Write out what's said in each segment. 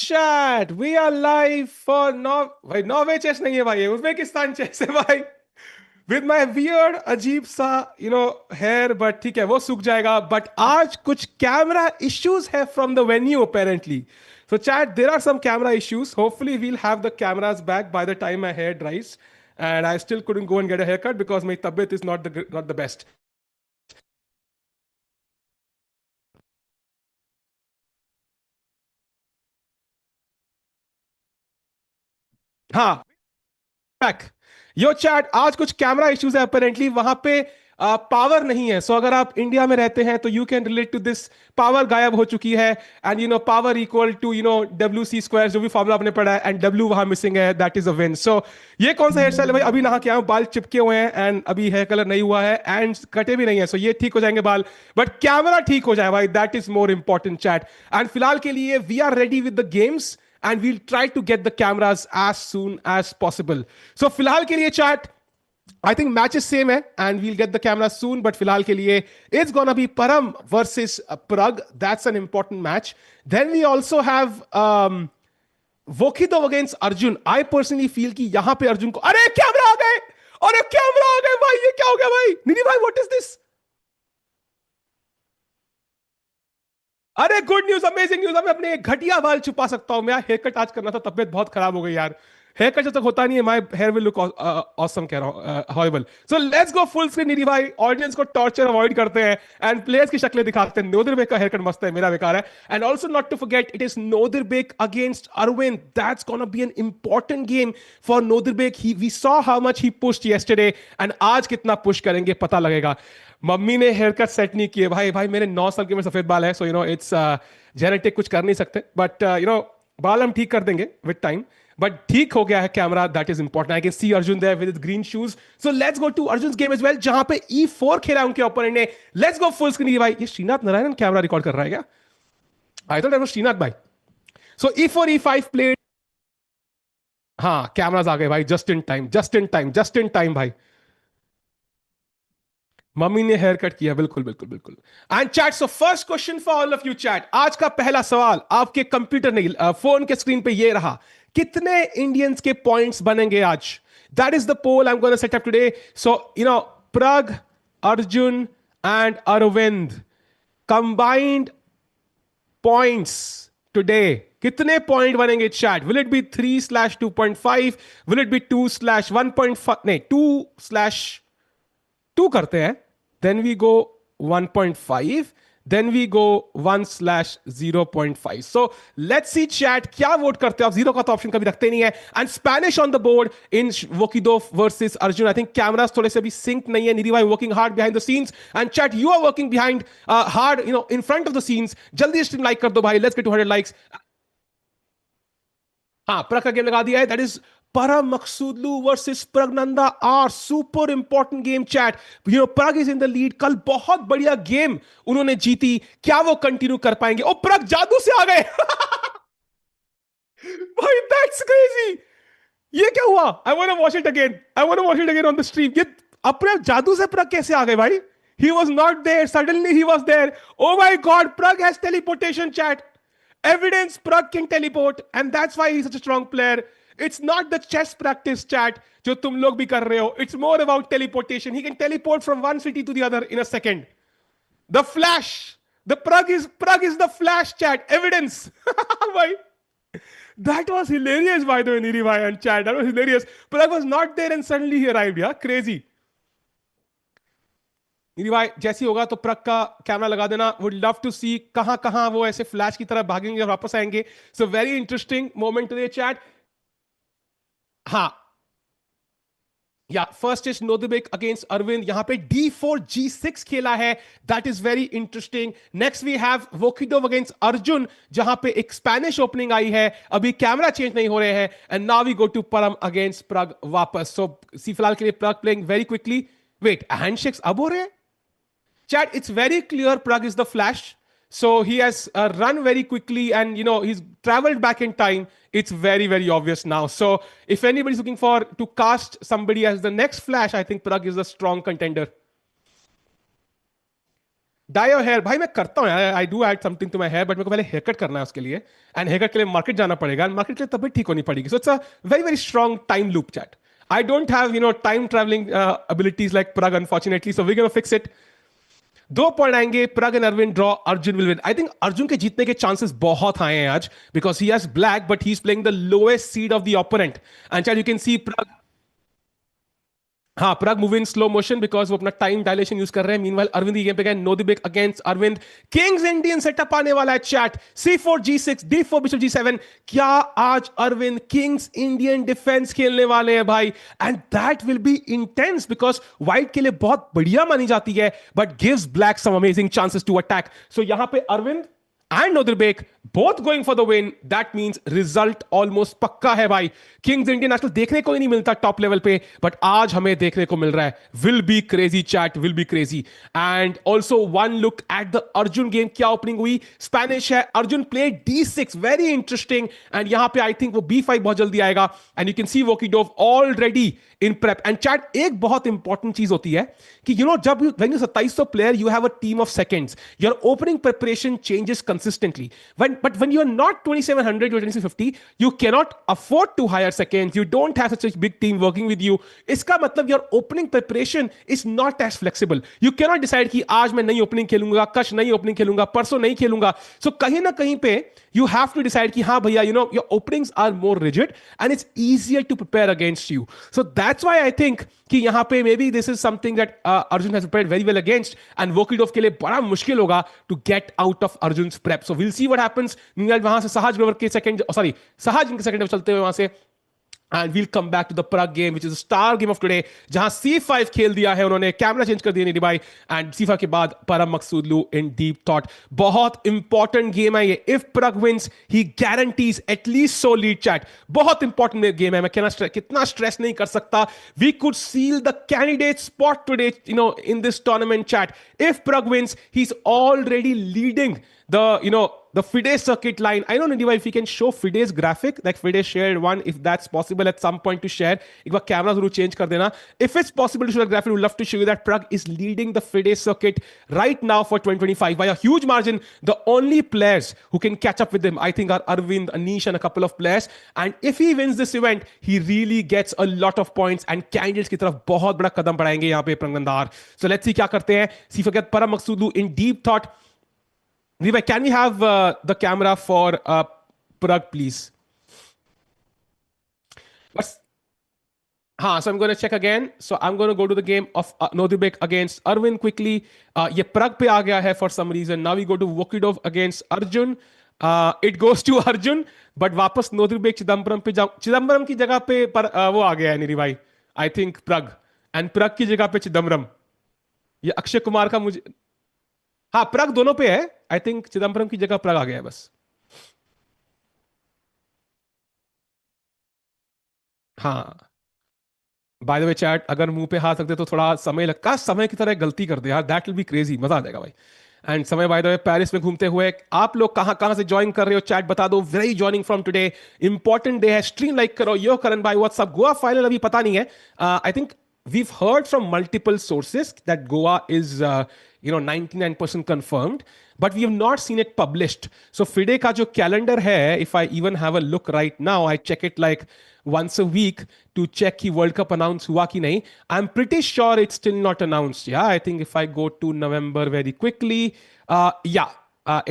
chat. We are live for भाई Norway chess नहीं है भाई, ये उज्बेकिस्तान चेस है भाई. With my weird अजीब सा hair, but ठीक है वो सूख जाएगा. But आज कुछ camera issues है from the venue apparently. So chat, there are some camera issues. Hopefully we'll have the cameras back by the time my hair dries. And I still couldn't go and get a haircut because my tablet is not the best. हाँ, back. यो chat, आज कुछ camera issues है apparently वहां पे. Power नहीं है. सो अगर आप इंडिया में रहते हैं तो you can relate to this. Power गायब हो चुकी है. And power equal to W C square, जो भी फॉर्मूला आपने पढ़ा है, एंड डब्ल्यू वहां मिसिंग है. That is a win. So ये कौन सा हेयर स्टाइल है भाई? अभी नहा के आया हूं, बाल चिपके हुए हैं एंड अभी हेयर कलर नहीं हुआ है एंड कटे भी नहीं है. सो ये ठीक हो जाएंगे बाल, बट कैमरा ठीक हो जाए भाई. That is more important chat. And फिलहाल के लिए we are ready with the games and we'll try to get the cameras as soon as possible. So फिलहाल के लिए chat, I think match is same है and we'll get the cameras soon, but फिलहाल के लिए it's gonna be Param versus Pragg. That's an important match. Then we also have Vokidov against Arjun. I personally feel कि यहां पे अर्जुन को, अरे camera आ गए, अरे कैमरा आ गए भाई, ये क्या हो गया भाई? निधि भाई, what is this? अरे गुड न्यूज, अमेजिंग न्यूज. मैं अपने घटिया बाल छुपा सकता हूं. मैं हेयर कट आज करना था, तबियत बहुत खराब हो गई यार. हेयर कट जब तक होता नहीं है, my hair will look awesome, कह रहा हूं, horrible. So let's go full screen. Nidhi भाई, ऑडियंस को टॉर्चर अवॉइड करते हैं एंड प्लेयर्स की शक्लें दिखाते हैं. नोदिरबेक का हेयर कट मस्त है, मेरा बेकार है. And also not to forget, it is Nodirbek against Arvind. That's gonna be an important game for Nodirbek. We saw how much he pushed yesterday and आज कितना पुश करेंगे पता लगेगा. मम्मी ने हेयर कट सेट नहीं किए भाई. भाई मेरे 9 साल के में सफेद बाल है. सो इट्स जेनेटिक, कुछ कर नहीं सकते. बट बाल हम ठीक कर देंगे विद टाइम. बट ठीक हो गया है camera. That is important. I can see Arjun there with green shoes. So let's go to Arjun game as well, जहां पे E4 खेला उनके ओपोनेंट ने. Let's go full screen. भाई ये श्रीनाथ नारायण कैमरा रिकॉर्ड कर रहा है क्या? I thought that was Srinath भाई. So E4 E5 played. हाँ, कैमराज आ गए भाई. Just in time, just in time, just in time भाई. मम्मी ने हेयर कट किया. बिल्कुल बिल्कुल बिल्कुल. And chat, so first question for all of you chat. आज का पहला सवाल आपके कंप्यूटर नहीं, फोन के स्क्रीन पे ये रहा. कितने इंडियंस के पॉइंट्स बनेंगे आज? That is the poll I am gonna set up today. So Pragg, Arjun and Arvind combined points today. कितने पॉइंट बनेंगे chat? Will it be 3/2.5? Will it be 2/1.5? नहीं, 2/2 करते हैं. Then we go 1.5. Then we go 1/0.5. So let's see chat, क्या vote करते हो आप? Zero का तो ऑप्शन कभी रखते नहीं है. And Spanish on the board in Vokhidov versus Arjun. I think cameras थोड़े से अभी सिंक नहीं है. निधि भाई working hard behind the scenes and chat you are working behind hard in front of the scenes. जल्दी स्ट्रीम लाइक कर दो भाई. Let's get to 100 likes. हाँ, प्रग का गेम लगा दिया है. That is Param Maksudlu versus Praggnanandhaa are super important game chat. Pragg is in the lead. कल बहुत बढ़िया गेम उन्होंने जीती. क्या वो कंटिन्यू कर पाएंगे? ओ प्रग जादू से आ गए. भाई दैट्स क्रेजी. ये क्या हुआ? I want to watch it again. I want to watch it again on the stream. ये अपने जादू से प्रग कैसे आ गए भाई? He was not there. Suddenly he was there. Oh my God, Pragg has teleportation chat. Evidence Pragg can teleport and that's why he's such a strong player. It's not the chess practice chat जो तुम लोग भी कर रहे हो. It's more about teleportation. He can teleport from one city to the other in a second. The flash. The Pragg is the flash chat. Evidence. Bhai. That was hilarious by the way, Niri bhai and chat. That was hilarious. Pragg was not there and suddenly he arrived. Yeah, crazy. निधि भाई जैसी होगा तो प्रग का camera लगा देना. Would love to सी कहां कहां वो ऐसे फ्लैश की तरह भागेंगे और वापस आएंगे. So very interesting moment today chat. हाँ, yeah first is Nodirbek against Arvind. यहां पे D4 G6 खेला है. That is very interesting. Next we have Vokhidov against Arjun, जहां पे एक स्पेनिश ओपनिंग आई है. अभी कैमरा चेंज नहीं हो रहे हैं. And now we go to Param against Pragg वापस. सो सी फिलहाल के लिए Pragg playing very quickly. Wait, handshakes अब हो रहे हैं chat? It's very clear Pragg is the flash. So he has run very quickly and he's traveled back in time. It's very, very obvious now. So if anybody's looking for to cast somebody as the next flash, I think Pragg is a strong contender. Dye your hair भाई, मैं करता हूँ यार, I do add something to my hair, but मेरे को पहले hair cut करना है उसके लिए, एंड हेयर कट के लिए मार्केट जाना पड़ेगा, एंड मार्केट के लिए तभी ठीक होनी पड़ेगी. So it's a very very strong time loop chat. I don't have time travelling abilities like Pragg unfortunately, so we're gonna fix it. 2 point आएंगे. Pragg and Arvind draw, Arjun will win. I think Arjun के जीतने के चांसेस बहुत high हैं आज, because he has black but he is playing the lowest seed of the opponent. And you can see Pragg, हाँ Pragg move in slow motion because वो अपना time dilation use कर रहे हैं. मीनवाइल अरविंद की गेम पे गए, no the big against Arvind. King's Indian setup आने वाला है chat. C4 G6 D4 bishop G7. क्या आज अरविंद किंग्स इंडियन डिफेंस खेलने वाले हैं भाई? And that will be intense because white के लिए बहुत बढ़िया मानी जाती है, but gives black some amazing chances to attack. So यहां पे Arvind and Nodirbek both going for the win. That means result almost पक्का है भाई. किंग्स इंडियन आजकल देखने को ही नहीं मिलता टॉप लेवल पे, बट आज हमें देखने को मिल रहा है. Will be crazy chat, will be crazy. And also one look at the Arjun game. क्या ओपनिंग हुई? स्पेनिश है. Arjun play D6, very interesting. And यहां पे आई थिंक वो B5 बहुत जल्दी आएगा. And you can see Vokhidov already in prep. And chat एक बहुत इंपॉर्टेंट चीज होती है कि जब when you 2700 player, you have a team of seconds. Your opening preparation changes consistently. But when you are not 2700, you're 2650, you cannot afford to hire seconds. You don't have such a big team working with you. इसका मतलब your opening preparation is not as flexible. You cannot decide कि आज मैं नई opening खेलूंगा, कल नई opening खेलूंगा, परसों नहीं खेलूंगा. So कहीं ना कहीं पे you have to decide कि हाँ भैया, your openings are more rigid and it's easier to prepare against you. So that's why I think कि यहाँ पे maybe this is something that Arjun has prepared very well against, and Vokidov के लिए बड़ा मुश्किल होगा to get out of Arjun's prep. So we'll see what happens. वहां से सहज ग्रोवर के सेकंड, सॉरी सहज इनके सेकंड चलते हुए वहां से. And we'll come back to the Pragg game, which is a star game of today, जहां C5 खेल दिया है उन्होंने, कैमरा चेंज कर दिया नहीं भाई. एंड C5 के बाद परम मकसूदलू इन डीप थॉट. बहुत इंपॉर्टेंट गेम है ये. If Pragg wins, he guarantees at least so lead chat. बहुत इंपॉर्टेंट गेम है. मैं कितना स्ट्रेस नहीं कर सकता. We could seal the candidate spot today, in this tournament chat. If Pragg wins, he's already leading the FIDE circuit line. I don't know if we can show FIDE's graphic, like FIDE shared one, if that's possible at some point to share. एक बार camera जरूर change कर देना. If it's possible to show the graphic, we'd love to show you that Pragg is leading the FIDE circuit right now for 2025 by a huge margin. The only players who can catch up with him, I think, are Arvind, Anish, and a couple of players. And if he wins this event, he really gets a lot of points, and candidates की तरफ बहुत बड़ा कदम बढ़ाएंगे यहाँ पे प्रज्ञानंदाहार. So let's see क्या करते हैं. See forget परम मकसूदलू in deep thought. Can we have the camera for Pragg, please? So I'm going to check again. So I'm going to go to the game of Nodibek against Arvind quickly. ये Pragg पे आ गया है for some reason. Now we go to Vokidov against Arjun. It goes to Arjun, but वापस Nodibek Chidambaram पे जाऊं. चिदम्बरम की जगह पे वो आ गया है निरी भाई. I think Pragg. And Pragg की जगह पे चिदम्बरम. ये अक्षय कुमार का मुझे, हाँ Pragg दोनों पे है. आई थिंक चिदम्बरम की जगह Pragg आ गया है बस. हाँ बाय द वे चैट, अगर मुंह पे हाथ रखते तो थोड़ा समय लगता, समय की तरह गलती कर दे यार. दैट विल बी क्रेजी, मजा आ जाएगा भाई. एंड समय बाय द वे पेरिस में घूमते हुए. आप लोग कहां कहां से ज्वाइन कर रहे हो चैट बता दो. Very joining from today, important day है. स्ट्रीम लाइक करो. यो करण भाई व्हाट्सअप. गोवा फाइनल अभी पता नहीं है. I think we've heard from multiple sources that Goa is 99% confirmed, but we have not seen it published. So FIDE का जो calendar है, if I even have a look right now, I check it like once a week to check कि World Cup announce हुआ कि नहीं. I'm pretty sure it's still not announced. Yeah, I think if I go to November very quickly,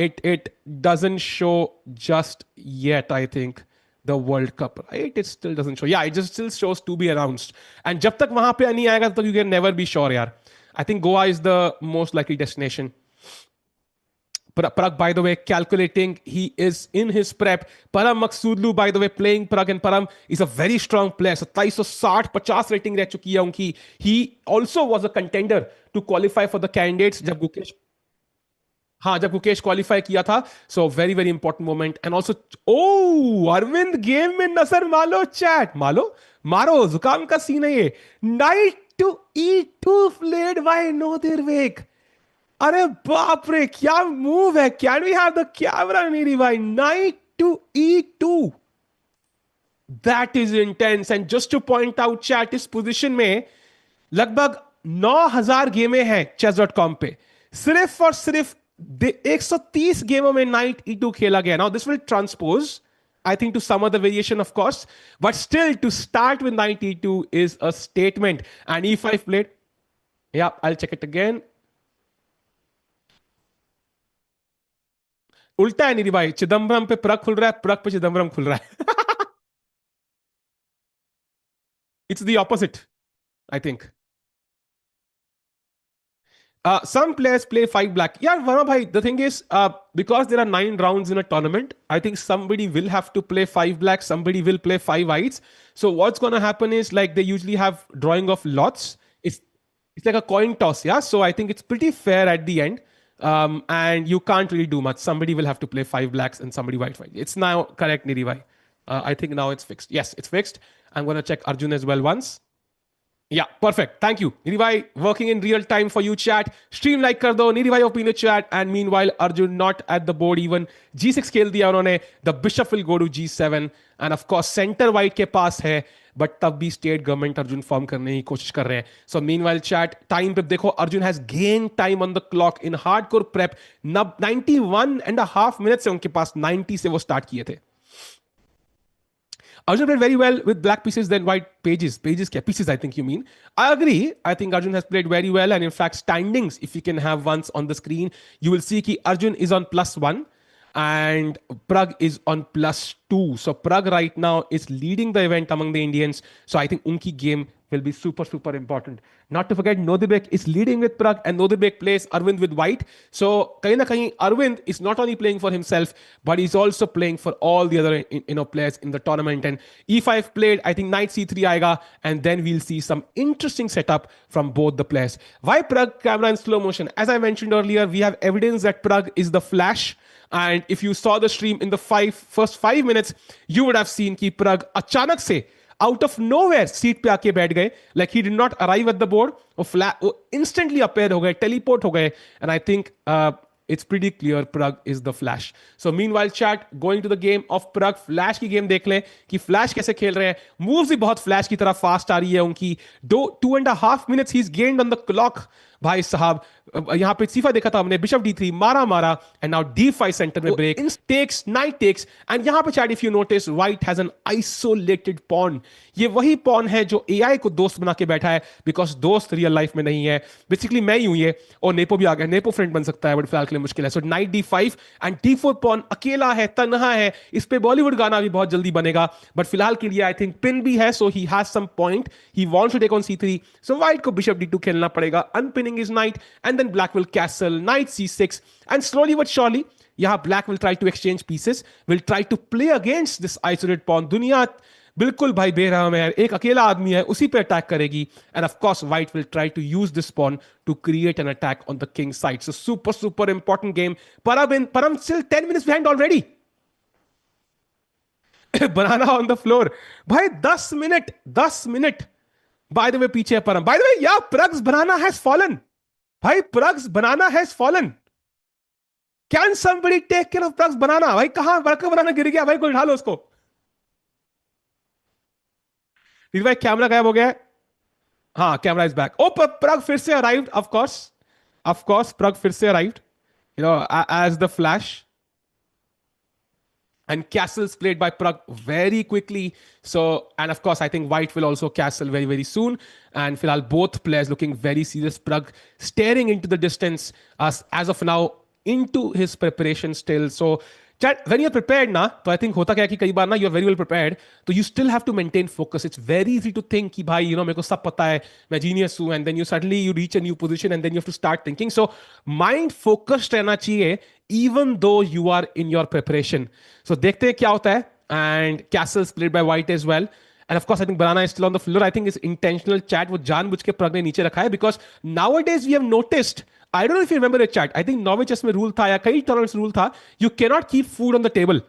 it doesn't show just yet, I think. The World Cup, right? It still doesn't show. Yeah, it just still shows to be announced. And जब तक वहां पे नहीं आएगा तब तक you can never be sure यार. I think Goa is the most likely destination. Pragg, by the way, calculating, he is in his prep. Param Maqsoodlu, by the way, playing Pragg, and Param is a very strong player. 2760-50 rating रह चुकी है उनकी. He also was a contender to qualify for the candidates जब Gukesh qualify किया था. So very very important moment. And also Arvind game में नजर मालो चैट. मारो जुकाम का सीन है ये. Knight to E2 played by Nodirbek. अरे बाप रे क्या मूव है. Can we have the camera नीरी भाई. Knight to E2, that is intense. And just to point out chat, इस पोजीशन में लगभग 9000 गेमें हैं chess.com पे. सिर्फ और सिर्फ 130 गेमों में नाइट E2 खेला गया. Now this will transpose, I think, to some other variation, of course, but still to start with knight E2 is a statement. And E5 played. Yeah, I'll check it again. उल्टा है निधि भाई, चिदम्बरम पे प्रग खुल रहा है, प्रग पे चिदम्बरम खुल रहा है. It's the opposite, I think. Some players play five black. Yeah, Varma bhai, the thing is, because there are 9 rounds in a tournament, I think somebody will have to play five black, somebody will play five whites. So what's going to happen is, like, they usually have drawing of lots. It's like a coin toss, yeah? So I think it's pretty fair at the end. And you can't really do much. Somebody will have to play five blacks and somebody white. It's now correct, Niri bhai. I think now it's fixed. Yes, it's fixed. I'm going to check Arjun as well once. Yeah, perfect. Thank you. Nidhi bhai, working in real time for you, chat. Stream like kar do. Nidhi bhai open the chat. And meanwhile, Arjun not at the board even. G6 खेल दिया उन्होंने. The bishop will go to G7. And of course, center white के पास है. But तब भी state government Arjun form करने की कोशिश कर रहे हैं. So meanwhile, chat, time पे देखो, Arjun has gained time on the clock in hardcore prep. 91.5 minutes से उनके पास 90 से वो start किए थे. Arjun played very well with black pieces than white pages. Pages, pieces, I think you mean. I agree. I think Arjun has played very well. And in fact, standings, if you can have once on the screen, you will see that Arjun is on +1 and Pragg is on +2. So Pragg right now is leading the event among the Indians. So I think unki game will be super, super important. Not to forget, Nodibek is leading with Pragg and Nodibek plays Arvind with white. So kahin na kahin, Arvind is not only playing for himself, but he's also playing for all the other players in the tournament. And E5 played, I think knight C3 aega, and then we'll see some interesting setup from both the players. Why Pragg camera in slow motion? As I mentioned earlier, we have evidence that Pragg is the flash. And if you saw the stream in the first 5 minutes, you would have seen कि Pragg अचानक से out of nowhere seat पे आके बैठ गए. Like he did not arrive at the board. वो instantly appear हो गए, teleport हो गए. And I think it's pretty clear Pragg is the flash. So meanwhile, chat, going to the game of Pragg, flash की game देख लें कि flash कैसे खेल रहे हैं. Moves भी बहुत flash की तरह fast आ रही है उनकी. 2.5 minutes he's gained on the clock. भाई साहब, यहां पे C5 देखा था हमने, बिशप D3 मारा एंड नाउ D5 सेंटर में break, takes, knight takes. And यहां पे chat, if you notice, white has an isolated pawn. ये वही पॉन है जो AI को दोस्त बना के बैठा है, बिकॉज दोस्त रियल लाइफ में नहीं है. बेसिकली मैं ही हूं ये, और नेपो भी आ गया. नेपो फ्रेंड बन सकता है बट फिलहाल के लिए मुश्किल है. सो night D5 and D4 pawn अकेला है, तन्हा है. इस पे बॉलीवुड गाना भी बहुत जल्दी बनेगा, बट फिलहाल के लिए आई थिंक पिन भी है, so he has some point. He wants to take on C3. So white को बिशप D2 खेलना पड़ेगा. Unpinning his knight, and then black will castle, knight C6, and slowly but surely yahan black will try to exchange pieces, will try to play against this isolated pawn. दुनिया बिल्कुल भाई बेरहम है, एक अकेला आदमी है, उसी पे अटैक करेगी. And of course white will try to use this pawn to create an attack on the king side. So super important game. Param still 10 minutes behind already. banana on the floor भाई. 10 minute. By the way, पीछे है परम. By the way, yeah, Pragg's banana has fallen. भाई, Pragg's banana has fallen. Can somebody take care of Pragg's banana? भाई, कहां बड़का बनाना गिर गया भाई, कोई उठा लो उसको. भाई कैमरा गायब हो गया है. हाँ, camera is back. Oh, Pragg फिर से अराइव्ड. ऑफ कोर्स Pragg फिर से arrived, as the flash. And castles played by Pragg very quickly. So, and of course, I think white will also castle very, very soon. And Filal, both players looking very serious. Pragg staring into the distance as of now into his preparation still. So, chat, when you're prepared na, तो I think होता क्या है कि कई बार ना you're very well prepared, तो you still have to maintain focus. It's very easy to think कि भाई, मेरे को सब पता है, मैं genius हूँ, and then you suddenly you reach a new position and then you have to start thinking. So mind focused रहना चाहिए even though you are in your preparation. So देखते हैं क्या होता है. And castles played by white as well. And of course, I think banana is still on the floor. I think it's intentional chat. वो जानबूझ के Pragg ने नीचे रखा है because nowadays we have noticed, I don't know if you remember the chat, I think Norway chess में rule था या कई tournaments rule था, you cannot keep food on the table.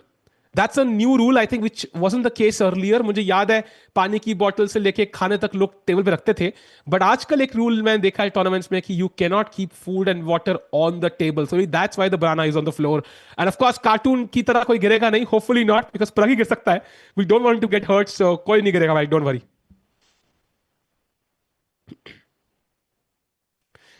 That's a new rule, I think, which wasn't the case earlier. मुझे याद है पानी की बॉटल से लेके खाने तक लोग टेबल पे रखते थे. बट आजकल एक रूल मैंने देखा है टूर्नामेंट्स में कि you can not keep food and water on the table. So that's why the banana is on the floor. And of course cartoon की तरह कोई गिरेगा नहीं, होपफुली नॉट, बिकॉज Pragg ही गिर सकता है. We don't want to get hurt, so कोई नहीं गिरेगा भाई, don't worry.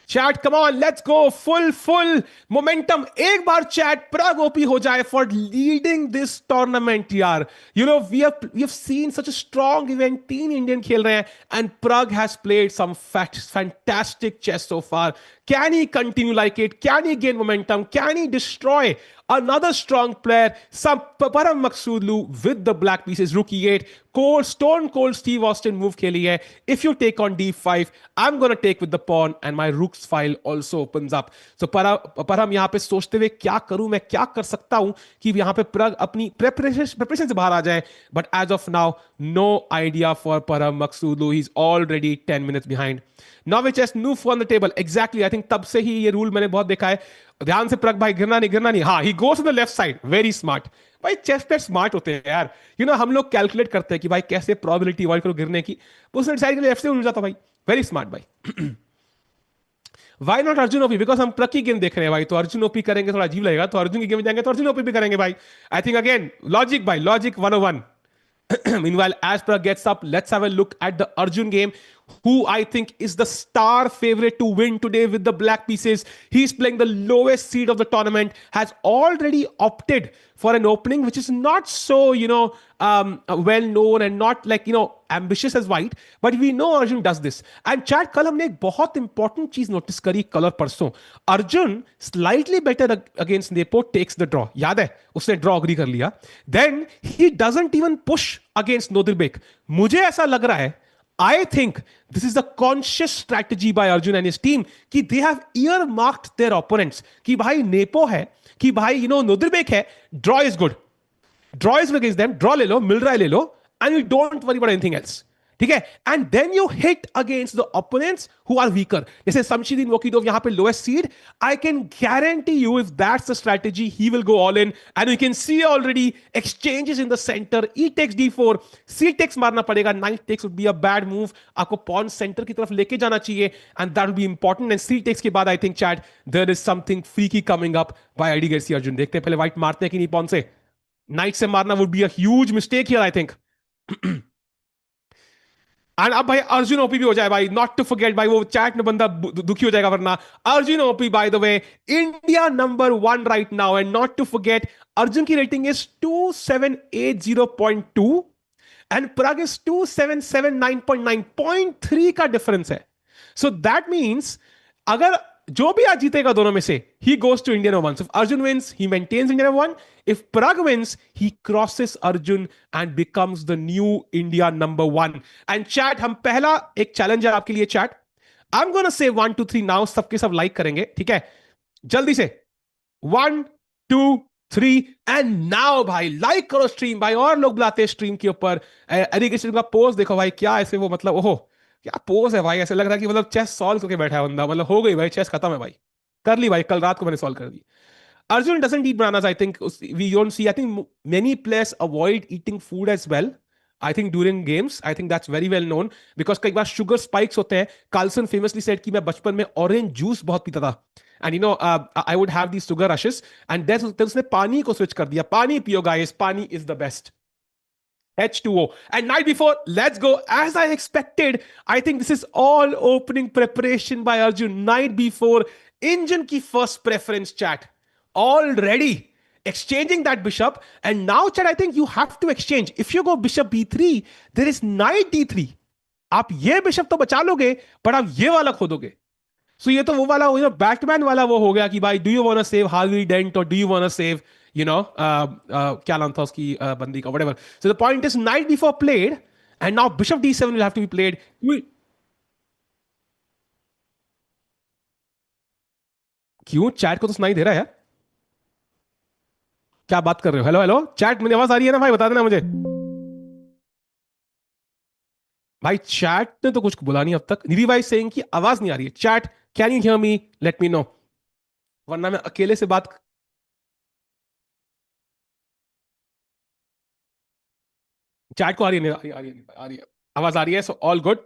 Chat come on, let's go, full full momentum एक बार चैट प्रग ओपी हो जाए फॉर लीडिंग दिस टूर्नामेंट यार. We have seen such a strong event, तीन इंडियन खेल रहे हैं and Pragg has played some fantastic chess so far. Can he continue like it? Can he gain momentum? Can he destroy another strong player, some Param Maksudlu with the black pieces, rookie 8, cold, stone cold Steve Austin move खेली है. If you take on d5, I'm gonna take with the pawn and my rook's file also opens up. So परम यहाँ पे सोचते हुए क्या करूं, मैं क्या कर सकता हूं कि यहाँ पे प्रग अपनी preparation से बाहर आ जाए. But as of now, no idea for Param Maksudlu. He's already 10 minutes behind. Now chess new on the table. Exactly, I think तब से ही ये रूल मैंने बहुत देखा है. ध्यान से प्रग भाई, गिरना नहीं, गिरना नहीं. हाँ, he goes to the left side. Very smart भाई. चेस प्लेयर स्मार्ट होते हैं यार. हम लोग कैलकुलेट करते हैं कि भाई कैसे प्रोबेबिलिटी अवॉइड करो गिरने की. उसने डिसाइड किया लेफ्ट से उड़ जाता भाई. वेरी स्मार्ट भाई. Why not Arjun OP? Because हम प्रग की गेम देख रहे हैं भाई, तो अर्जुन ओपी करेंगे थोड़ा अजीब लगेगा, तो अर्जुन की गेम में जाएंगे तो अर्जुन ओपी भी करेंगे भाई. आई थिंक अगेन लॉजिक भाई, logic 101. Meanwhile, as Pragg gets up, let's have a look at the Arjun game, who I think is the star favorite to win today with the black pieces. He's playing the lowest seed of the tournament, has already opted for an opening which is not so, well known and not like, ambitious as white. But we know Arjun does this. And chat, कल हमने एक बहुत important चीज notice करी colour परसों. Arjun slightly better against Nepo takes the draw. याद है? उसने draw agree कर लिया. Then he doesn't even push against Nodirbek. मुझे ऐसा लग रहा है, I think this is the conscious strategy by Arjun and his team कि they have earmarked their opponents कि भाई नेपो है, कि भाई नोदिरबेक है, draw is good, draw is against them, draw ले लो, मिल रहा है ले लो, and you don't worry about anything else. ठीक है? And then you hit against the opponents who are weaker. जैसे Samshidin Wokidov यहाँ पे lowest seed. I can guarantee you if that's the strategy, he will go all in. And you can see already exchanges in the center. E takes d4, c takes मारना पड़ेगा. Knight takes would be a bad move. आपको pawn center की तरफ लेके जाना चाहिए, and that will be important. And c takes के बाद I think chat there is something freaky coming up by ID Garcia Arjun. देखते हैं पहले white मारते हैं कि नहीं pawn से. Knight से मारना would be a huge mistake here I think. And अब भाई अर्जुन ओपी भी हो जाए भाई, नॉट टू फॉरगेट भाई, वो चैट में बंदा दुखी हो जाएगा वरना. Arjun OP by the way India number 1 right now, and not to forget Arjun की rating is 2780.2 and Pragg is 2779.9. 0.3 का डिफरेंस है. सो दैट मींस अगर जो भी आज जीतेगा दोनों में से, he goes to India number 1. So if Arjun wins, he maintains India number 1. If Pragg wins, he crosses Arjun and becomes the new India number 1. And chat, हम पहला एक चैलेंज है आपके लिए chat. I'm gonna say 1 2 3 now. सबके सब like करेंगे, ठीक है? जल्दी से 1 2 3 एंड नाउ भाई लाइक करो स्ट्रीम भाई, और लोग बुलाते हैं स्ट्रीम के ऊपर. एरिगेशन का पोस्ट देखो भाई, क्या ऐसे वो मतलब ओहो क्या पोज है भाई, ऐसे लग रहा है कि मतलब चेस सॉल्व करके बैठा है बंदा, मतलब हो गई भाई चेस खत्म है भाई, कर ली भाई, कल रात को मैंने सॉल्व कर दी. Arjun doesn't eat bananas. I think we don't see. I think many players avoid eating food as well. I think during games, I think that's very well known because कई बार sugar spikes होते हैं. Carlson famously said कि मैं बचपन में orange juice बहुत पीता था. And I would have these sugar rushes. And then उसने पानी को switch कर दिया. पानी पियो guys. पानी is the best. H2O. And night before, let's go. As I expected, I think this is all opening preparation by Arjun. Night before, Indian ki first preference chat. Already exchanging that bishop. And now chat, I think you have to exchange. If you go bishop b3, there is knight d3. आप ये bishop तो बचा लोगे, पर आप ये वाला खो दोगे. So ये तो वो वाला बैटमैन वाला वो हो गया कि भाई, do you want to save Harvey Dent or do you want to save क्या नाम था उसकी बंदी का, whatever. So the point is knight b4 played and now bishop d7 will have to be played. क्यों चैट को तो सुनाई दे रहा है? क्या बात कर रहे हो? हेलो हेलो चैट, मेरी आवाज आ रही है ना भाई? बता देना मुझे भाई. चैट ने तो कुछ बोला नहीं अब तक. निधि भाई सेइंग की आवाज नहीं आ रही है. Chat can you hear me? Late me no, वरना मैं अकेले से बात. चैट को आ रही है? आ रही है, आवाज आ रही है. So all good.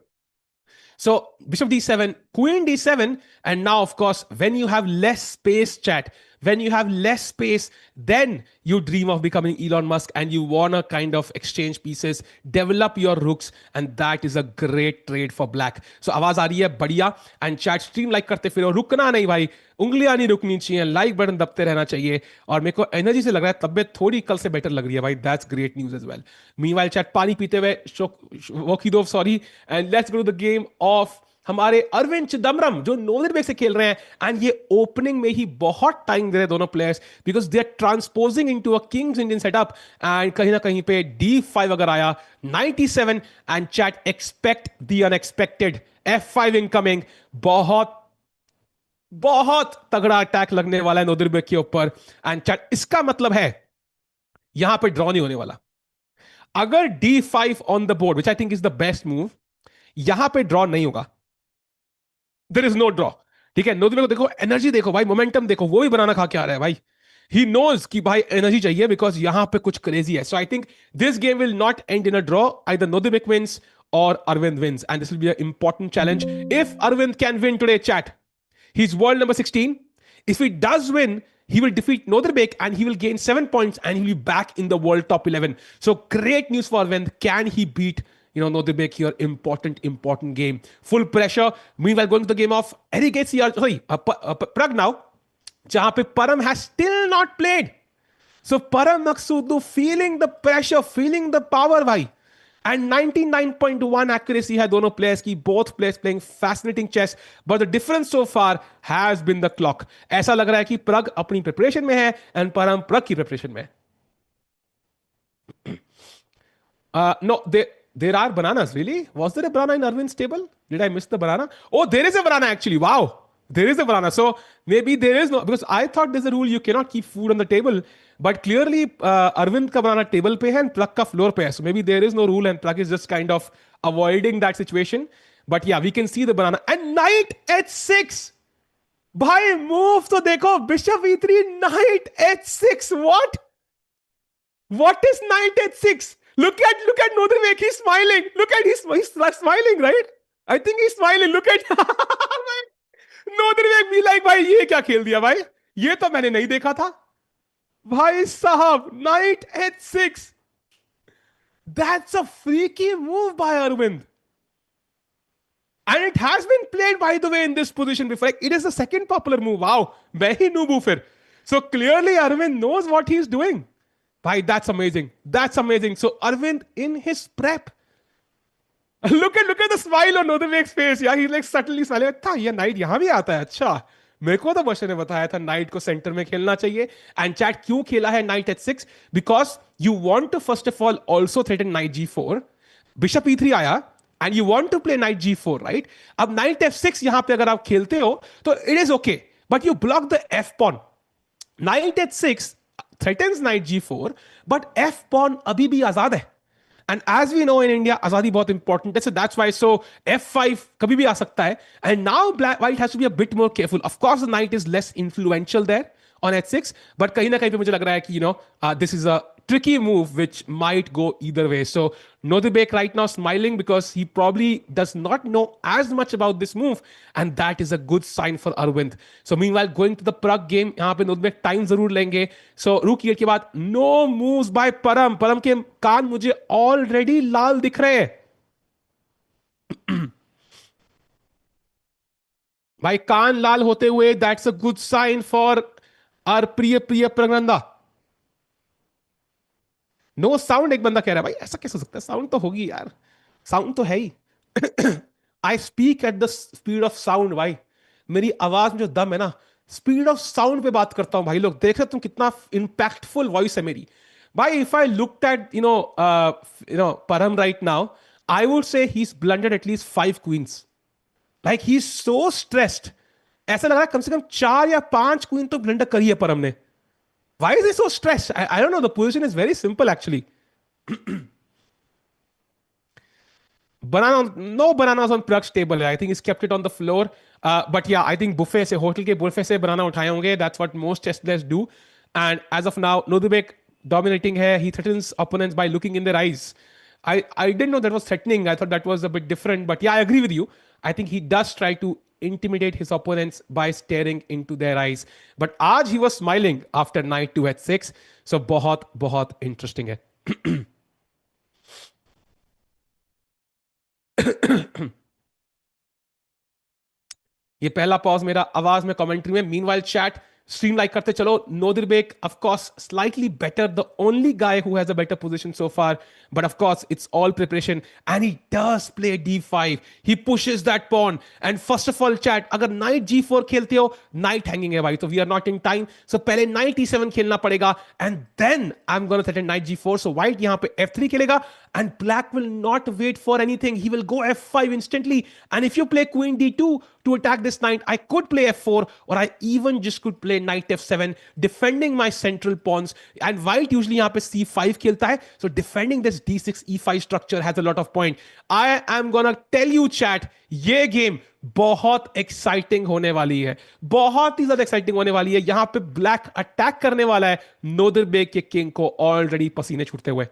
So bishop d7, queen d7, and now, of course, when you have less space, chat, when you have less space, then you dream of becoming Elon Musk and you want to kind of exchange pieces, develop your rooks, and that is a great trade for black. So आवाज आ रही है बढ़िया, and chat stream like करते फिरो, रुकना नहीं भाई, उंगलियां नहीं रुकनी चाहिए, लाइक बटन दबते रहना चाहिए. और मेरे को एनर्जी से लग रहा है तबियत थोड़ी कल से बेटर लग रही है भाई. That's great news as well. Meanwhile chat पानी पीते हुए Vokhidov sorry, and let's go to the game of हमारे अरविंद चिदम्बरम जो नोदरबेग से खेल रहे हैं. एंड ये ओपनिंग में ही बहुत टाइम दे रहे दोनों players, because they are transposing into a king's Indian setup. And कहीं ना कहीं पे D5 अगर आया 97, and chat expect the unexpected, F5 incoming. बहुत बहुत तगड़ा अटैक लगने वाला है नोदरबेग के ऊपर. एंड चैट इसका मतलब है यहां पे ड्रॉ नहीं होने वाला. अगर D5 on the board, which I think is the best move, यहां पे ड्रॉ नहीं होगा. There is no draw. ठीक है, नोदरबेग को देखो, एनर्जी देखो भाई, मोमेंटम देखो, वो भी बनाना खा के आ रहा है भाई. ही नोज कि भाई एनर्जी चाहिए, बिकॉज यहां पे कुछ क्रेजी है. So I think this game will not end in a draw. Either Nodirbek wins or Arvind wins, and this will be an important challenge. If Arvind can win today, chat, he's world number 16. If he does win, he will defeat Nodrbek and he will gain 7 points and he'll be back in the world top 11. So great news for Arvind. Can he beat Nodrbek here? Important game. Full pressure. Meanwhile, going to the game of Pragg now, jahan pe Param has still not played. So Param Maqsudu feeling the pressure, feeling the power, bhai. And 99.1 accuracy hai dono players ki, both players playing fascinating chess, but the difference so far has been the clock. ऐसा लग रहा है कि Pragg अपनी preparation में है and Param Pragg की preparation में है. No, there are bananas, really? Was there a banana in Arvind's table? Did I miss the banana? Oh, there is a banana actually. Wow. There is a banana. So maybe there is no, because I thought there's a rule you cannot keep food on the table. But clearly, Arvind ka banana table pe hai and Pragg ka floor pe hai. So maybe there is no rule and Pragg is just kind of avoiding that situation. But yeah, we can see the banana. And knight h6. Bhai, move to dekho. Bishop e3, knight h6. What? What is knight h6? Look at Nodrbek. He's smiling. He's smiling, right? I think he's smiling. Look at Nodrbek be like, भाई ये क्या खेल दिया भाई? ये तो मैंने नहीं देखा था. भाई साहब, knight h6. That's a freaky move by Arvind. And it has been played, by the way, in this position before. Like, it is the second popular move. Wow. मैं ही noob हूं फिर. So clearly Arvind knows what he's doing. Bhai, that's amazing. That's amazing. So Arvind in his prep. Look at the smile on Nodrbek's face. Yeah, he's like subtly smiling. था ये knight यहाँ भी आता है. अच्छा, मेरे को तो बच्चे ने बताया था नाइट को सेंटर में खेलना चाहिए. एंड चैट क्यों खेला है knight h6? Because you want to first of all also threaten knight g4. Bishop e3 आया and you want to play knight g4, right? अब नाइट f6 यहां पे अगर आप खेलते हो तो it is okay, but you block the f pawn. Knight h6 threatens knight g4, but f pawn अभी भी आजाद है. And as we know in India, आजादी बहुत important है. So that's why, so f5 कभी भी आ सकता है. And now white has to be a bit more careful. Of course, the knight is less influential there on h6, but कहीं ना कहीं पे मुझे लग रहा है कि this is a tricky move which might go either way. So Nodrbek right now smiling because he probably does not know as much about this move, and that is a good sign for Arvind. So meanwhile, going to the Pragg game, यहाँ पे Nodrbek time जरूर लेंगे. So rook here के बाद no moves by Param. Param के कान मुझे already लाल दिख रहे हैं. भाई कान लाल होते हुए, that's a good sign for our प्रिय प्रज्ञानंदा. नो साउंड एक बंदा कह रहा है. भाई ऐसा कैसे हो सकता है? साउंड तो होगी यार, साउंड तो है ही. I speak at the speed of sound. भाई मेरी आवाज में जो दम है ना, स्पीड ऑफ साउंड पे बात करता हूं. भाई लोग देख रहे तुम कितना इंपैक्टफुल वॉइस है मेरी. भाई if I looked at Param right now, I would say he is blundered at least 5 queens. Like he is so stressed. ऐसा लग रहा है कम से कम 4 या 5 क्वीन तो ब्लंडर करी है परम ने. Why is he so stressed? I don't know. The position is very simple, actually. No bananas on Pragg's table. I think he's kept it on the floor. But yeah, I think buffet se, hotel ke buffet se banana uthaye honge. That's what most chess players do. And as of now, Nodrbek dominating hai. He threatens opponents by looking in their eyes. I didn't know that was threatening. I thought that was a bit different. But yeah, I agree with you. I think he does try to intimidate his opponents by staring into their eyes. But आज he was smiling after knight to h6. So बहुत बहुत interesting है. ये पहला pause मेरा आवाज में commentary में. मीनवाइल चैट स्ट्रीम लाइक करते चलो. Nodirbek of course slightly better, the only guy who has a better position so far, but of course it's all preparation and he does play d5. He pushes that pawn and first of all chat, अगर knight g4 खेलते हो, knight hanging है भाई, तो we are not in time. So पहले knight e7 खेलना पड़ेगा and then I am gonna threaten knight g4. So white यहां पे f3 खेलेगा and black will not wait for anything. He will go f5 instantly. And if you play queen d2 to attack this knight, I could play f4, or I even just could play knight f7, defending my central pawns. And white usually यहाँ पे c5 खेलता है. So defending this d6 e5 structure has a lot of point. I am gonna tell you chat, ये game बहुत exciting होने वाली है, बहुत ही ज्यादा एक्साइटिंग होने वाली है. यहां पे ब्लैक अटैक करने वाला है नोदिर बेग के किंग को ऑलरेडी पसीने छूटते हुए.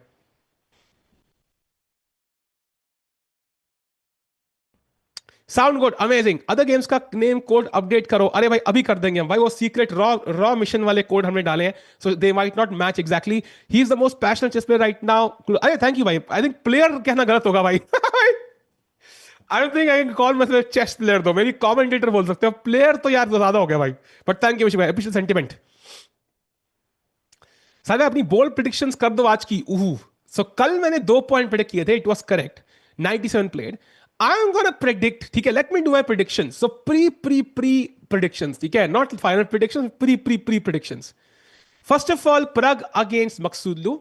Sound good, amazing. Other games का नेम कोड अपडेट करो. अरे भाई अभी कर देंगे हम भाई, वो सीक्रेट रॉ रॉ मिशन वाले कोड हमने डाले हैं, सो they might not match exactly. He is the most passionate chess player right now. अरे थैंक यू भाई. आई थिंक प्लेयर कहना गलत होगा भाई. आई don't think I can call myself chess player, though मेरी कमेंटेटर बोल सकते हो. प्लेयर तो यार ज्यादा हो गया भाई, बट थैंक यू भाई, अप्रिशिएट सेंटिमेंट. साहब अपनी बोल्ड प्रिडिक्शंस कर दो आज की. सो कल मैंने 2 पॉइंट प्रिडिक्ट किए थे, it was correct. 97 played. I am gonna predict, ठीक है, let me do my predictions. So pre predictions, ठीक है, not final predictions, pre predictions. First of all, Pragg against Maksudlu.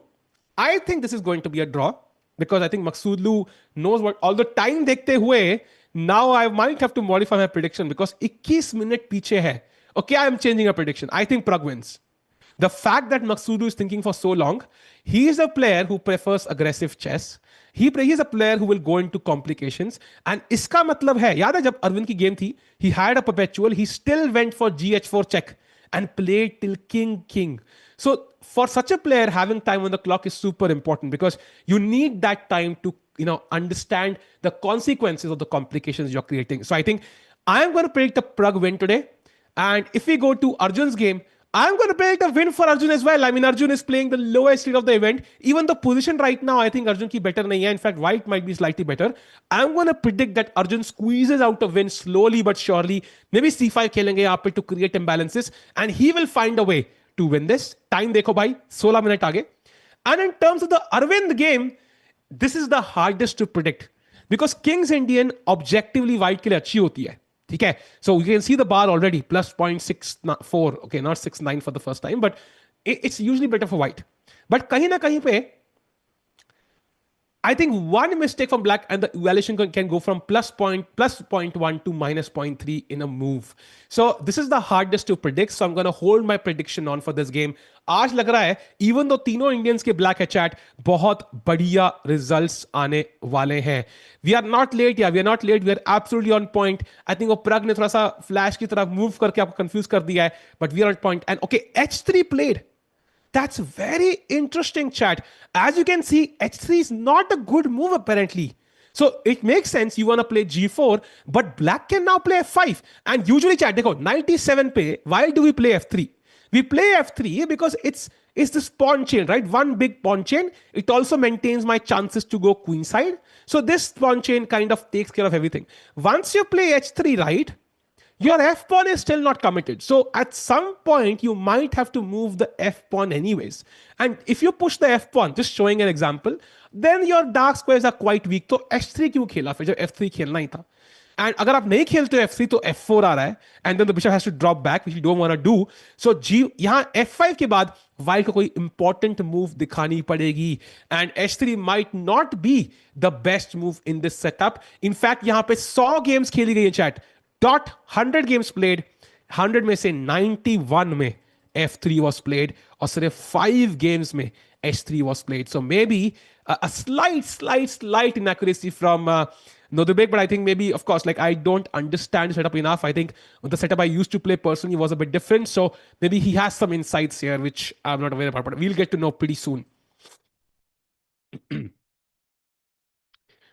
I think this is going to be a draw because I think Maksudlu knows what. Although time देखते हुए, now I might have to modify my prediction because 21 minute पीछे है. Okay, I am changing a prediction. I think Pragg wins. The fact that Maksudlu is thinking for so long, he is a player who prefers aggressive chess. He is a player who will go into complications. And इसका मतलब है, याद है जब अरविंद की game थी, he had a perpetual, he still went for gh4 check and played till king. So for such a player, having time on the clock is super important because you need that time to understand the consequences of the complications you're creating. So I think I am going to predict a Pragg win today. And if we go to Arjun's game, I'm going to predict a win for Arjun as well. I mean, Arjun is playing the lowest seed of the event. Even the position right now, I think Arjun ki better nahi hai. In fact, white might be slightly better. I'm going to predict that Arjun squeezes out a win slowly but surely. Maybe c5 खेलेंगे यहाँ पे to create imbalances. And he will find a way to win this. Time देखो भाई, 16 minute आगे. And in terms of the Arvind game, this is the hardest to predict. Because King's Indian objectively white के लिए अच्छी होती है. ठीक है, so you can see the bar already plus 0.64. okay, not 69 for the first time, but it's usually better for white. But कहीं ना कहीं पे I think one mistake from black and the evaluation can go from plus 0.1 to minus 0.3 in a move. So this is the hardest to predict. So I'm going to hold my prediction on for this game. आज लग रहा है even though तीनों Indians के black है chat, बहुत बढ़िया results आने वाले हैं. We are not late, yeah, we are not late. We are absolutely on point. I think वो Pragg ने थोड़ा सा flash की तरफ move करके आपको confuse कर दिया है. But we are on point. And okay, h3 played. That's very interesting, chat. As you can see, h3 is not a good move apparently. So it makes sense you want to play g4, but black can now play f5. And usually, chat, देखो 97 पे, why do we play f3? We play f3 because it's this pawn chain, right? One big pawn chain. It also maintains my chances to go queenside. So this pawn chain kind of takes care of everything. Once you play h3, right, your f pawn is still not committed. So at some point, you might have to move the f pawn anyways. And if you push the f pawn, just showing an example, then your dark squares are quite weak. तो h3 क्यों खेला फिर जब f3 खेलना ही था? And अगर आप नहीं खेलते हो f3 तो f4 आ रहा है, and then the bishop has to drop back, which you don't want to do. So यहाँ f5 के बाद white को कोई important move दिखानी पड़ेगी, and h3 might not be the best move in this setup. In fact, यहाँ पे 100 games खेली गई है chat. 100 games played, 100 में से 91 में f3 was played, और सिर्फ 5 games में h3 was played. So maybe a slight inaccuracy from Nodubek, but I think maybe, of course, like I don't understand the setup enough. I think the setup I used to play personally was a bit different. So maybe he has some insights here, which I'm not aware about, but we'll get to know pretty soon.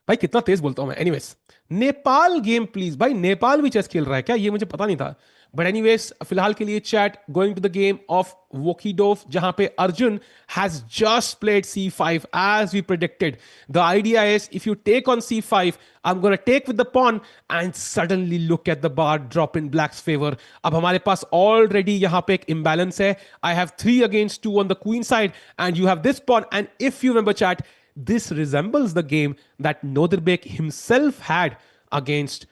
भाई कितना तेज बोलता हूं मैं। Anyways, Nepal game please. भाई नेपाल भी chess खेल रहा है क्या? ये मुझे पता नहीं था। बट एनीवेज, फिलहाल के लिए chat, going to the game of Vokhidov, जहां पे Arjun has just played C5 as we predicted. The idea is if you take on C5, I'm going to take with the pawn and suddenly look at the bar drop in black's favor. अब हमारे पास already यहां पे एक imbalance है. I have 3 against 2 on the queen side and you have this pawn. And if you remember chat, this resembles the game that Nodirbek himself had against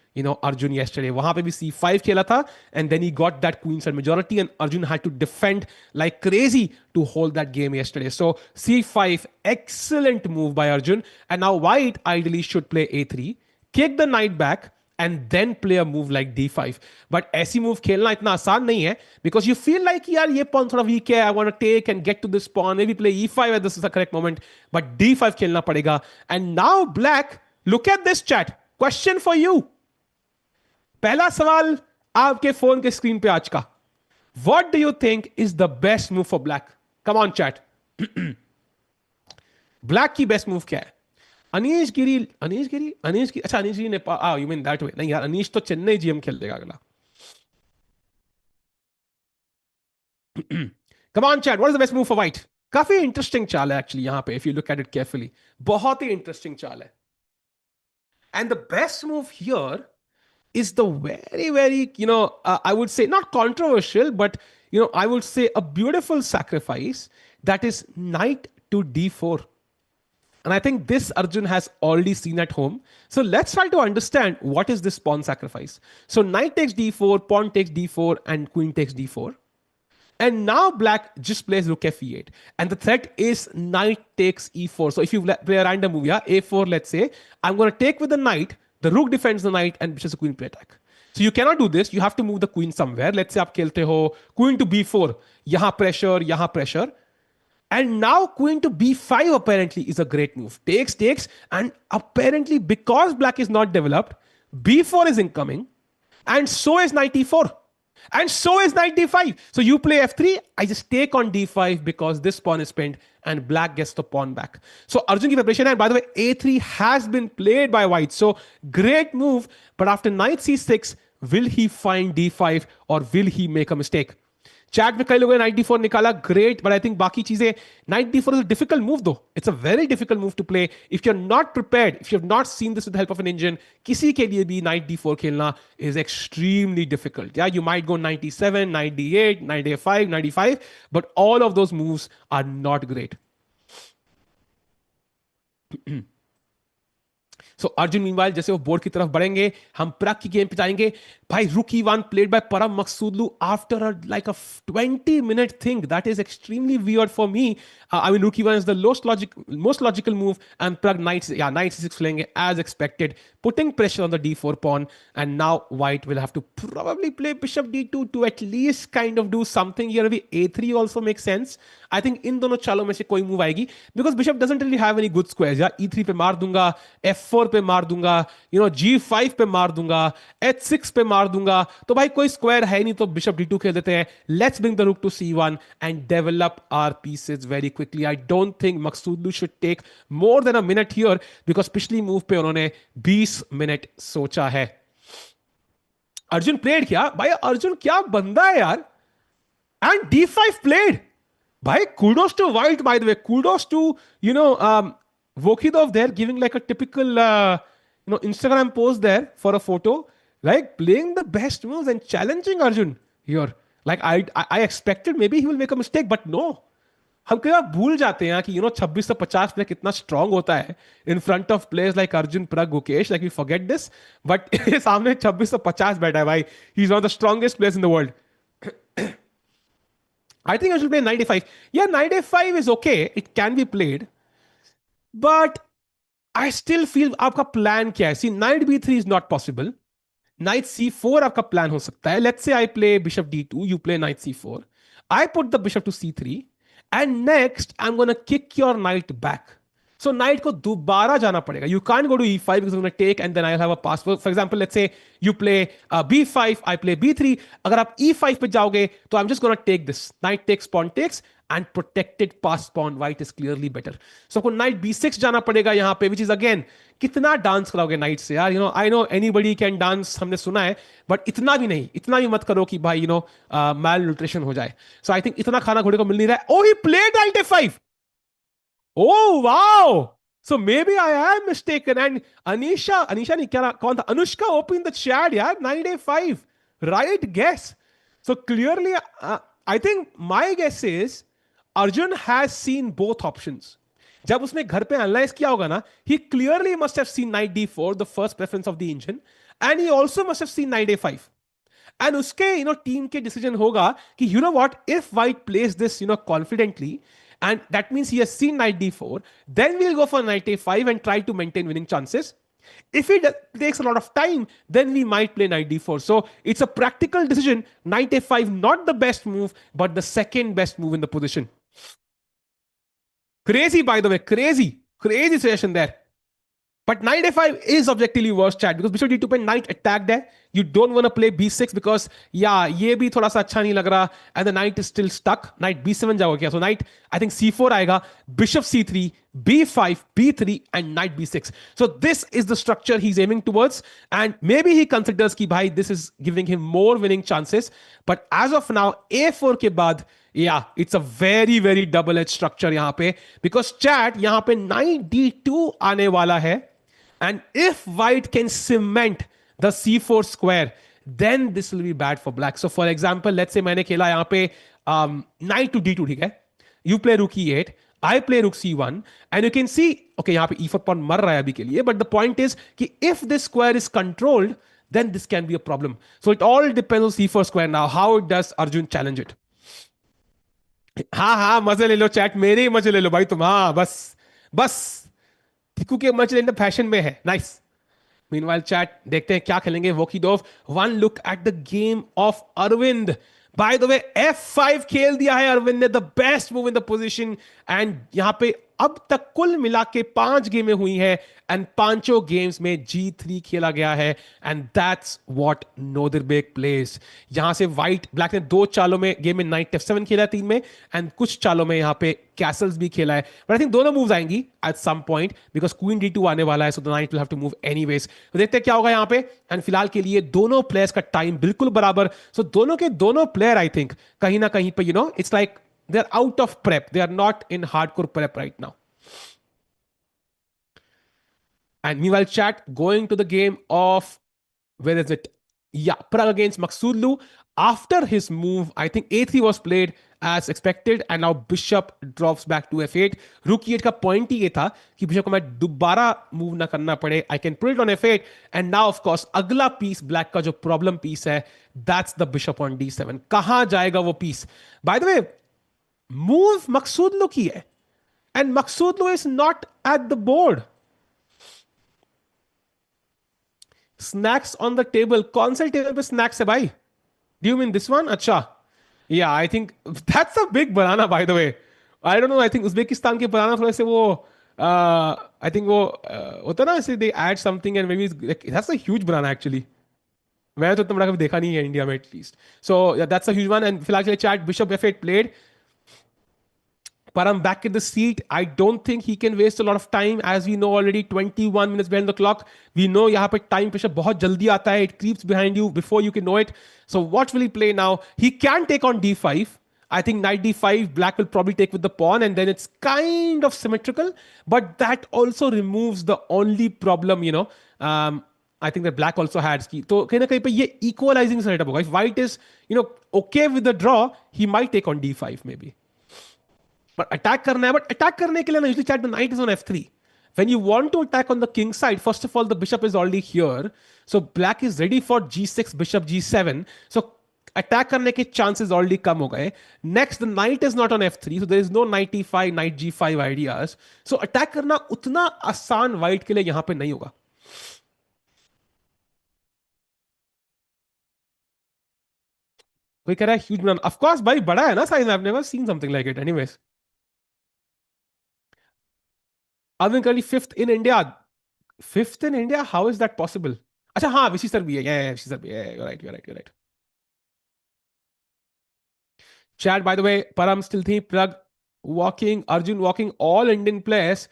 Arjun yesterday. वहां पे भी C5 खेला था and then he got that queenside majority and Arjun had to defend like crazy to hold that game yesterday. So C5, excellent move by Arjun. And now white ideally should play A3, kick the knight back and then play a move like D5. But ऐसी move खेलना इतना आसान नहीं है because you feel like यार ये pawn थोड़ा weak है, I want to take and get to this pawn, maybe play E5 at this is the correct moment, but D5 खेलना पड़ेगा. And now black, look at this chat. Question for you. पहला सवाल आपके phone के screen पे आज का. What do you think is the best move for black? Come on chat. Black की बेस्ट मूव क्या है? अच्छा Anish Giri Nepal, you mean that way? नहीं यार, अनीश तो चेन्नई जीएम खेल देगा अगला. Come on chat, what is the best move for white? काफी इंटरेस्टिंग चाल है एक्चुअली यहां पे, if you look at it carefully. बहुत ही इंटरेस्टिंग चाल है. And the best move here is the very, I would say not controversial, but I would say a beautiful sacrifice, that is knight to D4. And I think this Arjun has already seen at home. So let's try to understand what is this pawn sacrifice. So knight takes D4, pawn takes D4, and queen takes D4. And now black just plays rook f8. And the threat is knight takes E4. So if you play a random move, yeah, A4, let's say, I'm going to take with the knight, the rook defends the knight, and bishop to queen play attack. So you cannot do this. You have to move the queen somewhere. Let's say आप खेलते हो queen to B4. यहाँ pressure. And now queen to B5 apparently is a great move. Takes, and apparently because black is not developed, B4 is incoming, and so is knight E4. And so is knight D5. So you play F3, I just take on D5 because this pawn is pinned and black gets the pawn back. So Arjun ki preparation, and by the way, A3 has been played by white. So great move, but after knight C6, will he find D5 or will he make a mistake? Chat में कई लोगों ने night D 4 निकाला, great, but I think बाकी चीजें, knight D 4 is a difficult move though. It's a very difficult move to play if you are not prepared, if you have not seen this with the help of an engine. किसी के लिए भी knight D 4 खेलना is extremely difficult. या you might go 97, knight D 8, knight D 5, knight D 5, but all of those moves are not great. So Arjun meanwhile जैसे वो board की तरफ बढ़ेंगे, हम प्रग की गेम पे जाएंगे. भाई रुक E1 played by Param Maksudlu after like a 20-minute thing. That is extremely weird for me. I mean, rook E1 is the most logical move, and Pragg knight C6 playing as expected, putting pressure on the D4 pawn. And now white will have to probably play bishop D2 to at least kind of do something here. Maybe A3 also makes sense. I think इन दोनों चालों में से कोई move आएगी, because bishop doesn't really have any good squares. या E3 पे मार दूंगा, F4 पे मार दूंगा, G5 पे मार दूंगा, H6 पे मार दूंगा, तो भाई कोई स्क्वायर है नहीं, तो बिशप D2 खेल देते हैं. Let's bring the rook to C1 and develop our pieces very quickly. I don't think Maghsoodloo should take more than a minute here, because पिछली मूव पे उन्होंने 20 मिनट सोचा है. अर्जुन प्लेड क्या भाई, अर्जुन क्या बंदा है यार. And D5 played. भाई kudos to white, by the way. Kudos to Vokidov there, giving like a typical Instagram post there for a photo, like playing the best moves and challenging Arjun here. Like I expected maybe he will make a mistake, but no. हम कई बार भूल जाते हैं कि 2650 play कितना strong होता है in front of players like Arjun, Pragg, Gukesh. Like we forget this, but सामने 2650 बैठा है भाई. He is one of the strongest players in the world. I think I should play knight a5. Yeah, knight a5 is okay. It can be played. But I still feel आपका plan क्या है? See, knight b3 is not possible. Knight c4 आपका plan हो सकता है. Let's say I play bishop d2, you play knight c4. I put the bishop to c3. And next, I'm going to kick your knight back. So knight को दोबारा जाना पड़ेगा. You can't go to E5 because I'm going to take and then I'll have a pass. For example, let's say you play B5, I play B3. अगर आप E5 पे जाओगे तो I'm just going to take this. Knight takes, pawn takes and protected pass pawn. White is clearly better. So आपको knight B6 जाना पड़ेगा यहाँ पे, which is again कितना डांस कराओगे नाइट से यार. I know anybody can dance, हमने सुना है, बट इतना भी नहीं, इतना भी मत करो कि भाई मैल न्यूट्रिशन हो जाए. सो आई थिंक इतना खाना घोड़े को मिल नहीं रहा है. Oh he played knight F5. Oh wow! So maybe I am mistaken. And Anisha नहीं क्या कौन था? Anushka opened the chat यार. 9A5. Right guess. So clearly, I think my guess is Arjun has seen both options. जब उसने घर पे analyse किया होगा ना, he clearly must have seen knight D4, the first preference of the engine, and he also must have seen knight A5. And उसके team के decision होगा कि what, if white plays this confidently, and that means he has seen knight D4, then we'll go for knight A5 and try to maintain winning chances. If it takes a lot of time, then we might play knight D4. So it's a practical decision. Knight A5 not the best move, but the second best move in the position. Crazy, by the way, crazy suggestion there. But knight A5 is objectively worse, chat, because bishop D2 पे knight attack there. You don't want to play B6 because ये भी थोड़ा सा अच्छा नहीं लग रहा, and the knight is still stuck. Knight B7 जाओगे क्या? So knight, I think C4 आएगा, bishop C3, B5, B3, and knight B6. So this is the structure he's aiming towards, and maybe he considers कि भाई this is giving him more winning chances. But as of now, A4 के बाद, it's a very double-edged structure यहाँ पे, because chat यहाँ पे knight D2 आने वाला है. And if white can cement the C4 square, then this will be bad for black. So for example, let's say मैंने खेला यहाँ पे knight to D2, ठीक है? You play rook E8, I play rook C1, and you can see, okay, यहाँ पे E4 pawn मर रहा है अभी के लिए, but the point is कि if this square is controlled, then this can be a problem. So it all depends on C4 square now. How does Arjun challenge it? हाँ मजे ले लो चैट, मेरे ही मजे ले लो भाई तुम. हाँ बस टिकू के मजे लेने फैशन में है. नाइस. मीनवाइल चैट देखते हैं क्या खेलेंगे Vokhidov. One look at the game of Arvind. By the way F5 खेल दिया है अरविंद ने, the best move in the position. And यहां पे अब तक कुल मिला के 5 गेमें हुई है, एंड पांचों गेम्स में G3 खेला गया है, एंड दैट्स व्हाट नोदरबेक प्लेस. यहां से व्हाइट ब्लैक ने 2 चालों में गेम में नाइट F7 खेला है 3 में, एंड कुछ चालों में यहां पे कैसल्स भी खेला है. बट आई थिंक दोनों मूव्स आएंगी at some point, because queen D2 आने वाला है, so the knight will have to move anyways. तो देखते हैं क्या होगा यहां पे. एंड फिलहाल के लिए दोनों प्लेयर्स का टाइम बिल्कुल बराबर. सो दोनों के दोनों प्लेयर आई थिंक कहीं ना कहीं पे it's like they are out of prep. They are not in hardcore prep right now. And meanwhile, chat going to the game of, where is it? Yeah, Pragg against Maksudlu. After his move, I think A3 was played as expected, and now Bishop drops back to F8. Rook E8 का point ही ये था कि Bishop को मैं दोबारा move ना करना पड़े. I can put it on F8, and now of course अगला piece Black का जो problem piece है, that's the Bishop on D7. कहाँ जाएगा वो piece? By the way, move Maksudlu की है, and Maksudlu is not at the board. Snacks on the table. कौन से टेबल पे snacks है भाई? Do you mean this one? अच्छा. Yeah, I think that's a big banana, by the way. I don't know. I think Uzbekistan के बनाना थोड़े से वो I think वो होता ना ऐसे they add something and maybe like, that's a huge banana actually. मैंने तो इतना बड़ा कभी देखा नहीं है इंडिया में at least. So yeah, that's a huge one. And फिलहाल के लिए chat Bishop F8 played. But I'm back in the seat. I don't think he can waste a lot of time. As we know already, 21 minutes behind the clock. We know यहाँ पे time pressure बहुत जल्दी आता है. It creeps behind you before you can know it. So what will he play now? He can take on D5. I think knight D5, black will probably take with the pawn, and then it's kind of symmetrical. But that also removes the only problem, I think that black also had ski. So कहीं ना कहीं पे ये equalizing setup होगा. If white is, okay with the draw, he might take on D5 maybe. But attack करना है, but attack करने के लिए ना usually chat the knight is on F3. When you want to attack on the king side, first of all the bishop is already here, so black is ready for G6, bishop G7. So attack करने के chances already कम हो गए. Next, the knight is not on F3, so there is no knight E5, knight G5 ideas. So attack करना उतना आसान white के लिए यहाँ पे नहीं होगा. कोई कह रहा है huge banana. Of course भाई बड़ा है ना size. I've never seen something like it. Anyways. Arvind currently fifth in India. Fifth in India? How is that possible? अच्छा हाँ विशी सर भी है, विशी सर भी है, you're right, you're right, you're right. Chat, by the way, Param still थी, Pragg walking, Arjun walking, all Indian players.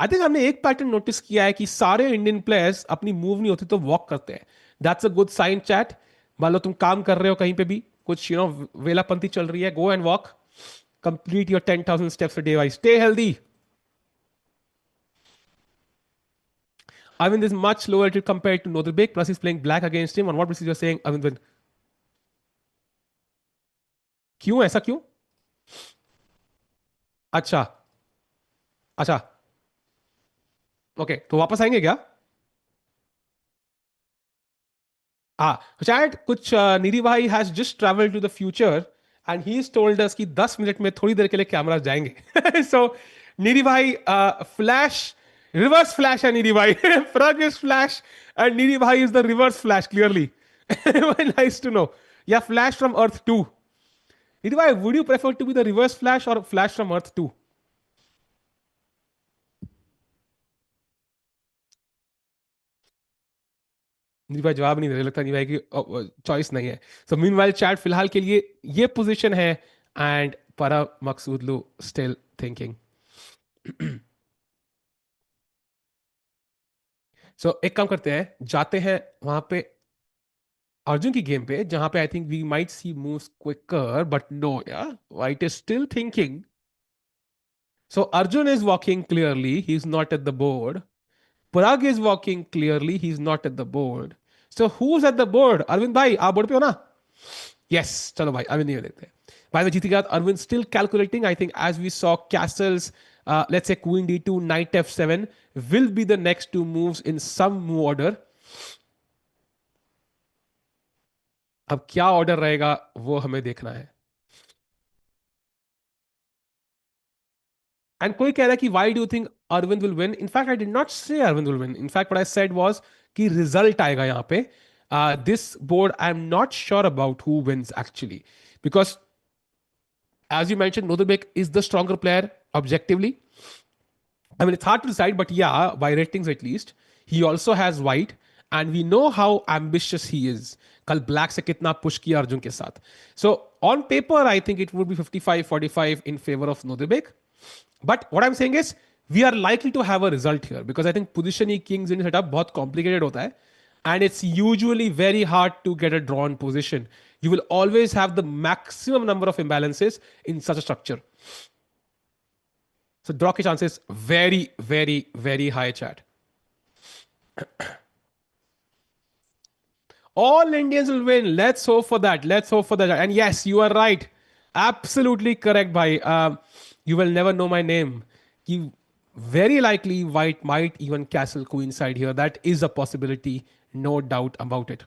I think हमने एक पैटर्न नोटिस किया है कि सारे इंडियन प्लेयर्स अपनी मूव नहीं होती तो वॉक करते हैं. That's a good sign chat. मान लो तुम काम कर रहे हो कहीं पे भी, कुछ वेलापंथी चल रही है, go and walk. Complete your 10,000 steps a day. Wise stay healthy. Arvind is much lower to compared to Noderbek. Plus, he's playing black against him. On what basis you're saying, Arvind? क्यों ऐसा क्यों? अच्छा. अच्छा. Okay, तो वापस आएंगे क्या? हाँ शायद कुछ. नीरी भाई has just travel to the future and he is told us कि 10 मिनट में थोड़ी देर के लिए कैमरा जाएंगे. सो नीरी भाई, फ्लैश, रिवर्स फ्लैश है नीरी भाई. Pragg is flash and NEERI भाई is the reverse flash clearly. Nice to know. Yeah, flash from earth too. NEERI भाई, would you prefer to be the reverse flash or flash from earth too? Neeraj भाई जवाब नहीं दे रहे, लगता नहीं भाई की चॉइस नहीं है. सो मीनवाइल चैट फिलहाल के लिए ये पोजीशन है एंड para मकसूदलू स्टिल थिंकिंग. सो एक काम करते हैं, जाते हैं वहां पे अर्जुन की गेम पे, जहां पे I think we might see moves quicker, but no यार, white is still thinking. So Arjun is walking clearly, he is not at the board. Pragg is walking clearly, he's not at the board. So who's at the board? Arvind bhai, आप board पे हो ना? Yes, चलो भाई अरविंद ये देखते हैं. By the जीती गया. Arvind still calculating. I think as we saw castles, let's say queen d2, knight f7 will be the next two moves in some move order. अब क्या ऑर्डर रहेगा वो हमें देखना है. And कोई कह रहा है कि why do you think Arvind will win? In fact, I did not say Arvind will win. In fact, what I said was कि result आएगा यहाँ पे. This board, I'm not sure about who wins actually. Because as you mentioned, Nodebek is the stronger player objectively. I mean, it's hard to decide, but yeah, by ratings at least. He also has white, and we know how ambitious he is. कल black से कितना push किया अर्जुन के साथ. So on paper, I think it would be 55-45 in favor of Nodebek. But what I'm saying is, we are likely to have a result here because I think positioning kings in setup बहुत complicated होता है, and it's usually very hard to get a drawn position. You will always have the maximum number of imbalances in such a structure. So draw के chances very, very, very high, chat. All Indians will win. Let's hope for that. Let's hope for that. And yes, you are right. Absolutely correct, bhai. You will never know my name. You very likely white might even castle queenside here. That is a possibility, no doubt about it.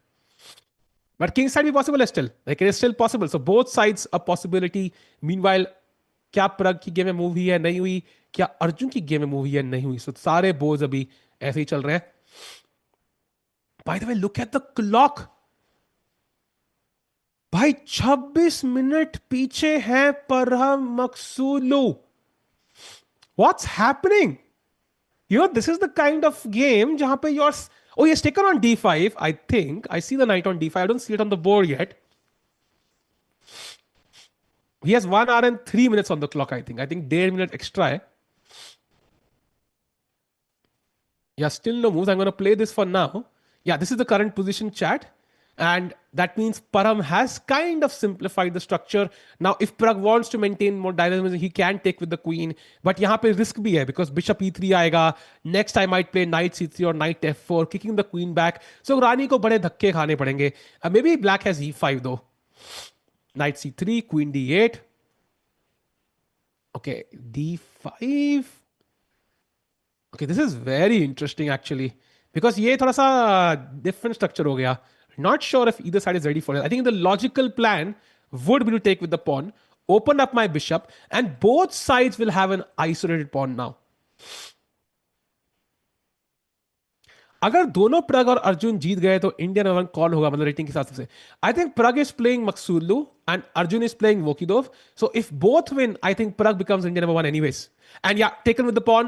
But kingside be possible still. Like it is still possible. So both sides a possibility. Meanwhile, क्या प्रग की game में move हुई है नहीं हुई, क्या अर्जुन की game में मूव हुई है नहीं हुई. सो सारे बोर्ड अभी ऐसे ही चल रहे हैं. Bye the way, look at the clock भाई, 26 मिनट पीछे है परहम मकसूलू. What's happening? This is the kind of game jahan pe he has taken on d5, I think. I see the knight on d5. I don't see it on the board yet. He has 1 hour and 3 minutes on the clock, I think. I think 1.5 minute extra hai. Yeah, still no moves. I'm going to play this for now. Yeah, this is the current position, chat. And that means Param has kind of simplified the structure. Now, if Pragg wants to maintain more dynamism, he can take with the queen. But यहाँ पे risk भी है because bishop e3 आएगा. Next I might play knight c3 or knight f4, kicking the queen back. So रानी को बड़े धक्के खाने पड़ेंगे. Maybe black has e5 though. Knight c3, queen d8. Okay, d5. Okay, this is very interesting actually. Because ये थोड़ा सा different structure हो गया. Not sure if either side is ready for it. I think the logical plan would be to take with the pawn, open up my bishop, and both sides will have an isolated pawn now. अगर दोनों प्रग और अर्जुन जीत गए तो Indian number one कौन होगा, मतलब rating के हिसाब से? I think Pragg is playing Maghsoodloo and Arjun is playing Vokhidov. So if both win, I think Pragg becomes Indian number one anyways. And yeah, taken with the pawn,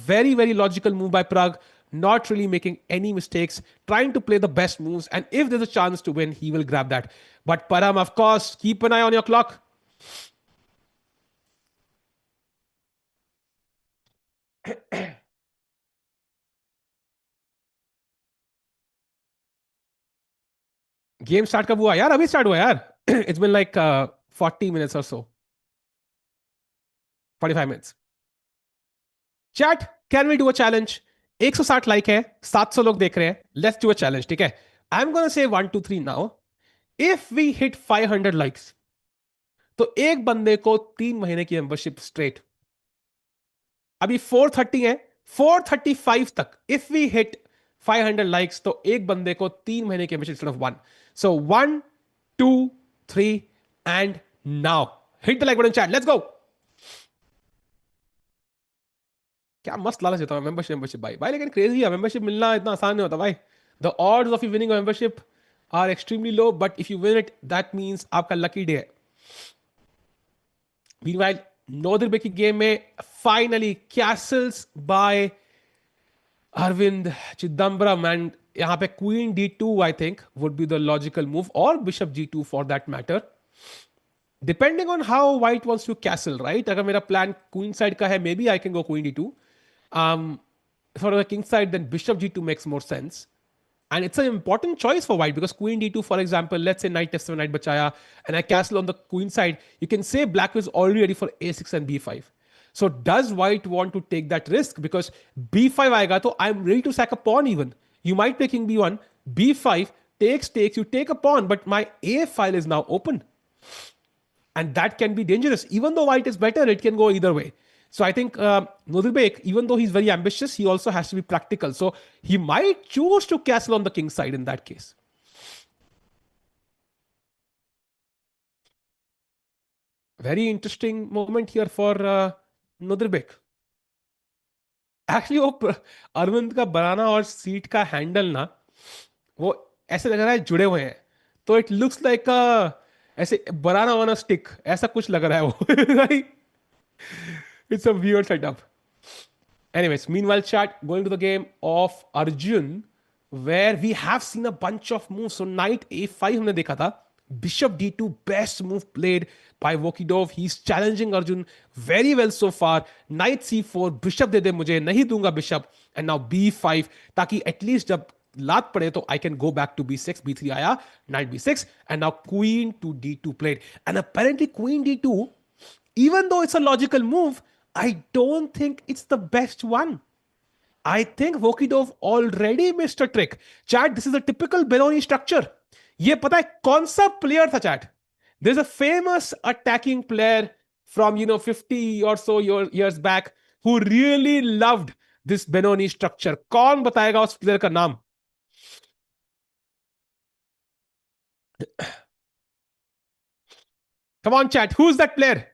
very, very logical move by Pragg. Not really making any mistakes, trying to play the best moves. And if there's a chance to win, he will grab that. But Param, of course, keep an eye on your clock. Game start कब हुआ यार? अभी start हुआ यार. It's been like 40 minutes or so. 45 minutes. Chat, can we do a challenge? 160 like है, 700 लोग देख रहे हैं. लेट्स डू अ चैलेंज, ठीक है? I am gonna say 1 2 3 now. If we hit 500 likes तो एक बंदे को 3 महीने की मेंबरशिप स्ट्रेट. अभी 430 है, 435 तक इफ वी हिट 500 लाइक्स तो एक बंदे को 3 महीने की membership instead of one. So 1 2 3 and now hit the like button chat. Let's go. क्या मस्त लालच देता है मेंबरशिप, मेंबरशिप भाई भाई. लेकिन क्रेजी है, मेंबरशिप मिलना इतना आसान नहीं होता भाई. The odds of you winning membership are extremely low, but if you win it that means आपका लकी डे है. मीनवाइल नॉर्दर्न की गेम में finally castles by Arvind Chidambaram, and यहां पे queen D2 I think would be the logical move, और bishop G2 for that matter, depending on how white wants to castle, right? अगर मेरा प्लान क्वीन साइड का है, maybe I can go queen D2. For the king side, then bishop G2 makes more sense. And it's an important choice for white because queen D2, for example, let's say knight F7, knight bachaya, and I castle on the queen side, you can say black is already ready for A6 and B5. So does white want to take that risk? Because B5 aega, so I'm ready to sack a pawn even. You might play king B1, B5, takes, you take a pawn, but my A file is now open. And that can be dangerous. Even though white is better, it can go either way. So I think Nodilbek, even though he's very ambitious, he also has to be practical. So he might choose to castle on the king side in that case. Very interesting moment here for Nodilbek. Actually वो अरविंद का बनाना और seat का handle ना, वो ऐसे लग रहा है जुड़े हुए हैं. तो इट लुक्स लाइक ऐसे बनाना वाना स्टिक, ऐसा कुछ लग रहा है वो. It's a weird setup. Anyways, meanwhile, chat, going to the game of Arjun, where we have seen a bunch of moves. So knight A5 हमने देखा था. Bishop D2, best move played by Vokidov. He's challenging Arjun very well so far. Knight C4, bishop दे दे मुझे, नहीं दूंगा bishop. And now B5, ताकि at least जब लात पड़े तो I can go back to B6. B3 आया, knight B6, and now queen to D2 played. And apparently queen D2, even though it's a logical move, I don't think it's the best one. I think Vokidov already missed a trick. Chat, this is a typical Benoni structure. ये पता है कौन सा player था chat? There's a famous attacking player from 50 or so years back who really loved this Benoni structure. कौन बताएगा उस player का नाम? Come on chat, who's that player?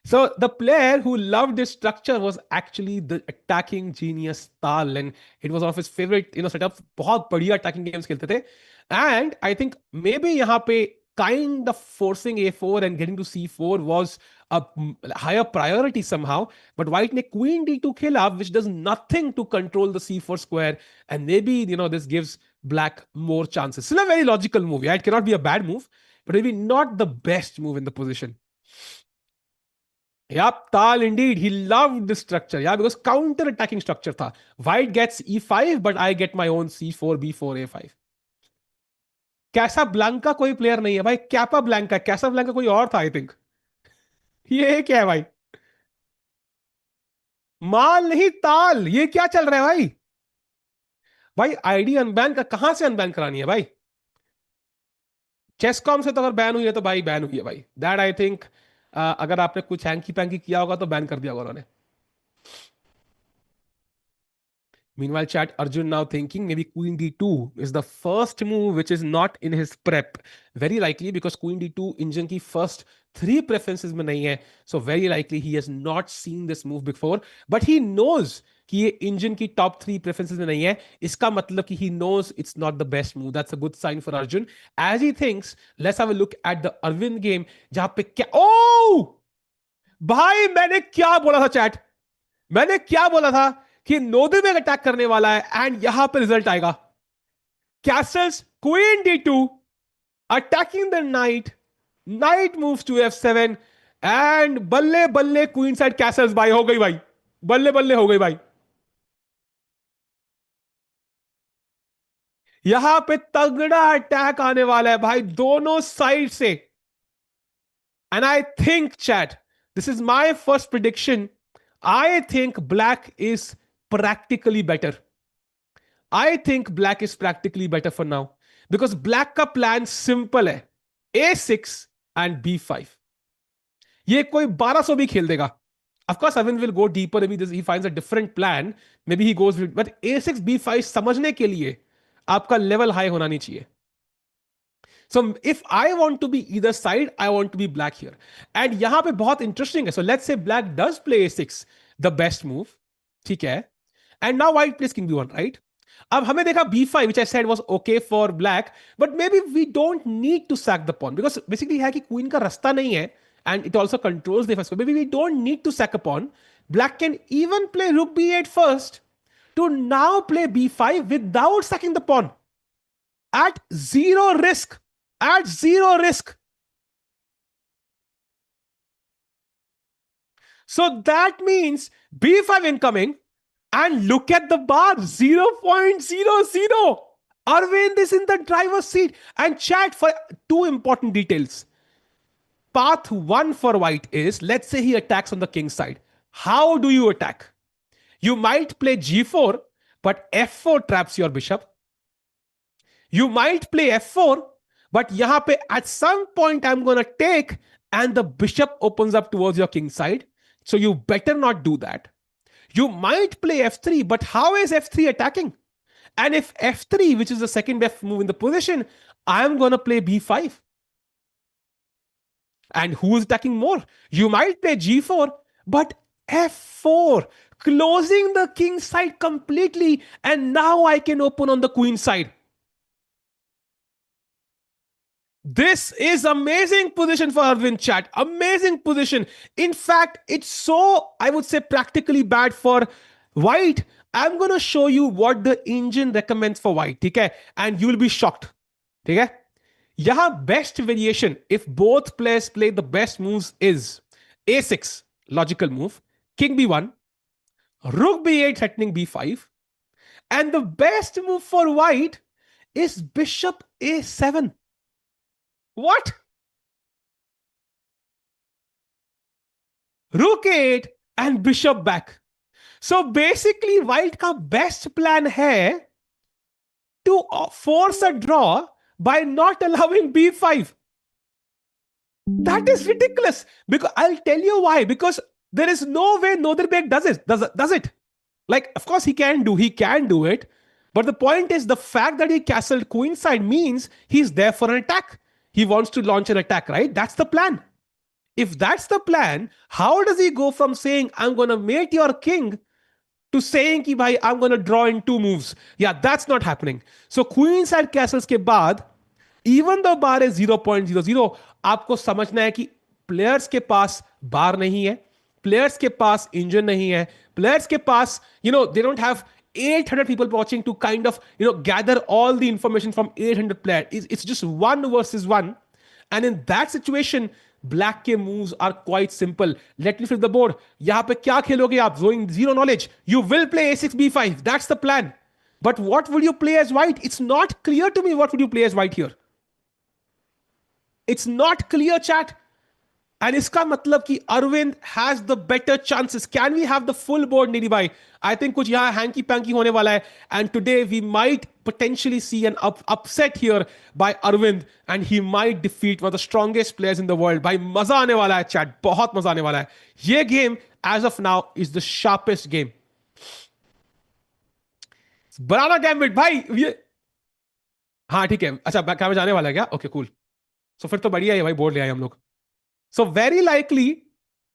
So the player who loved this structure was actually the attacking genius Tal, and it was one of his favorite setups. बहुत बढ़िया attacking games खेलते थे. And I think maybe यहाँ पे kind of forcing A4 and getting to C4 was a higher priority somehow. But white ने queen D2 खेला, which does nothing to control the C4 square, and maybe this gives black more chances. Still a very logical move. Yeah, it cannot be a bad move, but maybe not the best move in the position. Yep, Tal indeed. He loved this structure. Yeah, because counter-attacking structure tha. White gets E5, but I get my own C4, B4, A5. कैसा Blanca कोई player नहीं है भाई. Kappa Blanca, कैसा Blanca कोई और था I think. ये क्या है भाई? माल नहीं ताल. ये क्या चल रहा है भाई? भाई आईडी अनबैन का कहां से अनबैन करानी है भाई? चेसकॉम से तो अगर बैन हुई है तो भाई बैन हुई है भाई. दैट आई थिंक अगर आपने कुछ हैंकी पैंकी किया होगा तो बैन कर दिया होगा उन्होंने. Meanwhile, chat, Arjun now thinking maybe queen d2 is the first move which is not in his prep. Very likely because queen d2 engine की first three preferences में नहीं है. So very likely he has not seen this move before. But he knows कि ये engine की top three preferences में नहीं है. इसका मतलब कि he knows it's not the best move. That's a good sign for Arjun. As he thinks, let's have a look at the Arvind game जहां पे क्या भाई मैंने क्या बोला था चैट. मैंने क्या बोला था कि नोदे में अटैक करने वाला है एंड यहां पर रिजल्ट आएगा. Castles queen d2 attacking the knight. Knight moves to f7 and बल्ले बल्ले क्वीन साइड कैसल्स. भाई हो गई भाई, बल्ले बल्ले हो गई भाई. यहां पे तगड़ा अटैक आने वाला है भाई दोनों साइड से. And I think chat, this is my first prediction. I think black is practically better. I think black is practically better for now. Because black का plan simple है. A6 and B5. ये कोई 1200 भी खेल देगा. Of course, Arvind will go deeper. Maybe he finds a different plan. Maybe he goes with, but A6 B5 समझने के लिए आपका level high होना नहीं चाहिए. So if I want to be either side, I want to be black here. And यहाँ पे बहुत interesting है. So let's say black does play a6, the best move. ठीक है. And now white plays king b1, right? अब हमें देखा b5, which I said was okay for black, but maybe we don't need to sack the pawn because basically है कि queen का रास्ता नहीं है and it also controls the first. Maybe we don't need to sack a pawn. Black can even play rook b8 first to now play b5 without sacking the pawn at zero risk. At zero risk. So that means b5 incoming and look at the bar 0.00. Arvind is in the driver's seat. And chat for two important details. Path one for white is, let's say he attacks on the king side. How do you attack? You might play g4, but f4 traps your bishop. You might play f4, but yahan pe at some point I'm going to take and the bishop opens up towards your king side. So you better not do that. You might play f3, but how is f3 attacking? And if f3, which is the second best move in the position, I'm going to play b5. And who is attacking more? You might play g4, but f4, closing the king side completely. And now I can open on the queen side. This is amazing position for Arvind chat. Amazing position. In fact, it's so, I would say, practically bad for white. I'm going to show you what the engine recommends for white. Okay? And you'll be shocked. Okay? Yaha best variation, if both players play the best moves, is a6, logical move, king b1, rook b8 threatening b5. And the best move for white is bishop a7. What? Rook 8 and bishop back. So basically white का best plan है to force a draw by not allowing b5. That is ridiculous. Because I'll tell you why. Because there is no way Northern does it. Does it? Like, of course he can do it. But the point is the fact that he castled queenside means he's there for an attack. He wants to launch an attack, right? That's the plan. If that's the plan, how does he go from saying, I'm going to mate your king, to saying, ki bhai, I'm going to draw in two moves? Yeah, that's not happening. So queenside castles ke baad, even though bar is 0.00, आपको समझना है कि players के पास bar नहीं है, players के पास engine नहीं है, players के पास, they don't have 800 people watching to kind of, gather all the information from 800 players. It's just 1 versus 1. And in that situation, black के moves are quite simple. Let me flip the board. यहाँ पे क्या खेलोगे आप? Showing zero knowledge. You will play a6, b5. That's the plan. But what will you play as white? It's not clear to me what would you play as white here. It's not clear, chat. And iska matlab ki Arvind has the better chances. Can we have the full board, Nidhi bhai? I think kuch yahan hanky-panky hone wala hai. And today we might potentially see an upset here by Arvind. And he might defeat one of the strongest players in the world. Bhai, maza aane wala hai, chat. Bahut maza aane wala hai. Ye game, as of now, is the sharpest game. Banana gambit भाई ये। हाँ ठीक है, अच्छा क्या मैं जाने वाला है क्या? Okay cool. सो फिर तो बढ़िया है भाई, बोर्ड ले आए हम लोग। सो वेरी लाइकली,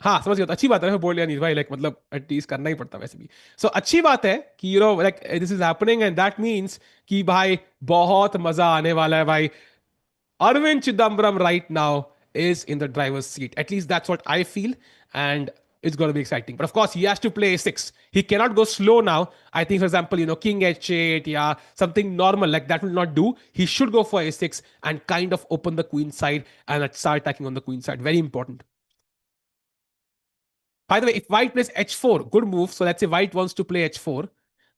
हाँ समझ गया, तो अच्छी बात है, मैं बोल लिया नहीं भाई, लाइक मतलब एटलीस्ट करना ही पड़ता वैसे भी। सो अच्छी बात है कि you know like this is happening and that means कि भाई बहुत मजा आने वाला है भाई। Arvind Chidambaram right now is in the driver's seat. At least that's what I feel. And it's going to be exciting. But of course, he has to play a 6. He cannot go slow now. I think, for example, King H8, yeah, something normal like that will not do. He should go for a 6 and kind of open the queen side and start attacking on the queen side. Very important. By the way, if white plays h4, good move. So let's say white wants to play h4.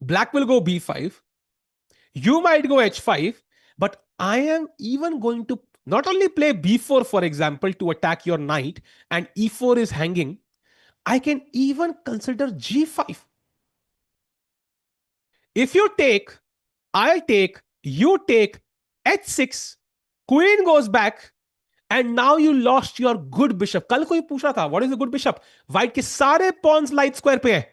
Black will go b5. You might go h5, but I am even going to not only play b4, for example, to attack your knight, and e4 is hanging, I can even consider g5. If you take, I take, you take h6, queen goes back, and now you lost your good bishop. कल कोई पूछ रहा था, what is the good bishop? White के सारे pawns light square पे है.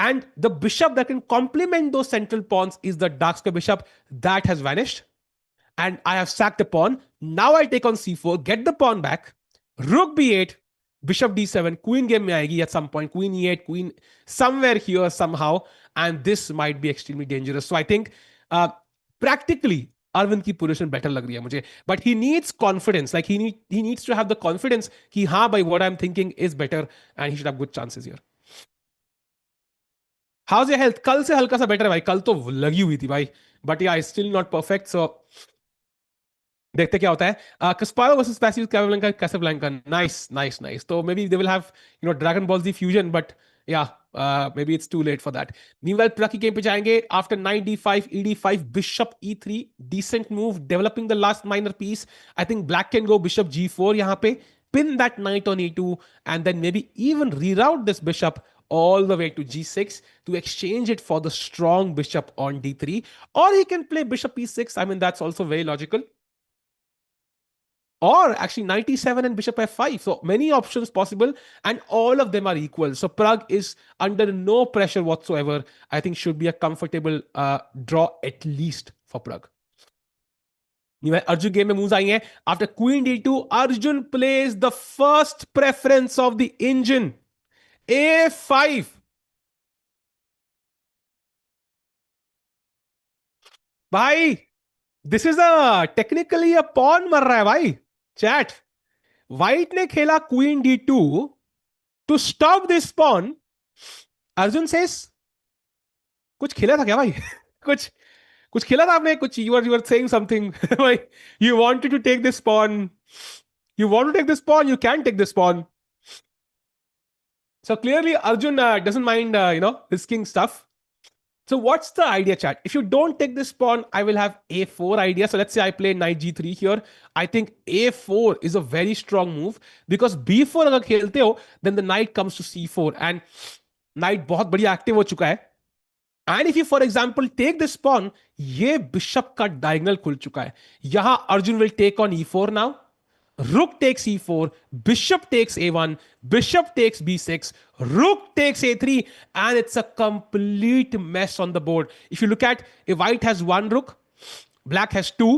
And the bishop that can complement those central pawns is the dark square bishop. That has vanished. And I have sacked the pawn. Now I take on c4, get the pawn back. Rook b8, bishop d7, queen game mein aayegi at some point. Queen e8, queen somewhere here somehow. And this might be extremely dangerous. So I think practically Arvind की position better lag rahi hai mujhe. But he needs confidence. Like he needs to have the confidence कि हाँ by what I'm thinking is better and he should have good chances here. How's your health? कल से हल्का सा better है भाई, कल तो लगी हुई थी भाई, बट या स्टिल नॉट परफेक्ट। सो देखते क्या होता है। Kasparov versus passive Casablanca, Casablanca, nice nice nice. तो maybe they will have dragon ball Z fusion, but या maybe it's too late for that. Meanwhile Pragg की गेम पे जाएंगे। After knight d5 ed5 bishop e3, decent move, developing the last minor piece. I think black can go bishop g4 यहाँ पे, pin that knight on e2, and then maybe even reroute this bishop all the way to g6 to exchange it for the strong bishop on d3. Or he can play bishop e6. I mean, that's also very logical. Or actually knight e7 and bishop f5. So many options possible, and all of them are equal. So Pragg is under no pressure whatsoever. I think should be a comfortable draw at least for Pragg. Arjun game में moves आई हैं. After queen d2, Arjun plays the first preference of the engine, a5. भाई this is a technically a pawn मर रहा है भाई। Chat, white ने खेला queen d2 to stop this pawn. Arjun says कुछ खेला था क्या भाई? कुछ कुछ खेला था आपने कुछ? यू आर सेइंग समथिंग भाई, you wanted to take this pawn, you want to take this pawn, you can take this pawn. So clearly Arjun doesn't mind risking stuff. So what's the idea, chat? If you don't take this pawn, I will have a4 idea. So let's say I play knight g3 here. I think a4 is a very strong move because b4 अगर खेलते हो, then the knight comes to c4 and knight बहुत बढ़िया active हो चुका है. And if you, for example, take this pawn, ये bishop का diagonal खुल चुका है. यहाँ Arjun will take on e4 now. Rook takes e4, bishop takes a1, bishop takes b6, rook takes a3, and it's a complete mess on the board. If you look at, if white has one rook, black has two.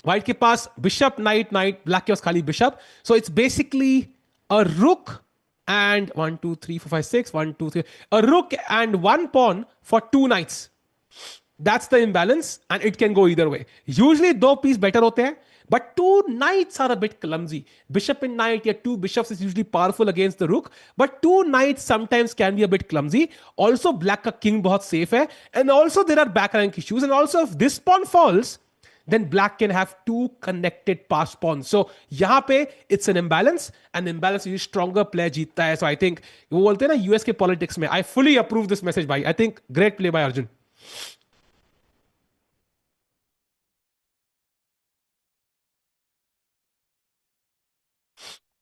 White के पास bishop, knight, knight, black के पास खाली bishop. So it's basically a rook and 1, 2, 3, 4, 5, 6, 1, 2, 3, a rook and one pawn for two knights. That's the imbalance, and it can go either way. Usually दो piece better होते हैं, but two knights are a bit clumsy. Bishop and knight, yeah, two bishops is usually powerful against the rook, but two knights sometimes can be a bit clumsy. Also, black का king बहुत safe है, and also there are back rank issues, and also if this pawn falls, then black can have two connected pass pawns. So यहाँ पे it's an imbalance, and imbalance is stronger player जीतता है. So I think वो बोलते हैं ना US के politics में, I fully approve this message भाई. I think great play by Arjun.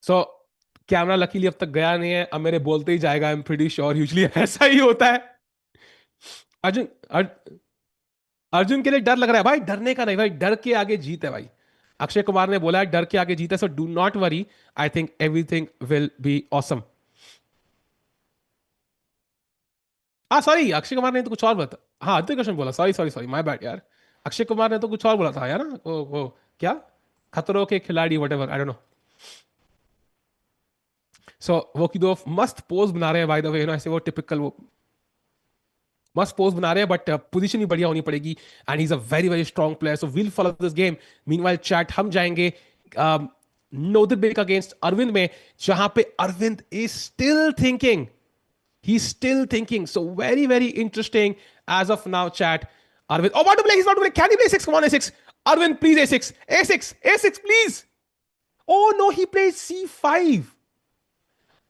So camera luckily अब तक गया नहीं है, अब मेरे बोलते ही जाएगा। I am pretty sure usually ऐसा ही होता है। अर्जुन अर्जुन के लिए डर लग रहा है भाई, डरने का नहीं भाई, डर के आगे जीत है भाई। अक्षय कुमार ने बोला है डर के आगे जीत है, so do not worry, I think everything will be awesome. हाँ सॉरी, अक्षय कुमार ने तो कुछ और बता, हाँ आदित्य कृष्ण बोला, sorry sorry sorry, my bad यार। अक्षय कुमार ने तो कुछ और बोला था यार ना, वो क्या, Khatron Ke Khiladi whatever, I don't know. So वो की दो मस्त पोज बना रहे हैं बाय द वे, ऐसे वो टिपिकल वो मस्त पोज बना रहे हैं, बट पोजीशन भी बढ़िया होनी पड़ेगी। And he is a very very strong player, so will follow this game. Meanwhile chat हम जाएंगे नोदरबेक अगेंस्ट अरविंद में, जहां पे Arvind is still thinking, he's still thinking, so very very interesting as of now chat. Arvind, oh, about to play, he's about to play, can he play 6, come on a6, Arvind please, a6 a6 a6 please. Oh no, he plays c5.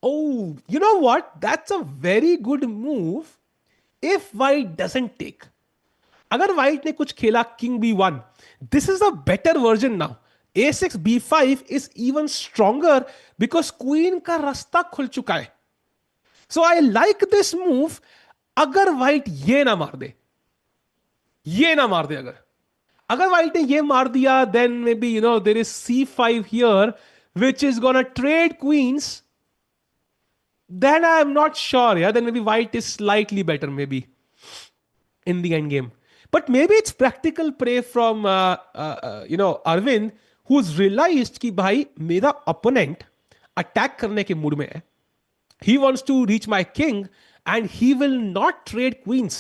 Oh, you know what, that's a very good move if white doesn't take. अगर white ने कुछ खेला king b1, this is a better version now. a6 b5 is even stronger because queen का रास्ता खुल चुका है. So I like this move. अगर व्हाइट ये ना मार दे, ये ना मार दे, अगर अगर व्हाइट ने ये मार दिया, then maybe there is c5 here which is gonna trade queens, then I am not sure यार, then maybe white is slightly better maybe in the end game. But maybe it's practical play from Arvind, whose realised कि भाई मेरा opponent attack करने के mood में है. He wants to reach my king and he will not trade queens.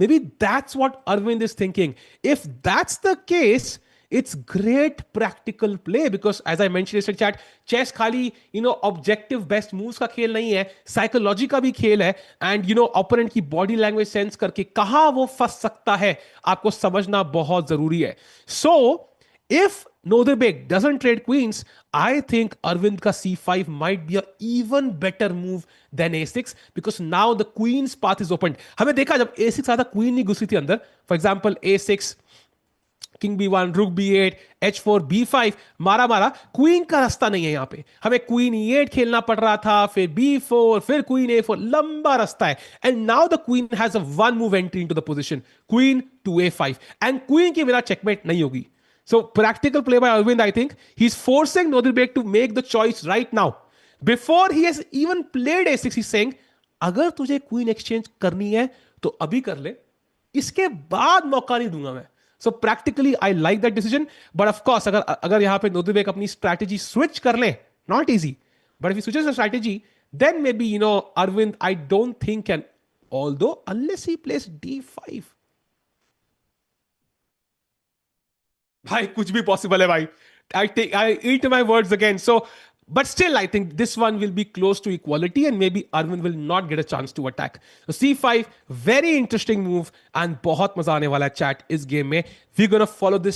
Maybe that's what Arvind is thinking. If that's the case, it's great practical play because as I mentioned in chat, chess खाली objective best moves का खेल नहीं है, psychology का भी खेल है. And opponent की body language sense करके कहाँ वो फंस सकता है आपको समझना बहुत जरूरी है. So if Nodebek doesn't trade queens, I think Arvind ka c5 might be a even better move than a6 because now the queen's path is opened. हमें देखा जब a6 आया था, queen नहीं घुसी थी अंदर. For example, a6, king b1, rook b8, h4, b5, मारा मारा, queen का रास्ता नहीं है यहाँ पे. हमें queen e8 खेलना पड़ रहा था, फिर b4, फिर queen a4, लंबा रास्ता है. And now the queen has a one move entry into the position, queen to a5, and queen के बिना checkmate नहीं होगी. So practical play by Arvind, I think. He's forcing Nodilbek to make the choice right now. Before he has even played a6, he's saying, अगर तुझे queen exchange करनी है तो अभी कर ले, इसके बाद मौका नहीं दूंगा मैं. So practically, I like that decision. But of course, अगर यहाँ पे Nodilbek अपनी strategy switch कर ले, not easy. But if he switches the strategy, then maybe Arvind, I don't think can. Although unless he plays d5. भाई कुछ भी possible है भाई. I eat my words again. So, but still, I think this one will be close to equality, and maybe Arvind will not get a chance to attack. So c5, very interesting move, and बहुत मजा आने वाला है chat इस game में. We're gonna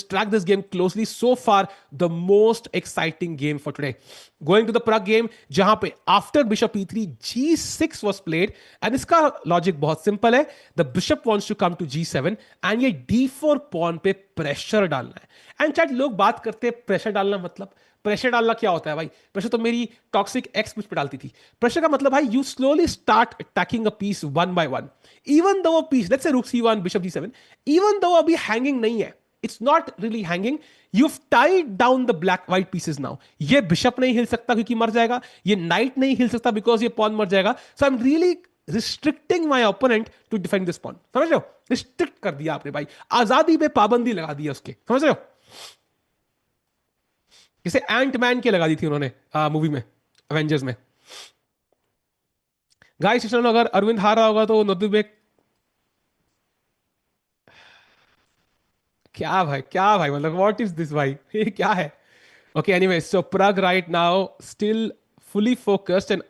track this game closely. So far, the most exciting game for today. Going to the Pragg game, जहां पे after bishop e3, g6 was played, and इसका logic बहुत simple है. The bishop wants to come to g7, and ये d4 pawn पे pressure डालना है. And chat, लोग बात करते हैं pressure डालना मतलब, प्रेशर डालना क्या होता है भाई? प्रेशर तो मेरी टॉक्सिक एक्स मुझ पे डालती थी. प्रेशर का मतलब भाई, you slowly start attacking a piece one by one. Even though वो पीस, लेट्स से रूक c1, bishop g7, even though अभी हैंगिंग नहीं है, it's not really hanging, you tied down the black white pieces now. ये bishop नहीं हिल सकता क्योंकि मर जाएगा, ये नाइट नहीं हिल सकता बिकॉज ये पॉन मर जाएगा. So I am really restricting my opponent to defend this pawn. समझ रहे हो? रिस्ट्रिक्ट कर दिया आपने भाई, आजादी पे पाबंदी लगा दी उसके. समझ रहे हो? इसे एंट मैन के लगा दी थी उन्होंने मूवी में, एवेंजर्स में. गाइस चलो, अगर अरविंद हार रहा होगा तो नदुबेक, क्या भाई मतलब व्हाट इज दिस भाई, ये क्या है? Okay anyway, so Pragg right now still fully focused, and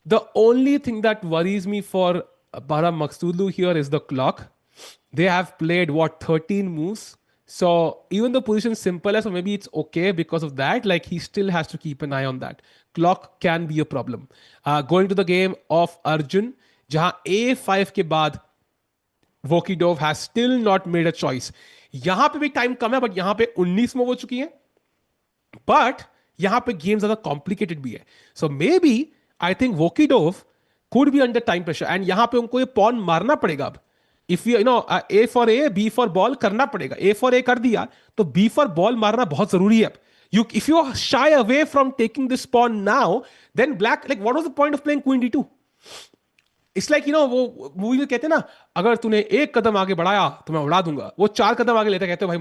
the only thing that worries me for Bara Maksudlu here is the clock. They have played what, 13 moves. So even the position is simple, so maybe it's okay because of that. Like, he still has to keep an eye on that. Clock can be a problem. Going to the game of Arjun, जहां A5 के बाद Vokidov has still not made a choice. यहां पे भी time कम है, but यहां पे 19 move हो चुकी है. बट यहां पे गेम ज्यादा कॉम्प्लिकेटेड भी है. So maybe I think Vokidov could be under time pressure, and यहां पे उनको ये पॉन मारना पड़ेगा अब. If you know A for a, B for ball करना पड़ेगा. A फॉर ए कर दिया तो B फॉर बॉल मारना बहुत जरूरी है अब. If you shy away from taking this pawn now, then black, like, what was the point of playing queen d2? It's like वो मूवी में कहते हैं ना, अगर तूने एक कदम आगे बढ़ाया तो मैं उड़ा दूंगा, वो 4 कदम आगे लेते कहते हो भाई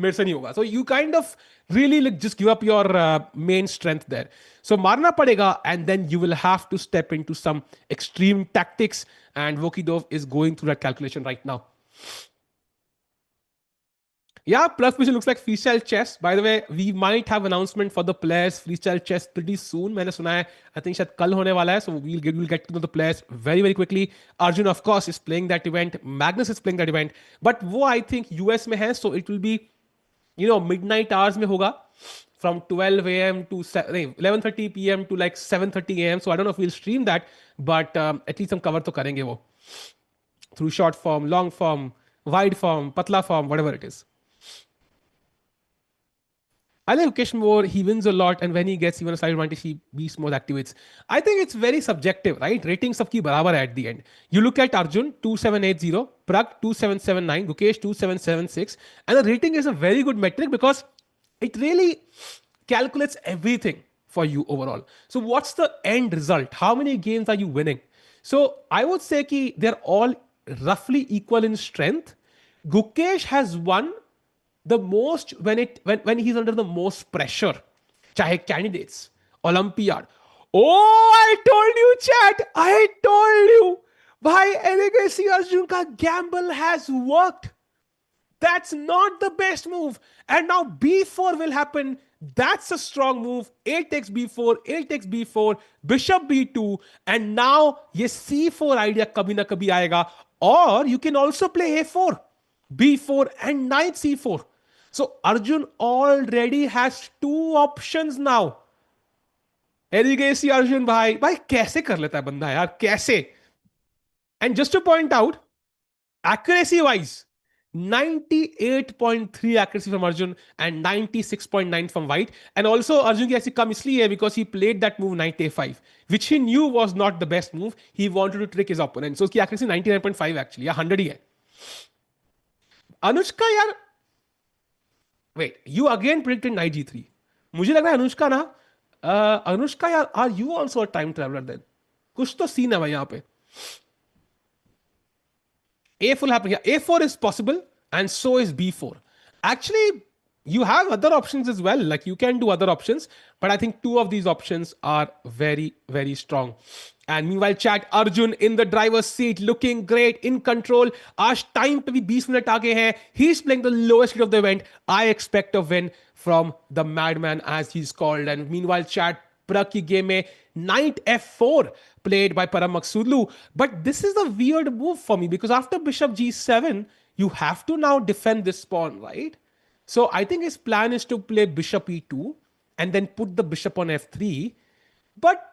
मेरे से नहीं होगा. So you kind of really like just give up your main strength there. So marna padega, and then you will have to step into some extreme tactics, and Vokidov is going through that calculation right now. Yeah, plus mission looks like freestyle chess. By the way, we might have announcement for the players freestyle chess pretty soon. मैंने सुना है, I think शायद कल होने वाला है. So we'll get to know the players very very quickly. Arjun of course is playing that event. Magnus is playing that event. But वो I think US में है, so it will be midnight hours में होगा. From 12 a.m. to 11:30 p.m. to like 7:30 a.m. So I don't know if we'll stream that, but at least हम cover तो करेंगे वो through short form, long form, wide form, patla form, whatever it is. I like Ukesh more. He wins a lot, and when he gets even a slight advantage, he beast mode activates. I think it's very subjective, right? Ratings सबकी बराबर है at the end. You look at Arjun 2780, Pragg 2779, Ukesh 2776, and the rating is a very good metric because it really calculates everything for you overall. So what's the end result? How many games are you winning? So I would say कि they're all roughly equal in strength. Gukesh has won the most when he's under the most pressure, chahe candidates, Olympiad. Oh, I told you, chat. I told you. Bhai, Legacy Arjun ka gamble has worked. That's not the best move. And now b4 will happen. That's a strong move. A takes b4, A takes b4, bishop b2, and now ye c4 idea kabhi na kabhi aayega. Or you can also play a4, b4, and knight c4. So Arjun already has 2 options now. Erigesi Arjun भाई कैसे कर लेता है बंदा यार, कैसे? And just to point out, accuracy wise, 98.3 accuracy from Arjun and 96.9 from White. And also Arjun की ऐसी कम इसलिए है because he played that move knight a5, which he knew was not the best move. He wanted to trick his opponent. So उसकी accuracy 99.5 actually, या 100 ही है. अनुष्का यार, wait, you again predicted knight g3. मुझे लग रहा है अनुष्का ना, अनुष्का यार, are you also a time traveler then? कुछ तो सीन है भाई यहाँ पे. A full happening here. A4 is possible, and so is B4. Actually, you have other options as well. Like you can do other options, but I think 2 of these options are very, very strong. And meanwhile, chat, Arjun in the driver's seat, looking great, in control. Aaj time pe bhi 20 minutes aage hai. He's playing the lowest speed of the event. I expect a win from the madman, as he's called. And meanwhile, chat, Pragg की game में knight f4 played by Param Maksudlu. But this is a weird move for me because after bishop g7, you have to now defend this pawn, right? So I think his plan is to play bishop e2 and then put the bishop on f3. But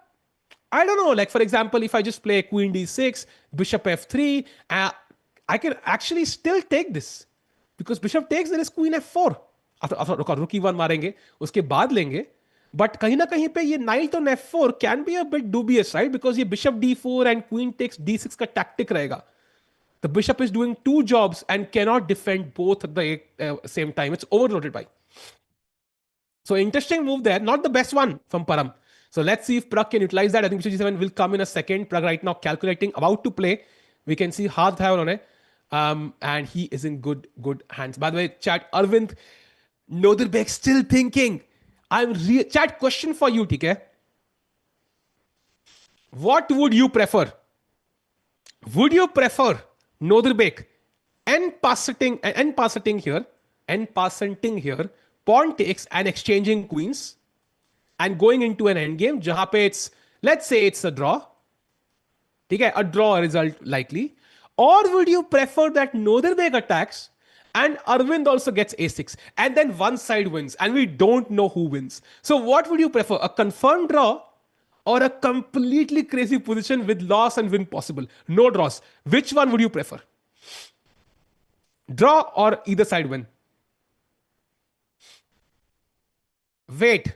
I don't know, like for example, if I just play queen d6, bishop f3, I can actually still take this. Because bishop takes, there is queen f4. रुक e1 मारेंगे, उसके बाद लेंगे. But कहीं ना कहीं पे ये knight on f4 can be a bit dubious, right? Because ये bishop d4 and queen takes d6 का tactic रहेगा. The bishop is doing 2 jobs and cannot defend both at the same time. It's overloaded by. So interesting move there. Not the best one from Param. So let's see if Pragg can utilize that. I think bishop g7 will come in a second. Pragg right now calculating, about to play. We can see हाथ है उन्होंने. And he is in good hands. By the way, chat, Arvind Noderbek still thinking. Chat, question for you, ठीक है? What would you prefer? Would you prefer Noderbek en passing here, pawn takes and exchanging queens and going into an endgame जहां पे it's, let's say it's a draw, ठीक है? A draw result likely. Or would you prefer that Noderbek attacks and Arvind also gets a6, and then one side wins, and we don't know who wins? So what would you prefer? A confirmed draw or a completely crazy position with loss and win possible? No draws. Which one would you prefer? Draw or either side win? Wait.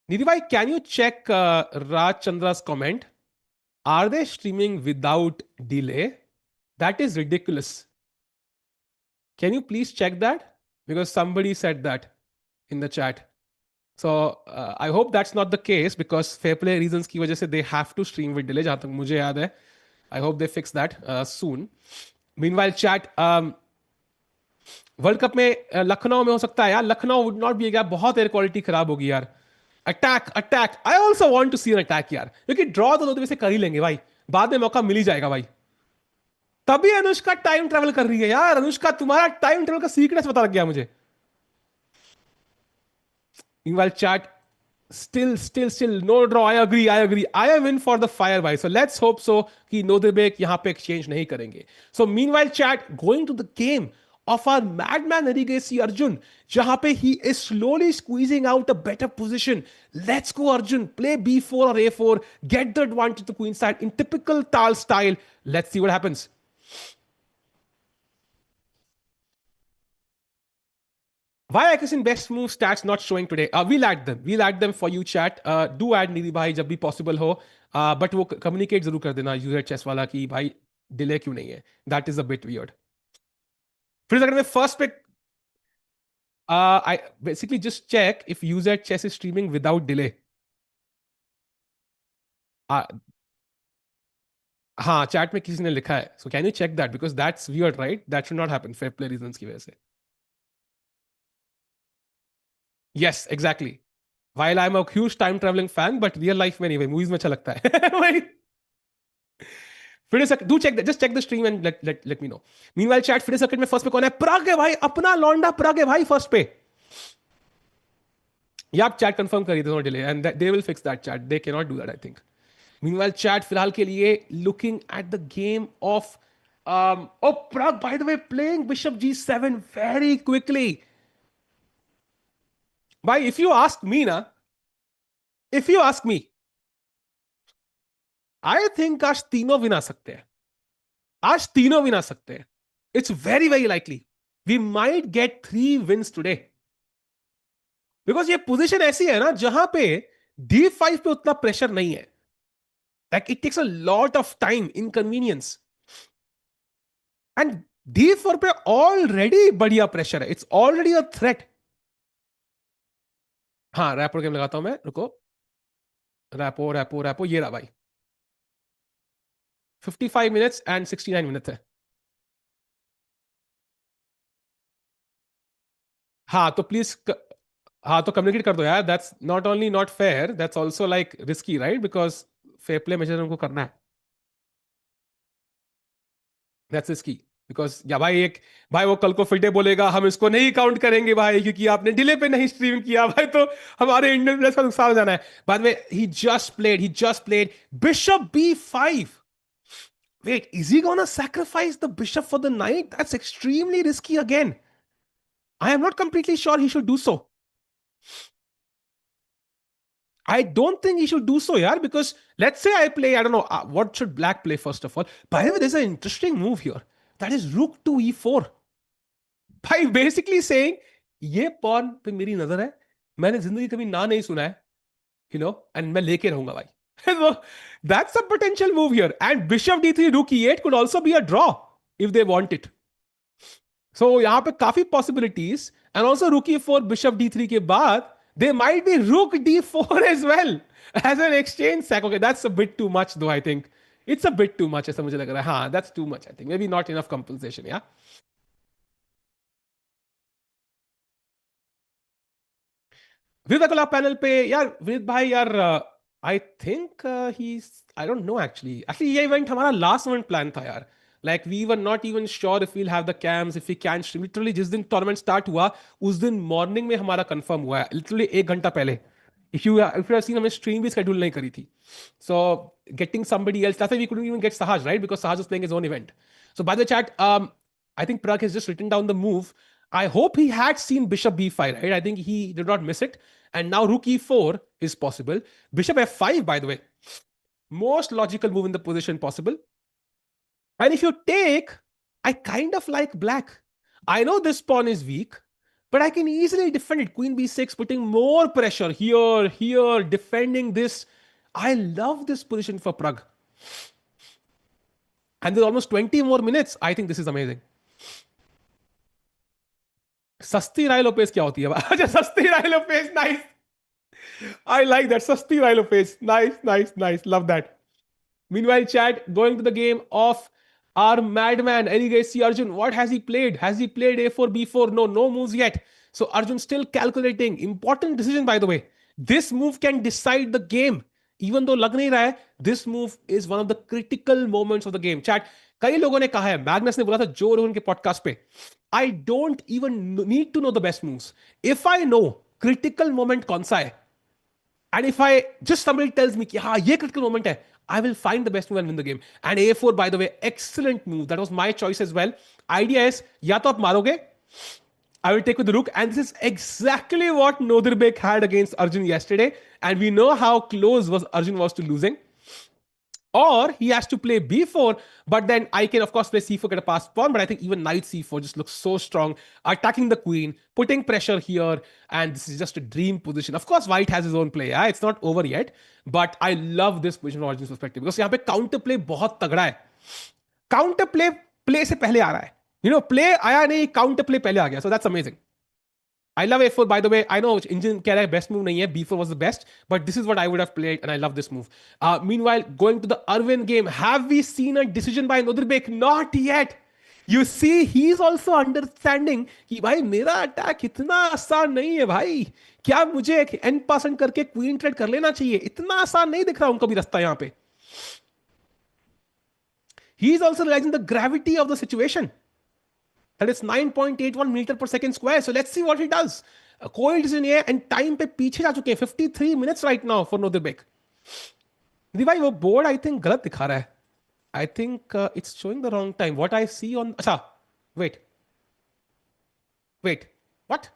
Nidhi, can you check Raj Chandra's comment? Are they streaming without delay? That is ridiculous. Can you please check that? Because somebody said that in the chat. So I hope that's not the case, because fair play reasons की वजह से they have to stream with delay, जहां तक मुझे याद है. I hope they fix that soon. Meanwhile, chat, world cup में लखनऊ में हो सकता है यार, लखनऊ वुड नॉट बी, यार बहुत एयर क्वालिटी खराब होगी यार। Attack attack, I also want to see an attack यार, क्योंकि ड्रॉ तो दो से कर ही लेंगे भाई, बाद में मौका मिल ही जाएगा भाई। तभी अनुष्का टाइम ट्रेवल कर रही है यार, अनुष्का तुम्हारा टाइम ट्रेवल का सीक्रेट पता लग गया मुझे। Meanwhile, chat, still, no draw. I agree. I am in for the fire, bhai. So let's hope so कि नोदेबेक यहाँ पे exchange नहीं करेंगे. So meanwhile, chat, going to the game of our madman Erigesi Arjun, जहाँ पे he is slowly squeezing out a better position. Let's go, Arjun. Play B4 or A4. Get the advantage to queen side in typical Tal style. Let's see what happens. Why Akasin best move stats not showing today? We'll add them. We'll add them for you, chat. Do add निधि भाई जब भी possible हो. But वो communicate जरूर कर देना user chess वाला कि भाई डिले क्यों नहीं है. That is a bit weird. फिर अगर मैं first pick, I basically just check if user chess is streaming without delay. Uh, हाँ चैट में किसी ने लिखा है. So can you check that, because that's weird, right? That should not happen fair play reasons की वजह से. Yes, exactly. While I'm a huge time traveling fan, but real life में नहीं भाई, movies में अच्छा लगता है भाई. फिर do check that, just check the stream and let me know. Meanwhile, chat, फिर सर्किट में फर्स्ट पे कौन है? प्रग है भाई, अपना लौंडा प्रग है भाई फर्स्ट पे. ये आप चैट कंफर्म करिए, no delay, and they will fix that chat, they can not do that I think. Meanwhile chat फिलहाल के लिए looking at the game of Pragg, by the way, playing bishop g7 very quickly. Bhai, if you ask me na, if you ask me, I think आज तीनों win आ सकते हैं. आज तीनों win आ सकते हैं. It's very very likely we might get 3 wins today. Because ये position ऐसी है ना जहां पे D5 पे उतना प्रेशर नहीं है. Like it takes a lot of time, inconvenience. And D4 पे ऑलरेडी बढ़िया प्रेशर है, इट्स ऑलरेडी अ थ्रेट. हाँ रैपो गेम लगाता हूं मैं, रुको. रैपो रैपो रैपो, ये रहा भाई. 55 मिनट्स एंड 69 मिनट है. हाँ तो प्लीज, हाँ तो कम्युनिकेट कर दो यार. That's not only not fair, that's also like risky, right? Because fair play measure उनको करना है. दैट्स रिस्की बिकॉज या भाई एक, भाई वो कल को फिर डे बोलेगा हम इसको नहीं काउंट करेंगे भाई क्योंकि आपने डिले पे नहीं स्ट्रीम किया भाई, तो हमारे इंडियन प्लेयर्स का नुकसान हो जाना है बाद में. He just played bishop B5. Wait, is he gonna sacrifice the bishop for the knight? That's extremely risky again. I am not completely sure he should do so. I don't think he should do so, yeah, because let's say I play, I don't know, what should black play first of all? By the way, there's an interesting move here. That is rook to E4. By basically saying, ये pawn पे मेरी नजर है, मैंने जिंदगी कभी ना नहीं सुना है, and मैं लेके रहूंगा भाई. So that's a potential move here. And bishop D3, rook E8 could also be a draw if they want it. So यहाँ पे काफी possibilities. And also rook E4, bishop D3 के बाद there might be rook D4 as well as an exchange sack. Okay, that's a bit too much though, I think. It's a bit too much ऐसा मुझे लग रहा है. हाँ, that's too much, I think. Maybe not enough compensation, yeah. विवेकुला panel पे यार, विनीत भाई यार, I think he, I don't know actually ये इवेंट हमारा लास्ट इवेंट प्लान था यार. Like we were not even sure if we'll have the cams, if we can stream. Literally जिस दिन टूर्नामेंट स्टार्ट हुआ उस दिन मॉर्निंग में हमारा कंफर्म हुआ है, लिटरली 1 घंटा पहले. इफ यू हैव सीन, हमने स्ट्रीम भी शेड्यूल नहीं करी थी. So getting somebody else, that's why we couldn't even get Sahaj, right? Because Sahaj was playing his own event. So by the chat, I think Pragg has just written down the move. I hope he had seen bishop B5, right? I think he did not miss it. And now rook E4 is possible. Bishop F5, by the way, most logical move in the position possible. And if you take, I kind of like black. I know this pawn is weak, but I can easily defend it. Queen B6, putting more pressure here, defending this. I love this position for Pragg. And there's almost 20 more minutes. I think this is amazing. सस्ती Ruy Lopez क्या होती है? अच्छा, सस्ती Ruy Lopez, nice. I like that. सस्ती Ruy Lopez, nice nice nice, love that. Meanwhile, chat, going to the game of our madman. Any guys see Arjun? What has he played? Has he played A4, B4? No, no moves yet. So Arjun still calculating. Important decision, by the way. This move can decide the game. Even though lag nahi raha hai, this move is one of the critical moments of the game. Chat, कई लोगों ने कहा है, Magnus ने बोला था जो रोहन के पॉडकास्ट पे, I don't even need to know the best moves. If I know critical moment कौन सा है, and if I just somebody tells me, yeah, ye critical moment hai, I will find the best move and win the game. And A4, by the way, excellent move. That was my choice as well. Idea is, ya to aap maroge, I will take with the rook. And this is exactly what Nodirbek had against Arjun yesterday. And we know how close was Arjun was to losing. Or he has to play b4, but then I can, of course, play c4, get a passed pawn. But I think even knight c4 just looks so strong. Attacking the queen, putting pressure here, and this is just a dream position. Of course, white has his own play. Yeah? It's not over yet, but I love this position from Arjun's perspective because यहाँ पे counter play बहुत तगड़ा है. Counter play से पहले आ रहा है. You know, play आया नहीं, counter play पहले आ गया. So that's amazing. I love A4, by the way. I know Indian keh raha hai best move nahi hai. B4 was the best, but this is what I would have played, and I love this move. Meanwhile, going to the Arvind game, have we seen a decision by Nodirbek? Not yet. You see, he's also understanding कि भाई मेरा attack इतना आसान नहीं है भाई. क्या मुझे एक n% करके क्वीन ट्रेड कर लेना चाहिए? इतना आसान नहीं दिख रहा उनको भी रास्ता यहाँ पे. He is also realizing the gravity of the situation. That is 9.81 meter per second square. So let's see what he does. कोई डिसीजन ये एंड टाइम पे पीछे जा चुके हैं. 53 minutes right now for Nodirbek. भाई वो बोर्ड आई थिंक गलत दिखा रहा है. I think it's showing the wrong time. What I see on, अच्छा wait wait what,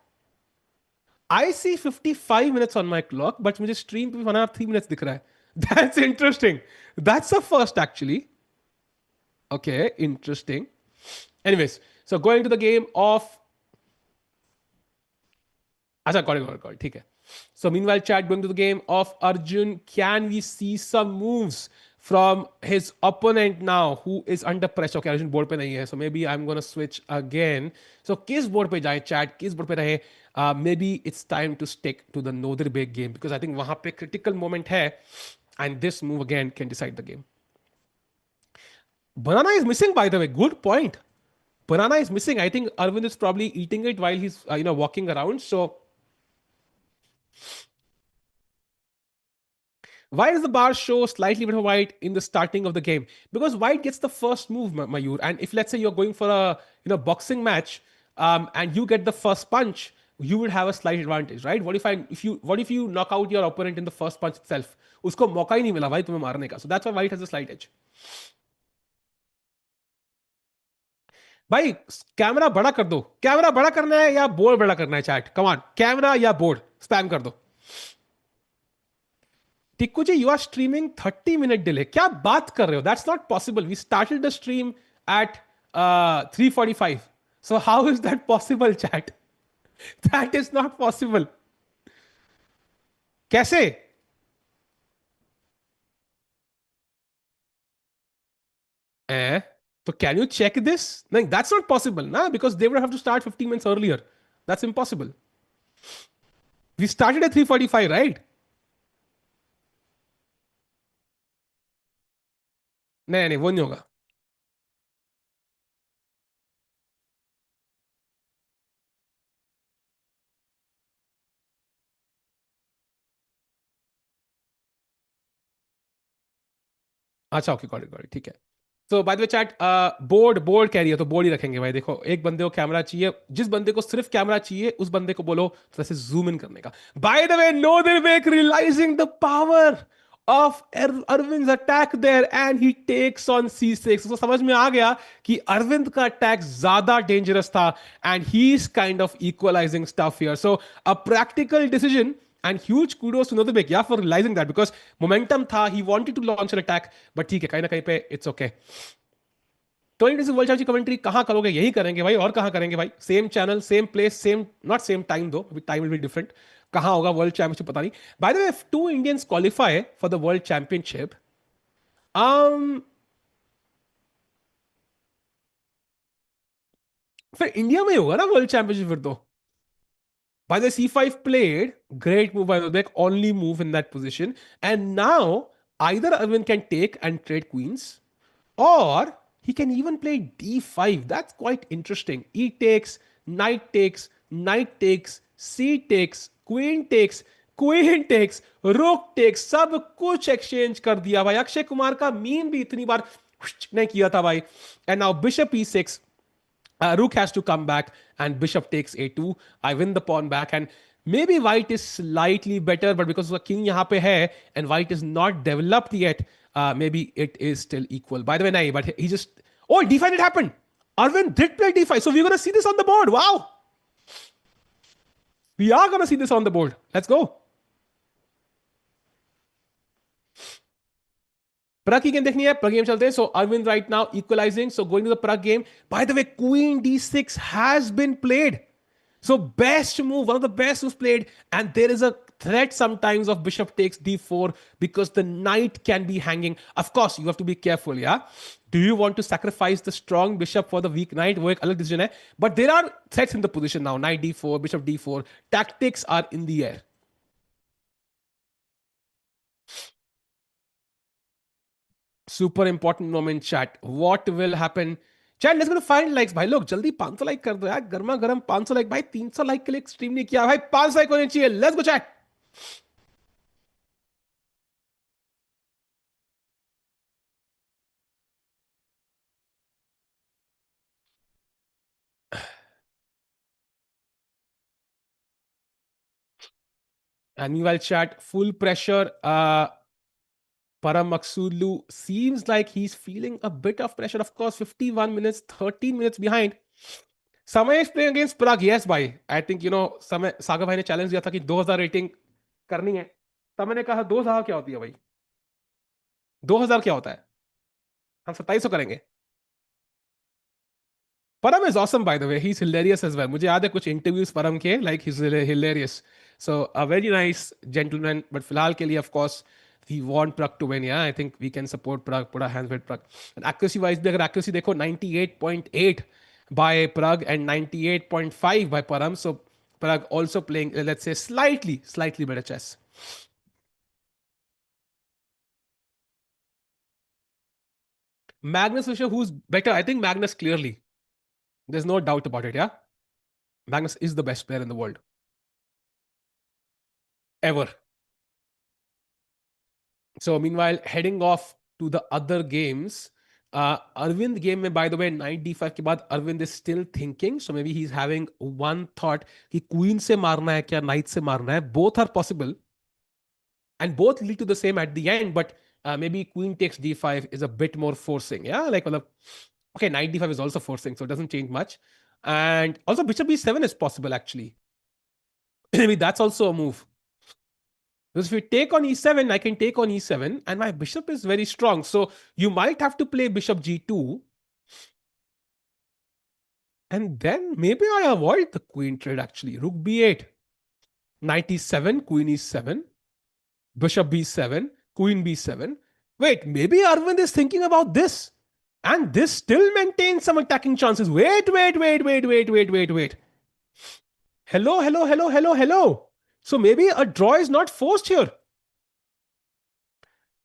I see 55 minutes on my clock, but मुझे स्ट्रीम पे 1.5-3 minutes दिख रहा है. That's interesting. That's a first actually. Okay, interesting. Anyways, so going to the game of, acha, got it, ठीक है. So meanwhile, chat, going to the game of Arjun, can we see some moves from his opponent now, who is under pressure? Okay, Arjun board पे नहीं है, so maybe I'm gonna switch again. So किस board पे जाए chat, किस board पे रहे? Maybe it's time to stick to the Nodirbek game because I think वहाँ पे critical moment है, and this move again can decide the game. Banana is missing, by the way. Good point. Banana is missing. I think Arvind is probably eating it while he's walking around. So why does the bar show slightly better white in the starting of the game? Because white gets the first move, Mayur. And if let's say you're going for a boxing match, and you get the first punch, you would have a slight advantage, right? What if you knock out your opponent in the first punch itself? उसको मौका ही नहीं मिला भाई तुम्हें मारने का. So that's why white has a slight edge. भाई camera बड़ा कर दो. कैमरा बड़ा करना है या बोर्ड बड़ा करना है चैट? कम ऑन, कैमरा या बोर्ड स्पैम कर दो. Tikku ji, you are streaming 30 minute delay. क्या बात कर रहे हो? That's not possible. We started the stream at 3:45. So how is that possible chat? That is not possible. कैसे? So can you check this? Like, that's not possible, nah? Because they would have to start 15 minutes earlier. That's impossible. We started at 3:45, right? नहीं नहीं, वो नहीं होगा. अच्छा, okay, got it, ठीक है. तो bye the way chat, board कह रही है तो बोर्ड ही रखेंगे भाई. देखो, एक बंदे को कैमरा चाहिए, जिस बंदे को सिर्फ कैमरा चाहिए उस बंदे को बोलो थोड़ा सा जूम इन करने का. Bye the way, Nodirbek realizing the power of Arvind's attack there and he takes on c6. तो समझ में आ गया कि अरविंद का अटैक ज्यादा डेंजरस था and he's kind of equalizing stuff here. So a practical decision. And huge kudos to Nodirbek, yeah, for realizing that because momentum tha, he wanted to launch an attack, but ठीक है, कहीं ना कहीं पे it's okay. 2020 world championship commentary कहाँ करोगे? यही करेंगे भाई, और कहाँ करेंगे भाई? Same channel, same place, same, not same time दो, अभी टाइम विल बी डिफरेंट. कहाँ होगा वर्ल्ड चैंपियनशिप पता नहीं. Bye the way, 2 Indians qualify for the world championship. फिर इंडिया में ही होगा ना वर्ल्ड चैंपियनशिप फिर तो. By the c5 played, great move by Pragg, only move in that position. And now Either Arvind can take and trade queens, or he can even play d5. That's quite interesting. E takes, knight takes, c takes, queen takes, rook takes, सब कुछ exchange कर दिया भाई. अक्षय कुमार का meme भी इतनी बार नहीं किया था भाई. And now bishop e6. Rook has to come back, and bishop takes a2. I win the pawn back, and maybe white is slightly better, but because the king यहाँ पे है and white is not developed yet, maybe it is still equal. By the way, nahi, but he just d5 it happened. Arvind did play d5, so we're gonna see this on the board. Wow, we are gonna see this on the board. Let's go. Pragg की game देखनी है. Pragg game चलते हैं. So Arvind right now equalizing. So going to the Pragg game. By the way, Queen D6 has been played. So best move, one of the best moves played, and there is a threat sometimes of bishop takes d4 because the knight can be hanging. Of course, you have to be careful, yeah. Do you want to sacrifice the strong bishop for the weak knight? वो एक अलग decision है. But there are threats in the position now. Knight d4, bishop d4. Tactics are in the air. Super important moment, chat. What will happen? Chat, let's go to find likes. भाई लोग जल्दी 500 like कर दो यार. गर्मा गर्म 500 like. भाई 300 like के लिए स्ट्रीम नहीं किया भाई. 500 लाइक होने चाहिए. Let's go chat. And meanwhile, chat, full pressure. Paramaksulu seems like he's feeling a bit of pressure. Of course, 51 minutes, 13 minutes behind. Samay is playing against Pragg. Yes, bhai. I think, Samay, Saga bhai ने challenge दिया था कि 2000 rating करनी है. तब मैंने कहा 2000 क्या होती है भाई? 2000 क्या होता है? हम 2700 करेंगे. Param is awesome, by the way. He's hilarious as well. मुझे याद है कुछ interviews परम के, like he's hilarious. So a very nice gentleman. But फिलहाल के लिए, of course, we want Pragg to win. Yeah, I think we can support Pragg. Put our hands with Pragg. And accuracy wise, भी अगर accuracy देखो 98.8 by Pragg and 98.5 by Param. So Pragg also playing, let's say, slightly better chess. Magnus Fischer, who's better? I think Magnus clearly. There's no doubt about it, yeah? Magnus is the best player in the world. Ever. So meanwhile, heading off to the other games, Arvind game mein, by the way, knight d5 ke baad, Arvind is still thinking. So maybe he's having one thought कि queen से मारना है क्या knight से मारना है. Both are possible. And both lead to the same at the end. But maybe queen takes d5 is a bit more forcing. Yeah, like, okay, knight d5 is also forcing. So it doesn't change much. And also bishop b7 is possible actually. Maybe that's also a move. Because if you take on e7, I can take on e7, and my bishop is very strong. So you might have to play bishop g2. And then maybe I avoid the queen trade actually. Rook b8. Knight e7, queen e7. Bishop b7, queen b7. Wait, maybe Arvind is thinking about this. And this still maintains some attacking chances. Wait. Hello. So maybe a draw is not forced here.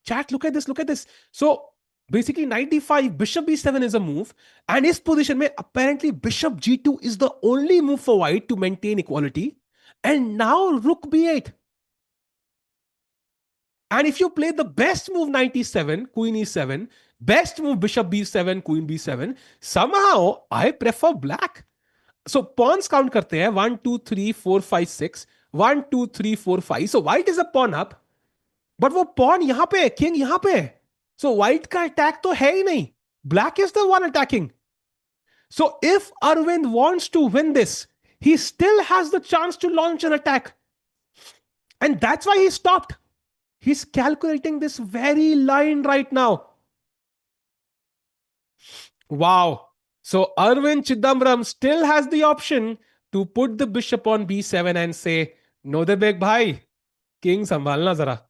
Chat, look at this. So basically knight d5, bishop b7 is a move. And his position mein apparently bishop g2 is the only move for white to maintain equality. And now rook b8. And if you play the best move knight e7, queen e7, best move bishop b7, queen b7, somehow I prefer black. So pawns count karte hain 1, 2, 3, 4, 5, 6. 1, 2, 3, 4, 5. So white is a pawn up. But वो pawn यहाँ पे है, king यहाँ पे है. So white का attack तो है ही नहीं. Black is the one attacking. So if Arvind wants to win this, he still has the chance to launch an attack. And that's why he stopped. He's calculating this very line right now. Wow. So Arvind Chidambaram still has the option to put the bishop on b7 and say, no de beg bhai, king sambhalna zara.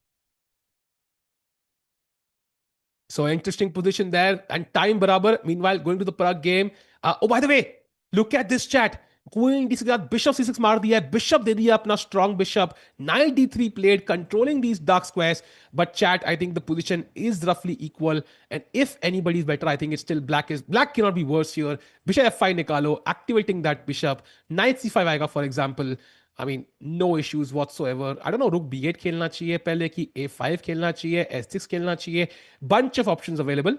So interesting position there and time barabar. Meanwhile, going to the Pragg game. Oh, by the way, look at this chat. Queen D के बाद bishop C6 मार दिया है, bishop दे दिया अपना strong bishop, night D3 played controlling these dark squares. But chat, I think the position is roughly equal, and if anybody is better, I think it's still black cannot be worse here. Bishop F5 निकालो, activating that bishop, knight C5 आएगा for example. I mean, no issues whatsoever. I don't know, rook B8 खेलना चाहिए पहले कि A5 खेलना चाहिए, S6 खेलना चाहिए. Bunch of options available.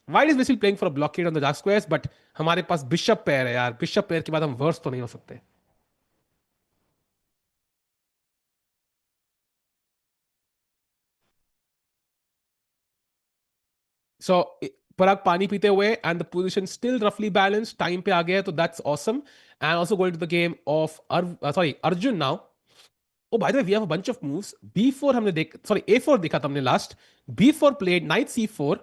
White is basically playing for a blockade on the dark squares, but हमारे पास बिशप पेयर है यार. बिशप पेयर के बाद हम वर्स तो नहीं हो सकते. So Parag पानी पीते हुए and the position still roughly balanced. Time पे आ गया है, तो that's awesome. And also going to the game of Arjun now. Oh, by the way, we have a bunch of moves. B4 हमने A4 देखा था हमने last. B4 played knight C4,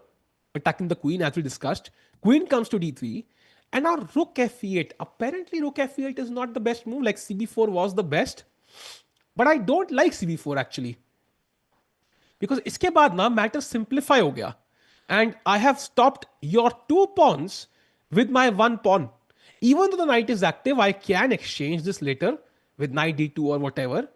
attacking the queen as we discussed. Queen comes to D3. And now rook F8. Apparently rook F8 is not the best move. Like CB4 was the best. But I don't like CB4 actually. Because इसके बाद ना matter simplify हो गया. And I have stopped your 2 pawns with my 1 pawn. Even though the knight is active, I can exchange this later with knight D2 or whatever.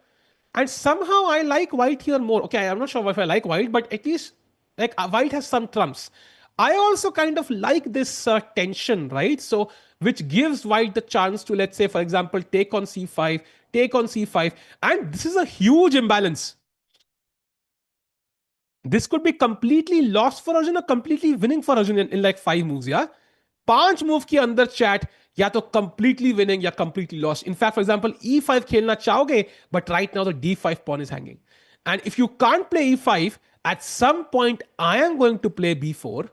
And somehow I like white here more. Okay, I'm not sure if I like white, but at least like white has some trumps. I also kind of like this tension, right? So, which gives white the chance to, let's say, for example, take on C5, take on C5. And this is a huge imbalance. This could be completely lost for Arjun or completely winning for Arjun in like 5 moves, yeah? 5 move के अंदर chat या तो completely winning या completely lost. In fact, for example, E5 खेलना चाहोगे, but right now the D5 pawn is hanging. And if you can't play E5, at some point I am going to play B4,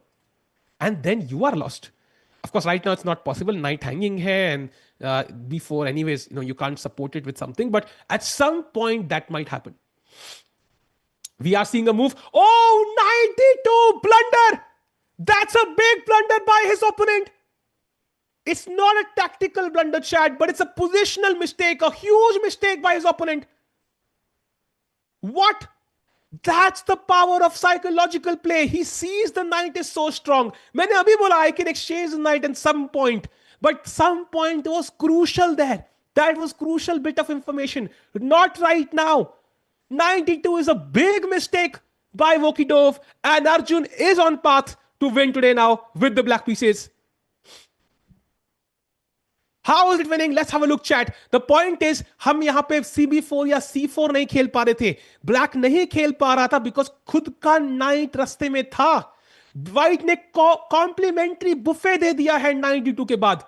and then you are lost. Of course, right now it's not possible. Knight hanging here and B4, anyways, you can't support it with something, but at some point that might happen. We are seeing a move. Oh, 92 blunder. That's a big blunder by his opponent. It's not a tactical blunder, chat, but it's a positional mistake, a huge mistake by his opponent. What? That's the power of psychological play. He sees the knight is so strong. मैंने अभी बोला I can exchange the knight at some point, but some point was crucial there. That was crucial bit of information. Not right now. 92 is a big mistake by Vokidov, and Arjun is on path to win today now with the black pieces. How is it winning? Let's have a look, chat. The point is, हम यहाँ पे CB4 या C4 नहीं खेल पा रहे थे. Black नहीं खेल पा रहा था because खुद का knight रास्ते में था. White ने complimentary buffet दे दिया है 92 के बाद.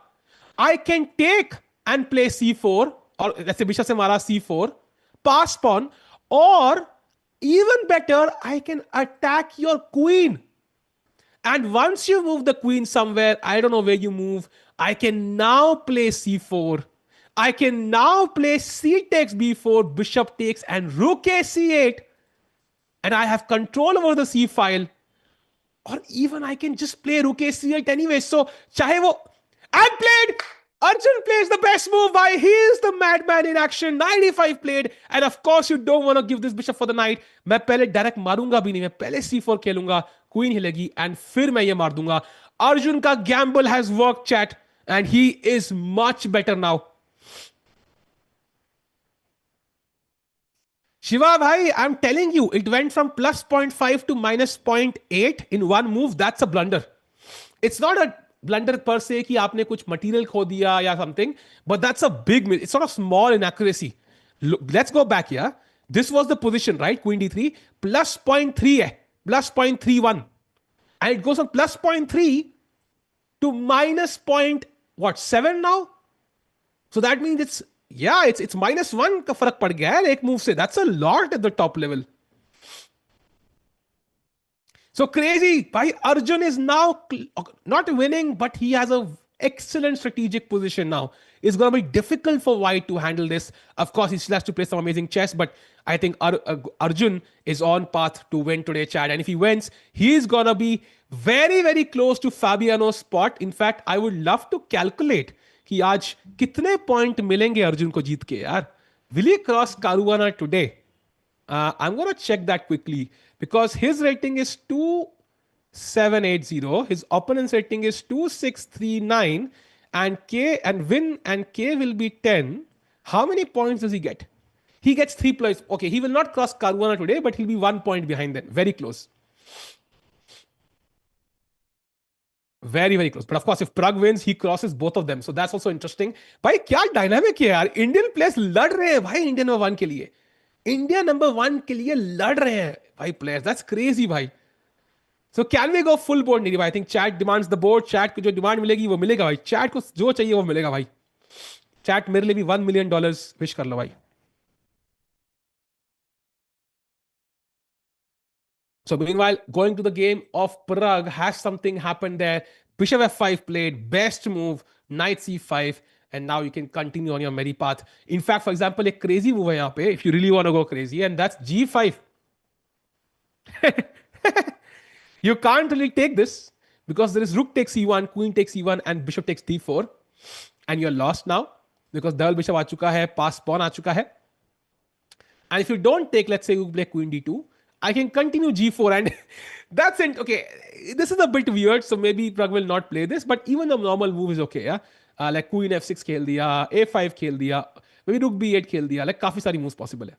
I can take and play C4, और जैसे बिशप से मारा C4, pass pawn, or even better, I can attack your queen. And once you move the queen somewhere, I don't know where you move, I can now play C4. I can now play C takes B4, bishop takes, and rook a C8. And I have control over the C file. Or even I can just play rook a C8 anyway. So, chahe wo... And played! Arjun plays the best move. Why? He is the madman in action. 95 played. And of course, you don't want to give this bishop for the knight. मैं पहले direct मारूंगा भी नहीं. मैं पहले C4 खेलूंगा. Queen हिलेगी. And फिर मैं ये मार दूंगा. Arjun का gamble has worked, chat. And he is much better now. Shiva bhai, I'm telling you, it went from plus 0.5 to minus 0.8 in one move. That's a blunder. It's not a blunder per se कि आपने कुछ material खो दिया या something, but that's a big, it's sort of small inaccuracy. Look, let's go back here. This was the position, right? Queen D3, plus 0.3 hai, plus 0.31. And it goes from plus 0.3 to minus 7 now? So that means it's minus 1 का फर्क पड़ गया है एक move से. That's a lot at the top level. So crazy. Bhai, Arjun is now not winning, but he has a excellent strategic position now. It's going to be difficult for White to handle this. Of course, he still has to play some amazing chess, but I think Arjun is on path to win today, Chad. And if he wins, he's going to be very, very close to Fabiano's spot. In fact, I would love to calculate कि आज कितने point मिलेंगे अर्जुन को जीत के यार. Will he cross Caruana today? I'm going to check that quickly because his rating is 2780. His opponent's rating is 2639. and K and win and K will be 10. How many points does he get? He gets 3 points. Okay, he will not cross Caruana today, but he'll be 1 point behind them. Very close. Very, very close. But of course, if Pragg wins, he crosses both of them. So that's also interesting. भाई क्या dynamic है यार. Indian players लड़ रहे हैं भाई Indian number one के लिए. इंडिया नंबर वन के लिए लड़ रहे हैं भाई प्लेयर्स. दैट्स क्रेजी भाई. So can we go full board नहीं भाई. I think chat demands the board. Chat को जो डिमांड मिलेगी वो मिलेगा भाई. चैट को जो चाहिए वो मिलेगा भाई. चैट मेरे लिए भी $1 million विश कर लो भाई. So meanwhile, going to the game of Pragg, has something happened there? Bishop f5 played, best move, knight c5, and now you can continue on your merry path. In fact, for example, a crazy move hai yahan pe, if you really want to go crazy, and that's g5. You can't really take this because there is rook takes e1, queen takes e1, and bishop takes d4, and you're lost now because double bishop aa chuka hai, pass pawn aa chuka hai. And if you don't take, let's say you play queen d2, I can continue g4 and that's it. Okay, this is a bit weird, so maybe Pragg will not play this, but even the normal move is okay. Yeah, like queen f6 खेल दिया, a5 खेल दिया, maybe rook b8 खेल दिया, like काफी सारी moves possible है.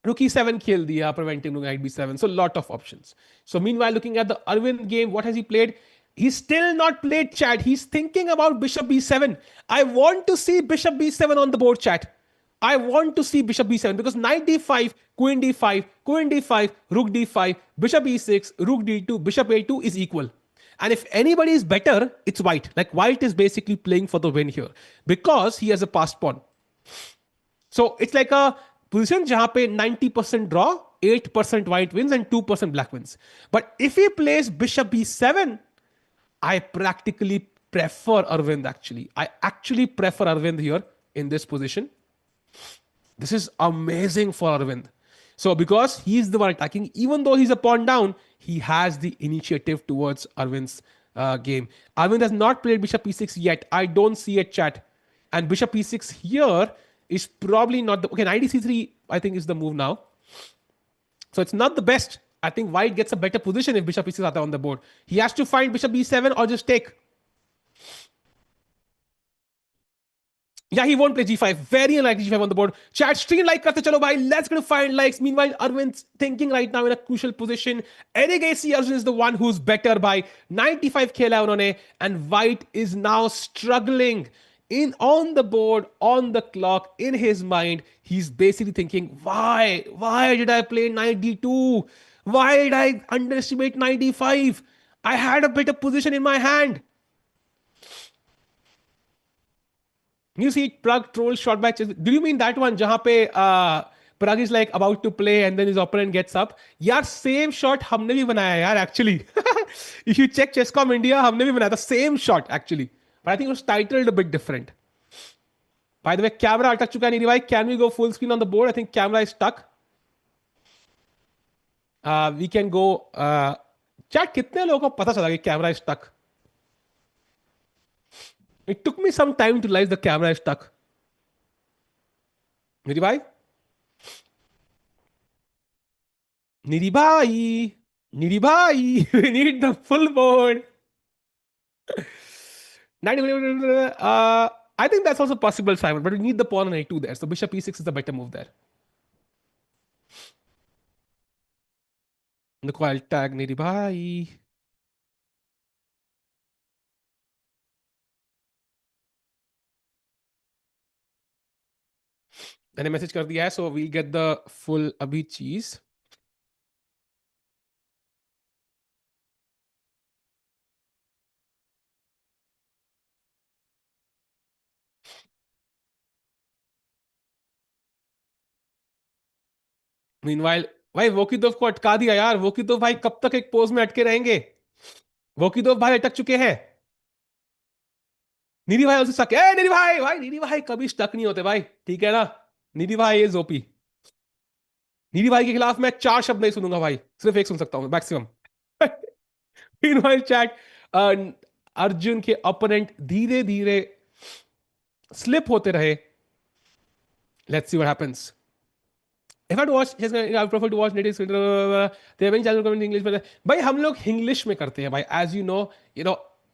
Rook e7 खेल दिया, preventing knight b7. So lot of options. So meanwhile, looking at the Arvind game, what has he played? He's still not played, chat. He's thinking about bishop b7. I want to see bishop b7 on the board, chat. I want to see bishop b7 because knight d5, queen d5, queen d5, rook d5, bishop e6, rook d2, bishop a2 is equal. And if anybody is better, it's white. Like white is basically playing for the win here because he has a passed pawn. So it's like a position jahan pe 90% draw, 8% white wins and 2% black wins. But if he plays bishop b7, I practically prefer Arvind actually. I actually prefer Arvind here in this position. This is amazing for Arvind. So because he's the one attacking, even though he's a pawn down, he has the initiative towards Arvind's game. Arvind has not played bishop e6 yet. I don't see a chat. And bishop e6 here is probably not the... Okay, knight c3 I think is the move now. So it's not the best. I think white gets a better position if bishop e6 is on the board. He has to find bishop e7 or just take. Yeah, he won't play g5. Very unlikely g5 on the board. Chat, stream like karte chalo bhai. Let's go to find likes. Meanwhile, Arvind's thinking right now in a crucial position. Erigasi Arjun is the one who's better by 95 khela unhone. And white is now struggling in on the board, on the clock, in his mind. He's basically thinking, why? Why did I play knight d2? Why did I underestimate knight d5? I had a better position in my hand. You see Pragg troll shot by chess. Do you mean that one jahan pe Pragg is like about to play and then his opponent gets up? Yaar, same shot humne bhi banaya yaar actually. If you check Chesscom India, humne bhi banaya the same shot actually. But I think it was titled a bit different. By the way, camera atak chuka nahi bhai. Can we go full screen on the board? I think camera is stuck. We can go... Chat, kitne logo ko pata chala ki camera is stuck? It took me some time to realize the camera is stuck. Nidhi bhai? Nidhi bhai? Nidhi bhai? We need the full board. I think that's also possible, Simon, but we need the pawn on a2 there. So bishop e6 is the better move there. Look, I'll tag Nidhi bhai. मैंने message कर दिया है, so we'll get the full अभी चीज. Meanwhile, भाई वोकिदोव को अटका दिया यार. वोकिदोव भाई कब तक एक पोज में अटके रहेंगे? वोकिदोव भाई अटक चुके हैं. निधि भाई उसे स्टक है. निधि भाई निधि भाई कभी स्टक नहीं होते भाई, ठीक है ना? निधि भाई इज ओपी. निधि भाई के खिलाफ मैं 4 शब्द नहीं सुनूंगा भाई, सिर्फ एक सुन सकता हूं मैक्सिमम. मीनवाइल चैट, अर्जुन के ओपोनेंट धीरे धीरे स्लिप होते रहे. Let's see what happens. If I had watched, I would prefer to watch native. They have been channel comment in English, but भाई हम लोग इंग्लिश में करते हैं भाई. As you know,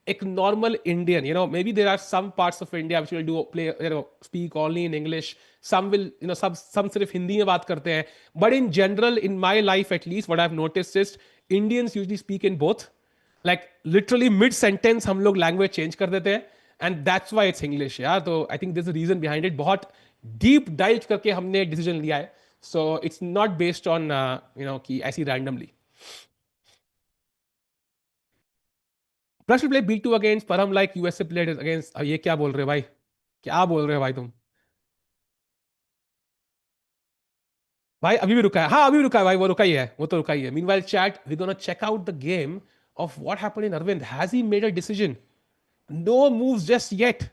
एक normal Indian, maybe there are some parts of India which will do play, speak only in English. Some will, some सिर्फ हिंदी में बात करते हैं. But in general, in my life at least, what I've noticed is Indians usually speak in both. Like literally mid sentence हम लोग language change कर देते हैं. And that's why it's English. Yeah, तो I think there's a reason behind it. बहुत deep dive करके हमने decision लिया है. So it's not based on, कि ऐसी randomly. Plus play B2 against परम लाइक यूएसए प्लेड अगेंस्ट. ये क्या बोल रहे हो भाई? क्या बोल रहे हो भाई तुम? भाई अभी भी रुका है. हाँ अभी भी रुका है भाई, वो रुका ही है, वो तो रुका ही है. Meanwhile chat we gonna check out the game of what happened in Arvind. Has he made a decision? No moves just yet.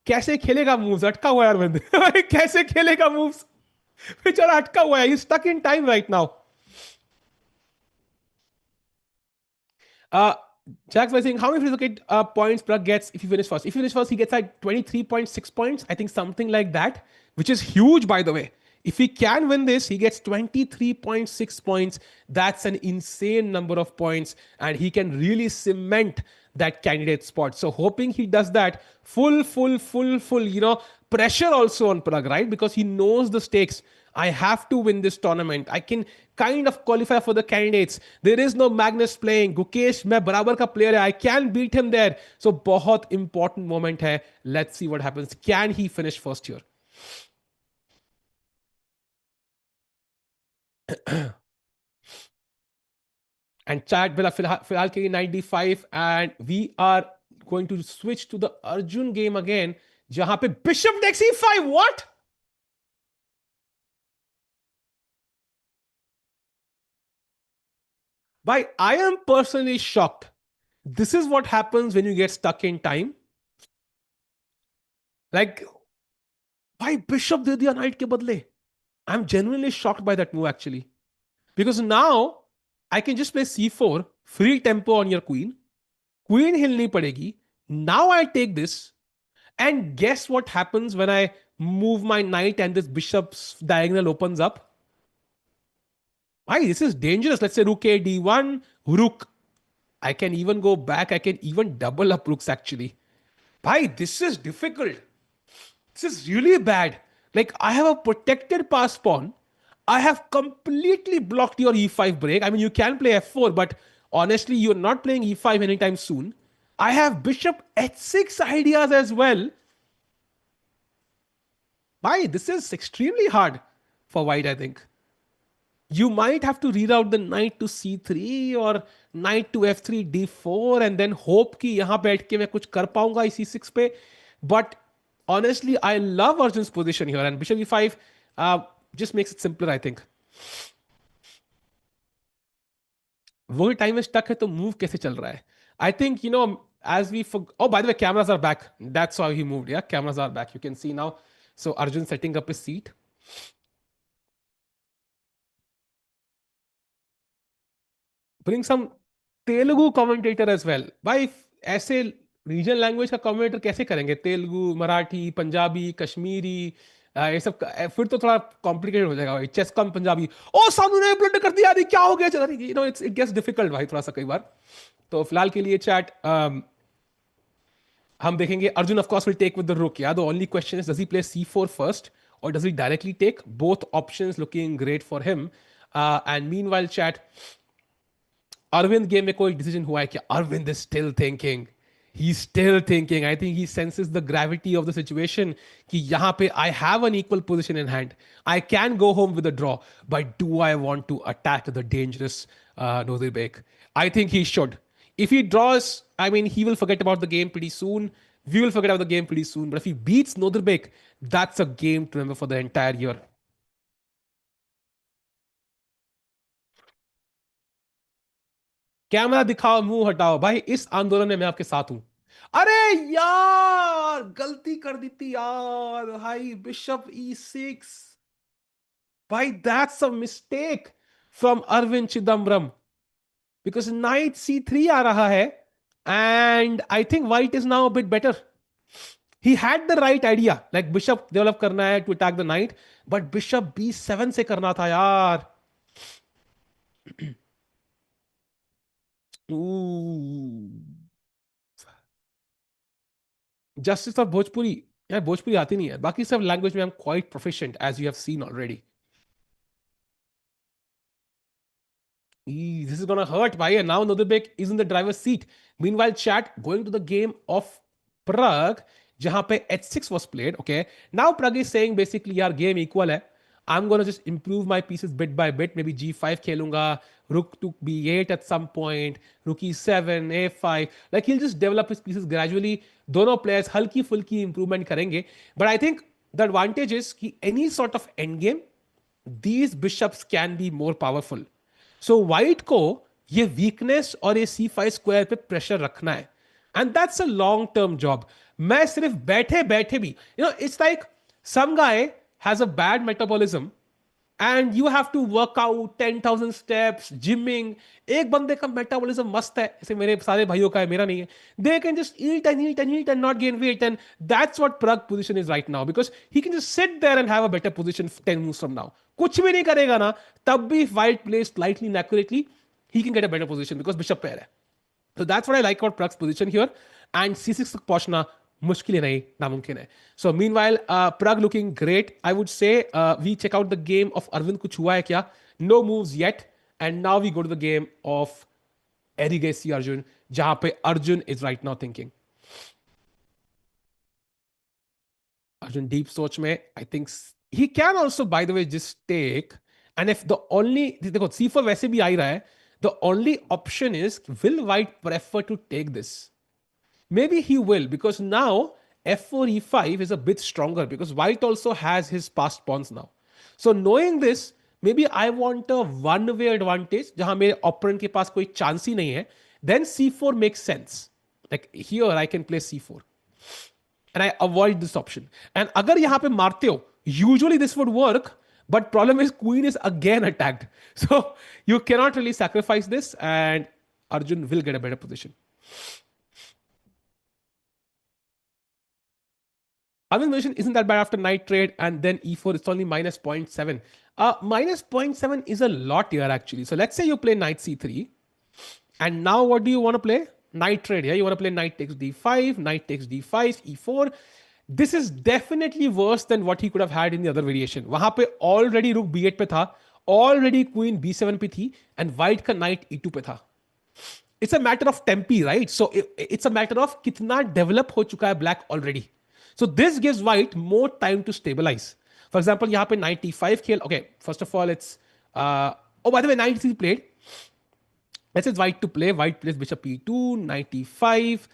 कैसे खेलेगा मूव्स? अटका हुआ है अरविंद. भाई कैसे खेलेगा मूव्स? बेचारा अटका हुआ है. He stuck in time right now. Uh, Jack's by saying, how many free throw points Pragg gets if he finishes first? If he finishes first, he gets like 23.6 points. I think something like that, which is huge, by the way. If he can win this, he gets 23.6 points. That's an insane number of points, and he can really cement that candidate spot. So, hoping he does that, full, pressure also on Pragg, right? Because he knows the stakes. I have to win this tournament. I can kind of qualify for the candidates. There is no Magnus playing. Gukesh, मैं बराबर का player है. I can beat him there. So बहुत important moment है. Let's see what happens. Can he finish first here? And chat फिलहाल के लिए 95, and we are going to switch to the Arjun game again. जहां पे Bishop takes e5. What? Why? I am personally shocked. This is what happens when you get stuck in time. Like, why Bishop दे दिया knight के बदले? I'm genuinely shocked by that move actually. Because now I can just play c4, free tempo on your queen. Queen हिलनी पड़ेगी. Now I take this. And guess what happens when I move my knight and this bishop's diagonal opens up? Why? This is dangerous. Let's say rook a d1, rook. I can even go back. I can even double up rooks actually. Bhai, this is difficult. This is really bad. Like, I have a protected pass pawn. I have completely blocked your e5 break. I mean, you can play f4, but honestly, you're not playing e5 anytime soon. I have bishop h6 ideas as well. Bhai, this is extremely hard for white, I think. You might have to reroute the knight to c3 or knight to f3 d4 and then hope कि यहां बैठ के मैं कुछ कर पाऊंगा इसी c6 पे. But honestly, I love Arjun's position here, and bishop e5 just makes it simpler, I think. वही टाइम में स्टक है तो मूव कैसे चल रहा है? I think, as we oh, by the way, cameras are back. That's how he moved. Yeah, cameras are back. You can see now. So Arjun setting up his seat. Bring some Telugu commentator as well. भाई ऐसे regional language का commentator कैसे करेंगे? तेलुगु, मराठी, पंजाबी, कश्मीरी, ये सब फिर तो थोड़ा कॉम्प्लिकेटेड हो जाएगा भाई. चेसकॉम पंजाबी. ओ सामने ने ब्लंडर कर दिया. अरे क्या हो गया? चला इट्स इट गेट्स डिफिकल्ट भाई थोड़ा सा कई बार. तो फिलहाल के लिए चैट हम देखेंगे. Arjun of course will take with the rook. या the only question is does he play c4 first or does he directly take? Both options looking great for him. And meanwhile chat, Arvind game में कोई decision हुआ है क्या? Arvind is still thinking. He's still thinking. I think he senses the gravity of the situation. कि यहाँ पे I have an equal position in hand. I can go home with a draw. But do I want to attack the dangerous Nodirbek? I think he should. If he draws, I mean, he will forget about the game pretty soon. We will forget about the game pretty soon. But if he beats Nodirbek, that's a game to remember for the entire year. Camera दिखाओ, मुंह हटाओ. भाई इस आंदोलन में मैं आपके साथ हूं. अरे यार गलती कर दी थी यार. भाई बिशप e6. भाई that's a mistake from Arvind Chidambaram. Because knight c3 आ रहा है. And I think white is now a bit better. He had the right idea, like bishop develop करना है to attack the knight, but bishop b7 से करना था यार. Ooh. Justice of Bhojpuri, यार भोजपुरी आती नहीं है, बाकी सब लैंग्वेज में I am quite proficient as you have seen already. This is gonna hurt, bhai. And now Nodebek is in the driver's seat. Meanwhile, chat going to the game of Pragg, जहां पे h6 was played. Okay, now Pragg is saying basically, यार game equal है. I'm gonna just improve my pieces bit by bit. Maybe g5 खेलूंगा, rook to b8 at some point, rook e7, a5. Like he'll just develop his pieces gradually. दोनों players हल्की फुल्की improvement करेंगे. But I think the advantage is कि any sort of end game, these bishops can be more powerful. So white को ये weakness और ये C5 square पे प्रेशर रखना है, and that's a long term job. मैं सिर्फ बैठे बैठे भी, it's like some guy has a bad metabolism and you have to work out 10,000 steps gymming. एक बंदे का मेटाबॉलिज्म मस्त है, जैसे मेरे सारे भाइयों का है, मेरा नहीं है. They can just eat and eat and eat and not gain weight, and that's what Pragg position is right now, because he can just sit there and have a better position 10 moves from now. कुछ भी नहीं करेगा ना, तब भी white play slightly inaccurately, he can get a better position because bishop pair है. So that's what I like about Prag's position here. And C6 तक पहुंचना मुश्किल ही नहीं, नामुमकिन है. So meanwhile, Pragg looking great. I would say we check out the game of Arvind. कुछ हुआ है क्या? No moves yet. And now we go to the game of Erigesi Arjun, जहां पे Arjun is right now thinking. Arjun deep सोच में, I think he can also, by the way, just take. And if the only, देखो C4 वैसे भी आ ही रहा है, the only option is, will white prefer to take this? Maybe he will, because now f4 e5 is a bit stronger because white also has his passed pawns now. So knowing this, maybe I want a one way advantage जहां मेरे opponent के पास कोई chance ही नहीं है. Then c4 makes sense. Like here I can play c4 and I avoid this option. And अगर यहां पे मारते हो, usually this would work, but problem is queen is again attacked. So you cannot really sacrifice this, and Arjun will get a better position. Arvind's position isn't that bad after knight trade, and then e4, it's only minus 0.7. Minus 0.7 is a lot here actually. So let's say you play knight c3, and now what do you want to play? Knight trade. Yeah, you want to play knight takes d5, knight takes d5, e4. This is definitely worse than what he could have had in the other variation. वहां पे already rook b8 पे था, already queen b7 पे थी, and white का knight e2 पे था. It's a matter of tempi, right? So it's a matter of कितना develop हो चुका है black already. So this gives white more time to stabilize. For example, यहाँ पे knight e5 खेल. Okay, first of all, it's oh, by the way, knight e3 played. Let's say white to play. White plays bishop e2, knight e5.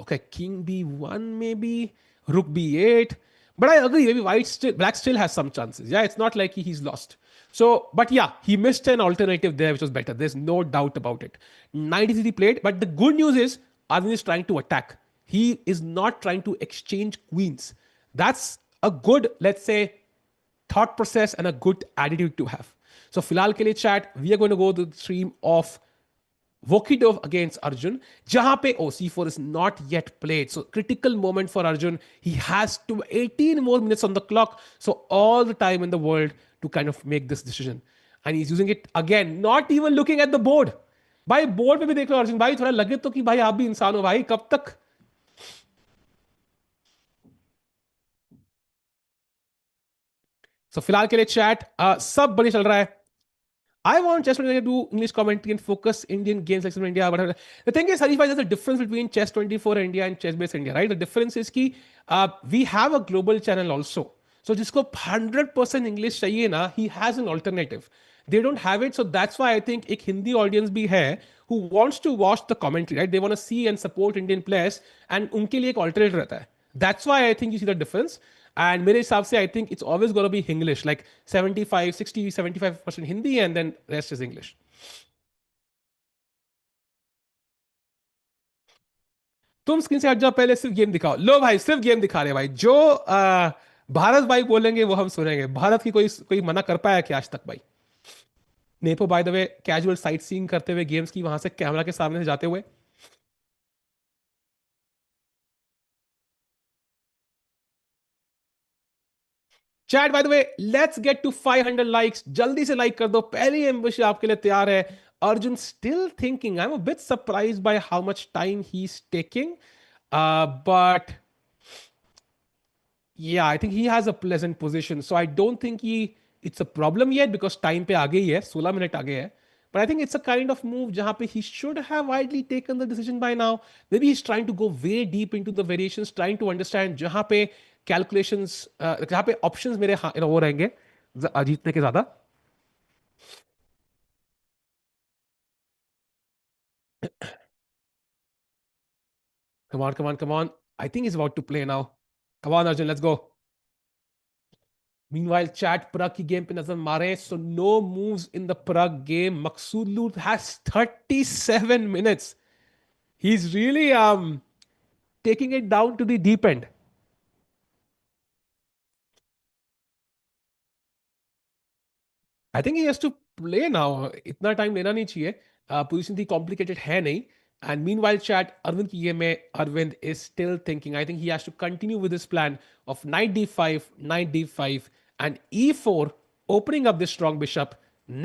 Okay, king b1 maybe, rook b8. But I agree, maybe black still has some chances. Yeah, it's not like he's lost. So, but yeah, he missed an alternative there, which was better. There's no doubt about it. Knight e3 played, but the good news is Arvind is trying to attack. He is not trying to exchange queens. That's a good, let's say, thought process and a good attitude to have. So, फिलहाल के लिए chat, we are going to go to the stream of Vokidov against Arjun. Jahan pe, oh, c4 is not yet played. So, critical moment for Arjun. He has 18 more minutes on the clock. So, all the time in the world to kind of make this decision. And he's using it again, not even looking at the board. भाई board पे भी देख लो अर्जुन भाई, थोड़ा लगे तो कि भाई आप भी इंसान हो भाई, कब तक. So फिलहाल के लिए चैट सब बढ़िया चल रहा है. I want Chess24 to do English commentary and focus Indian games like India. But the thing is, Harif, there's a difference between Chess24 India and Chessbase India, right? The difference is कि we have a global channel also. So जिसको 100% English चाहिए ना, he has an alternative. They don't have it, so that's why I think एक Hindi audience भी है who wants to watch the commentary, right? They want to see and support Indian players, and उनके लिए एक alternate रहता है. That's why I think you see the difference. And मेरे हिसाब से I think it's always going to be English, like 75, 60, 75% Hindi and then rest is English. तुम screen से हट जाओ, पहले सिर्फ गेम दिखाओ. लो भाई, सिर्फ गेम दिखा रहे भाई. जो भारत भाई बोलेंगे वो हम सुनेंगे. भारत की कोई कोई मना कर पाया क्या आज तक भाई? Nepo bye the way casual sight seeing करते हुए गेम्स की, वहां से कैमरा के सामने से जाते हुए. Chat by the way, let's get to 500 likes. जल्दी से लाइक कर दो, पहली एम्बुश आपके लिए तैयार है. Arjun still thinking. I am a bit surprised by how much time he is taking. But yeah, I think he has a pleasant position. So I don't think it's a problem yet because time पे आगे ही है, 16 minute आगे है. But I think it's a kind of move जहाँ पे he should have widely taken the decision by now. Maybe he's trying to go very deep into the variations, trying to understand जहाँ पे calculations, जहाँ पे options मेरे वो रहेंगे जीतने के ज्यादा. Come on, come on, come on. I think he's about to play now. Come on, Arjun, let's go. Meanwhile, chat Pragg की game पे नजर मारे. So no moves in the Pragg game. Maksudlu has 37 minutes. He's really taking it down to the deep end. I think he has to play now. इतना time लेना नहीं चाहिए. Position थी complicated है नहीं. एंड मीनवाइल चैट अरविंद की game में Arvind is still thinking. I think he has to continue with this plan of knight D five and E four, opening up this strong bishop.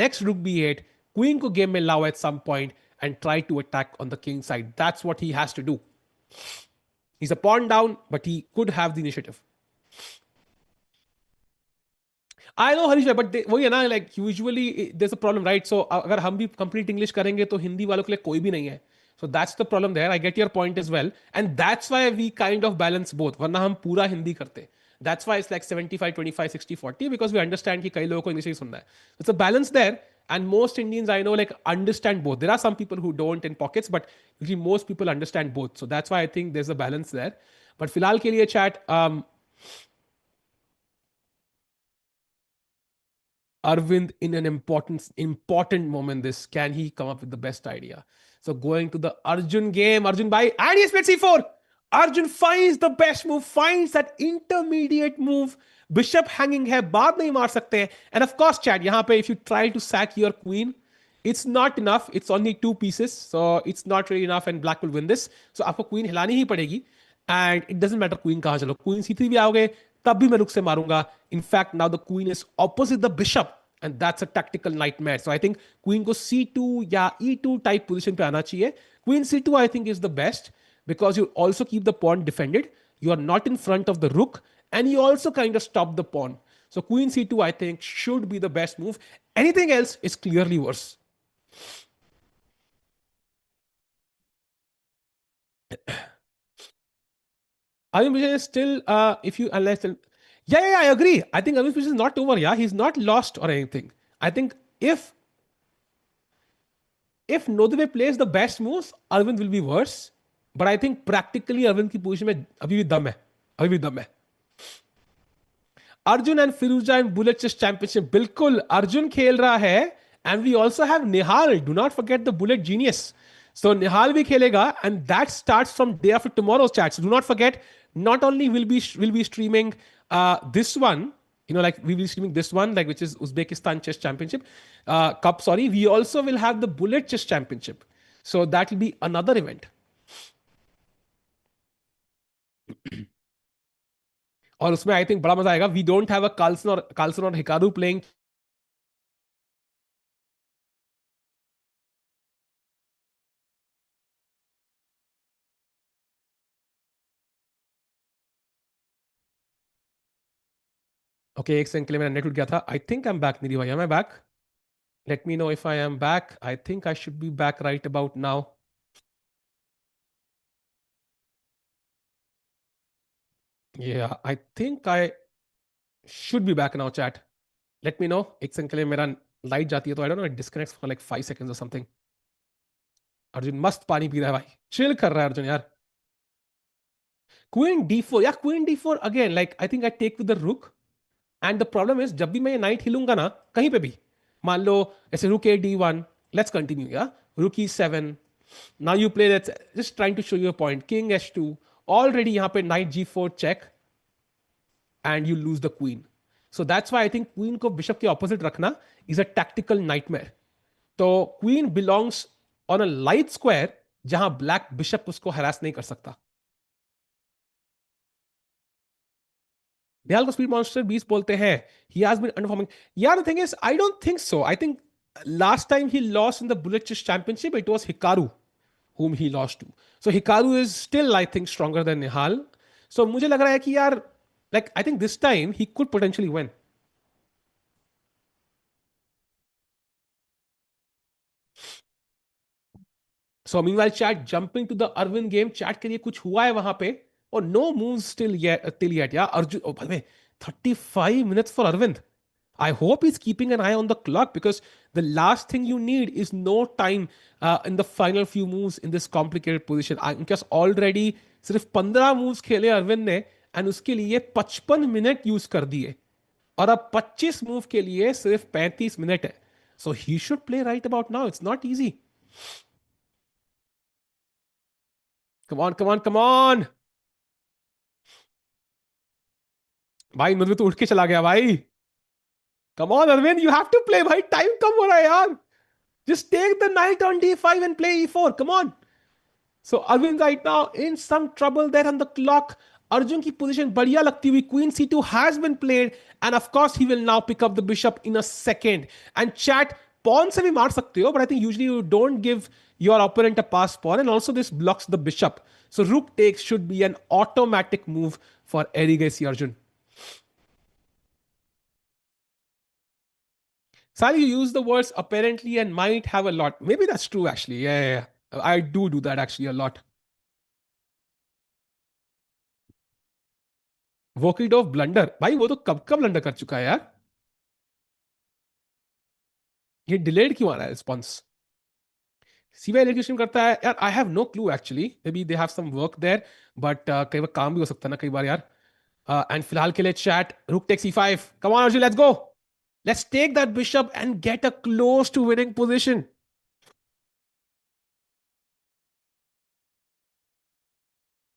Next rook B eight, queen को game में लाओ at some point and try to attack on the king side. That's what he has to do. He's a pawn down, but he could have the initiative. I know Harish भाई, but वही है ना, like usually there a problem, right? So अगर हम भी complete English करेंगे तो हिंदी वालों के लिए कोई भी नहीं है. So that's the problem there. I get your point as well, and that's why we kind of balance both. वरना हम पूरा हिंदी करते. That's why it's like 75-25, 60-40, because we understand कि कई लोगों को इंग्लिश ही सुनना है. It's a balance there. And most Indians I know like understand both. There are some people who don't in pockets, but usually most people understand both. So that's why I think there's a balance there. But फिलहाल के लिए chat, Arvind in an important moment. This, can he come up with the best idea? So going to the Arjun game, Arjun by, and he's played c4. Arjun finds the best move, finds that intermediate move. Bishop hanging है, बाद नहीं मार सकते. And of course, chat, यहाँ पे if you try to sack your queen, it's not enough. It's only two pieces, so it's not really enough, and black will win this. So आपको queen हिलानी ही पड़ेगी. And it doesn't matter queen कहाँ चलो, queen c3 भी आओगे तब भी मैं रुक से मारूंगा. In fact, now the queen is opposite the bishop, and that's a tactical nightmare. So I think queen को c2 या e2 type position पे आना चाहिए. Queen c2 I think is the best because you also keep the pawn defended. You are not in front of the rook, and you also kind of stop the pawn. So queen c2 I think should be the best move. Anything else is clearly worse. Arvind Vijay is still, if you, unless, yeah, I agree. I think Arvind Vijay is not over. Yeah, he's not lost or anything. I think if Nodve plays the best moves, Arvind will be worse. But I think practically Arvind की position में अभी भी दम है, अभी भी दम है. Arjun and Firuza in Bullet Chess Championship. बिल्कुल Arjun खेल रहा है, and we also have Nihal. Do not forget the Bullet Genius. So Nihal भी खेलेगा, and that starts from day after tomorrow's chat. So do not forget. Not only will be streaming this one, like we will be streaming this one, like which is Uzbekistan Chess Championship Cup. Sorry, we also will have the Bullet Chess Championship. So that will be another event. और उसमें I think बड़ा मजा आएगा. We don't have a Carlsen और Hikaru playing. Okay, एक second के लिए मेरा नेट उठ गया था. I think I am back. Nidhi भाई, am I back? Let me know if I am back. I think I should be back right about now. Yeah, I think I should be back now, chat. Let me know. एक second के लिए मेरा light जाती है तो आई don't no, it disconnects for like 5 seconds or something. Arjun मस्त पानी P रहा है भाई, चिल कर रहा है अर्जुन यार. क्वीन d4, या queen d4 again, like I think I take with the rook. And the problem is जब भी मैं ये नाइट हिलूंगा ना कहीं पे भी, मान लो ऐसे रुक ए d1, लेट्स कंटिन्यू, या rook e7. Now you play that's just trying to show you a point. King h2, already यहाँ पे knight g4 check, and you lose the queen. So that's why I think queen को bishop के opposite रखना is a tactical nightmare. तो queen belongs on a light square जहां black bishop उसको harass नहीं कर सकता. निहाल को स्पीड मॉन्स्टर 20 बोलते हैं. He has been underperforming. Yeah, the thing is, I don't think so. I think last time he lost in the Bullet Chess Championship, it was Hikaru whom he lost to. So Hikaru is still, I think, stronger than Nihal. So मुझे लग रहा है कि यार, like I think this time he could potentially win. So meanwhile, chat jumping to the Arvind game, chat के लिए कुछ हुआ है वहां पे, और no moves still yet till yet. Yeah, Arjun. Oh, by the way, 35 minutes for Arvind. I hope he's keeping an eye on the clock because the last thing you need is no time in the final few moves in this complicated position. Because already सिर्फ 15 moves खेले अरविंद ने and उसके लिए 55 minute use कर दिए, और अब 25 move के लिए सिर्फ 35 मिनट है. So he should play right about now. It's not easy. Come on come on come on. भाई मृदु तो उठ के चला गया भाई. Come on Arvind, you have to play भाई. टाइम कम हो रहा है यार. Just take the knight on D5 and play E4. Come on. So Arvind right now in some trouble there on the clock. Arjun की position बढ़िया लगती हुई. Queen C2 has been played and of course he will now pick up the bishop in a second. And chat, pawn से भी मार सकते हो, but I think usually you don't give your opponent a pass pawn, and also this blocks the bishop. So rook takes should be an automatic move for Erigesi Arjun. Sally, you use the words apparently and might have a lot. Maybe that's true actually. Yeah. I do that actually a lot. Vokhidov blunder, भाई वो तो कब कब blunder कर चुका है यार. ये डिलेड क्यों आ रहा है रिस्पॉन्स. सीवाई एलिगेशन करता है यार. I have no clue actually. Maybe they have some work there, but कई बार काम भी हो सकता है ना कई बार यार. एंड फिलहाल के लिए chat, rook take C5. Come on Arjun, let's go. Let's take that bishop and get a close to winning position.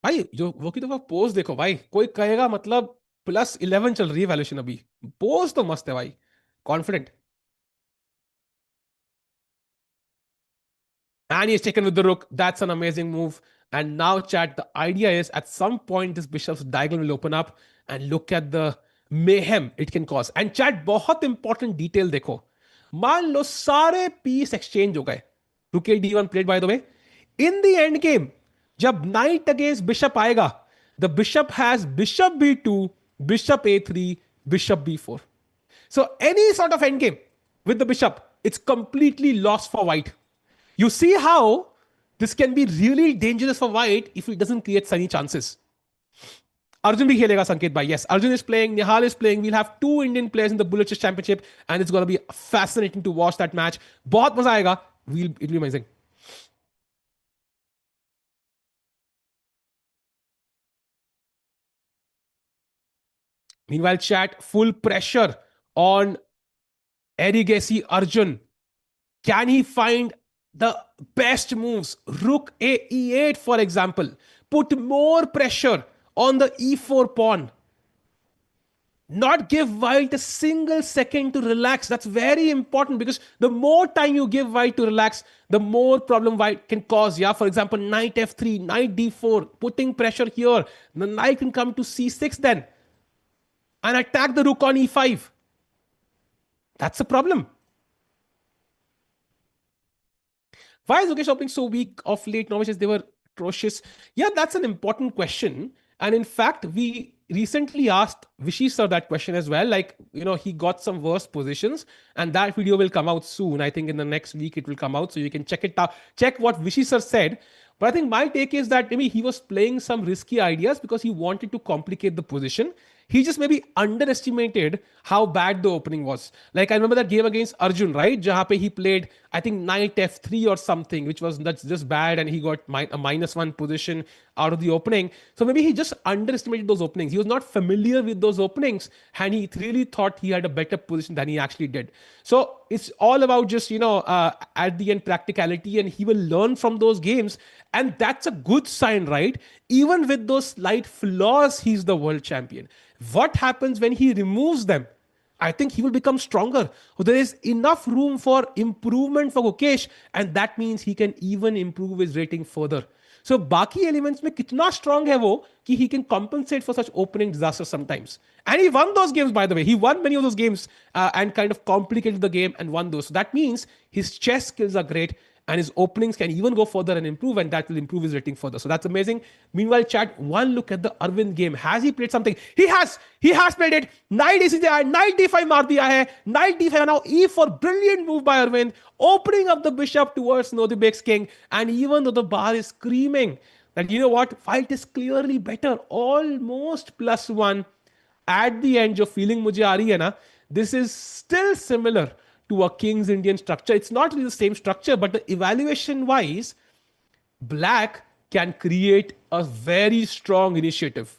भाई जो वो की तो पोज देखो भाई. कोई कहेगा मतलब +11 चल रही है वैल्यूएशन अभी. पोज तो मस्त है भाई. Confident. And he's taken with the rook. That's an amazing move. And now, chat, the idea is at some point this bishop's diagonal will open up, and look at the mayhem it can cause. And chat, बहुत important detail देखो. मान लो सारे piece exchange हो गए. Rook a D1 played by the way. In the end game, जब knight against bishop आएगा, the bishop has bishop B2, bishop A3, bishop B4. So any sort of endgame with the bishop, it's completely lost for white. You see how this can be really dangerous for white if it doesn't create any chances. Arjun bhi khelega, Sanket bhai. Yes, Arjun is playing, Nihal is playing. We'll have 2 Indian players in the Bullet Chess Championship, and it's going to be fascinating to watch that match. बहुत मजा आएगा. It'll be amazing. Meanwhile, chat, full pressure on Erigesi Arjun. Can he find the best moves? Rook a E8, for example. Put more pressure on the E4 pawn. Not give white a single second to relax. That's very important because the more time you give white to relax, the more problem white can cause. Yeah, for example, knight F3, knight D4, putting pressure here. The knight can come to C6 then and attack the rook on E5. That's a problem. Why is Mukesh opening so weak of late? Novices, they were atrocious. Yeah, that's an important question. And in fact, we recently asked Vishy sir that question as well. Like, he got some worse positions, and that video will come out soon. I think in the next week it will come out, so you can check it out. Check what Vishy sir said. But I think my take is that maybe he was playing some risky ideas because he wanted to complicate the position. He just maybe underestimated how bad the opening was. Like I remember that game against Arjun, right? Jahan pe he played, I think knight F3 or something, which was that's just bad, and he got a -1 position out of the opening. So maybe he just underestimated those openings. He was not familiar with those openings, and he really thought he had a better position than he actually did. So it's all about just, at the end practicality, and he will learn from those games. And that's a good sign, right? Even with those slight flaws, he's the world champion. What happens when he removes them? I think he will become stronger. So there is enough room for improvement for Mukesh, and that means he can even improve his rating further. So बाकी elements में कितना strong है वो कि he can compensate for such opening disasters sometimes. And he won those games, by the way. He won many of those games and kind of complicated the game and won those. So that means his chess skills are great. and his openings can even go further and improve, and that will improve his rating further. So that's amazing. Meanwhile, chat, one look at the Arvind game. Has he played something? He has played it. Knight e6, knight d5 मार दिया है. Knight d5 now e4. Brilliant move by Arvind, opening up the bishop towards Nodibek's king. And even though the bar is screaming that, you know what, fight is clearly better, almost +1 at the end, जो feeling मुझे आ रही है ना, this is still similar to a King's Indian structure. It's not really the same structure, but the evaluation wise, black can create a very strong initiative.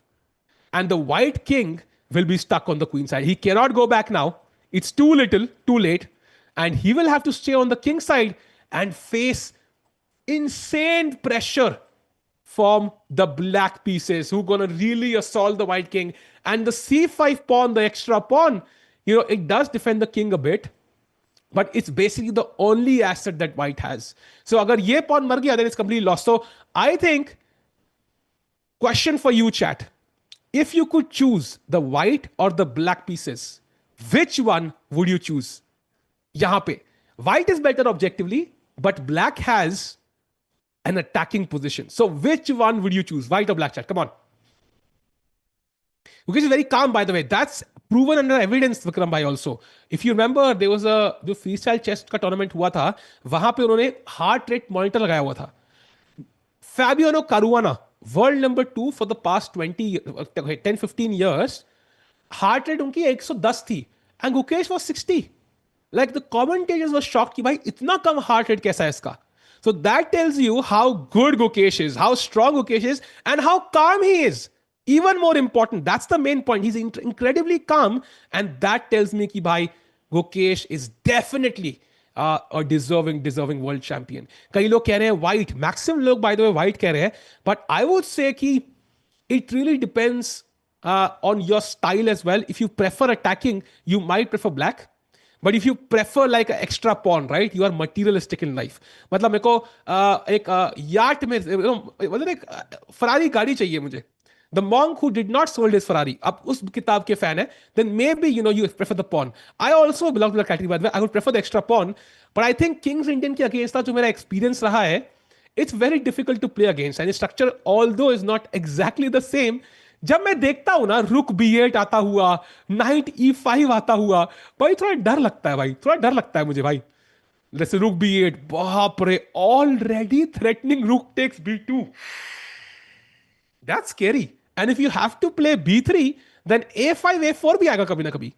And the white king will be stuck on the queen side. He cannot go back now. It's too little, too late. And he will have to stay on the king side and face insane pressure from the black pieces who are going to really assault the white king. And the c5 pawn, the extra pawn, you know, it does defend the king a bit, but it's basically the only asset that white has. So agar ye pawn mar gaya, then it's completely lost. So I think, question for you, chat. If you could choose the white or the black pieces, which one would you choose? Yahan pe. White is better objectively, but black has an attacking position. So which one would you choose? White or black, chat? Come on. Because it's very calm, by the way. That's proven under evidence, Vikram bhai, also. If you remember, there was a जो freestyle chess का tournament हुआ था, वहां पे उन्होंने heart rate monitor लगाया हुआ था. Fabiano Caruana, world number 2 for the past 10-15 years, heart rate उनकी 110 थी, and Gukesh was 60. Like the commentators were shocked कि भाई इतना कम heart rate कैसा है इसका. So that tells you how good Gukesh is, how strong Gukesh is, and how calm he is. Even more important, that's the main point. He's incredibly calm, and that tells me कि भाई Gukesh is definitely a deserving world champion. कई लोग कह रहे हैं white, maximum लोग by the way white कह रहे हैं, but I would say कि it really depends on your style as well. If you prefer attacking, you might prefer black. But if you prefer like an extra pawn, right? You are materialistic in life. मतलब मेरे को एक yacht में मतलब एक Ferrari गाड़ी चाहिए मुझे. The monk who did not sold his Ferrari, अब उस किताब के fan है, then maybe you prefer the pawn. I also belong to the category, by the way. I would prefer the extra pawn, but I think King's Indian के against था जो मेरा experience रहा है, it's very difficult to play against. And the structure, although is not exactly the same, जब मैं देखता हूं ना रुक b8 आता हुआ, knight e5 आता हुआ, भाई थोड़ा डर लगता है भाई, थोड़ा डर लगता है मुझे भाई. जैसे रुक b8, बाप रे, already threatening rook takes b2. That's scary. And if you have to play b3, then a5, a4 भी आएगा कभी ना कभी.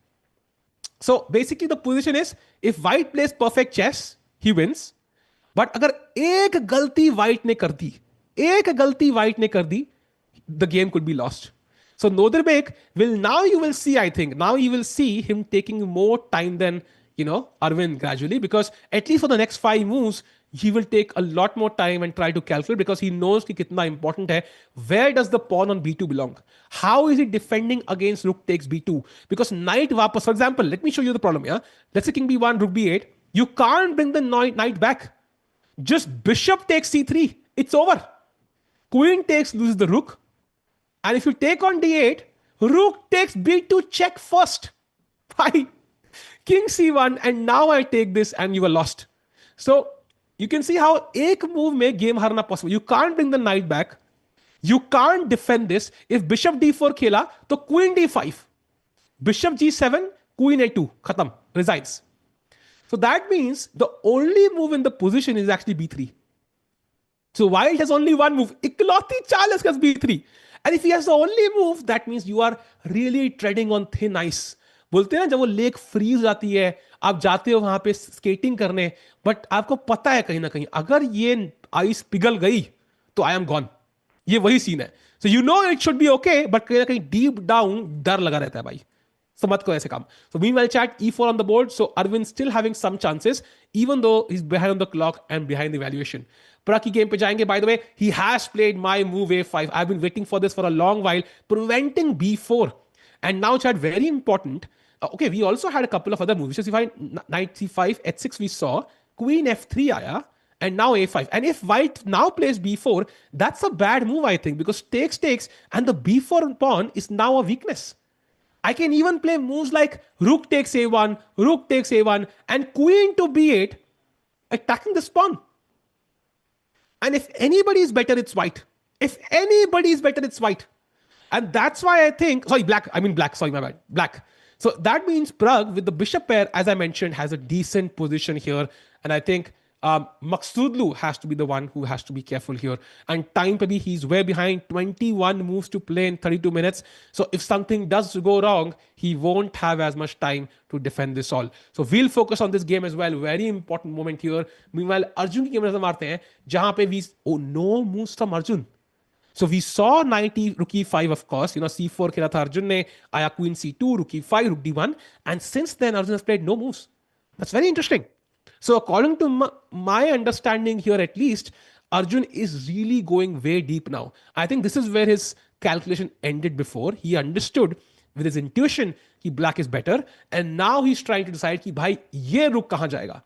So basically the position is, if white plays perfect chess, he wins. But अगर एक गलती white ने कर दी, एक गलती white ने कर दी, the game could be lost. So Nodibek will, now you will see, I think, now you will see him taking more time than, Arvind gradually, because at least for the next 5 moves, he will take a lot more time and try to calculate, because he knows कि कितना important है. Where does the pawn on b2 belong? How is he defending against rook takes b2? Because knight वापस, for example, let me show you the problem. Yeah, let's say king b1, rook b8. You can't bring the knight back. Just bishop takes c3. It's over. Queen takes, loses the rook. And if you take on d8, rook takes b2 check first. Fine. King c1, and now I take this and you are lost. So you can see how एक move में game हारना possible. You can't bring the knight back. You can't defend this. If bishop d4 खेला, तो queen d5. Bishop g7, queen a2. खत्म. Resigns. So that means the only move in the position is actually b3. So white has only one move. इकलौती चाल है इसका b3. And if he has the only move, that means you are really treading on thin ice. बोलते हैं ना, जब वो lake freeze जाती है, आप जाते हो वहां पे स्केटिंग करने, बट आपको पता है कहीं ना कहीं अगर ये आइस पिघल गई तो आई एम गॉन. ये वही सीन है. So you know it should be okay, but कहीं ना कहीं डीप डाउन डर लगा रहता है भाई. So मत करो ऐसे काम. So meanwhile chat, e4 on the board. So Arvind still having some chances, even though he's behind on the clock and behind the evaluation. Pragg की game पे जाएंगे. By the way, he has played my move a5. I've been waiting for this for a long while, preventing b4. And now chat, very important. Okay, we also had a couple of other moves. Just if I knight c5, h6 we saw, queen f3 आया, and now a5. And if white now plays b4, that's a bad move, I think, because takes, and the b4 pawn is now a weakness. I can even play moves like rook takes a1, and queen to b8, attacking this pawn. And if anybody is better, it's white. If anybody is better, it's white. And that's why I think, sorry, black, I mean black, sorry, my bad, black. So that means Pragg with the bishop pair, as I mentioned, has a decent position here. And I think Maksudlu has to be the one who has to be careful here. And time maybe he's way behind, 21 moves to play in 32 minutes. So if something does go wrong, he won't have as much time to defend this all. So we'll focus on this game as well. Very important moment here. Meanwhile, Arjun की game नजर मारते हैं जहां पे we, oh, no moves from Arjun. So we saw 90 rook e5, of course. C4 खेला था Arjun ने, आया queen c2, rook e5, rook d1. And since then, Arjun has played no moves. That's very interesting. So according to my understanding here, at least, Arjun is really going way deep now. I think this is where his calculation ended before. He understood with his intuition कि black is better. And now he's trying to decide कि भाई ये rook कहाँ जाएगा?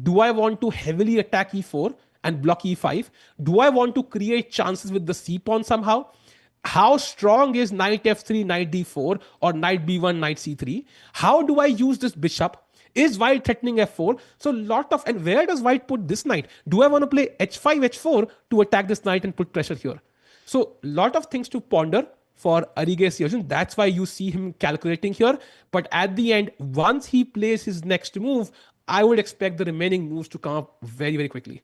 Do I want to heavily attack e4 and block e5? Do I want to create chances with the c pawn somehow? How strong is knight f3, knight d4, or knight b1, knight c3? How do I use this bishop? Is white threatening f4? So lot of, and where does white put this knight? Do I want to play h5, h4 to attack this knight and put pressure here? So lot of things to ponder for Arige Arjun. That's why you see him calculating here. But at the end, once he plays his next move, I would expect the remaining moves to come up very, very quickly.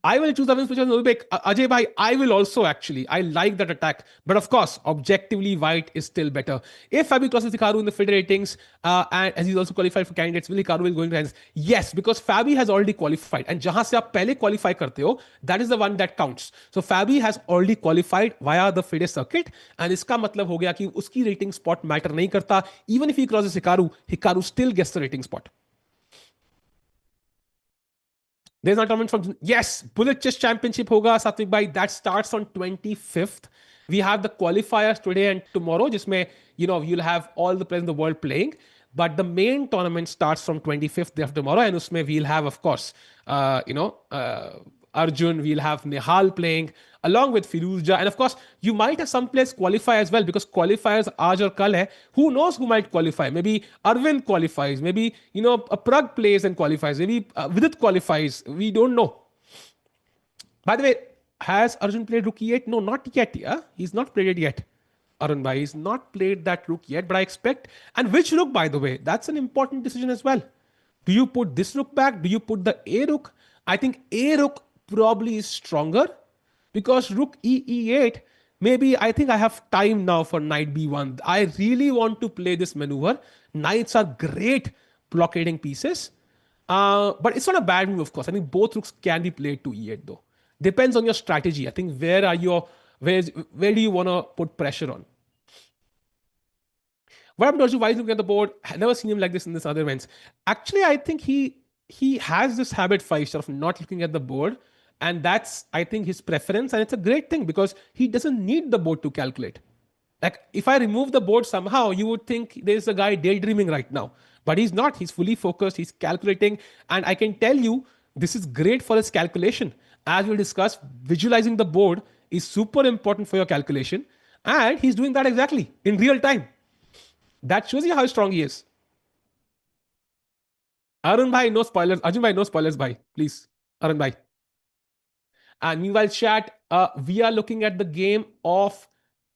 I will choose Arvind's position a little bit. Ajay bhai, I will also actually. I like that attack. But of course, objectively, white is still better. If Fabi crosses Hikaru in the FIDE ratings, and as he's also qualified for candidates, will Hikaru will go into hands? Yes, because Fabi has already qualified. And jahan se aap pehle qualify karte ho, that is the one that counts. So Fabi has already qualified via the FIDE circuit. And iska matlab ho gaya ki uski rating spot matter nahi karta. Even if he crosses Hikaru, Hikaru still gets the rating spot. There's not tournament from, yes, Bullet Chess Championship hoga Satvik bhai, that starts on 25th. We have the qualifiers today and tomorrow, jisme, you'll have all the players in the world playing. But the main tournament starts from 25th day of tomorrow, and usme we'll have, of course, Arjun, we'll have Nihal playing along with Firuzja. And of course, you might have some players qualify as well, because qualifiers aaj aur kal hai. Who knows who might qualify? Maybe Arvind qualifies. Maybe, a Pragg plays and qualifies. Maybe Vidit qualifies. We don't know. By the way, has Arjun played rook e8? No, not yet. Yeah? He's not played it yet. Arun bhai, he's not played that rook yet, but I expect. And which rook, by the way? That's an important decision as well. Do you put this rook back? Do you put the A rook? I think A rook probably is stronger, because rook e8, maybe I think I have time now for knight b1. I really want to play this maneuver. Knights are great blockading pieces, but it's not a bad move, of course. I think both rooks can be played to e8 though. Depends on your strategy. I think where do you want to put pressure on? What happened to Arjun? Why is he looking at the board? I've never seen him like this in this other events. Actually, I think he has this habit, Five, of not looking at the board. And that's, I think, his preference. And it's a great thing, because he doesn't need the board to calculate. Like, if I remove the board somehow, you would think there's a guy daydreaming right now. But he's not. He's fully focused. He's calculating. And I can tell you, this is great for his calculation. As we discussed, visualizing the board is super important for your calculation. And he's doing that exactly in real time. That shows you how strong he is. Arun bhai, no spoilers. Arjun bhai, no spoilers, bhai. Please. Arun bhai. And meanwhile, chat, we are looking at the game of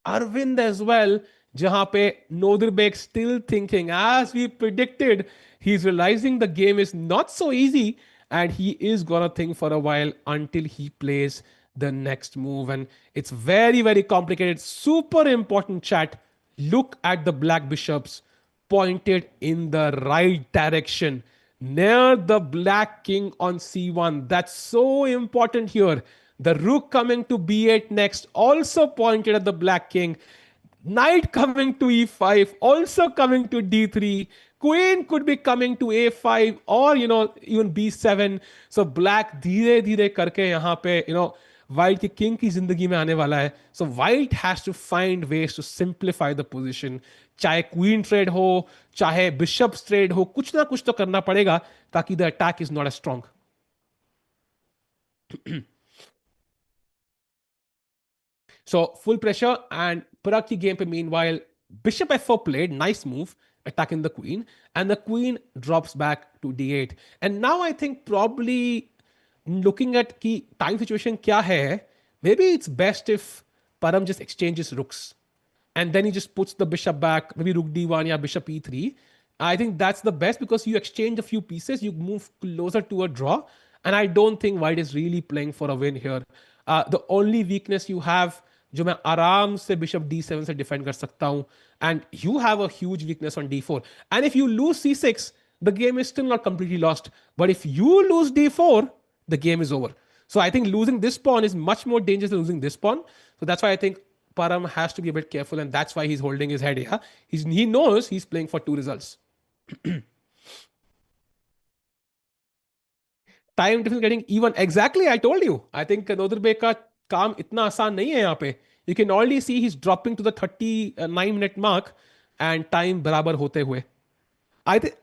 Arvind as well. Jahan pe Nodirbek still thinking, as we predicted, he's realizing the game is not so easy. And he is gonna think for a while until he plays the next move. And it's very, very complicated. Super important, chat. Look at the black bishops pointed in the right direction, near the black king on c1. That's so important here. The rook coming to b8 next, also pointed at the black king. Knight coming to e5, also coming to d3. Queen could be coming to a5 or, even b7. So black धीरे धीरे करके यहाँ पे, white की king की जिंदगी में आने वाला है. So white has to find ways to simplify the position. चाहे queen trade हो, चाहे bishops trade हो, कुछ ना कुछ तो करना पड़ेगा ताकि the attack is not as strong. So full pressure, and Pragg की game पे meanwhile bishop f4 played, nice move, attacking the queen, and the queen drops back to d8. And now I think probably looking at ki time situation kya hai, maybe it's best if Param just exchanges rooks and then he just puts the bishop back, maybe rook d1, yeah, bishop e3. I think that's the best because you exchange a few pieces, you move closer to a draw, and I don't think white is really playing for a win here. The only weakness you have, जो मैं आराम से bishop d7 से defend कर सकता हूं, and you have a huge weakness on d4, and if you lose c6 the game is still not completely lost, but if you lose d4 the game is over. So I think losing this pawn is much more dangerous than losing this pawn. So that's why I think Param has to be a bit careful, and that's why he's holding his head. Yeah, he knows he's playing for two results. Time difference getting even. Exactly, I told you. I think Noderbek का काम इतना आसान नहीं है यहाँ पे. You can already see he's dropping to the 39-minute mark, and time बराबर होते हुए. I think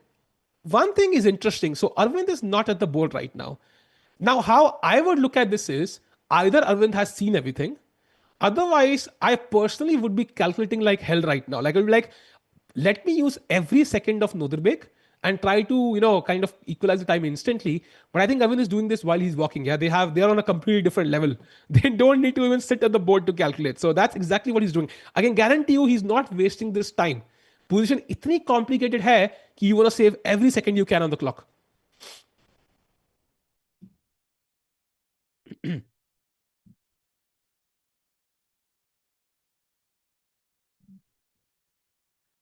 one thing is interesting. So Arvind is not at the board right now. Now, how I would look at this is either Arvind has seen everything. Otherwise, I personally would be calculating like hell right now. Like, I would be like, let me use every second of Noderbek and try to, kind of equalize the time instantly. But I think Arvind is doing this while he's walking. Yeah, they're on a completely different level. They don't need to even sit at the board to calculate. So that's exactly what he's doing. I can guarantee you he's not wasting this time. Position इतनी complicated है कि you want to save every second you can on the clock.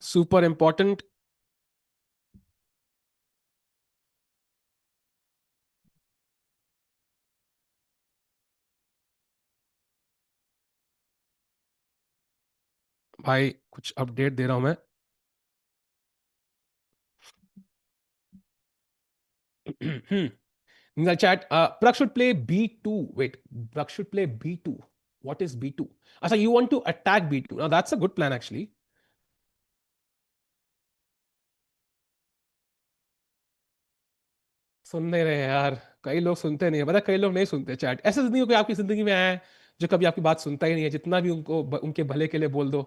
Super important. भाई कुछ update दे रहा हूं मैं. In the chat, Pragg should play b2. Wait, Pragg should play b2. What is b2? So you want to attack b2. Now that's a good plan actually. सुन नहीं रहे यार, कई लोग सुनते नहीं है, पता कई लोग नहीं सुनते चैट. ऐसा नहीं हो कि आपकी जिंदगी में आया है जो कभी आपकी बात सुनता ही नहीं है, जितना भी उनको उनके भले के लिए बोल दो,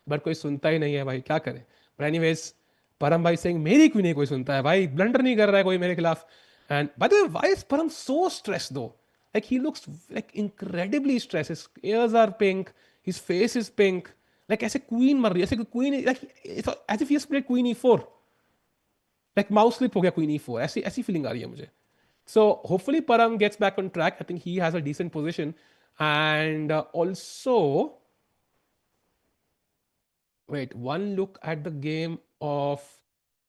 बट कोई सुनता ही नहीं है भाई, क्या करें. बट एनीवेज, परम भाई सिंह मेरी क्यों नहीं कोई सुनता है भाई, ब्लंडर नहीं कर रहा है कोई मेरे खिलाफ. And bye the way, why is परम सो स्ट्रेस दो? Like he looks like incredibly stressed. His ears are pink, his face is pink. Like ऐसे queen मर रही है, ऐसे queen, like it's as if he has played queen e4. Like mouse slip हो गया queen e4. ऐसी ऐसी feeling आ रही है मुझे. So hopefully Param gets back on track. I think he has a decent position. And also, wait, one look at the game of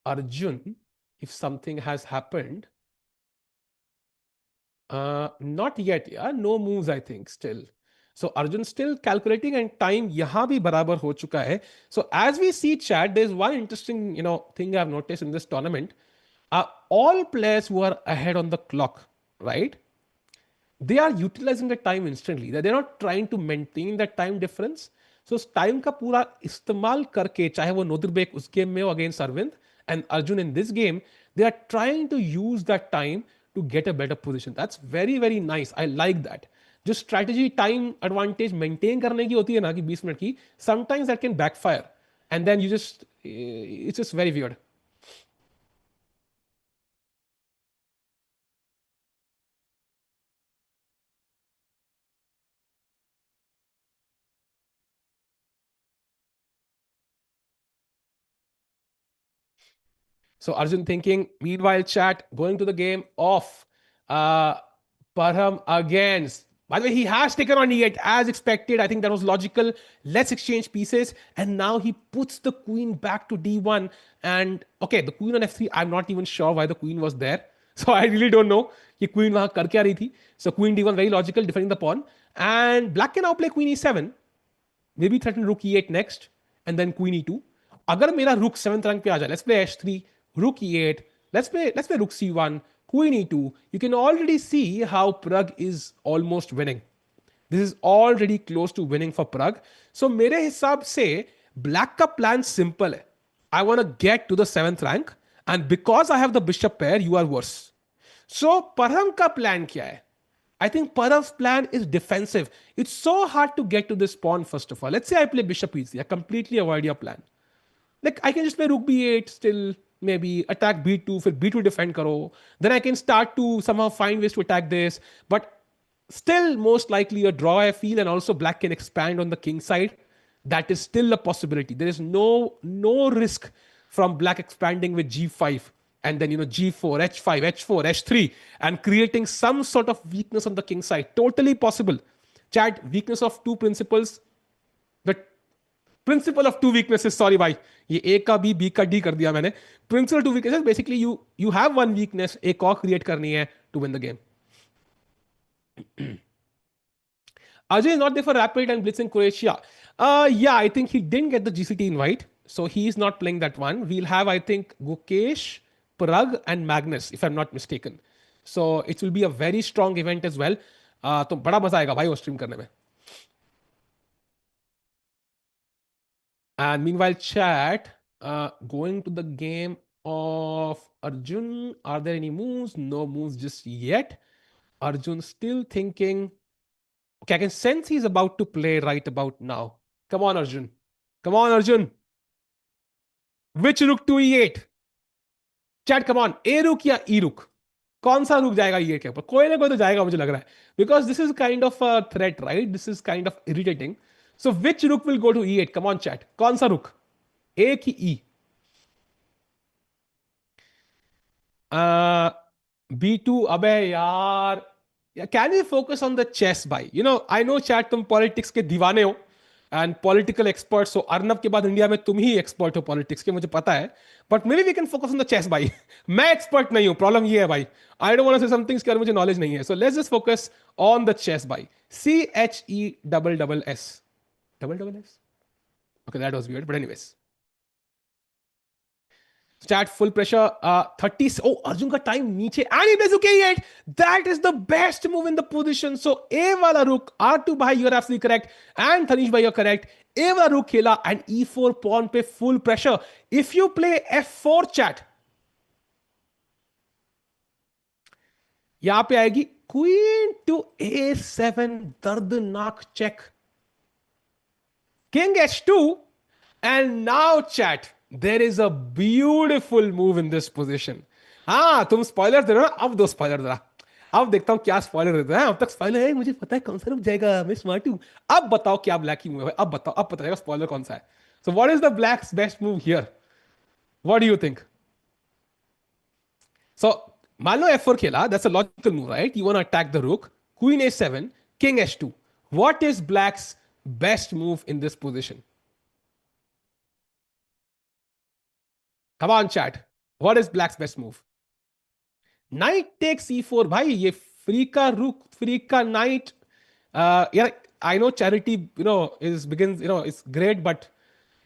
Arjun, if something has happened. Not yet, yeah. No moves, I think, still. So Arjun still calculating, and time yahan bhi barabar ho chuka hai. So as we see chat, there's one interesting, thing I've noticed in this tournament. All players who are ahead on the clock, right? They are utilizing the time instantly. They're not trying to maintain that time difference. So उस time का पूरा इस्तेमाल करके, चाहे वो नोदरबेक उस game में हो against Arvind and Arjun in this game, they are trying to use that time to get a better position. That's very very nice. I like that. जो strategy time advantage maintain करने की होती है ना कि 20 minute की, sometimes that can backfire and then you just it's just very weird. So Arjun thinking, meanwhile, chat, going to the game of Parham against. By the way, he has taken on e8 as expected. I think that was logical. Let's exchange pieces. And now he puts the queen back to d1. And okay, the queen on f3, I'm not even sure why the queen was there. So I really don't know. Ye queen wahan kar kya rahi thi. So queen d1, very logical, defending the pawn. And black can now play queen e7. Maybe threaten rook e8 next. And then queen e2. अगर मेरा rook 7th rank पे आ जाए, let's play h3, rook e8, let's play rook c1, queen e2. You can already see how Pragg is almost winning. This is already close to winning for Pragg. So मेरे हिसाब से black का plan simple है. I want to get to the 7th rank, and because I have the bishop pair, you are worse. So Parham का plan क्या है? I think Param's plan is defensive. It's so hard to get to this pawn, first of all. Let's say I play bishop e3. I completely avoid your plan. Like, I can just play rook b8 still. maybe attack b2, फिर b2 defend करो, then I can start to somehow find ways to attack this, but still most likely a draw I feel, and also black can expand on the king side. That is still a possibility. There is no risk from black expanding with g5 and then g4, h5, h4, h3 and creating some sort of weakness on the king side. Totally possible. Chat, weakness of two principles. The principle of two weaknesses, sorry भाई, ये ए का B B का D कर दिया मैंने. Principle two weaknesses, basically you have one weakness, एक और create करनी है to win the game. Arjun is not there for Rapid and Blitz in Croatia. Yeah, I think he didn't get the GCT invite, so he is not playing that one. We'll have, I think, Gukesh, Pragg, and Magnus, if I'm not mistaken. So it will be a very strong event as well. तो बड़ा मजा आएगा भाई वो stream करने में. And meanwhile, chat, going to the game of Arjun. Are there any moves? No moves just yet. Arjun still thinking. Okay, I can sense he's about to play right about now. Come on, Arjun. Come on, Arjun. Which rook to e8? Chat, come on. A rook या e rook? कौन सा रुक जाएगा e8 के ऊपर? कोई ना कोई तो जाएगा मुझे लग रहा है. Because this is kind of a threat, right? This is kind of irritating. So which rook will go to e8? Come on, chat. कौन सा रुक? A की e? B2. अबे यार. Can we focus on the chess, bhai? I know chat तुम politics के दीवाने हो and political experts. So Arnab के बाद इंडिया में तुम ही expert हो politics के, मुझे पता है. But maybe we can focus on the chess, bhai. मैं expert नहीं हूँ. Problem ये है भाई. I don't want to say some things कि मुझे knowledge नहीं है. So let's just focus on the chess, bhai. CHE double double S. Double double S? Okay, that was weird. But anyways. Start full pressure. 30. Oh, Arjun का time नीचे. And he plays rook e8. That is the best move in the position. So A वाला rook. R2 भाई, you're absolutely correct. And Thanish भाई, you're correct. A वाला rook खेला and E4 pawn पे full pressure. If you play F4 chat, यहाँ पे आएगी Queen to A7. दर्दनाक check. King H2. And now chat, there is a beautiful move in this position. हाँ, तुम spoiler दे रहे हो ना, अब दो स्पॉइलर जरा. अब देखता हूं क्या स्पॉइलर देते हैं. अब तक स्पॉइलर है, मुझे पता है कौन सा रुक जाएगा, मैं स्मार्ट हूं. अब बताओ क्या ब्लैक की मूव है. अब बताओ, अब पता चलेगा स्पॉइलर कौन सा है. So what is the black's best move here? What do you think? So मान लो F4 खेला, that's a logical move, right? You want to attack the rook. Queen A7, king H2. What is black's best move in this position? Come on, chat. What is black's best move? Knight takes e4. भाई ये free का rook, free का knight. Yeah, I know charity, begins, it's great, but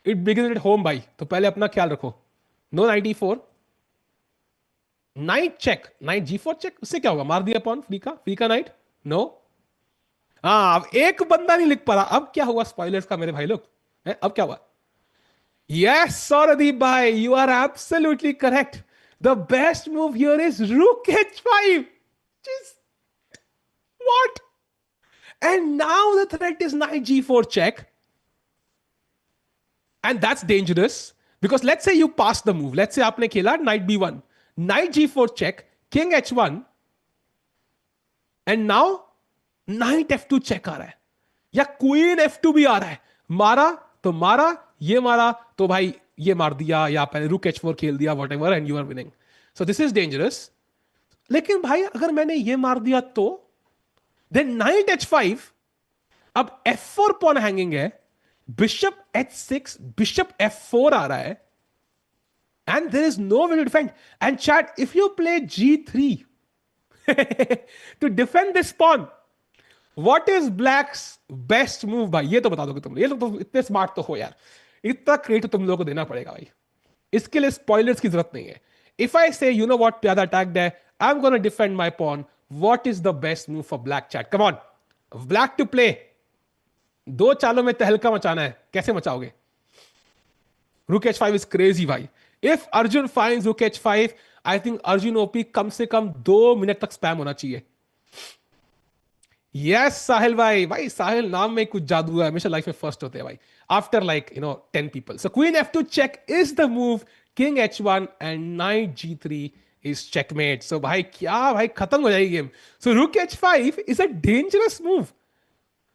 it begins at home, भाई. तो पहले अपना ख्याल रखो. No knight e4. Knight check. Knight g4 check. उससे क्या होगा? मार दिया pawn, free का knight. No. अब एक बंदा नहीं लिख पा रहा. अब क्या हुआ spoilers का मेरे भाई लोग? अब क्या हुआ? Yes, Sauradeep bhai, you are absolutely correct. The best move here is rook h5. Just what? And now the threat is knight g4 check. And that's dangerous because let's say you pass the move. Let's say आपने खेला knight b1, knight g4 check, king h1, and now knight f2 check आ रहा है या queen f2 भी आ रहा है. मारा तो मारा, ये मारा तो भाई ये मार दिया, या पहले रुक h4 खेल दिया, whatever, and you are winning. So this is dangerous. लेकिन भाई अगर मैंने ये मार दिया तो then knight h5, अब f4 pawn hanging है, bishop h6, bishop f4 आ रहा है, and there is no way to defend. And chat, if you play g3 to defend this pawn, what is black's best move भाई? ये तो बता दोगे तुम. ये तो इतने स्मार्ट तो हो यार, इतना क्रेडिट तुम लोगों को देना पड़ेगा भाई. इसके लिए स्पॉयलर्स की जरूरत नहीं है. If I say you know what, ज्यादा अटैक्ड है, I am gonna defend my pawn. What is the best move for black chat? Come on, black to play. दो चालों में तहलका मचाना है. कैसे मचाओगे? रुक h5 इज क्रेजी भाई. If Arjun finds rook h5, I think Arjun OP कम से कम 2 मिनट तक स्पैम होना चाहिए. यस साहिल भाई, भाई साहिल नाम में कुछ जादू है, हमेशा लाइफ में फर्स्ट होते हैं भाई, after like 10 people. So queen f2 check is the move, king h1 and knight g3 is checkmate. So भाई क्या भाई, खत्म हो जाएगी game. So rook h5 is a dangerous move.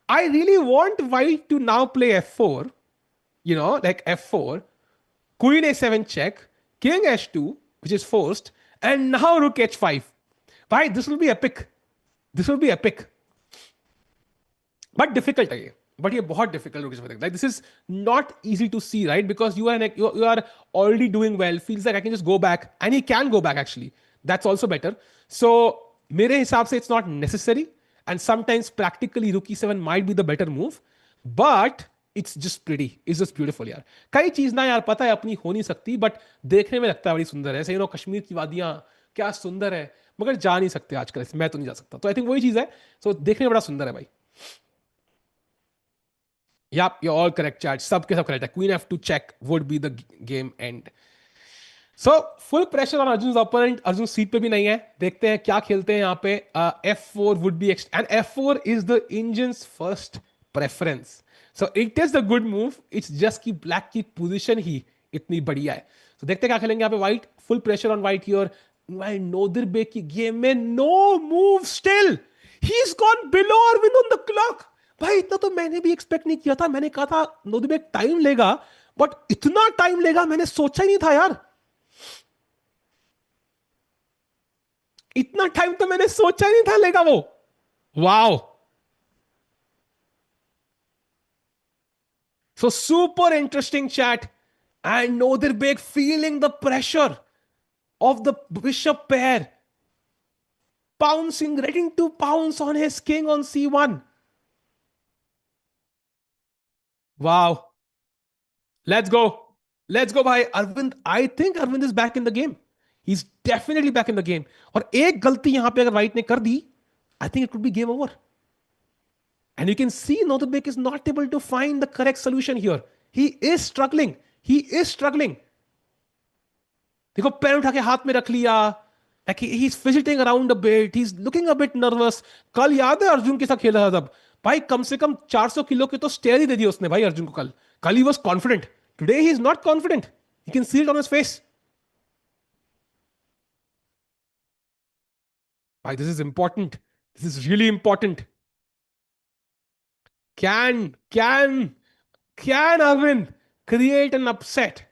I really want white to now play f4, like f4, queen a7 check, king h2, which is forced, and now rook h5. Bhai, this will be epic. This will be epic. But difficult again. But ये बहुत difficult होगी समझ. Like this is not easy to see, right? Because you are already doing well. Feels like I can just go back, and he can go back actually. That's also better. So मेरे हिसाब से it's not necessary, and sometimes practically rook e7 might be the better move, but it's just pretty. It's just beautiful यार. कई चीज ना यार पता है अपनी हो नहीं सकती, but देखने में लगता है बड़ी सुंदर है. ऐसे कश्मीर की वादियां क्या सुंदर है, मगर जा नहीं सकते आजकल. मैं तो नहीं जा सकता. तो आई थिंक वही चीज है. So देखने में बड़ा सुंदर है भाई. Yep, you're all correct, chat. सबके सब correct है. Queen f2 check would be the game end. So full pressure on Arjun's opponent. Arjun seat पे भी नहीं है. देखते हैं क्या खेलते हैं यहाँ पे. F4 would be and F4 is the Indian's first preference. So it is the good move. It's just कि black की position ही इतनी बढ़िया है. So देखते हैं क्या खेलेंगे यहाँ पे. White full pressure on white here. While Nodirbe की game में no move still. He's gone below Arvind on the clock. भाई इतना तो मैंने भी एक्सपेक्ट नहीं किया था. मैंने कहा था नोदिबेक टाइम लेगा, बट इतना टाइम लेगा मैंने सोचा ही नहीं था यार. इतना टाइम तो मैंने सोचा ही नहीं था लेगा वो. Wow. So super interesting chat. And Nodirbek feeling the pressure of the bishop pair, pouncing, ready to pounce on his king on c1. Wow. Let's go. Let's go, bhai. Arvind, I think Arvind is back in the game. He's definitely back in the game. और एक गलती यहां पे अगर white ने कर दी, I think it could be game over. And you can see Notabek is not able to find the correct solution here. He is struggling. He is struggling. देखो पैर उठा के हाथ में रख लिया. Like he's fidgeting around a bit. He's looking a bit nervous. कल याद है अर्जुन के साथ खेला था तब. भाई कम से कम 400 किलो के तो स्टेयर ही दे दिया उसने भाई अर्जुन को कल. कल he was confident. Today he is not confident. You can see it on his face. Why, this is important. This is really important. Can Arvind create an upset?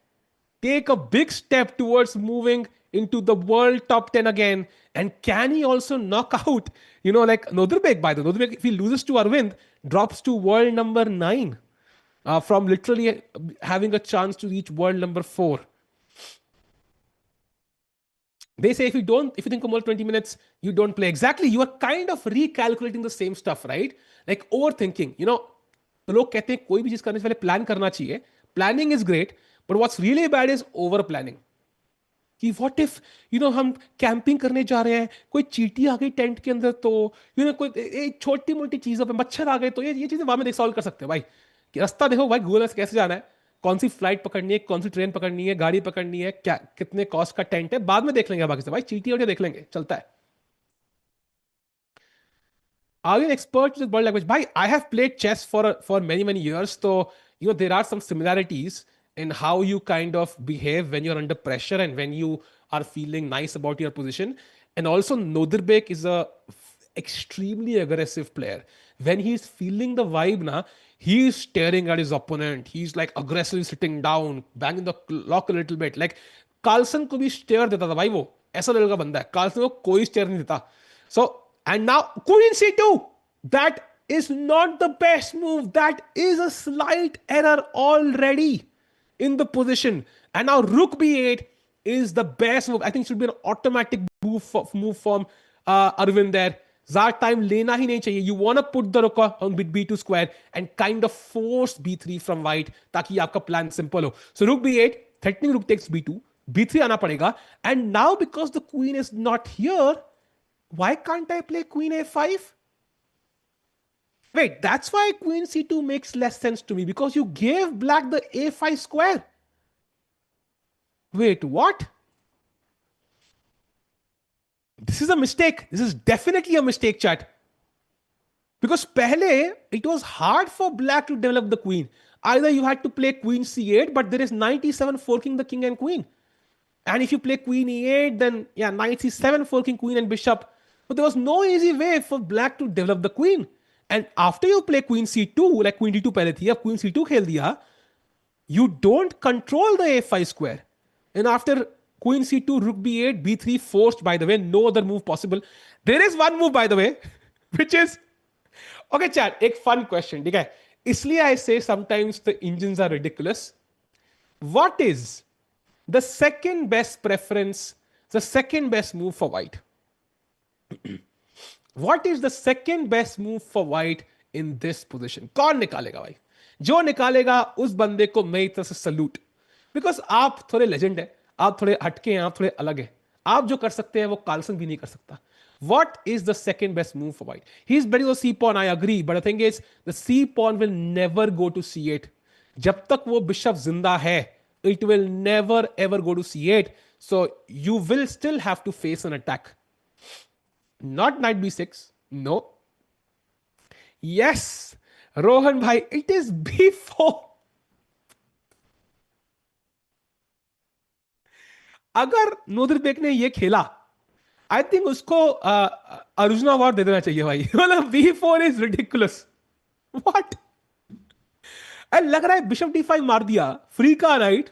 Take a big step towards moving into the world top 10 again? And can he also knock out, like Noderbek, by the way, Noderbek, if he loses to Arvind, drops to world number 9. From literally having a chance to reach world number 4. They say if you think of more 20 minutes, you don't play. Exactly. You are kind of recalculating the same stuff, right? Like overthinking. तो लोग कहते हैं कोई भी चीज करने से पहले प्लान करना चाहिए. Planning is great, but what's really bad is over planning. कि what if हम कैंपिंग करने जा रहे हैं, कोई चींटी आ गई टेंट के अंदर, तो कोई छोटी मोटी चीजों पे मच्छर आ गए, तो ये चीजें बाद में सॉल्व कर सकते हैं भाई. कि रास्ता देखो भाई, गूगल से कैसे जाना है, कौन सी फ्लाइट पकड़नी है, कौन सी ट्रेन पकड़नी है, गाड़ी पकड़नी है, क्या कितने कॉस्ट का टेंट है, बाद में देख लेंगे बाकी से भाई. चींटी और देख लेंगे, चलता है. Are you an expert with world language? Bhai, I have played chess for many years. So there are some similarities in how you kind of behave when you're under pressure and when you are feeling nice about your position. And also, Noderbek is a extremely aggressive player. When he's feeling the vibe, he's staring at his opponent. He's like aggressively sitting down, banging the clock a little bit. Like Carlson को भी stare देता था भाई वो. ऐसा level का बंदा है. Carlson को कोई stare नहीं देता. So and now queen c2. That is not the best move. That is a slight error already in the position. And now rook b8 is the best move. I think it should be an automatic move from Arvind there. Zar time lena hi nahi chahiye. You want to put the rook on b2 square and kind of force b3 from white ताकि आपका plan simple हो. So rook b8, threatening rook takes b2, b3 आना पड़ेगा. And now because the queen is not here, why can't I play queen a5? Wait, that's why queen c2 makes less sense to me, because you gave black the a5 square. Wait, what? This is a mistake. This is definitely a mistake, chat. Because pehle, it was hard for black to develop the queen. Either you had to play queen c8, but there is knight e7 forking the king and queen. And if you play queen e8, then yeah, knight c7 forking queen and bishop. But there was no easy way for black to develop the queen. And after you play queen c2, like queen d2 pehle thi, queen c2 khel diya, you don't control the a5 square. And after queen c2, rook b8, b3 forced, by the way, no other move possible. There is one move, by the way, which is okay, chat. एक fun question, ठीक है? इसलिए I say sometimes the engines are ridiculous. What is the second best preference, the second best move for white? What is the second best move for white in this position? कौन निकालेगा भाई? जो निकालेगा उस बंदे को मेरी तरफ से सल्यूट. बिकॉज आप थोड़े लेजेंड है, आप थोड़े हटके हैं, आप थोड़े अलग है. आप जो कर सकते हैं वो कार्लसन भी नहीं कर सकता. What is the second best move for white? He's betting on c pawn, I agree, but the thing is, the c pawn will never go to c8. जब तक वो बिशप जिंदा है, it will never ever go to c8. So you will still have to face an attack. Not knight b6. No. Yes, Rohan bhai, it is b4. अगर नोदर bag ने ये खेला, I think उसको अर्जुन अवार्ड दे देना चाहिए भाई. मतलब b4 इज रिडिकुलस. व्हाट? लग रहा है बिशप d5 मार दिया, फ्री का right.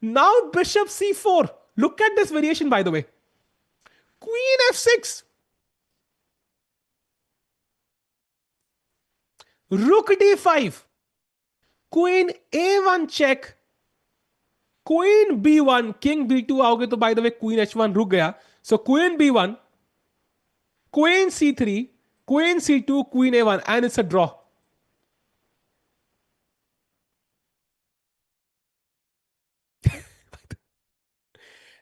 Now bishop c4. Look at this variation bye the way. Queen f6, rook d5, queen a1 check, queen b1, king b2 आओगे तो by the way queen h1 रुक गया. So queen b1, queen c3, queen c2, queen a1, and it's a draw.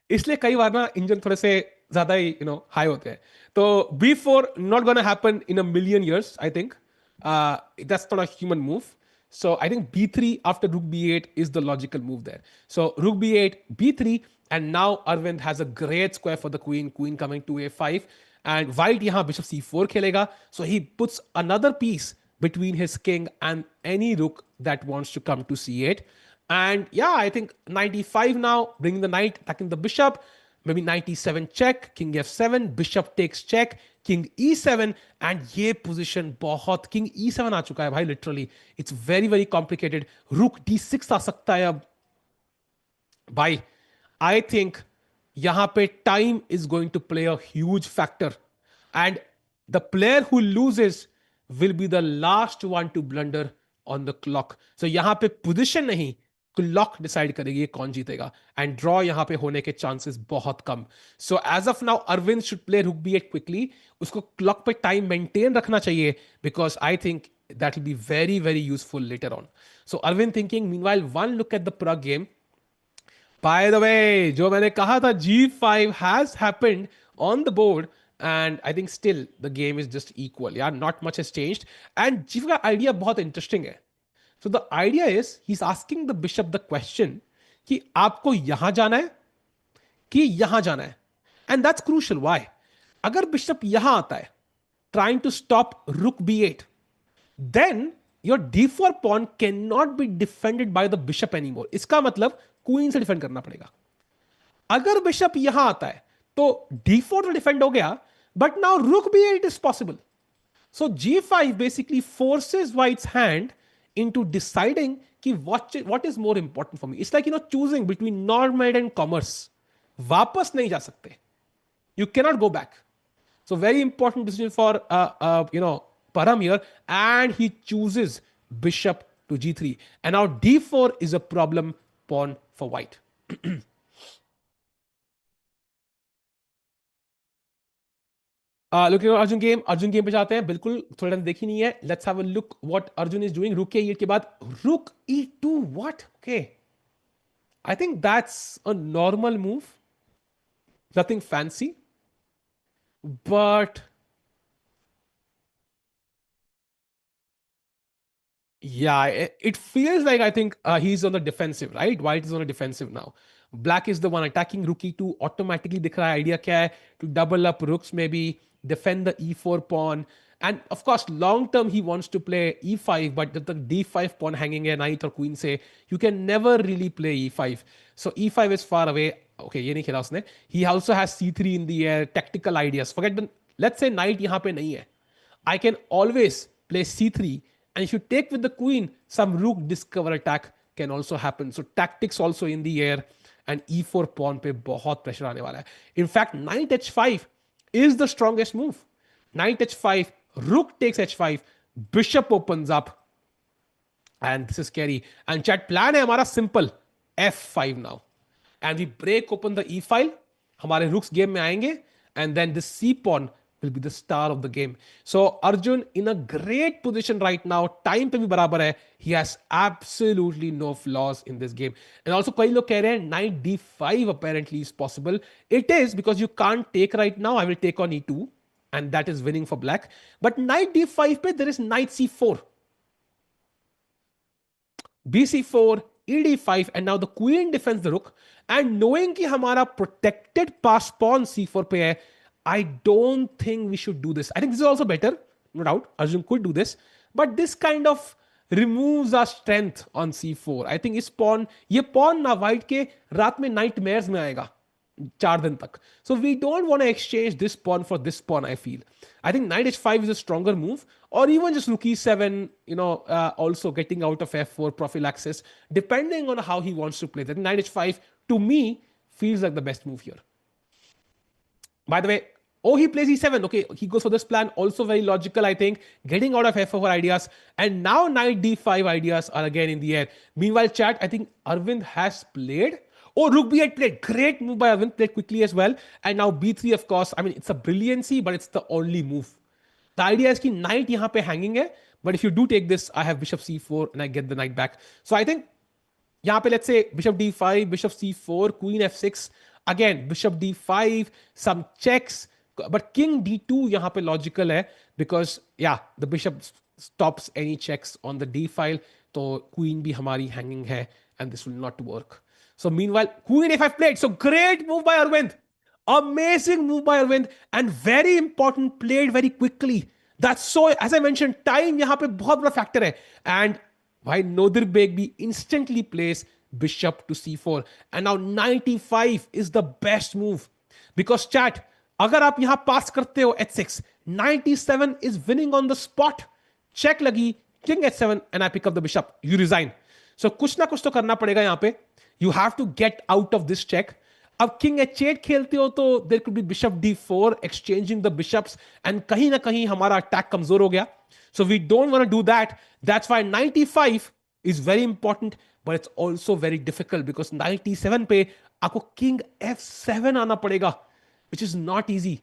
इसलिए कई बार ना engine थोड़े से ज्यादा ही हाई होते हैं. तो b4 not gonna happen in a million years, I think. That's not a human move. So I think b3 after rook b8 is the logical move there. So rook b8, b3, and now Arvind has a great square for the queen. Queen coming to a5, and white यहाँ bishop c4 खेलेगा. So he puts another piece between his king and any rook that wants to come to c8. And yeah, I think knight e5 now, bringing the knight, attacking the bishop. Maybe knight e7 check, king f7, bishop takes check, king e7, and ये position बहुत, king e7 आ चुका है भाई, literally. It's very very complicated. Rook d6 आ सकता है अब. भाई, I think यहाँ पे time is going to play a huge factor, and the player who loses will be the last one to blunder on the clock. So यहाँ पे position नहीं, clock decide करेगी कौन जीतेगा. एंड ड्रॉ यहां पे होने के चांसेस बहुत कम. So as of now Arvind should play rook b8 quickly. उसको क्लॉक पे टाइम मेंटेन रखना चाहिए, because I think that will be very very useful later on. So Arvind thinking. Meanwhile one look at the Pragg game. By the way, जो मैंने कहा था g5 has happened on the board, and I think still the game is just equal. Yeah, not much has changed. And g5 का idea बहुत interesting है. So the idea is he's asking the bishop the question कि आपको यहां जाना है कि यहां जाना है. And that's crucial. Why? अगर bishop यहां आता है, trying to stop rook b8, then your d4 pawn cannot be defended by the bishop anymore. इसका मतलब queen से डिफेंड करना पड़ेगा. अगर bishop यहां आता है तो d4 तो डिफेंड हो गया, but now rook b8 is possible. So g5 basically forces white's hand into deciding कि what is more important for me. It's like choosing between normal and commerce. वापस नहीं जा सकते. You cannot go back. So very important decision for Param here, and he chooses bishop to g3, and now d4 is a problem pawn for white. Looking Arjun game. Arjun game पे जाते हैं. बिल्कुल थोड़ा time देखी नहीं है. Let's have a look what Arjun is doing. रुक e8 के बाद रुक e2. What? Okay, I think that's a normal move, nothing fancy, but yeah, it feels like I think he's on the defensive, right? White is on the defensive now. Black is the one attacking. Rook e2 automatically दिख रहा है. Idea क्या है? To double up rooks, maybe defend the e4 pawn, And of course, long term, he wants to play e5, but the d5 pawn hanging a knight or queen say, you can never really play e5. So e5 is far away. Okay, ये नहीं खेला उसने. He also has c3 in the air, tactical ideas. Forget the, let's say knight यहाँ पे नहीं है. I can always play c3, and if you take with the queen, some rook discover attack can also happen. So tactics also in the air, and e4 pawn पे बहुत pressure आने वाला है. In fact, knight h5 is the strongest move. Knight h5, rook takes h5, bishop opens up, and this is scary. And chat plan है हमारा simple, f5 now, and we break open the e file. हमारे rooks game में आएंगे, and then this c pawn will be the star of the game. So Arjun in a great position right now. Time पे भी बराबर है. He has absolutely no flaws in this game. And also कई लोग कह रहे हैं knight d5 apparently is possible. It is, because you can't take right now. I will take on e2, and that is winning for black. But knight d5 पे there is knight c4, bc4, ed5, and now the queen defends the rook. And knowing कि हमारा protected pass pawn c4 पे है, I don't think we should do this. I think this is also better, no doubt. Arjun could do this, but this kind of removes our strength on c4. I think इस pawn, ये pawn ना white के रात में nightmares में आएगा 4 दिन तक. So we don't want to exchange this pawn for this pawn, I feel. I think knight h5 is a stronger move, or even just rook e7, also getting out of f4 prophylaxis, depending on how he wants to play. That knight h5, to me, feels like the best move here. By the way, he plays e7. Okay, he goes for this plan. Also very logical, I think. Getting out of f4 ideas. And now knight d5 ideas are again in the air. Meanwhile, chat, I think Arvind has played. Oh, rook b8 played. Great move by Arvind. Played quickly as well. And now b3, of course. I mean, it's a brilliancy, but it's the only move. The idea is that knight यहाँ पे hanging है. But if you do take this, I have bishop c4 and I get the knight back. So I think यहाँ पे let's say bishop d5, bishop c4, queen f6. Again, bishop d5, some checks, but king d2 यहाँ पे logical है, because the bishop stops any checks on the d file, तो queen भी हमारी hanging है, and this will not work. So meanwhile, queen a5 played. So great move by Arvind. Amazing move by Arvind, and very important, played very quickly. That's so, as I mentioned, time यहाँ पे बहुत बड़ा factor है. And why Nodir Begbi instantly plays bishop to c4, and now 95 is the best move, because chat, अगर आप यहां पास करते हो h6, 97 is winning on the spot. Check लगी, king h7, and I pick up the bishop. You resign. So कुछ ना कुछ तो करना पड़ेगा यहां पे. You have to get out of this check. अब king h8 खेलते हो तो there could be bishop d4, exchanging the bishops, and कहीं ना कहीं हमारा attack कमजोर हो गया. So we don't want to do that. That's why 95 is very important, but it's also very difficult, because 97 पे आपको king f7 आना पड़ेगा, which is not easy.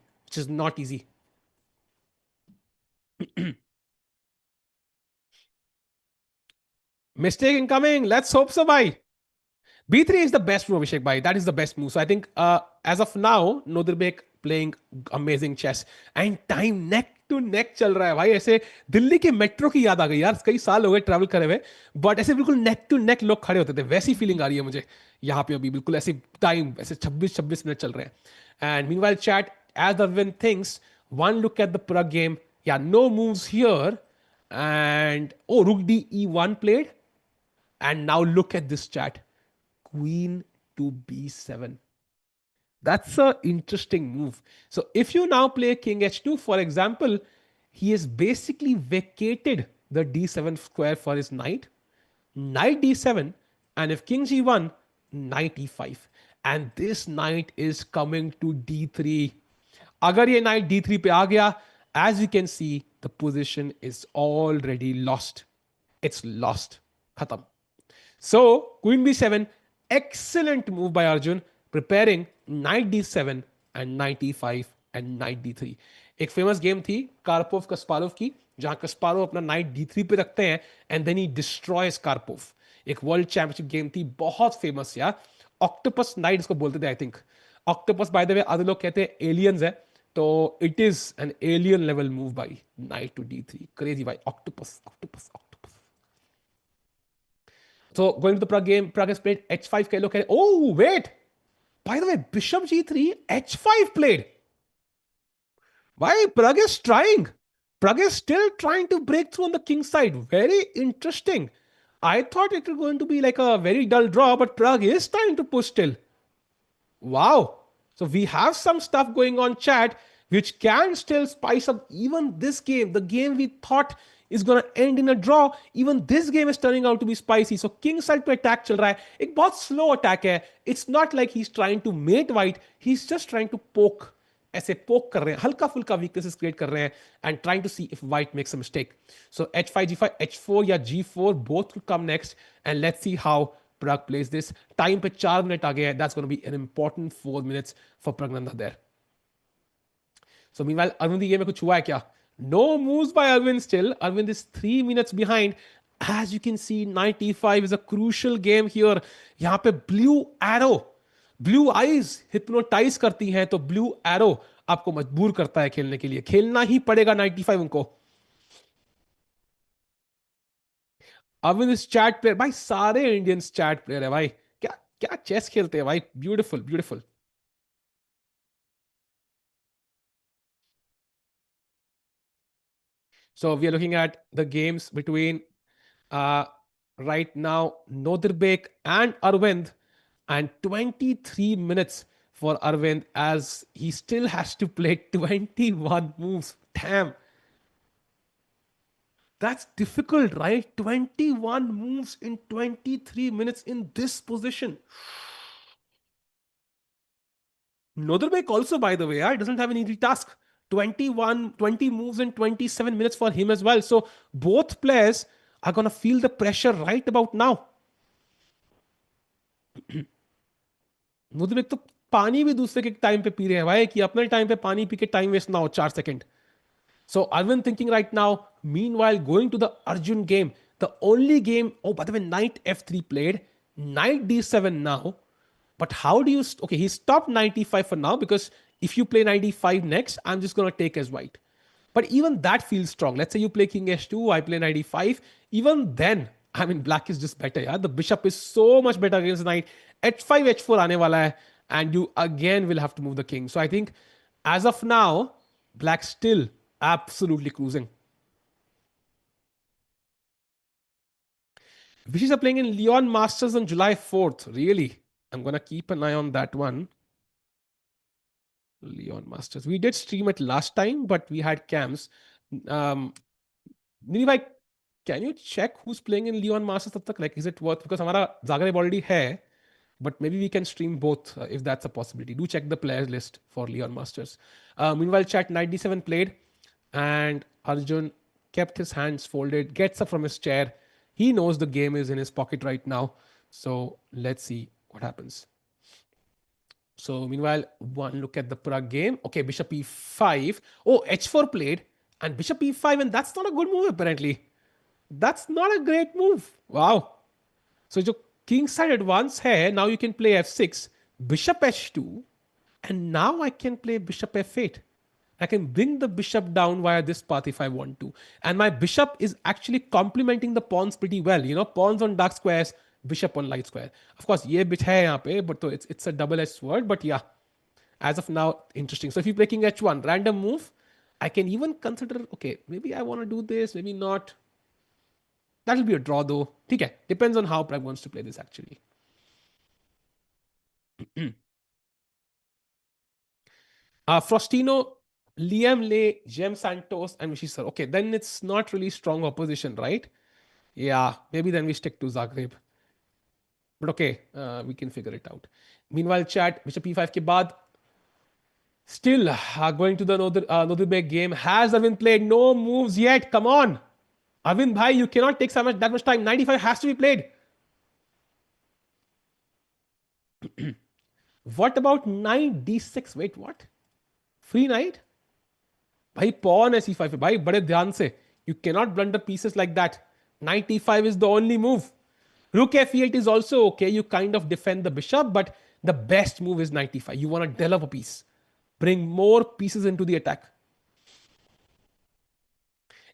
Mistake incoming. Let's hope so, bhai. B3 is the best move, Abhishek bhai. That is the best move. So I think as of now, Nodirbek playing amazing chess, and time neck to neck चल रहा है भाई. ऐसे दिल्ली के metro की याद आ गई यार. कई साल हो गए ट्रैवल करे हुए, बट ऐसे बिल्कुल नेक टू नेक लोग खड़े होते थे. वैसी फीलिंग आ रही है मुझे यहाँ पे अभी. बिल्कुल ऐसे टाइम ऐसे 26 मिनट चल रहे हैं. And meanwhile chat, as Arvind thinks, one look at the Pragg game. Yeah, no moves here. And rook d e1 played. And now look at this chat. Queen to b7. That's an interesting move. So if you now play king h2, for example, he has basically vacated the d7 square for his knight. Knight d7, and if king g1, knight e5. And this knight is coming to d3. अगर ये knight d3 पे आ गया, as you can see, the position is already lost. It's lost. Khatam. So, queen b7, excellent move by Arjun, preparing knight d7 and knight e5 and knight d3. एक famous game थी Karpov Kasparov की, जहां Kasparov अपना knight d3 पे रखते हैं and then he destroys Karpov. एक world championship game थी, बहुत famous यार. Octopus knight इसको बोलते थे, I think. Octopus, by the way, other लोग कहते हैं aliens है, तो it is an alien level move by knight to d3. Crazy by Octopus. So going to the Pragg game, Pragg has played h5. Oh, wait. By the way, bishop g3, h5 played. Why? Pragg is trying. Pragg is still trying to break through on the king side. Very interesting. I thought it was going to be like a very dull draw, but Pragg is trying to push still. Wow. So we have some stuff going on chat which can still spice up even this game. The game we thought is going to end in a draw. Even this game is turning out to be spicy. So king side पे attack चल रहा है. एक बहुत slow attack है. It's not like he's trying to mate white. He's just trying to poke. ऐसे पोक कर रहे हैं, हल्का फुल्का वीकनेसेस क्रिएट कर रहे हैं and trying to see if white makes a mistake. So h5 g5 h4 या g4 both will come next and let's see how Pragg plays this. Time पे 4 मिनट आ गया है. That's going to be an important 4 minutes for Praggnanandhaa there. So meanwhile, Arvind की game में कुछ हुआ है क्या? No moves by Arvind still. Arvind is 3 minutes behind. As you can see, 95 is a crucial game here. यहाँ पे blue arrow, blue eyes hypnotize करती हैं, तो blue arrow आपको मजबूर करता है खेलने के लिए. खेलना ही पड़ेगा 95 उनको. अरविंद इस चैट प्लेयर भाई, सारे इंडियंस चैट प्लेयर है भाई. क्या क्या चेस खेलते हैं भाई. Beautiful beautiful. So we are looking at the games between right now Nodirbek and Arvind, and 23 minutes for Arvind as he still has to play 21 moves. Damn. That's difficult, right? 21 moves in 23 minutes in this position. Nodirbek also, by the way, doesn't have an easy task. 20 moves in 27 minutes for him as well. So both players are going to feel the pressure right about now. Nodirbek तो पानी भी दूसरे के time पे P रहे हैं भाई, कि अपने टाइम पे पानी पी के टाइम वेस्ट ना हो 4 second. So Arvind thinking right now, meanwhile going to the Arjun game, the only game, oh by the way, knight f3 played, knight d7 now. But how do you, okay, he stopped 95 for now because if you play 95 next, I'm just going to take as white. But even that feels strong. Let's say you play king h2, I play 95. Even then, I mean, black is just better. Yeah, the bishop is so much better against knight. h5, h4 aane wala hai, and you again will have to move the king. So I think as of now, black still absolutely cruising. Vishis are playing in Leon Masters on July 4th. Really? I'm going to keep an eye on that one. Leon Masters. We did stream it last time, but we had cams. Niribhai, can you check who's playing in Leon Masters tab tak? Like, is it worth? Because हमारा Zagreb already hai, but maybe we can stream both if that's a possibility. Do check the players list for Leon Masters. Meanwhile, chat knight d7 played, and Arjun kept his hands folded, gets up from his chair. He knows the game is in his pocket right now. So let's see what happens. So meanwhile, one look at the Pragg game. Okay, bishop e5. Oh, h4 played and bishop e5, and that's not a good move apparently. That's not a great move. Wow. So जो king side advance है, now you can play f6, bishop h2, and now I can play bishop f8. I can bring the bishop down via this path if I want to. And my bishop is actually complementing the pawns pretty well. You know, pawns on dark squares, bishop on light square. Of course, ये bit है यहाँ पे, but it's a double-edged sword. But yeah, as of now, interesting. So if you play king h1, random move, I can even consider, okay, maybe I want to do this, maybe not. That'll be a draw though. Okay, depends on how Pragg wants to play this actually. Frostino, Liam Lay, Jem Santos, and Vishy sir. Okay, then it's not really strong opposition, right? Yeah, maybe then we stick to Zagreb. But okay, we can figure it out. Meanwhile, chat, bishop e5 ke baad, still going to the Nodirbek game. Has Arvind played? No moves yet. Come on. Arvind bhai, you cannot take that much time. 95 has to be played. What about knight d6? Wait, what? Free knight? Bhai, pawn है c5 पे. Bhai, बड़े ध्यान से. You cannot blunder pieces like that. Knight e5 is the only move. Rook f8 is also okay. You kind of defend the bishop, but the best move is knight e5. You want to develop a piece. Bring more pieces into the attack.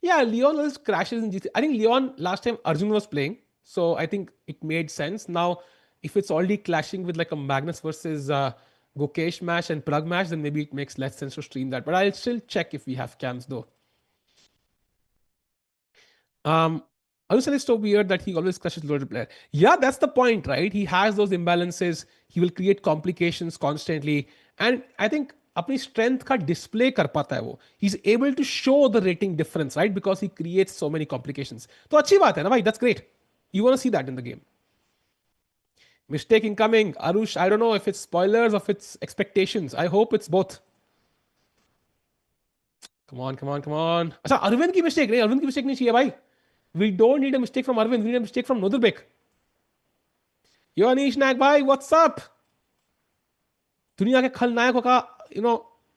Yeah, Leon always crashes in G3. I think Leon, last time Arjun was playing, so I think it made sense. Now, if it's already clashing with like a Magnus versus Gokesh match and Pragg match, then maybe it makes less sense to stream that. But I'll still check if we have cams though. Um, Arjun is so weird that he always crushes loaded player. Yeah, that's the point, right? He has those imbalances. He will create complications constantly, and I think अपनी strength का display कर पाता है वो. He's able to show the rating difference, right? Because he creates so many complications. तो अच्छी बात है ना भाई. That's great. You want to see that in the game. Mistake incoming, Arush. I don't know if it's spoilers or if it's expectations. I hope it's both. Come on, come on, come on. अच्छा अरविंद की mistake नहीं, अरविंद की mistake नहीं चाहिए भाई. We don't need a mistake from Arvind. We need a mistake from Nodurbek. Yo, Anish Nag bhai, what's up? दुनिया के खलनायकों का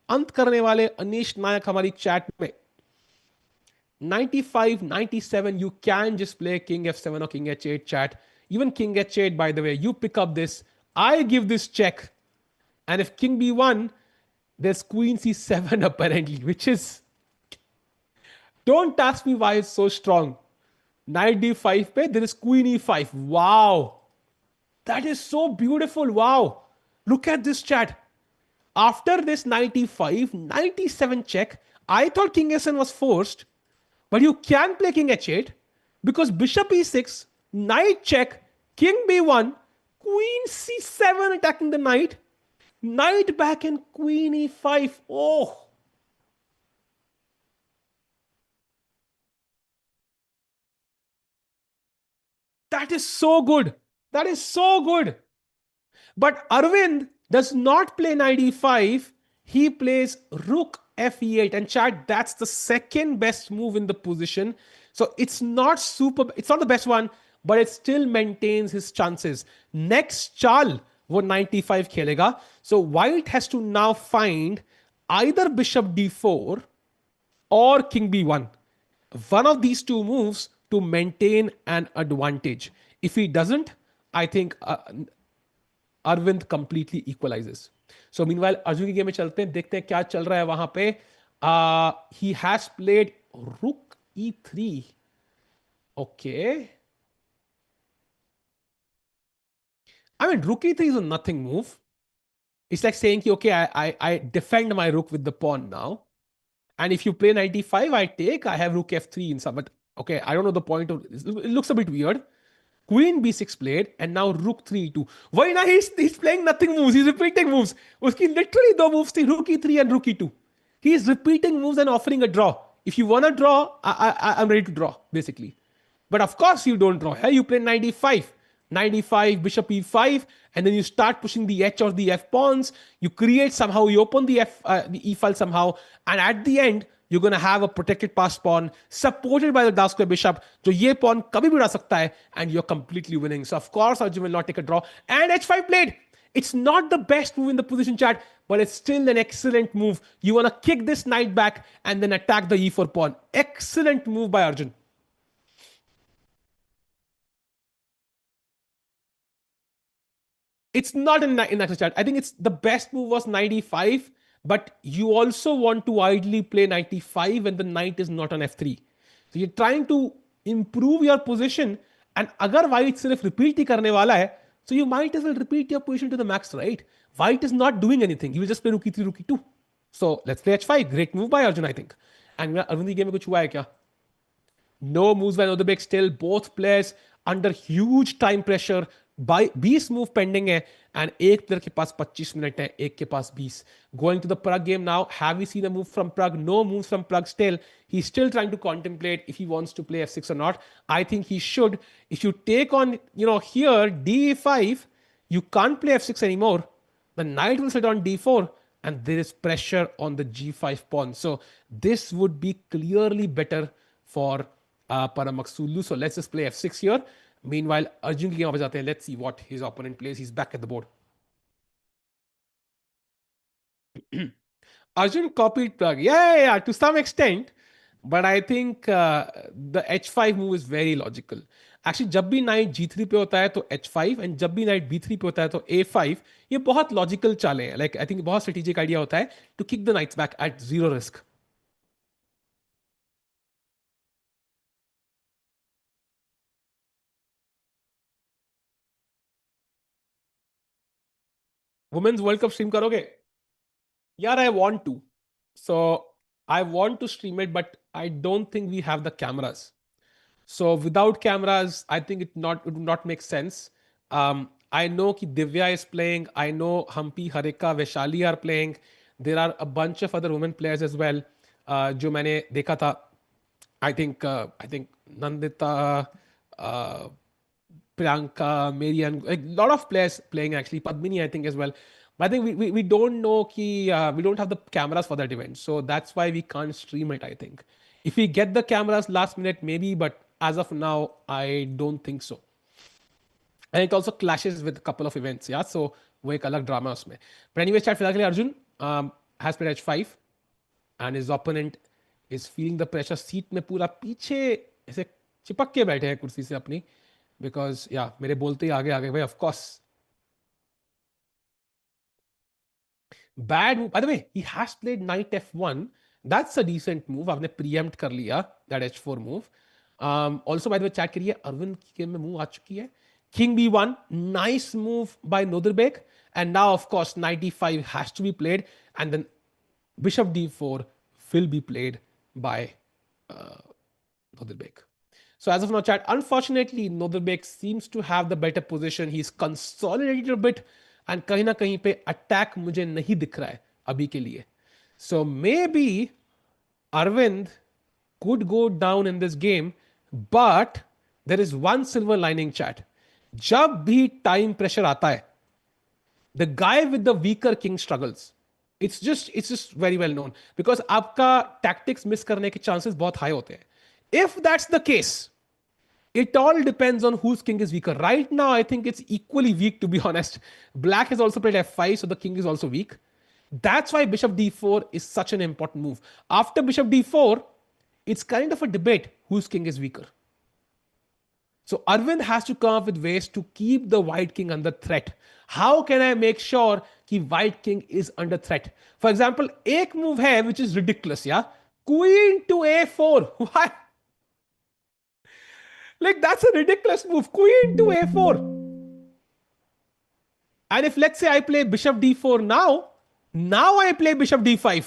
अंत करने वाले अनीश नायक हमारी चैट में. 95, 97, you can just play king f7 or king h8 chat. Even king h8, by the way, you pick up this. I give this check. And if king b1, there's queen c7 apparently, which is. Don't ask me why it's so strong. Knight d5 pe, there is queen e5. Wow. That is so beautiful. Wow. Look at this chat. After this 95, 97 check, I thought king s7 was forced, but you can play king h8 because bishop e6, knight check, king b1, queen c7 attacking the knight, knight back and queen e5. Oh. That is so good. That is so good. But Arvind does not play knight e5. He plays rook f8. And chat, that's the second best move in the position. So it's not the best one, but it still maintains his chances. Next chal, वो 95 खेलेगा. So white has to now find either bishop d4 or king b1. One of these two moves to maintain an advantage. If he doesn't, I think Arvind completely equalizes. So meanwhile, Arjun की game में चलते हैं, देखते हैं क्या चल रहा है वहां पे. He has played rook e3. Okay. I mean, rook e3 is a nothing move. It's like saying, okay, I defend my rook with the pawn now. And if you play knight d5, I have rook f3 in some. But okay, I don't know the point of it. Looks a bit weird. Queen b6 played, and now rook 3 e2. Why now he's playing nothing moves. He's repeating moves. Uski literally दो moves थी, rook e3 and rook e2. He is repeating moves and offering a draw. If you want to draw, I'm ready to draw, basically. But of course you don't draw. Hey, you play knight e5. Knight e5, bishop e5, and then you start pushing the h or the f pawns. You create somehow, you open the e file somehow, and at the end, you're going to have a protected passed pawn supported by the dark square bishop. So ye pawn kabhi bhi उड़ा sakta hai, and you're completely winning. So of course Arjun will not take a draw. And h5 played. It's not the best move in the position chat, but it's still an excellent move. You want to kick this knight back and then attack the e4 pawn. Excellent move by Arjun. It's not in that chat. I think it's the best move was 95, but you also want to ideally play 95 when the knight is not on f3. So you're trying to improve your position, and agar white सिर्फ repeat ही करने वाला है, so you might as well repeat your position to the max, right? White is not doing anything. He will just play rook e3, rook e2. So let's play h5. Great move by Arjun, I think. And Arvind की game में कुछ हुआ है क्या? No moves by Odebek still. Both players under huge time pressure. 20 move pending है and एक player के पास 25 minute है, एक के पास 20. Going to the Pragg game now. Have we seen a move from Pragg? No moves from Pragg still. He's still trying to contemplate if he wants to play f6 or not. I think he should. If you take on, here d5, you can't play f6 anymore. The knight will sit on d4 and there is pressure on the g5 pawn. So this would be clearly better for Paramaksulu. So let's just play f6 here. Meanwhile, Arjun की game वापस जाते हैं. Let's see what his opponent plays. He's back at the board. Arjun copied Pragg. Yeah, to some extent. But I think the h5 move is very logical. Actually, जब भी knight g3 पे होता है तो h5, and जब भी knight b3 पे होता है तो a5. ये बहुत logical चालें हैं. Like I think बहुत strategic idea होता है to kick the knights back at zero risk. Women's World Cup stream करोगे? यार, I want to. So I want to stream it, but I don't think we have the cameras. So without cameras, I think it would not make sense. I know कि Divya is playing. I know Hampi, Harika, Vaishali are playing. There are a bunch of other women players as well, जो मैंने देखा था. I think Nandita, uh, Priyanka, Marian, like a lot of players playing actually. Padmini, I think as well. But I think we don't know ki we don't have the cameras for that event, so that's why we can't stream it. I think if we get the cameras last minute, maybe, but as of now, I don't think so. And it also clashes with a couple of events, yeah. So वो एक अलग drama है उसमें. But anyway, chat फिलहाल के लिए Arjun has played h5 and his opponent is feeling the pressure. Seat में पूरा पीछे ऐसे चिपक के बैठे हैं कुर्सी से अपनी, because yeah मेरे बोलते ही आगे आगे भाई, of course. Bad move. By the way, he has played knight f1. That's a decent move. आपने preempt कर लिया that h4 move. Also, by the way, chat करिए अरविंद की गेम में move आ चुकी है. King b1, nice move by Noderbek. And now, of course, knight e5 has to be played. And then bishop d4 will be played by uh, Noderbek. So as of now, chat, unfortunately, Noderbek seems to have the better position. He's consolidated a bit, and कहीं ना कहीं पे attack मुझे नहीं दिख रहा है अभी के लिए. So maybe Arvind could go down in this game, but there is one silver lining, chat. जब भी time pressure आता है, the guy with the weaker king struggles. It's just very well known, because आपका tactics miss करने के chances बहुत high होते हैं. If that's the case, it all depends on whose king is weaker. Right now, I think it's equally weak, to be honest. Black has also played f5, so the king is also weak. That's why bishop d4 is such an important move. After bishop d4, it's kind of a debate whose king is weaker. So Arvind has to come up with ways to keep the white king under threat. How can I make sure that white king is under threat? For example, एक move है which is ridiculous, yeah? Queen to a4. Why? Like, that's a ridiculous move. Queen to a4. And if, let's say, I play bishop d4 now I play bishop d5.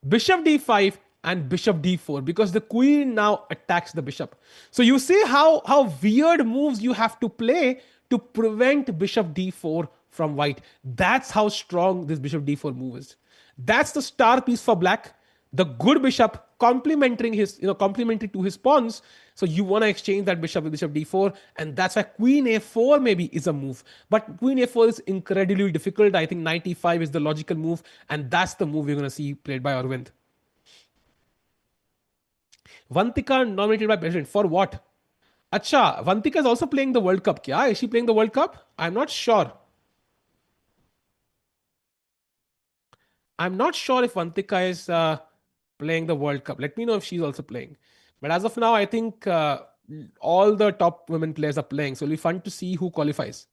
Bishop d5 and bishop d4, because the queen now attacks the bishop. So you see how weird moves you have to play to prevent bishop d4 from white. That's how strong this bishop d4 move is. That's the star piece for black. The good bishop complementary to his pawns. So you want to exchange that bishop with bishop d4, and that's why queen a4 maybe is a move. But queen a4 is incredibly difficult. I think knight e5 is the logical move, and that's the move we're going to see played by Arvind. Vantika nominated by president for what? Acha, Vantika is also playing the World Cup. Kya? Is she playing the World Cup? I'm not sure. I'm not sure if Vantika is playing the World Cup. Let me know if she's also playing. But as of now, I think all the top women players are playing. So it'll be fun to see who qualifies.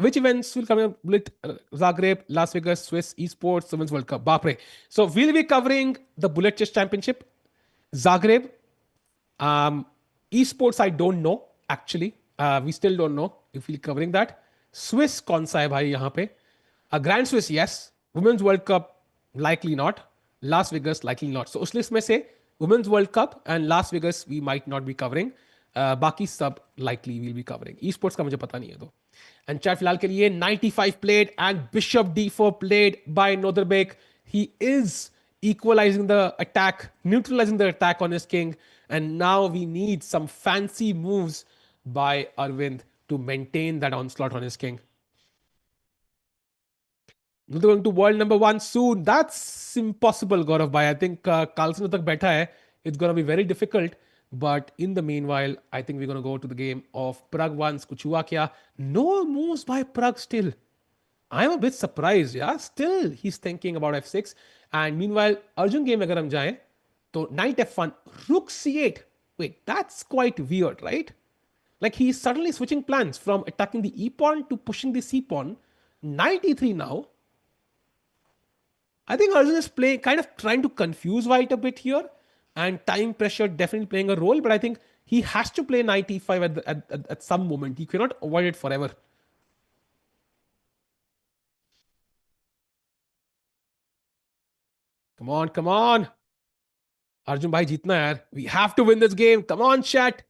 Which events will come up with Zagreb, Las Vegas, Swiss, Esports, Women's World Cup? Bapre. So we'll be covering the Bullet Chess Championship, Zagreb, Esports, I don't know, actually. We still don't know if we'll be covering that. Swiss कौन सा है भाई यहाँ पे? Grand Swiss, yes. Women's World Cup, likely not. Las Vegas, likely not. So उस list में से Women's World Cup and Las Vegas we might not be covering. बाकी सब likely we'll be covering. Esports का मुझे पता नहीं है तो. And chat फिलहाल के लिए 95 played and bishop d4 played by Noderbek. He is equalizing the attack, neutralizing the attack on his king. And now we need some fancy moves by Arvind to maintain that onslaught on his king. We're going to world number 1 soon. That's impossible, Gaurav bhai. I think Carlsen tak baitha hai. It's going to be very difficult. But in the meanwhile, I think we're going to go to the game of Pragg once. Kuch hua kya? No moves by Pragg still. I'm a bit surprised, yeah. Still, he's thinking about f6. And meanwhile, Arjun game agar hum jaye, so knight f1, rook c8. Wait, that's quite weird, right? Like, he's suddenly switching plans from attacking the e pawn to pushing the c pawn. Knight e3 now. I think Arjun is kind of trying to confuse white a bit here, and time pressure definitely playing a role. But I think he has to play knight e5 at some moment. He cannot avoid it forever. Come on, come on. Arjun भाई जीतना है यार, we have to win this game, come on chat.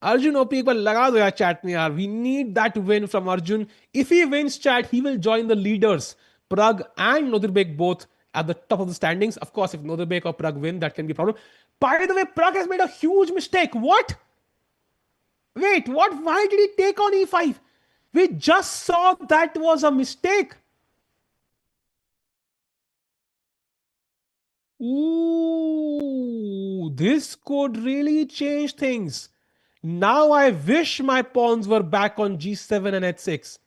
Arjun OP एक बार लगा दो यार chat में यार, we need that win from Arjun. If he wins chat, he will join the leaders, Pragg and Noderbek both at the top of the standings. Of course, if Noderbek or Pragg win, that can be a problem. By the way, Pragg has made a huge mistake. What? Wait, what? Why did he take on e5? We just saw that was a mistake. Ooh, this could really change things. Now I wish my pawns were back on g7 and h6.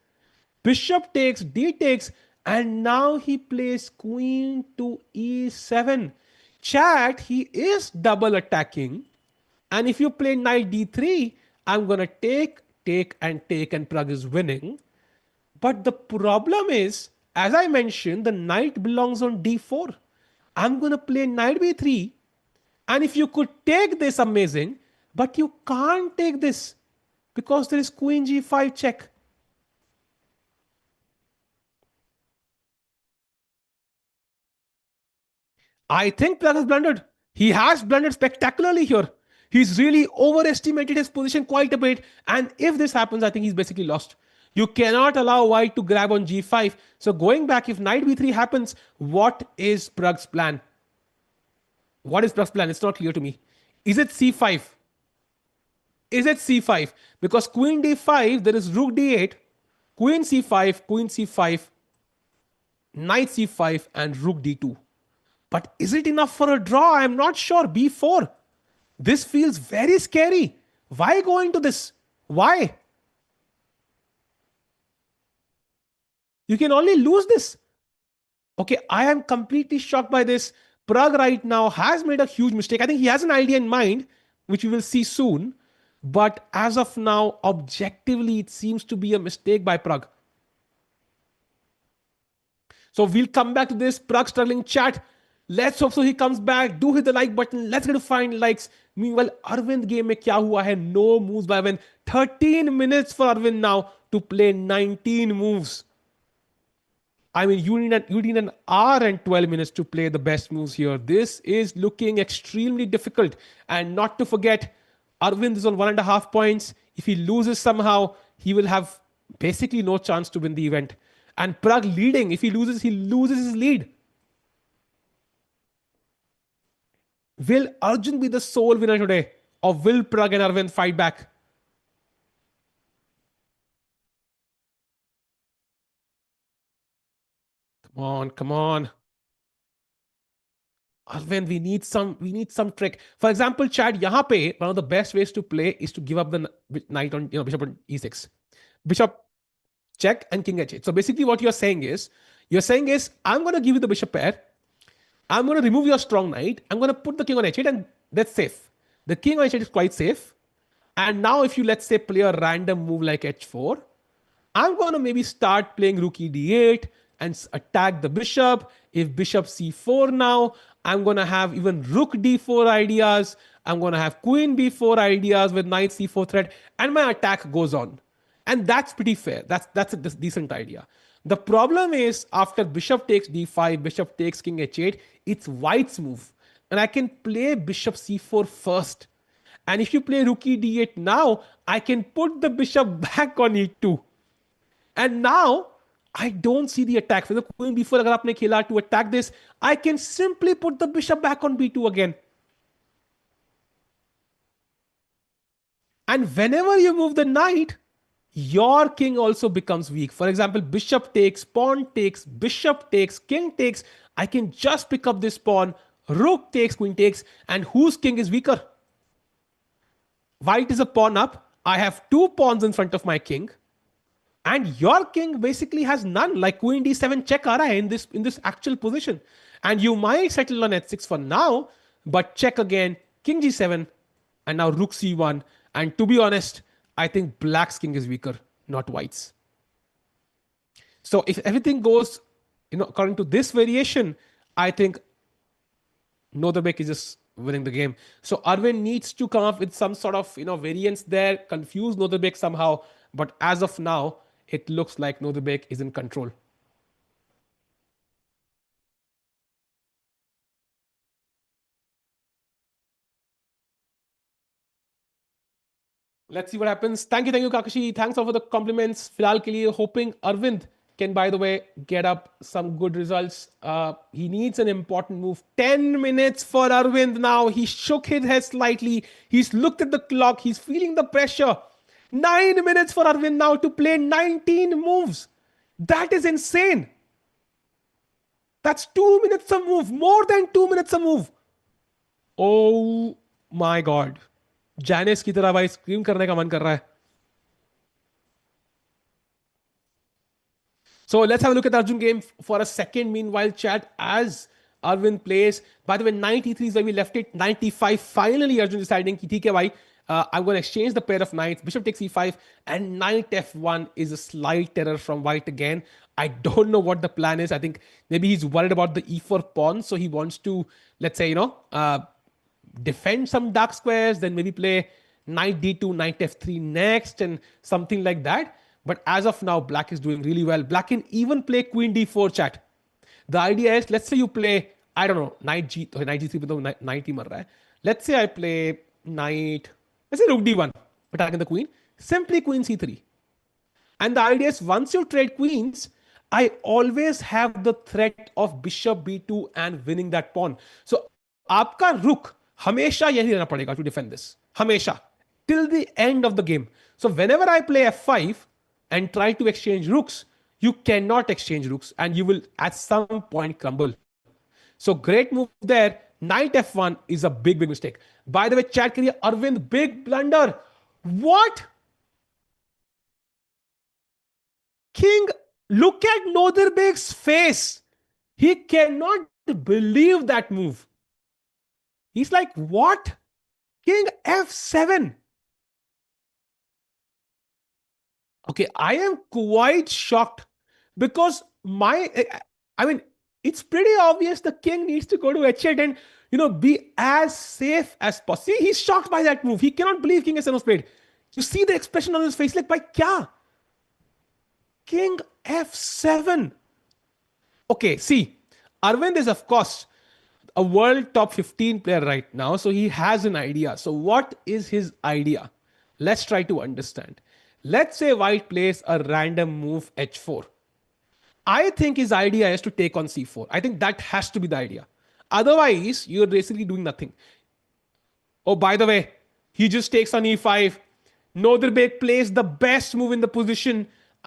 Bishop takes, d takes, and now he plays queen to e7. Chat, he is double attacking. And if you play knight d3, I'm gonna take, and Pragg is winning. But the problem is, as I mentioned, the knight belongs on d4. I'm gonna play knight b3, and if you could take this, amazing, but you can't take this because there is queen g5 check. I think Pragg has blundered. He has blundered spectacularly here. He's really overestimated his position quite a bit. And if this happens, I think he's basically lost. You cannot allow white to grab on g5. So going back, if knight b3 happens, what is Pragg's plan? What is Pragg's plan? It's not clear to me. Is it c5? Is it c5? Because queen d5, there is rook d8, queen c5, knight c5, and rook d2. But is it enough for a draw? I'm not sure. b4. This feels very scary. Why go into this? Why? You can only lose this. Okay, I am completely shocked by this. Pragg right now has made a huge mistake. I think he has an idea in mind, which we will see soon. But as of now, objectively, it seems to be a mistake by Pragg. So we'll come back to this. Pragg struggling chat. Let's hope so he comes back. Do hit the like button. Let's get to find likes. Meanwhile, Arvind game में क्या हुआ है? No moves by Arvind. 13 minutes for Arvind now to play 19 moves. I mean, you need an hour and 12 minutes to play the best moves here. This is looking extremely difficult. And not to forget, Arvind is on 1.5 points. If he loses somehow, he will have basically no chance to win the event. And Pragg leading. If he loses his lead. Will Arjun be the sole winner today? Or will Pragg and Arvind fight back? Come on, come on. Arvind, we need some trick. For example, Chad, यहाँ पे one of the best ways to play is to give up the knight on bishop on e6. Bishop check and king h8. So basically what you're saying is I'm going to give you the bishop pair. I'm going to remove your strong knight. I'm going to put the king on h8 and that's safe. The king on h8 is quite safe. And now if you, let's say, play a random move like h4, I'm going to maybe start playing rook e d8 and attack the bishop. If bishop c4 now, I'm going to have even rook d4 ideas. I'm going to have queen b4 ideas with knight c4 threat, and my attack goes on. And that's pretty fair. That's a decent idea. The problem is after bishop takes d5, bishop takes king h8, it's white's move. And I can play bishop c4 first. And if you play rook e d8 now, I can put the bishop back on e2. And now I don't see the attack. For the queen b4 अगर आपने खेला to attack this, I can simply put the bishop back on b2 again. And whenever you move the knight, your king also becomes weak. For example, bishop takes, pawn takes, bishop takes, king takes. I can just pick up this pawn. Rook takes, queen takes, and whose king is weaker? White is a pawn up. I have two pawns in front of my king. And your king basically has none. Like queen d7 check aa raha hai in this actual position. And you might settle on h6 for now, but check again, king g7, and now rook c1. And to be honest, I think black's king is weaker, not white's. So if everything goes, according to this variation, I think Noderbek is just winning the game. So Arvind needs to come up with some sort of variance there, confuse Noderbek somehow. But as of now, it looks like Noderbek is in control. Let's see what happens. Thank you, Kakashi. Thanks all for the compliments. Filal ke liye, hoping Arvind can, by the way, get up some good results. He needs an important move. 10 minutes for Arvind now. He shook his head slightly. He's looked at the clock. He's feeling the pressure. 9 minutes for Arvind now to play 19 moves. That is insane. That's 2 minutes a move. More than 2 minutes a move. Oh my God. जैनिस की तरह भाई scream करने का मन कर रहा है. So let's have a look at the Arjun game for a second. Meanwhile, chat, as Arvind plays. By the way, 93 is where we left it. 95. Finally, Arjun deciding कि ठीक है भाई, I'm going to exchange the pair of knights. Bishop takes e5 and knight f1 is a slight error from white again. I don't know what the plan is. I think maybe he's worried about the e4 pawn, so he wants to, let's say, defend some dark squares, then maybe play knight d2, knight f3 next, and something like that. But as of now, black is doing really well. Black can even play queen d4, chat. The idea is, let's say you play, I don't know, knight g3, but knight hi mar raha hai. Let's say I play knight, let's say rook d1, attacking the queen. Simply queen c3. And the idea is, once you trade queens, I always have the threat of bishop b2 and winning that pawn. So, आपका rook हमेशा यही रहना पड़ेगा to defend this. हमेशा. Till the end of the game. So whenever I play f5 and try to exchange rooks, you cannot exchange rooks and you will at some point crumble. So great move there. Knight f1 is a big, big mistake. By the way, chat kariye, Arvind, big blunder. What? King, look at Noderbek's face. He cannot believe that move. He's like, what? King f7. Okay, I am quite shocked because it's pretty obvious the king needs to go to h8 and, be as safe as possible. See, he's shocked by that move. He cannot believe king s7 was played. You see the expression on his face, like, by kya? King f7. Okay, see, Arvind is, of course, a world top 15 player right now, so he has an idea. So what is his idea? Let's try to understand. Let's say white plays a random move h4. I think his idea is to take on c4. I think that has to be the idea. Otherwise, you're basically doing nothing. Oh, by the way, he just takes on e5. Noderbek plays the best move in the position.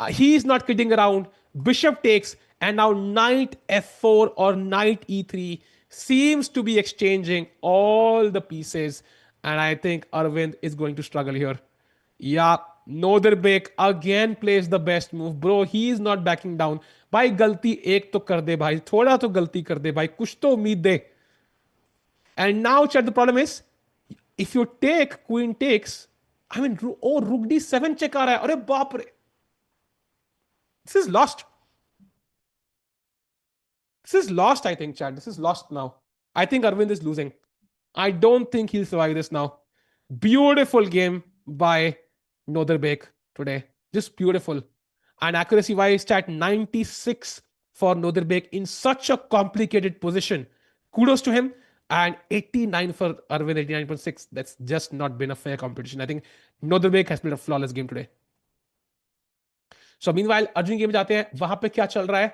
He's not kidding around. Bishop takes, and now knight f4 or knight e3 seems to be exchanging all the pieces. And I think Arvind is going to struggle here. Yeah, Noderbek again plays the best move. Bro, he is not backing down. भाई गलती एक तो कर दे भाई, थोड़ा तो गलती कर दे भाई, कुछ तो उम्मीद दे. And now, chat, the problem is, if you take queen takes, rook d7 check आ रहा है. अरे बाप रे. This is lost. This is lost, I think, chat. This is lost now. I think Arvind is losing. I don't think he'll survive this now. Beautiful game by Noderbek today. Just beautiful. And accuracy-wise, chat, 96 for Noderbek in such a complicated position. Kudos to him. And 89 for Arvind, 89.6. That's just not been a fair competition. I think Noderbek has played a flawless game today. So meanwhile, Arjun game में जाते हैं. वहां पे क्या चल रहा है?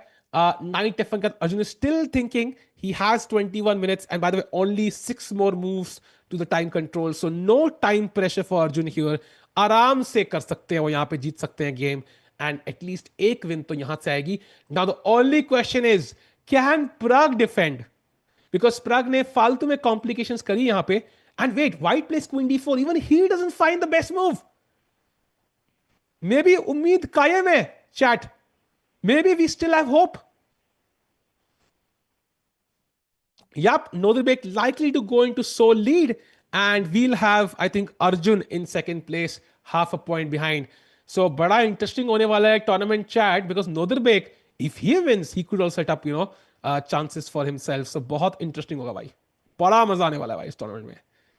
Knight f1. Arjun is still thinking. He has 21 minutes. And by the way, only 6 more moves to the time control. So no time pressure for Arjun here. आराम से कर सकते हैं वो, यहाँ पे जीत सकते हैं गेम. And at least एक win तो यहाँ से आएगी. Now the only question is, can Pragg defend? Because Pragg ने फालतू में complications करी यहाँ पे. And wait, white plays queen d4. Even he doesn't find the best move. Maybe उम्मीद कायम है, chat. Maybe we still have hope. Yup, Noderbek likely to go into sole lead. And we'll have, I think, Arjun in second place, half a point behind. So, bada interesting होने वाला है tournament, chat, because Noderbek, if he wins, he could also set up, chances for himself. So, बहुत interesting होगा भाई. बड़ा मजा आने वाला है भाई इस tournament में.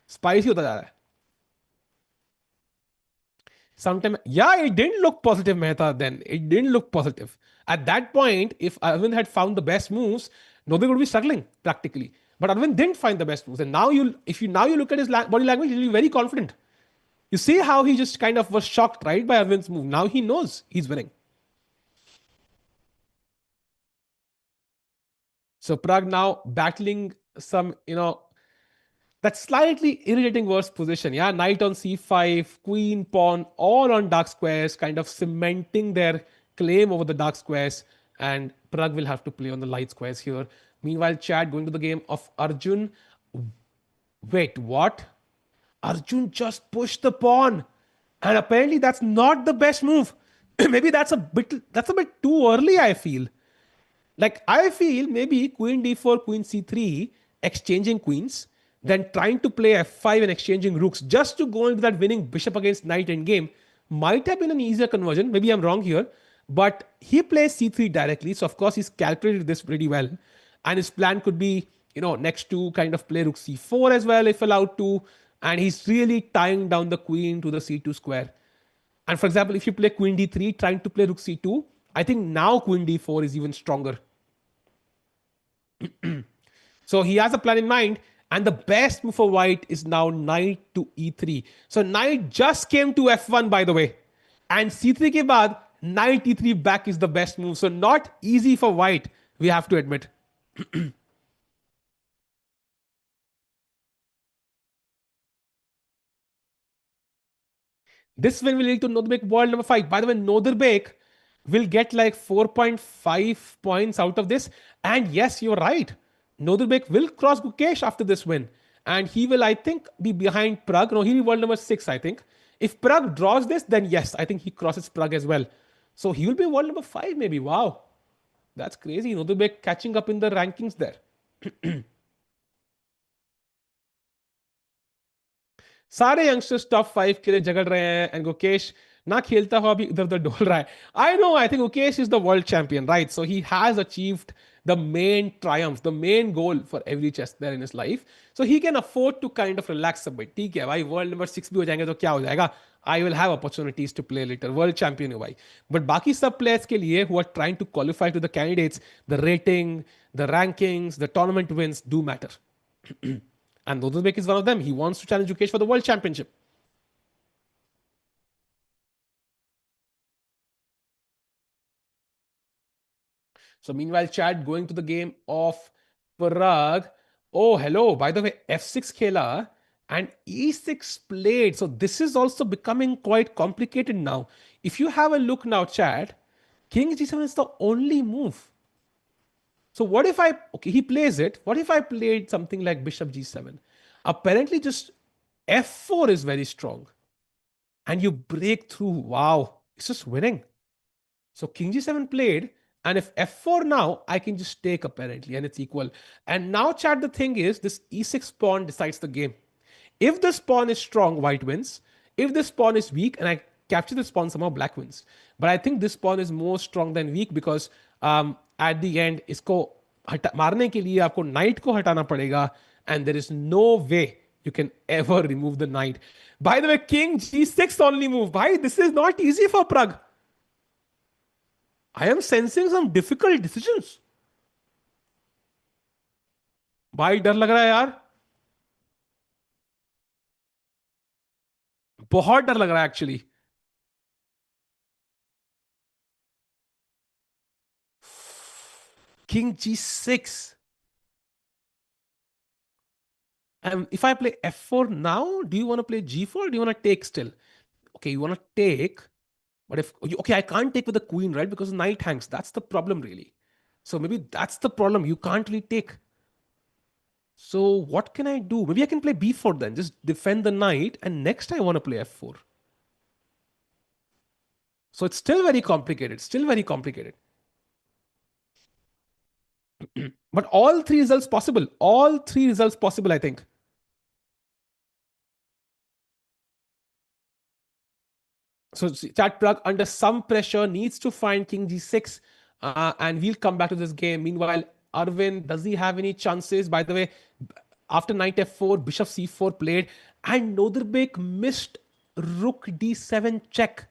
Spicy होता जा रहा है. Sometime, yeah, it didn't look positive, Mehta, then. It didn't look positive. At that point, if Arvind had found the best moves, Noderbek would be struggling, practically. But Arvind didn't find the best moves. And now if you look at his body language, he'll be very confident. You see how he just kind of was shocked, right, by Arvind's move. Now he knows he's winning. So Pragg now battling some, that slightly irritating worst position. Yeah, knight on c5, queen, pawn, all on dark squares, kind of cementing their claim over the dark squares. And Pragg will have to play on the light squares here. Meanwhile, Chad going to the game of Arjun. Wait, what? Arjun just pushed the pawn. And apparently that's not the best move. Maybe that's a bit too early, I feel. Like I feel maybe queen d4, queen c3, exchanging queens, then trying to play f5 and exchanging rooks just to go into that winning bishop against knight endgame might have been an easier conversion. Maybe I'm wrong here, but he plays c3 directly, so of course he's calculated this pretty well, and his plan could be next to kind of play rook c4 as well if allowed to, and he's really tying down the queen to the c2 square. And for example, if you play queen d3 trying to play rook c2, I think now queen d4 is even stronger. So he has a plan in mind, and the best move for white is now knight to e3. So knight just came to f1, by the way, and c3 ke baad knight e3 back is the best move. So not easy for white, we have to admit. This win will lead to Nodrbek world number 5. By the way, Nodrbek will get like 4.5 points out of this. And yes, you're right. Nodrbek will cross Gukesh after this win. And he will, I think, be behind Pragg. No, he'll be world number 6, I think. If Pragg draws this, then yes, I think he crosses Pragg as well. So he will be world number 5, maybe. Wow. That's crazy. Nodrbek catching up in the rankings there. सारे youngsters top 5 के लिए झगड़ रहे हैं and Gukesh ना खेलता हुआ भी इधर उधर डोल रहा है I know I think Gukesh is the world champion right so he has achieved the main triumph, the main goal for every chess player in his life. So he can afford to kind of relax a bit. ठीक है भाई world number 6 भी हो जाएंगे तो क्या हो जाएगा I will have opportunities to play later world champion हो भाई बट बाकी सब प्लेयर्स के लिए who are trying to qualify to the candidates the rating the rankings the tournament wins do matter. And Uzbek is one of them. He wants to challenge Jukesh for the world championship. So meanwhile, Chad going to the game of Pragg. Oh, hello. By the way, f6 khela and e6 played. So this is also becoming quite complicated now. If you have a look now, Chad, king g7 is the only move. So what if okay, he plays it. What if I played something like bishop g7? Apparently just f4 is very strong. And you break through. Wow. It's just winning. So king g7 played. And if f4 now, I can just take apparently, and it's equal. And now, chat, the thing is, this e6 pawn decides the game. If this pawn is strong, white wins. If this pawn is weak, and I capture this pawn, somehow black wins. But I think this pawn is more strong than weak because at the end, isko मारने के लिए आपको knight को हटाना पड़ेगा, and there is no way you can ever remove the knight. By the way, king g6 only move. Bhai, this is not easy for Pragg. I am sensing some difficult decisions. भाई डर लग रहा है यार बहुत डर लग रहा है actually king g6 and if I play f4 now, do you want to play g4 or do you want to take still? Okay, you want to take. But if, okay, I can't take with the queen, right? Because knight hangs. That's the problem, really. So maybe that's the problem. You can't really take. So what can I do? Maybe I can play b4 then. Just defend the knight. And next I want to play f4. So it's still very complicated. Still very complicated. But all three results possible. All three results possible, I think. So Chad Pragg under some pressure needs to find king g6 and we'll come back to this game. Meanwhile, Arvind, does he have any chances? By the way, after knight f4, bishop c4 played and Nodrbek missed rook d7 check.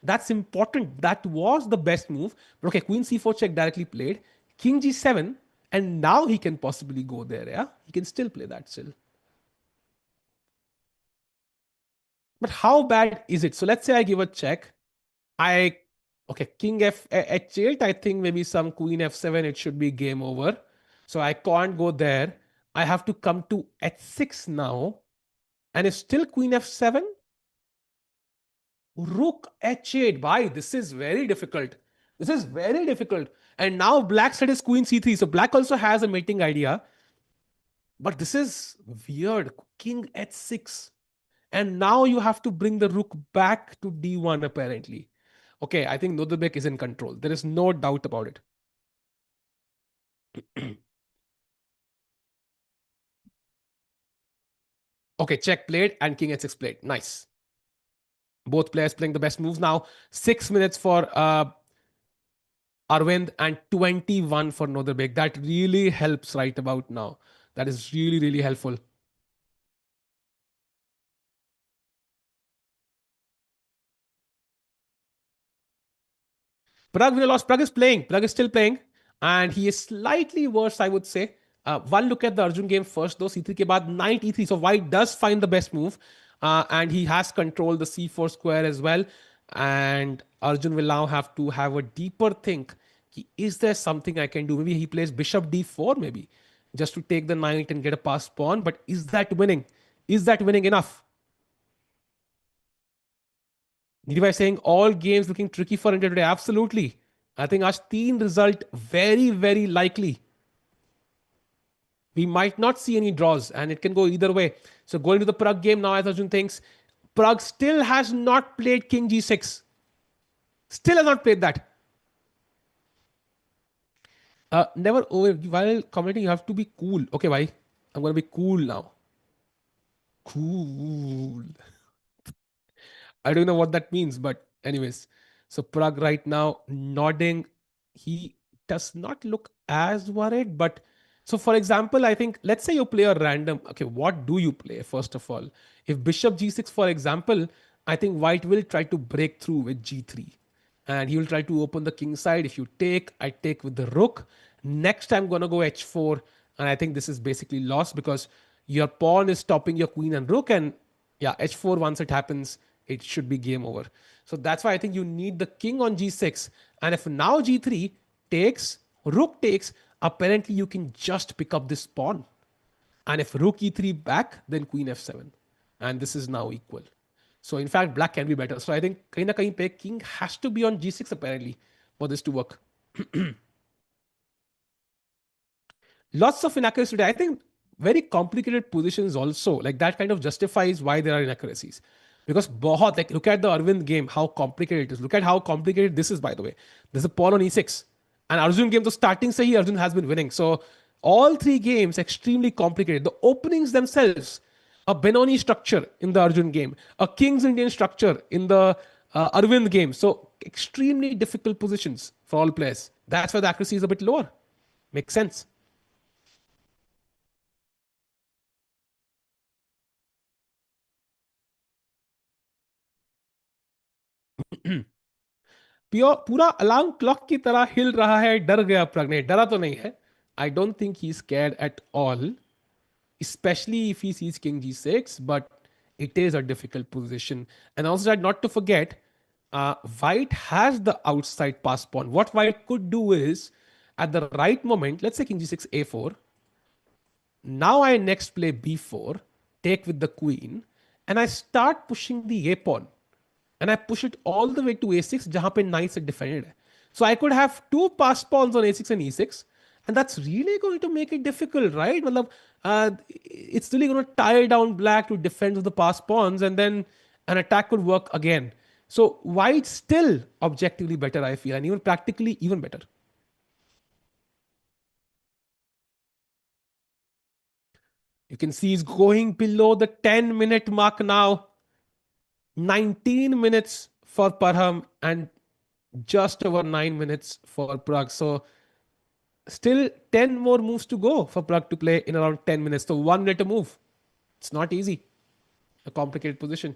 That's important. That was the best move. But okay, queen c4 check directly played. King g7 and now he can possibly go there. Yeah, he can still play that still. But how bad is it? So let's say I give a check. I okay, king h8. I think maybe some queen f7. It should be game over. So I can't go there. I have to come to h6 now, and it's still queen f7. Rook h8. Bhai, this is very difficult. This is very difficult. And now black said is queen c3. So black also has a mating idea. But this is weird. King h6. And now you have to bring the rook back to d1 apparently. Okay, I think Nodebek is in control. There is no doubt about it. Okay, check played and king h6 played. Nice. Both players playing the best moves now. 6 minutes for Arvind and 21 for Nodebek. That really helps right about now. That is really, really helpful. Pragg we lost. Pragg is playing. Pragg is still playing. And he is slightly worse, I would say. One look at the Arjun game first, though. C3 ke baad knight e3. So white does find the best move. And he has controlled the c4 square as well. And Arjun will now have to have a deeper think. Is there something I can do? Maybe he plays bishop d4, maybe, just to take the knight and get a passed pawn. But is that winning? Is that winning enough? Nirvai saying all games looking tricky for India today. Absolutely. I think our teen result very, very likely. We might not see any draws and it can go either way. So going to the Pragg game now, as Arjun thinks, Pragg still has not played King G6. Still has not played that. Never over. While commenting, you have to be cool. Okay, bye. I'm going to be cool now. Cool. I don't know what that means, but anyways. So Pragg right now nodding. He does not look as worried, but so for example, I think let's say you play a random. Okay, what do you play first of all? If Bishop G6, for example, I think White will try to break through with G3, and he will try to open the king side. If you take, I take with the rook. Next, I'm gonna go H4, and I think this is basically lost because your pawn is stopping your queen and rook, and yeah, H4 once it happens, it should be game over. So that's why I think you need the king on G6, and if now G3 takes, rook takes, apparently you can just pick up this pawn, and if rook E3 back, then queen F7, and this is now equal. So in fact, black can be better. So I think kahin na kahin pe king has to be on G6 apparently for this to work. Lots of inaccuracies today. I think very complicated positions also. Like that kind of justifies why there are inaccuracies. Because bahut, like look at the Arvind game, how complicated it is. Look at how complicated this is, by the way. There's a pawn on E6. And Arjun game, the starting say Arjun has been winning. So all three games extremely complicated. The openings themselves, a Benoni structure in the Arjun game, a King's Indian structure in the Arvind game. So extremely difficult positions for all players. That's why the accuracy is a bit lower. Makes sense. पूरा alarm clock की तरह हिल रहा है डर गया प्रज्ञा डरा तो नहीं है आई don't think he scared at all especially if he sees king g6 but it is a difficult position and also that not to forget white has the outside pass pawn what white could do is at the right moment let's say king g6 a4 now I next play b4 take with the queen and I start pushing the a pawn and I push it all the way to a6 जहां पे knight से defended है. So I could have two pass pawns on a6 and e6 and that's really going to make it difficult, right? मतलब, it's really going to tie down black to defend with the pass pawns and then an attack could work again. So white still objectively better, I feel, and even practically even better. You can see he's going below the 10-minute mark now. 19 minutes for Parham and just over 9 minutes for Pragg. So still 10 more moves to go for Pragg to play in around 10 minutes. So 1 minute a move. It's not easy. A complicated position.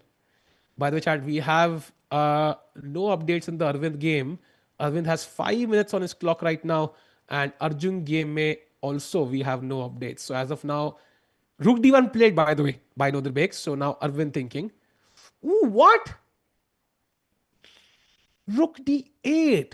By the way, chat, we have no updates in the Arvind game. Arvind has 5 minutes on his clock right now. And Arjun game may also we have no updates. So as of now, Rook D1 played, by the way, by Nodebek. So now Arvind thinking. Ooh, what? Rook d8.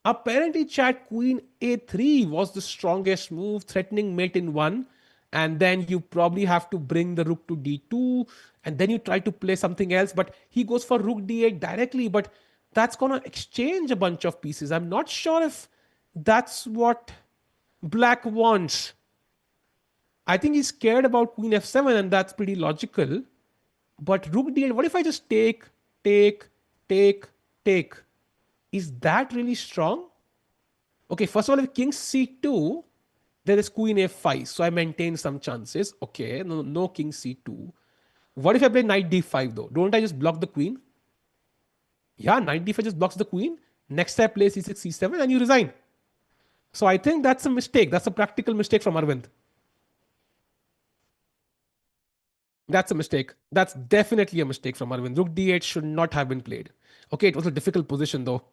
Apparently, chat queen a3 was the strongest move, threatening mate in one. And then you probably have to bring the rook to d2, and then you try to play something else. But he goes for rook d8 directly, but that's gonna exchange a bunch of pieces. I'm not sure if that's what black wants. I think he's scared about queen f7, and that's pretty logical. But rook d8, what if I just take, take, take? Is that really strong? Okay, first of all, if king c2, there is queen a5, so I maintain some chances. Okay, no king c2. What if I play knight d5 though? Don't I just block the queen? Yeah, knight d5 just blocks the queen. Next I play c6, c7, and you resign. So I think that's a mistake. That's a practical mistake from Arvind. That's a mistake. That's definitely a mistake from Arvind. Rook d8 should not have been played. Okay, it was a difficult position though.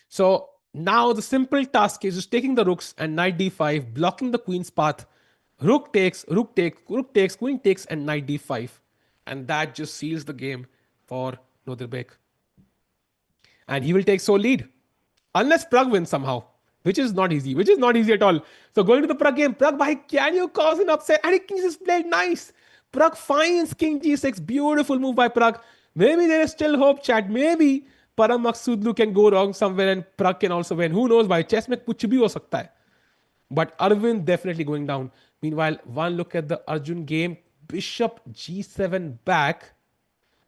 So now the simple task is just taking the rooks and knight d5, blocking the queen's path. Rook takes, rook takes, rook takes, queen takes, and knight d5. And that just seals the game for Nodirbek. And he will take sole lead. Unless Pragg wins somehow, which is not easy, at all. So going to the Pragg game, Pragg, bhai, can you cause an upset? And he just played nice. Pragg finds king g6. Beautiful move by Pragg. Maybe there is still hope, chat. Maybe Param Maksudlu can go wrong somewhere and Pragg can also win. Who knows? By chess mein kuch bhi ho sakta hai. But Arvind definitely going down. Meanwhile, one look at the Arjun game. Bishop g7 back.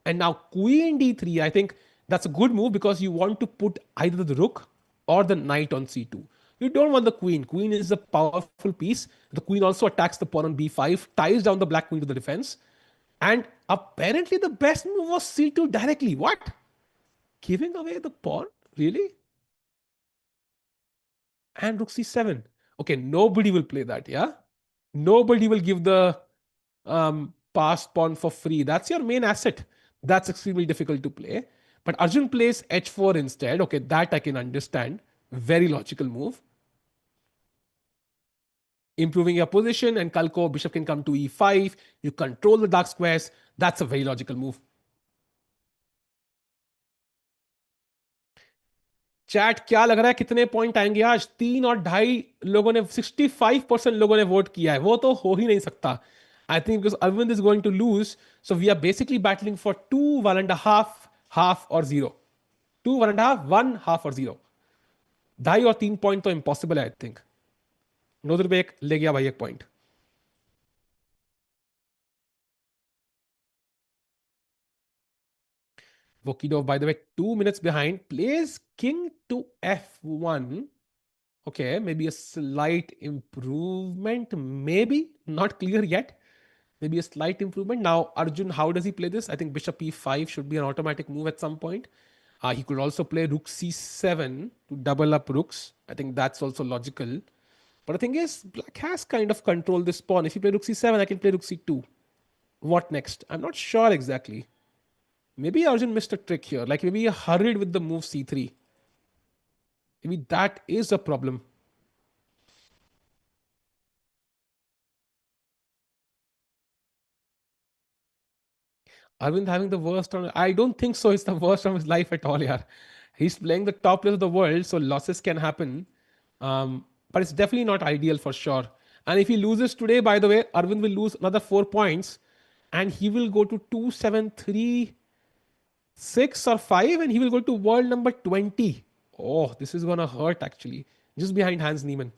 And now queen d3. I think that's a good move because you want to put either the rook or the knight on c2. You don't want the queen. Queen is a powerful piece. The queen also attacks the pawn on b5, ties down the black queen to the defense. And apparently the best move was c2 directly. What? Giving away the pawn? Really? And rook c7. Okay, nobody will play that, yeah? Nobody will give the passed pawn for free. That's your main asset. That's extremely difficult to play. But Arjun plays h4 instead. Okay, that I can understand. Very logical move. Improving your position, and Kalko, bishop can come to e5. You control the dark squares. That's a very logical move. Chat क्या लग रहा है कितने point आएंगे आज? 3 और 2.5 लोगों ने 65% लोगों ने वोट किया है. वो तो हो ही नहीं सकता. I think because Arvind is going to lose, so we are basically battling for 2, 1.5, half or 0. 2, 1.5, 1, half or 0. 2.5 और 3 पॉइंट तो इम्पॉसिबल है, आई थिंक. नोदरबेक ले गया भाई 1 point. Vokidov, by the way, 2 minutes behind, plays king to f1. Okay, maybe a slight improvement. Maybe, not clear yet. Maybe a slight improvement. Now, Arjun, how does he play this? I think bishop e5 should be an automatic move at some point. He could also play rook c7 to double up rooks. I think that's also logical. But the thing is, black has kind of controlled this pawn. If you play rook c7, I can play rook c2. What next? I'm not sure exactly. Maybe Arjun missed a trick here. Like maybe he hurried with the move c3. Maybe that is a problem. Arvind having the worst round. I don't think so. It's the worst of his life at all, yeah. He's playing the top players of the world, so losses can happen. But it's definitely not ideal for sure. And if he loses today, by the way, Arvind will lose another 4 points. And he will go to 2, 7, 3, 6 or 5. And he will go to world number 20. Oh, this is going to hurt actually. Just behind Hans Niemann.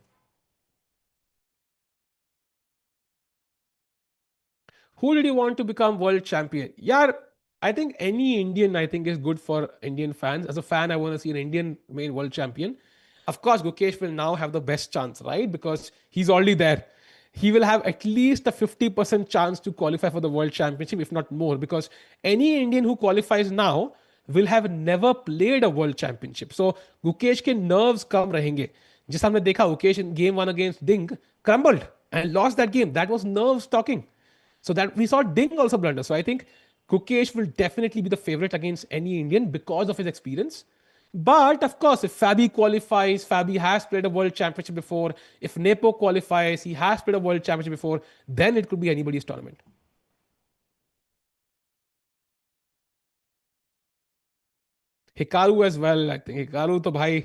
Who did you want to become world champion? Yeah, I think any Indian, I think, is good for Indian fans. As a fan, I want to see an Indian made world champion. Of course, Gukesh will now have the best chance, right? Because he's already there. He will have at least a 50% chance to qualify for the world championship, if not more, because any Indian who qualifies now will have never played a world championship. So Gukesh ke nerves kam rahenge. Just हमने देखा Gukesh in game 1 against Ding crumbled and lost that game. That was nerves talking. So that we saw Ding also blunder. So I think Gukesh will definitely be the favorite against any Indian because of his experience. But of course, if Fabi qualifies, Fabi has played a world championship before. If Nepo qualifies, he has played a world championship before, then it could be anybody's tournament. Hikaru as well, I think Hikaru तो भाई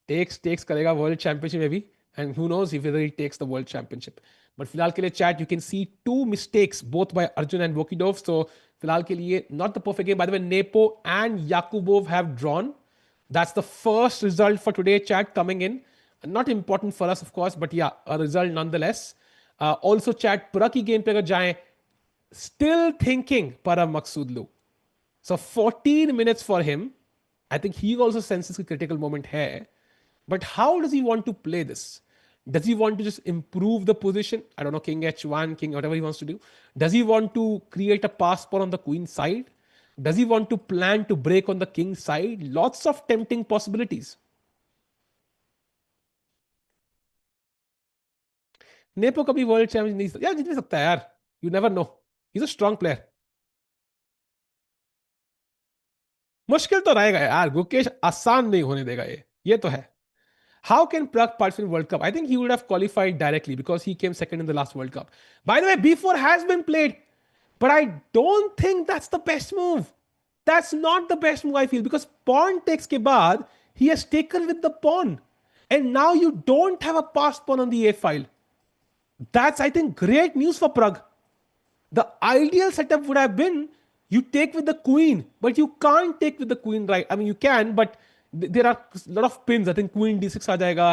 takes करेगा world championship में भी, and who knows if he takes the world championship. But फिलहाल के लिए chat you can see two mistakes both by Arjun and Vokhidov, so फिलहाल के लिए not the perfect game. By the way Nepo and Yakubboev have drawn, that's the first result for today chat coming in, not important for us of course, but yeah, a result nonetheless. Also chat पूरा की game पे अगर जाएं, still thinking Param Maksudlu. So 14 minutes for him. I think he also senses a critical moment here. But how does he want to play this? Does he want to just improve the position? I don't know, king h1, king, whatever he wants to do. Does he want to create a pass pawn on the queen side? Does he want to plan to break on the king side? Lots of tempting possibilities. Nepo कभी world champion नहीं, यार जीत भी सकता है यार, you never know, he is a strong player. मुश्किल तो रहेगा यार, गुकेश आसान नहीं होने देगा ये तो है। How can Pragg participate in World Cup? I think he would have qualified directly because he came second in the last World Cup. By the way, B4 has been played, but I don't think that's the best move. That's not the best move, I feel, because pawn takes ke baad, he has taken with the pawn. And now you don't have a passed pawn on the A file. That's, I think, great news for Pragg. The ideal setup would have been you take with the queen, but you can't take with the queen, right? I mean, you can, but there are a lot of pins. I think queen d6 aa jayega.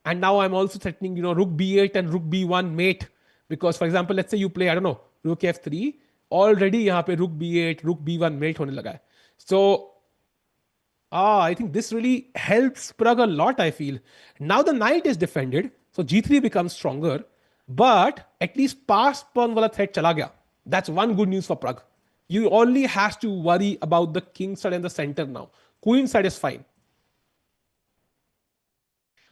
And now I'm also threatening, rook b8 and rook b1 mate. Because, for example, let's say you play, I don't know, rook f3. Already यहाँ पे rook b8, rook b1 mate होने लगा है. So, I think this really helps Pragg a lot, I feel. Now the knight is defended, so g3 becomes stronger. But at least pass pawn wala threat chala gaya. That's one good news for Pragg. You only has to worry about the king side and the center now. Queen side is fine.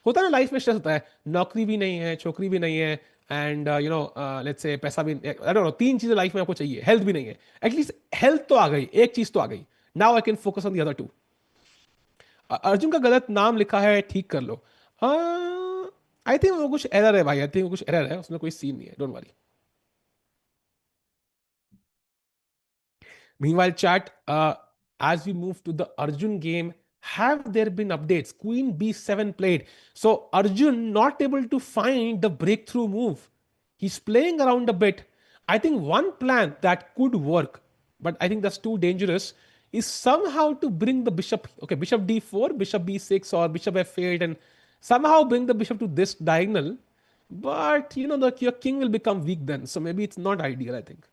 होता है ना life में, stress होता है, नौकरी भी नहीं है, छोकरी भी नहीं है, एंड लेट्स से पैसा भी, आई डोंट नो, तीन चीजें लाइफ में आपको चाहिए, हेल्थ भी नहीं है, एटलीस्ट हेल्थ तो आ गई, एक चीज तो आ गई, now I can focus on the other two. Arjun का गलत नाम लिखा है, ठीक कर लो। आई थिंक वो कुछ एरर है भाई, आई थिंक वो कुछ एरर है, उसमें कोई सीन नहीं है, don't worry. Meanwhile, chat, as we move to the Arjun game, have there been updates? Queen b7 played. So Arjun not able to find the breakthrough move. He's playing around a bit. I think one plan that could work, but I think that's too dangerous, is somehow to bring the bishop, okay, bishop d4, bishop b6, or bishop f8, and somehow bring the bishop to this diagonal. But your king will become weak then. So maybe it's not ideal, I think.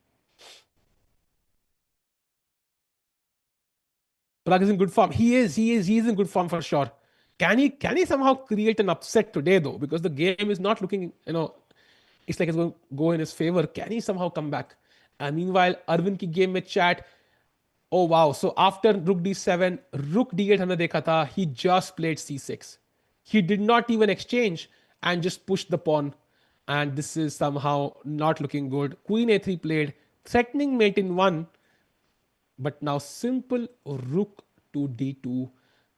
Pragg is in good form. He is in good form for sure. Can he somehow create an upset today though? Because the game is not looking, it's like it's going to go in his favor. Can he somehow come back? And meanwhile, Arvind ki game mein chat. Oh wow. So after rook d7, rook d8 हमने देखा था, he just played c6. He did not even exchange and just pushed the pawn. And this is somehow not looking good. Queen a3 played, threatening mate in 1. But now simple rook to d2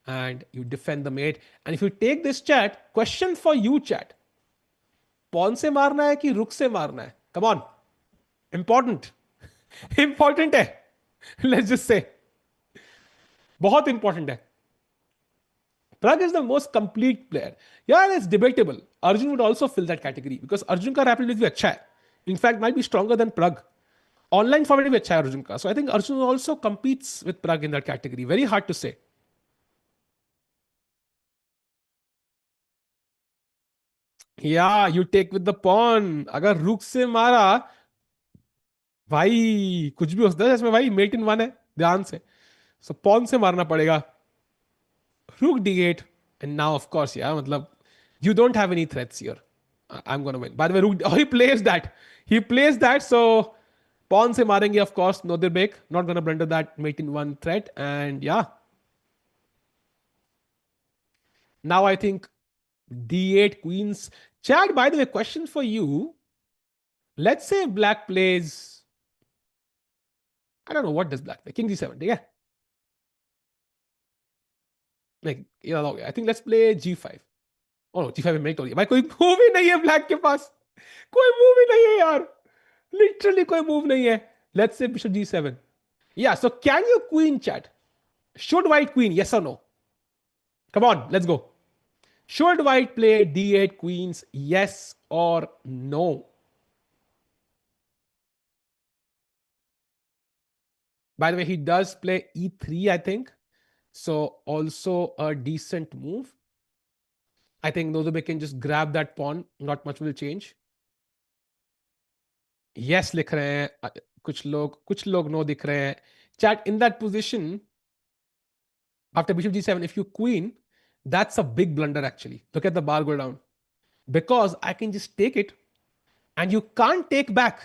and you defend the mate. And if you take this chat, question for you chat. Pawn se marna hai ki rook se marna hai? Come on. Important. Important hai. Let's just say. बहुत important है. Pragg is the most complete player. Yeah, it's debatable. Arjun would also fill that category because Arjun का rapid भी अच्छा है. In fact, might be stronger than Pragg. Online format भी अच्छा है अर्जुन का, so I think Arjun also competes with Pragg in that category. Very hard to say. या you take with the pawn, अगर रुक से मारा भाई कुछ भी हो सकता है इसमें भाई, मेट इन 1 है, ध्यान से. सो पॉन से मारना पड़ेगा, रुक d8, and now of course या मतलब you don't have any threats here. I'm gonna win. By the way, rook, oh, he plays that, so pawn se marenge, of course, no dirbek, not gonna blunder that mate in 1 threat. And yeah, now I think d8 queens. Chad, by the way, question for you. Let's say black plays, I don't know, what does black play? King g7, yeah, like I think let's play g5. Oh no, g5 में met हो रही है भाई, कोई move ही नहीं है black के पास, कोई मूव ही नहीं है यार, लिटरली कोई मूव नहीं है. Let's say bishop g7. Yeah, so can you queen chat? Should white queen? Yes or no? Come on, let's go. Should white play d8 queens? Yes or no? By the way, he does play e3, I think. So also a decent move. I think Nozube can just grab that pawn. Not much will change. Yes लिख रहे हैं कुछ लोग no दिख रहे हैं. Chat, in that position after bishop g7, if you queen, that's a big blunder actually. Look at the bar go down, because I can just take it and you can't take back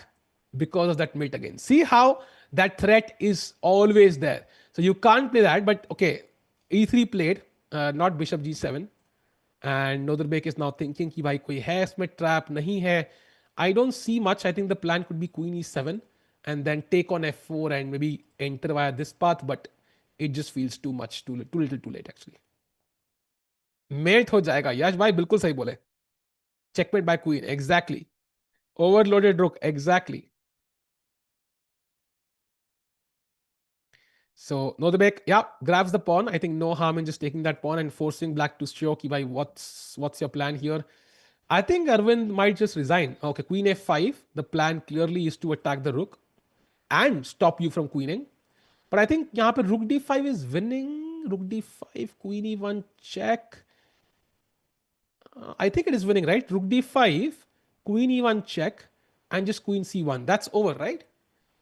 because of that mate again. See how that threat is always there. So you can't play that. But okay, e3 played, not bishop g7. And Noderbek is now thinking कि भाई कोई है इसमें trap नहीं है. I don't see much. I think the plan could be queen e7 and then take on f4 and maybe enter via this path, but it just feels too much, too little too late actually. Mate हो जाएगा. यश भाई बिल्कुल सही बोले. Checkmate by queen. Exactly. Overloaded rook. Exactly. So Nodebek, yeah, grabs the pawn. I think no harm in just taking that pawn and forcing black to show ki bhai, what's your plan here. I think Arvind might just resign. Okay, queen f5. The plan clearly is to attack the rook and stop you from queening. But I think यहाँ पे rook d5 is winning. Rook d5, queen e1 check. I think it is winning, right? Rook d5, queen e1 check, and just queen c1. That's over, right?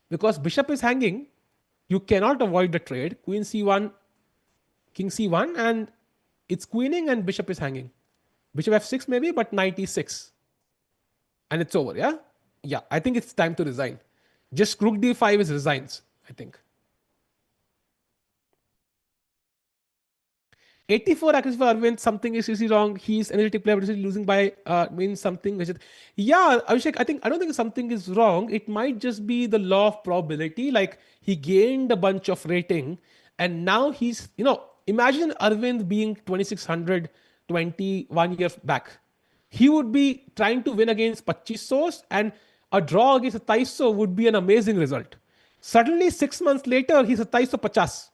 Because bishop is hanging. You cannot avoid the trade. Queen c1, king c1, and it's queening and bishop is hanging. Bishop f6 maybe, but knight e6. And it's over, yeah? Yeah, I think it's time to resign. Just rook d5 is resigns, I think. 84 accuracy for Arvind. Something is seriously wrong. He's energetic player, but he's losing by means something. Yeah, Abhishek, I don't think something is wrong. It might just be the law of probability. Like he gained a bunch of rating, and now he's, imagine Arvind being 2600 21 years back. He would be trying to win against 2500, and a draw against 2700 would be an amazing result. Suddenly, 6 months later, he's 2750.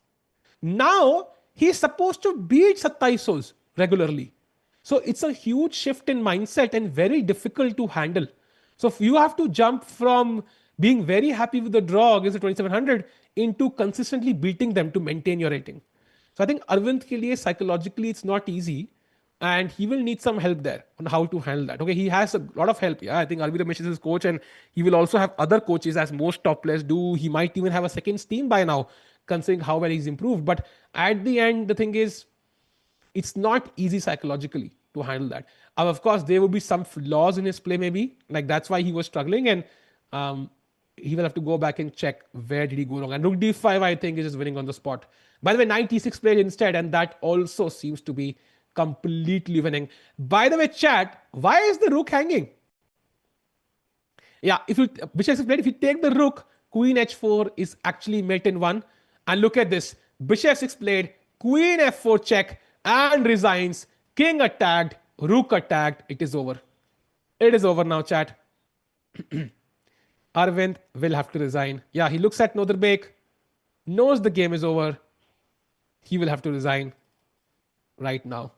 Now he's supposed to beat 2700 regularly. So it's a huge shift in mindset and very difficult to handle. So if you have to jump from being very happy with the draw against the 2700 into consistently beating them to maintain your rating. So I think Arvind ke liye psychologically it's not easy, and he will need some help there on how to handle that. Okay, he has a lot of help. Yeah, I think Arvind Ramesh is his coach, and he will also have other coaches, as most top players do. He might even have a second team by now, considering how well he's improved. But at the end, the thing is, it's not easy psychologically to handle that. Of course, there will be some flaws in his play, maybe. Like that's why he was struggling, and he will have to go back and check where did he go wrong. And rook d5, I think, is just winning on the spot. By the way, knight e6 played instead, and that also seems to be completely winning. By the way, chat, why is the rook hanging? Yeah, if you take the rook, queen h4 is actually mate in one. And look at this. Bishop f6 played, queen f4 check, and resigns. King attacked, rook attacked. It is over. It is over now, chat. Arvind will have to resign. Yeah, he looks at Noderbek, knows the game is over. He will have to resign right now.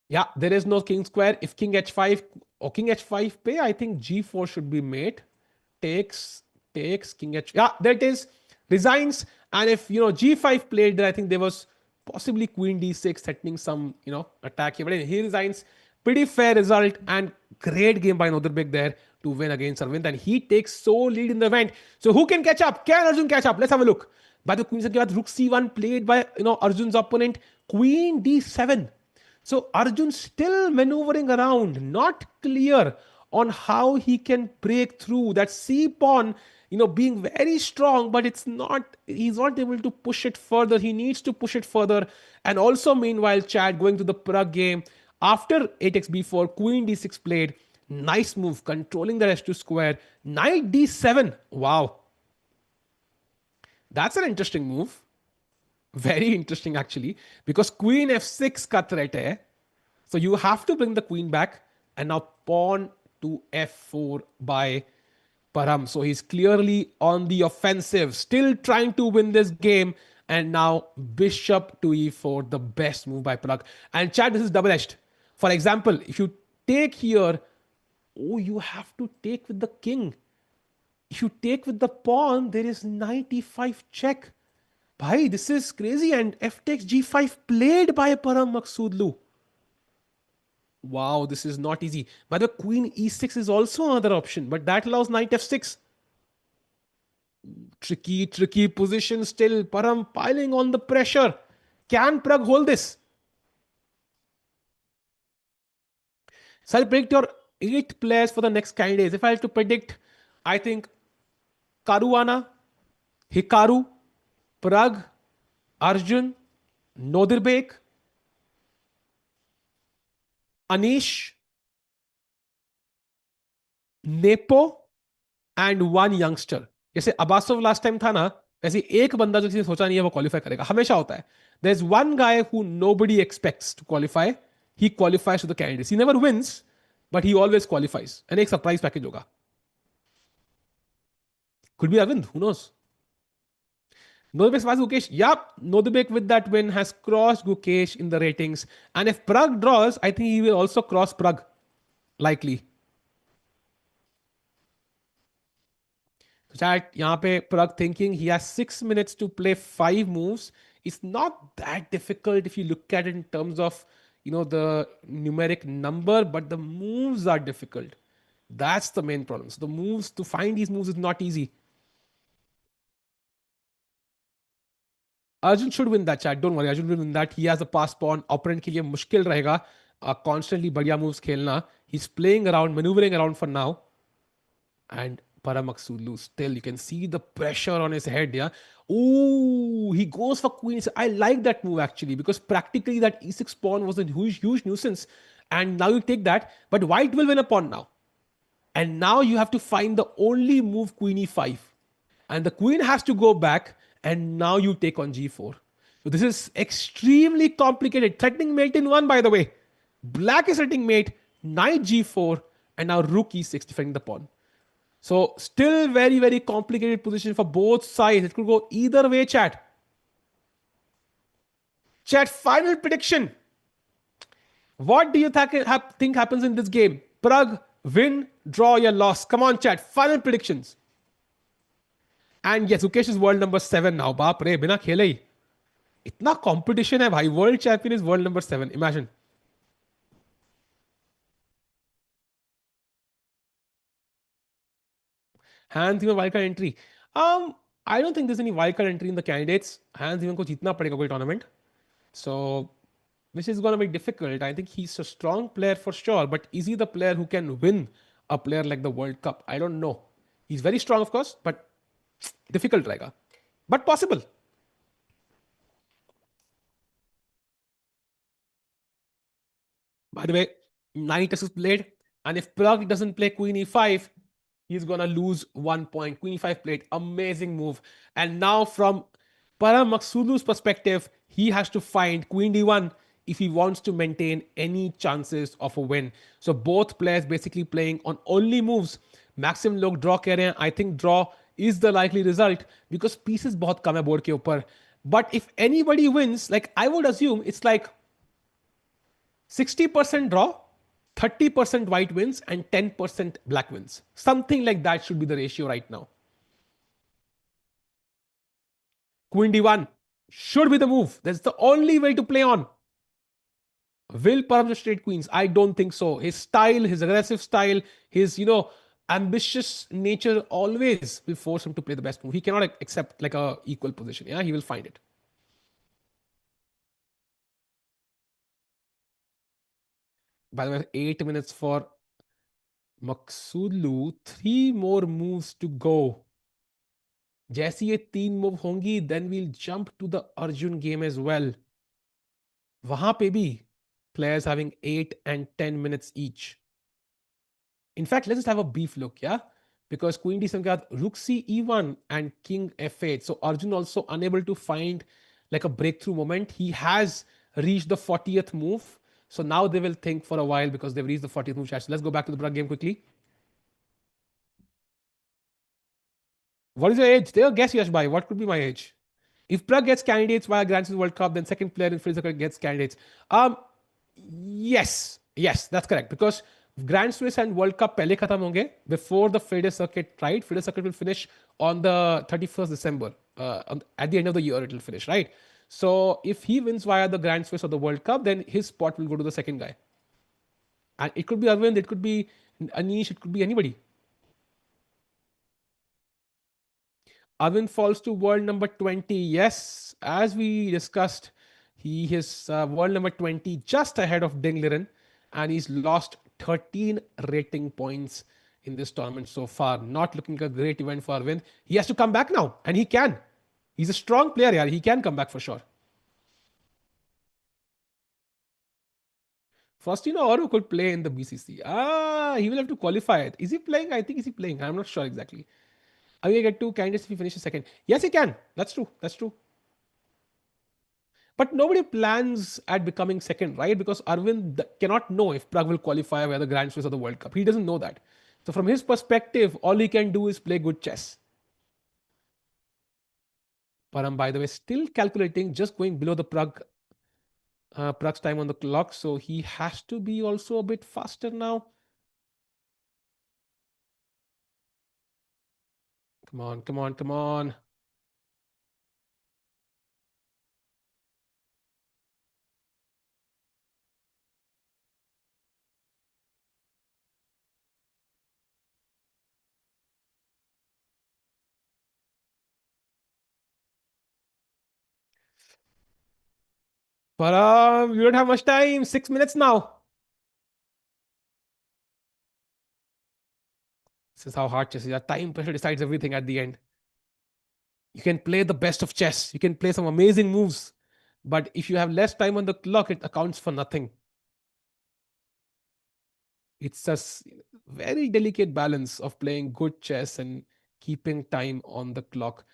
Yeah, there is no king square. If king h5 or king h5 pay, I think g4 should be mate. Takes king h. Yeah, there it is. Resigns. And if g5 played, then I think there was possibly queen d6 threatening some attack here. But he resigns. Pretty fair result and great game by Noderbek there to win against Arvind. And he takes sole lead in the event. So who can catch up? Can Arjun catch up? Let's have a look. By the queen, rook c1 played by Arjun's opponent. Queen d7. So Arjun still maneuvering around, not clear on how he can break through that c pawn, being very strong, but he's not able to push it further. He needs to push it further. And also, meanwhile, Chad going to the Pragg game after 8x b4, queen d6 played. Nice move, controlling the h2 square. Knight d7. Wow. That's an interesting move. Very interesting actually, because queen f6 ka threat hai. So you have to bring the queen back, and now pawn to f4 by Param. So he's clearly on the offensive, still trying to win this game. And now bishop to e4, the best move by Pragg. And chat, this is double edged. For example, if you take here, oh, you have to take with the king. If you take with the pawn, there is knight e5 check. Bhai, this is crazy. And f takes g5 played by Param Maksudlu. Wow, this is not easy. By the queen e6 is also another option, but that allows knight f6. Tricky position still. Param piling on the pressure. Can Pragg hold this? So I'll predict your 8 players for the next candidates. If I have to predict, I think Caruana, Hikaru, Pragg, Arjun, Nodirbek, Anish, Nepo and one youngster. जैसे Abasov last time था ना, वैसे एक बंदा जो किसी ने सोचा नहीं है वो क्वालिफाई करेगा. हमेशा होता है. There is one guy who nobody expects to qualify. He qualifies to the candidates. He never wins but he always qualifies. And एक सरप्राइज पैकेज होगा. Could be Arvind, who knows. Nodebek was Gukesh. Yup, Nodebek with that win has crossed Gukesh in the ratings. And if Pragg draws, I think he will also cross Pragg. Likely. So chat, यहाँ पे Pragg thinking he has 6 minutes to play 5 moves. It's not that difficult if you look at it in terms of, the numeric number, but the moves are difficult. That's the main problem. So the moves, to find these moves is not easy. Arjun should win that, chat. Don't worry, Arjun will win that. He has a pass pawn. Opponent के लिए मुश्किल रहेगा constantly बढ़िया moves खेलना. He's playing around, maneuvering around for now. And Param Maksudlu, still you can see the pressure on his head. Yeah. Ooh, he goes for queen. I like that move actually, because practically that e6 pawn was a huge nuisance. And now you take that, but white will win a pawn now. And now you have to find the only move, queen e5. And the queen has to go back, and now you take on g4. So this is extremely complicated. Threatening mate in one, by the way. Black is threatening mate, knight g4, and now rook e6 defending the pawn. So still very complicated position for both sides. It could go either way, chat. Chat, final prediction. What do you think happens in this game? Pragg, win, draw, or loss? Come on, chat. Final predictions. And yes, Ukesh is world number 7 now. Baap re, bina khele hi. Itna competition hai bhai. World champion is world number 7. Imagine. Hans Zimmer wildcard entry. I don't think there's any wildcard entry in the candidates. Hans Zimmer को जीतना पड़ेगा कोई tournament. So this is going to be difficult. I think he's a strong player for sure, but is he the player who can win a player like the World Cup? I don't know. He's very strong, of course, but difficult रहेगा. But possible. By the way, knight is played, and if Pragg doesn't play queen e5, he's gonna lose 1 point. Queen e5 played, amazing move. And now from Param Maksudlu's perspective, he has to find queen d1 if he wants to maintain any chances of a win. So both players basically playing on only moves. Maximum log draw कह रहे हैं. I think draw is the likely result because pieces बहुत कम है board के ऊपर. But if anybody wins, like I would assume it's like 60% draw, 30% white wins, and 10% black wins. Something like that should be the ratio right now. Queen d1 should be the move. That's the only way to play on. Will Param just trade queens? I don't think so. His style, his aggressive style, his, ambitious nature always will force him to play the best move. He cannot accept like a equal position. Yeah, he will find it. By the way, 8 minutes for Maksudlu. 3 more moves to go. जैसे ये 3 move होंगी, then we'll jump to the Arjun game as well. वहां पे भी players having 8 and 10 minutes each. In fact, let's just have a brief look, yeah? Because Queen D7 के बाद Rook C E1 and King F8. So Arjun also unable to find like a breakthrough moment. He has reached the 40th move. So now they will think for a while because they've reached the 40th move. So let's go back to the Pragg game quickly. What is your age? Take a guess, Yashbhai. What could be my age? If Pragg gets candidates via Grand Slam World Cup, then second player in Fraser gets candidates. Yes, that's correct. Because Grand Swiss and World Cup पहले खत्म होंगे before the FIDE circuit, right? FIDE circuit will finish on the 31st December. At the end of the year, it will finish, right? So if he wins via the Grand Swiss or the World Cup, then his spot will go to the second guy. And it could be Arvind, it could be Anish, it could be anybody. Arvind falls to world number 20. Yes, as we discussed, he is world number 20, just ahead of Ding Liren, and he's lost 13 rating points in this tournament so far. Not looking a great event for Arvind. He has to come back now, and he can. He's a strong player, yeah. He can come back for sure. Faustino Oro could play in the BCC. He will have to qualify it. Is he playing? I think is he playing? I'm not sure exactly. Are we get two candidates if he finishes second? Yes, he can. That's true. That's true. But nobody plans at becoming second, right? Because Arvind cannot know if Pragg will qualify via the Grand Swiss or the World Cup. He doesn't know that. So from his perspective, all he can do is play good chess. Param, by the way, still calculating, just going below the Pragg's time on the clock. So he has to be also a bit faster now. Come on, come on, come on. Param, you don't have much time. 6 minutes now. This is how hard chess is. Time pressure decides everything at the end. You can play the best of chess. You can play some amazing moves. But if you have less time on the clock, it accounts for nothing. It's a very delicate balance of playing good chess and keeping time on the clock.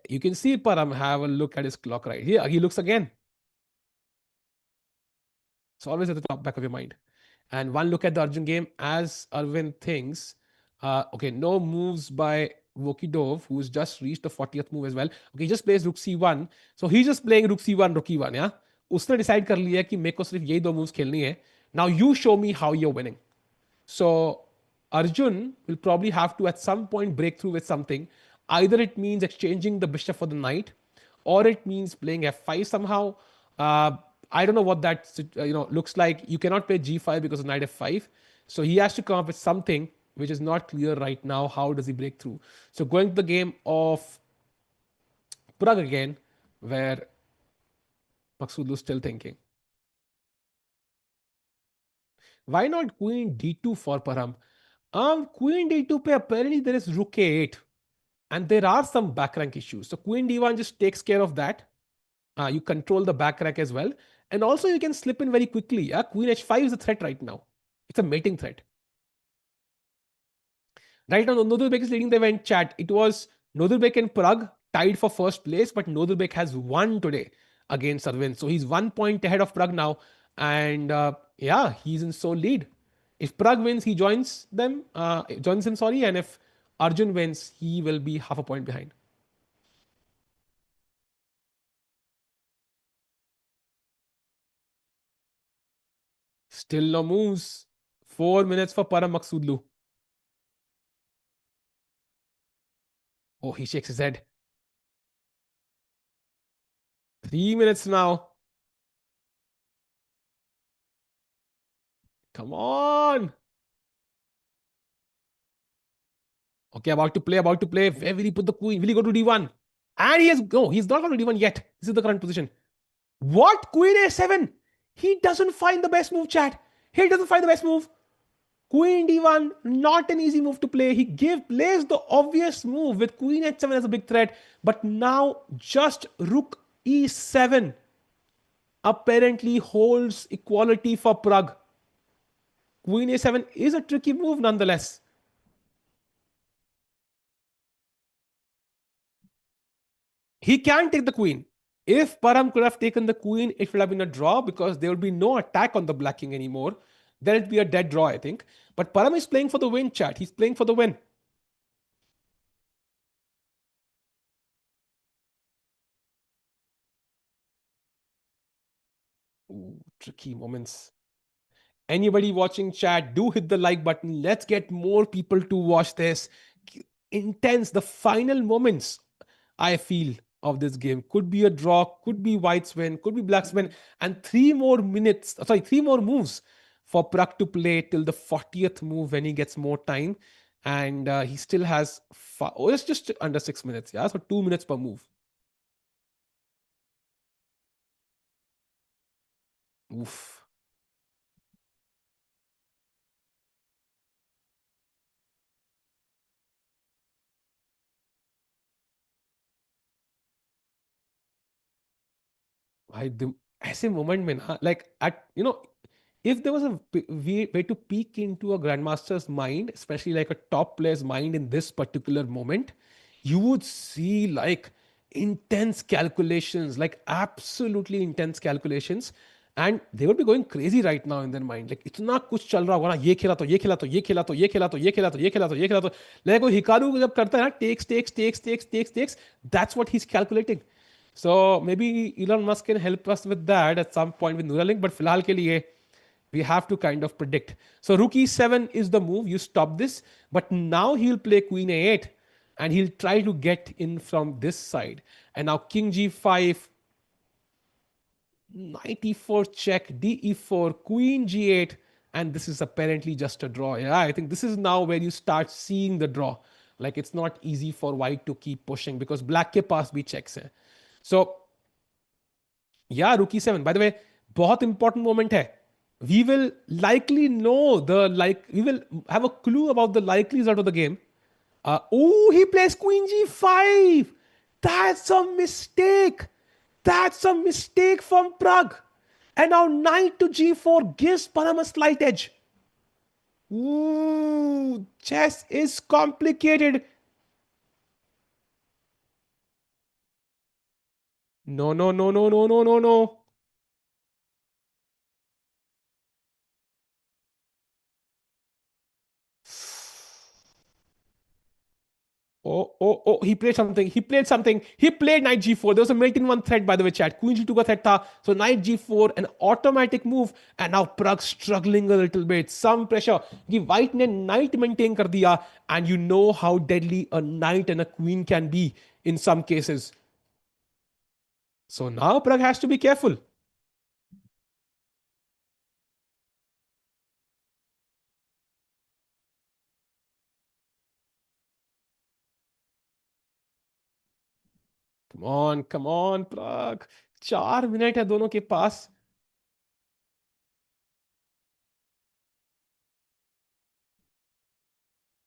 You can see Param have a look at his clock right here. He looks again. It's always at the top back of your mind. And one look at the Arjun game, as Arvind thinks, okay, no moves by Vokidov, who's just reached the 40th move as well. Okay, he just plays Rook C1. So he's just playing Rook C1, Rook E1, yeah? उसने decide कर लिया कि मेरे को सिर्फ यही दो moves खेलनी है. Now you show me how you're winning. So Arjun will probably have to at some point break through with something. Either it means exchanging the bishop for the knight, or it means playing f5 somehow. I don't know what that looks like. You cannot play g5 because of knight f5. So he has to come up with something which is not clear right now. How does he break through? So going to the game of Pragg again, where Maksudlu is still thinking. Why not queen d2 for Param? Queen d2 pe apparently there is rook a8, and there are some back rank issues. So queen d1 just takes care of that. You control the back rank as well, and also you can slip in very quickly. Yeah, queen h5 is a threat right now. It's a mating threat. Right now, Nodulbek is leading the event chat. It was Nodulbek and Pragg tied for first place, but Nodulbek has won today against Arvind. So he's 1 point ahead of Pragg now. And yeah, he's in sole lead. If Pragg wins, he joins him, sorry. And if Arjun wins, he will be half a point behind. Still no moves. 4 minutes for Param Maksudlu. Oh, he shakes his head. 3 minutes now. Come on. Okay, about to play. Where will he put the queen? Will he go to d1? And he's not going to d1 yet. This is the current position. What? Queen a7? He doesn't find the best move, chat. He doesn't find the best move. Queen d1, not an easy move to play. He plays the obvious move with queen h7 as a big threat. But now just rook e7 apparently holds equality for Pragg. Queen a7 is a tricky move nonetheless. He can take the queen. If Param could have taken the queen, it would have been a draw because there would be no attack on the black king anymore. Then it'd be a dead draw, I think. But Param is playing for the win, chat. He's playing for the win. Ooh, tricky moments. Anybody watching chat, do hit the like button. Let's get more people to watch this. Intense. The final moments, I feel, of this game could be a draw, could be white's win, could be black's win, and 3 more minutes. Sorry, 3 more moves for Pragg to play till the 40th move when he gets more time, and he still has. Oh, it's just under 6 minutes. Yeah, so 2 minutes per move. Oof. भाई ऐसे moment में ना, like at if there was a way to peek into a grandmaster's mind, especially like a top player's mind in this particular moment, you would see like intense calculations, like absolutely intense calculations, and they would be going crazy right now in their mind. Like इतना कुछ चल रहा होगा ना, ये खेला तो ये खेला तो ये खेला तो ये खेला तो ये खेला तो ये खेला तो ये खेला तो, like वो हिकारू जब करता है ना, takes, that's what he's calculating. So maybe Elon Musk can help us with that at some point with Neuralink, but फिलहाल के लिए we have to kind of predict. So rook e7 is the move. You stop this, but now he'll play queen a8, and he'll try to get in from this side. And now king g5, knight e4 check, d e4, queen g8, and this is apparently just a draw. Yeah, I think this is now where you start seeing the draw. Like it's not easy for white to keep pushing because black ke paas bhi checks hai. So yeah, rook e7. By the way, बहुत important moment है. We will likely know we will have a clue about the likely result of the game. Oh, he plays queen g5. That's a mistake. That's a mistake from Pragg. And now knight to g4 gives Param a slight edge. Ooh, chess is complicated. No, no, no, no, no, no, no, no. Oh, he played something. He played something. He played knight g4. There was a mate one threat, by the way, chat. Queen g2 ka threat tha. So knight g4, an automatic move. And now Pragg struggling a little bit. Some pressure. The white ne knight maintain kar diya. And you know how deadly a knight and a queen can be in some cases. So now Pragg has to be careful. Come on, Pragg. 4 minute है दोनों के पास.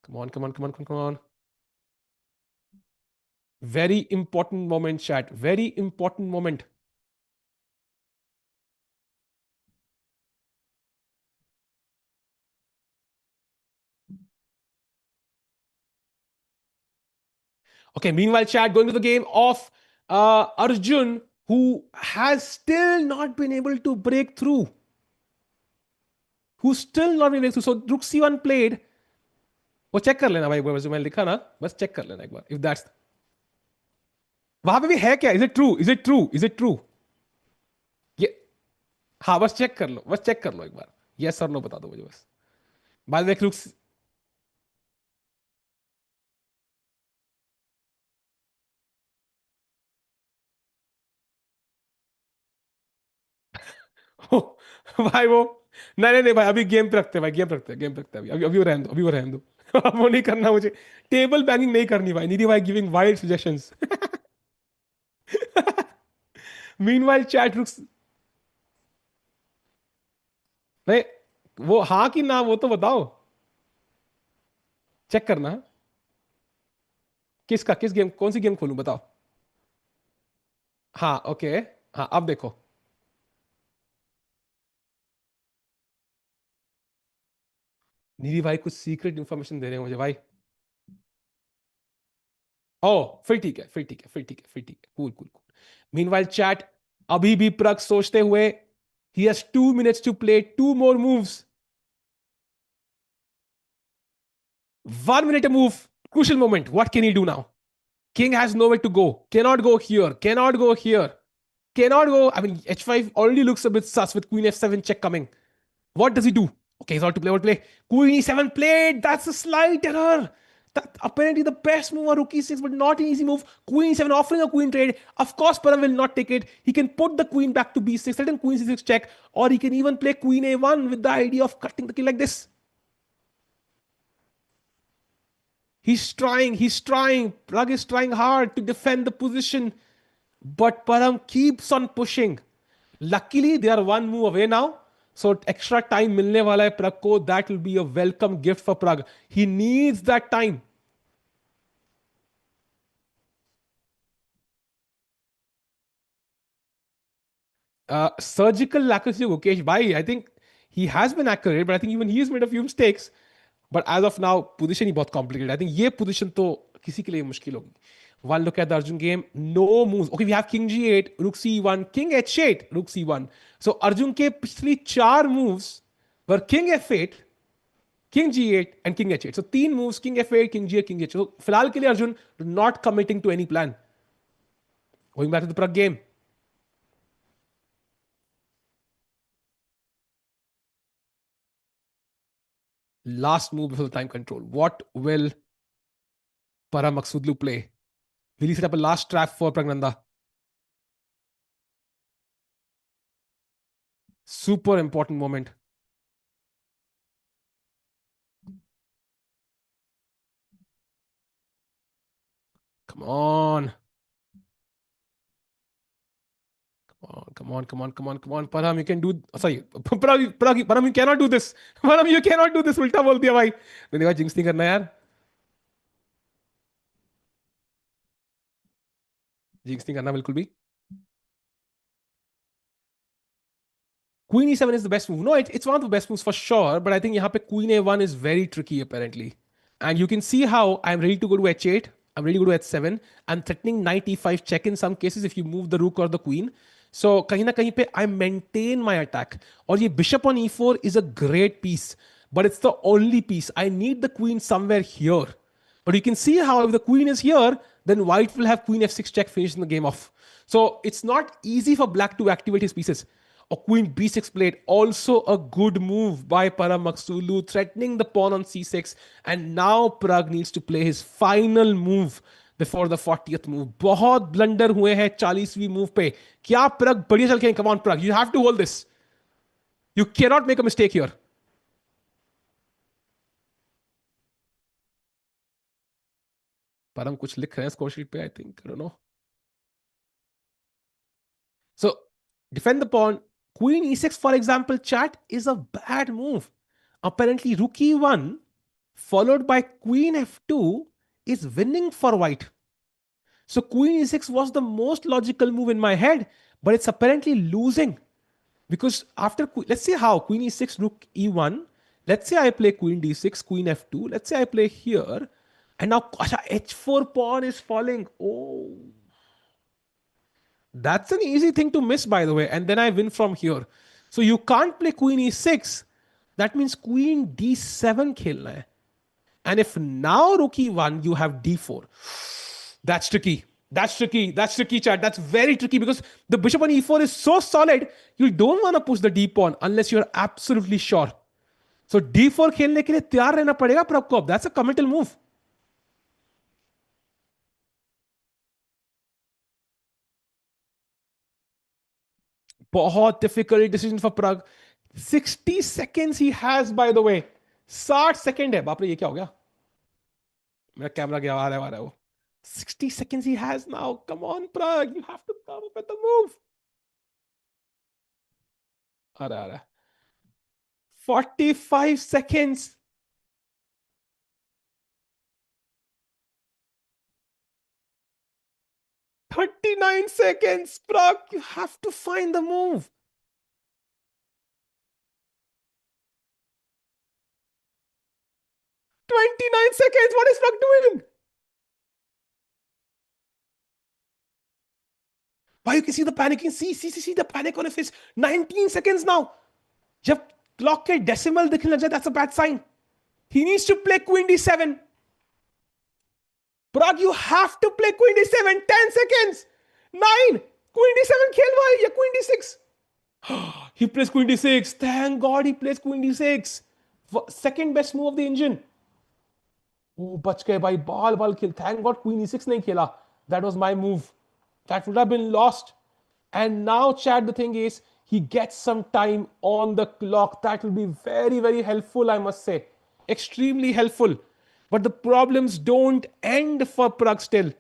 Come on. Very important moment, chat. Very important moment. Okay, meanwhile, chat, going to the game of Arjun, who has still not been able to break through. Who's still not been able to. So, Rook C1 played. वो check कर लेना भाई, जो मैंने लिखा ना, बस check कर लेना एक बार, इफ दैट्स वहां पे भी है क्या, इज इट ट्रू ये, हाँ बस चेक कर लो, बस चेक कर लो एक बार, यस और नो बता दो मुझे बस. बाद में रुक. भाई वो, नहीं भाई, अभी गेम पे रखते हैं भाई, गेम पे रखते हैं अभी, अभी वो रहने दो, अभी वो रहने दो. अब वो नहीं करना मुझे. टेबल बैंगिंग नहीं करनी भाई, निधि भाई giving wild suggestions. Meanwhile chat rooks. नहीं, वो हाँ कि ना वो तो बताओ. चेक करना है. किसका, किस गेम, कौन सी गेम खोलूं बताओ. हाँ ओके. हाँ अब देखो. निधि भाई कुछ सीक्रेट इंफॉर्मेशन दे रहे हैं मुझे भाई. ओ फिर ठीक है, cool cool cool. Meanwhile chat, अभी भी प्रग सोचते हुए, he has 2 minutes to play 2 more moves. 1 minute a move. Crucial moment. What can he do now? King has nowhere to go. Cannot go here. Cannot go here. cannot go. I mean, h5 already looks a bit sus with queen f7 check coming. What does he do? Okay, he's out to play. What play? Queen e7 played. That's a slight error. That apparently the best move on rook e6, but not an easy move. Queen e7 offering a queen trade. Of course, Param will not take it. He can put the queen back to b6, let him queen c6 check, or he can even play queen a1 with the idea of cutting the king like this. He's trying. Pragg is trying hard to defend the position, but Param keeps on pushing. Luckily, they are one move away now. So extra time milne wala hai Pragg ko. That will be a welcome gift for Pragg. He needs that time. Surgical accuracy, Mukesh bhai. I think he has been accurate, but I think even he has made a few mistakes. But as of now, position ही बहुत complicated. I think ये position तो किसी के लिए मुश्किल होगी. One look at the Arjun game, no moves. Okay, we have king g8, rook c1, king h8, rook c1. So Arjun के पिछली 4 moves were king f8, king g8 and king h8. So 3 moves, king f8, king g8, king h8. So फिलहाल के लिए Arjun not committing to any plan. Going back to the Pragg game. Last move before the time control. What will Paramaksudlu play? Will he set up a last trap for Praggnanandhaa? Super important moment. Come on. Come on. Param, you can do. Sorry, Param, you cannot do this. Param, you cannot do this. उल्टा बोल दिया भाई. मैंने कहा jinx नहीं करना यार. Jinx नहीं करना बिल्कुल भी. Queen e7 is the best move. No, it's one of the best moves for sure. But I think यहाँ पे Queen a1 is very tricky apparently. And you can see how I'm ready to go to h8. I'm ready to go to h7. I'm threatening knight e5 check in some cases if you move the rook or the queen. So कहीं ना कहीं पे I maintain my attack. और ये bishop on e4 is a great piece. But it's the only piece. I need the queen somewhere here. But you can see how if the queen is here, then white will have queen f6 check finishing the game off. So it's not easy for black to activate his pieces. Or queen b6 played. Also a good move by Paramaksulu, threatening the pawn on c6. And now Pragg needs to play his final move before the 40th move. बहुत blunder हुए हैं 40वीं move पे. क्या Pragg बढ़िया चल के? Come on Pragg, you have to hold this. You cannot make a mistake here. परम कुछ लिख रहे हैं स्कोर शीट पे, I think. I don't know. So defend the pawn. Queen e6, for example, chat is a bad move. Apparently, rook e1 followed by queen f2 is winning for white. So queen e6 was the most logical move in my head, but it's apparently losing. Because after, let's say how, queen e6, rook e1, let's say I play queen d6, queen f2, let's say I play here, and now h4 pawn is falling. Oh, that's an easy thing to miss, by the way. And then I win from here. So you can't play queen e6. That means queen d7 khelna hai. And if now rook e1, you have d4. That's tricky. That's tricky, chat. That's very tricky because the bishop on e4 is so solid, you don't want to push the d pawn unless you're absolutely sure. So d4 khelne ke liye तैयार रहना पड़ेगा Pragg को. That's a committal move. बहुत difficult decision for Pragg. 60 seconds he has, by the way. 60 second है. बाप रे, ये क्या हो गया? मेरा कैमरा गया, आ रहा है वो. 60 seconds he has now. Come on, Pragg. You have to come up with the move. आ रहा है. 45 seconds. "39 seconds, Pragg. You have to find the move." 29 seconds. What is Pragg doing? Why you can see the panic? You can see the panic on his face. 19 seconds now. जब clock के decimal दिखने लग जाए, that's a bad sign. He needs to play queen d7. Pragg, you have to play queen d7. 10 seconds. 9, queen D7 खेल भाई, या queen D6. He plays queen D6. Thank God he plays queen D6. Second best move of the engine. Oh, बच गए भाई, बाल बाल खेल. Thank God queen E6 नहीं खेला. That was my move. That would have been lost. And now, Chad, the thing is, he gets some time on the clock. That will be very, very helpful, I must say. Extremely helpful. But the problems don't end for Pragg still.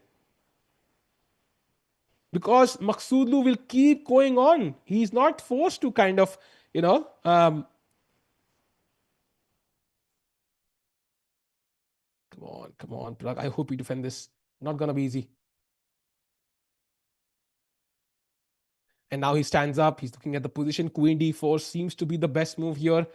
Because Maksudlu will keep going on. He's not forced to kind of, you know, come on, Pragg. I hope you defend this. Not gonna be easy. And now he stands up. He's looking at the position. Queen D4 seems to be the best move here.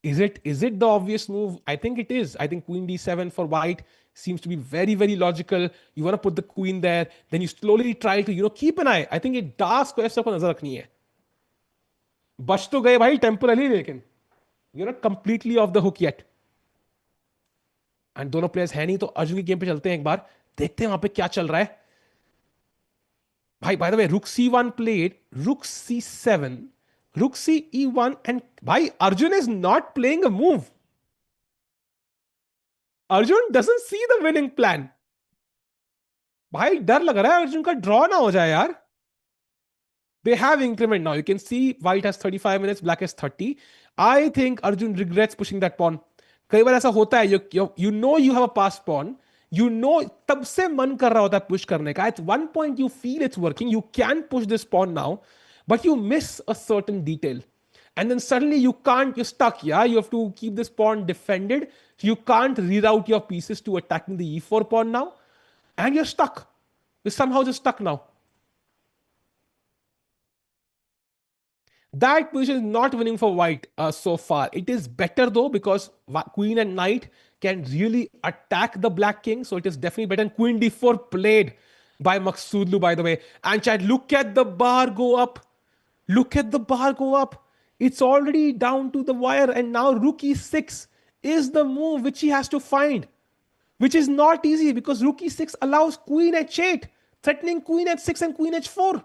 Is it the obvious move? I think it is. I think Queen D7 for white seems to be very, very logical. You want to put the queen there, then you slowly try to, keep an eye. I think it dark square stuff पर नजर रखनी है. बच तो गए भाई temporarily, लेकिन you're not completely off the hook yet. And दोनों प्लेयर्स है नहीं, तो अर्जुन की गेम पे चलते हैं एक बार, देखते हैं वहां पे क्या चल रहा है. भाई बाय द वे, रुक C1 प्लेड, रुक C7, रुक C E1, एंड भाई Arjun is not playing a move. Arjun doesn't see the winning plan. भाई डर लग रहा है अर्जुन का ड्रॉ ना हो जाए यार. They have increment now. You can see white has 35 minutes, black has 30. I think Arjun regrets pushing that pawn. कई बार ऐसा होता है, you have a passed pawn, तब से मन कर रहा होता है push करने का. At one point you feel it's working, you can push this pawn now, but you miss a certain detail. And then suddenly you can't, you're stuck, yeah? You have to keep this pawn defended. You can't reroute your pieces to attacking the E4 pawn now. And you're stuck. You're somehow just stuck now. That position is not winning for white so far. It is better though, because queen and knight can really attack the black king. So it is definitely better. And queen d4 played by Maksudlu, by the way. And Chad, look at the bar go up. Look at the bar go up. It's already down to the wire. And now rook e6 is the move which he has to find, which is not easy, because rook e6 allows queen h8, threatening queen h6 and queen h4.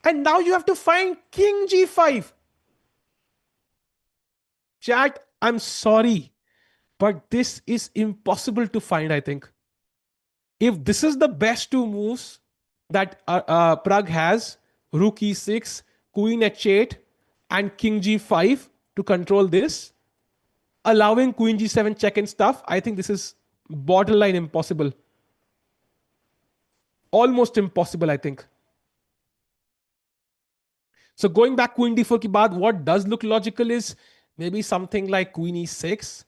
And now you have to find king g5. Chat, I'm sorry, but this is impossible to find, I think. If this is the best two moves that Pragg has, rook e6, queen h8, and king g5 to control this, allowing queen g7 check and stuff, I think this is borderline impossible. Almost impossible, I think. So going back queen d4 ke baad, what does look logical is maybe something like queen e6.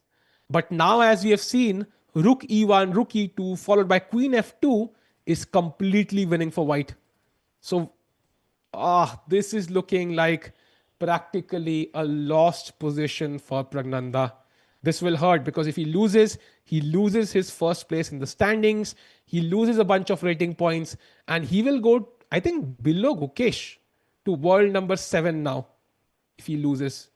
But now, as we have seen, rook e1, rook e2, followed by queen f2 is completely winning for white. So this is looking like practically a lost position for Praggnanandhaa. This will hurt, because if he loses his first place in the standings, he loses a bunch of rating points, and he will go, I think, below Gukesh to world number 7 now if he loses.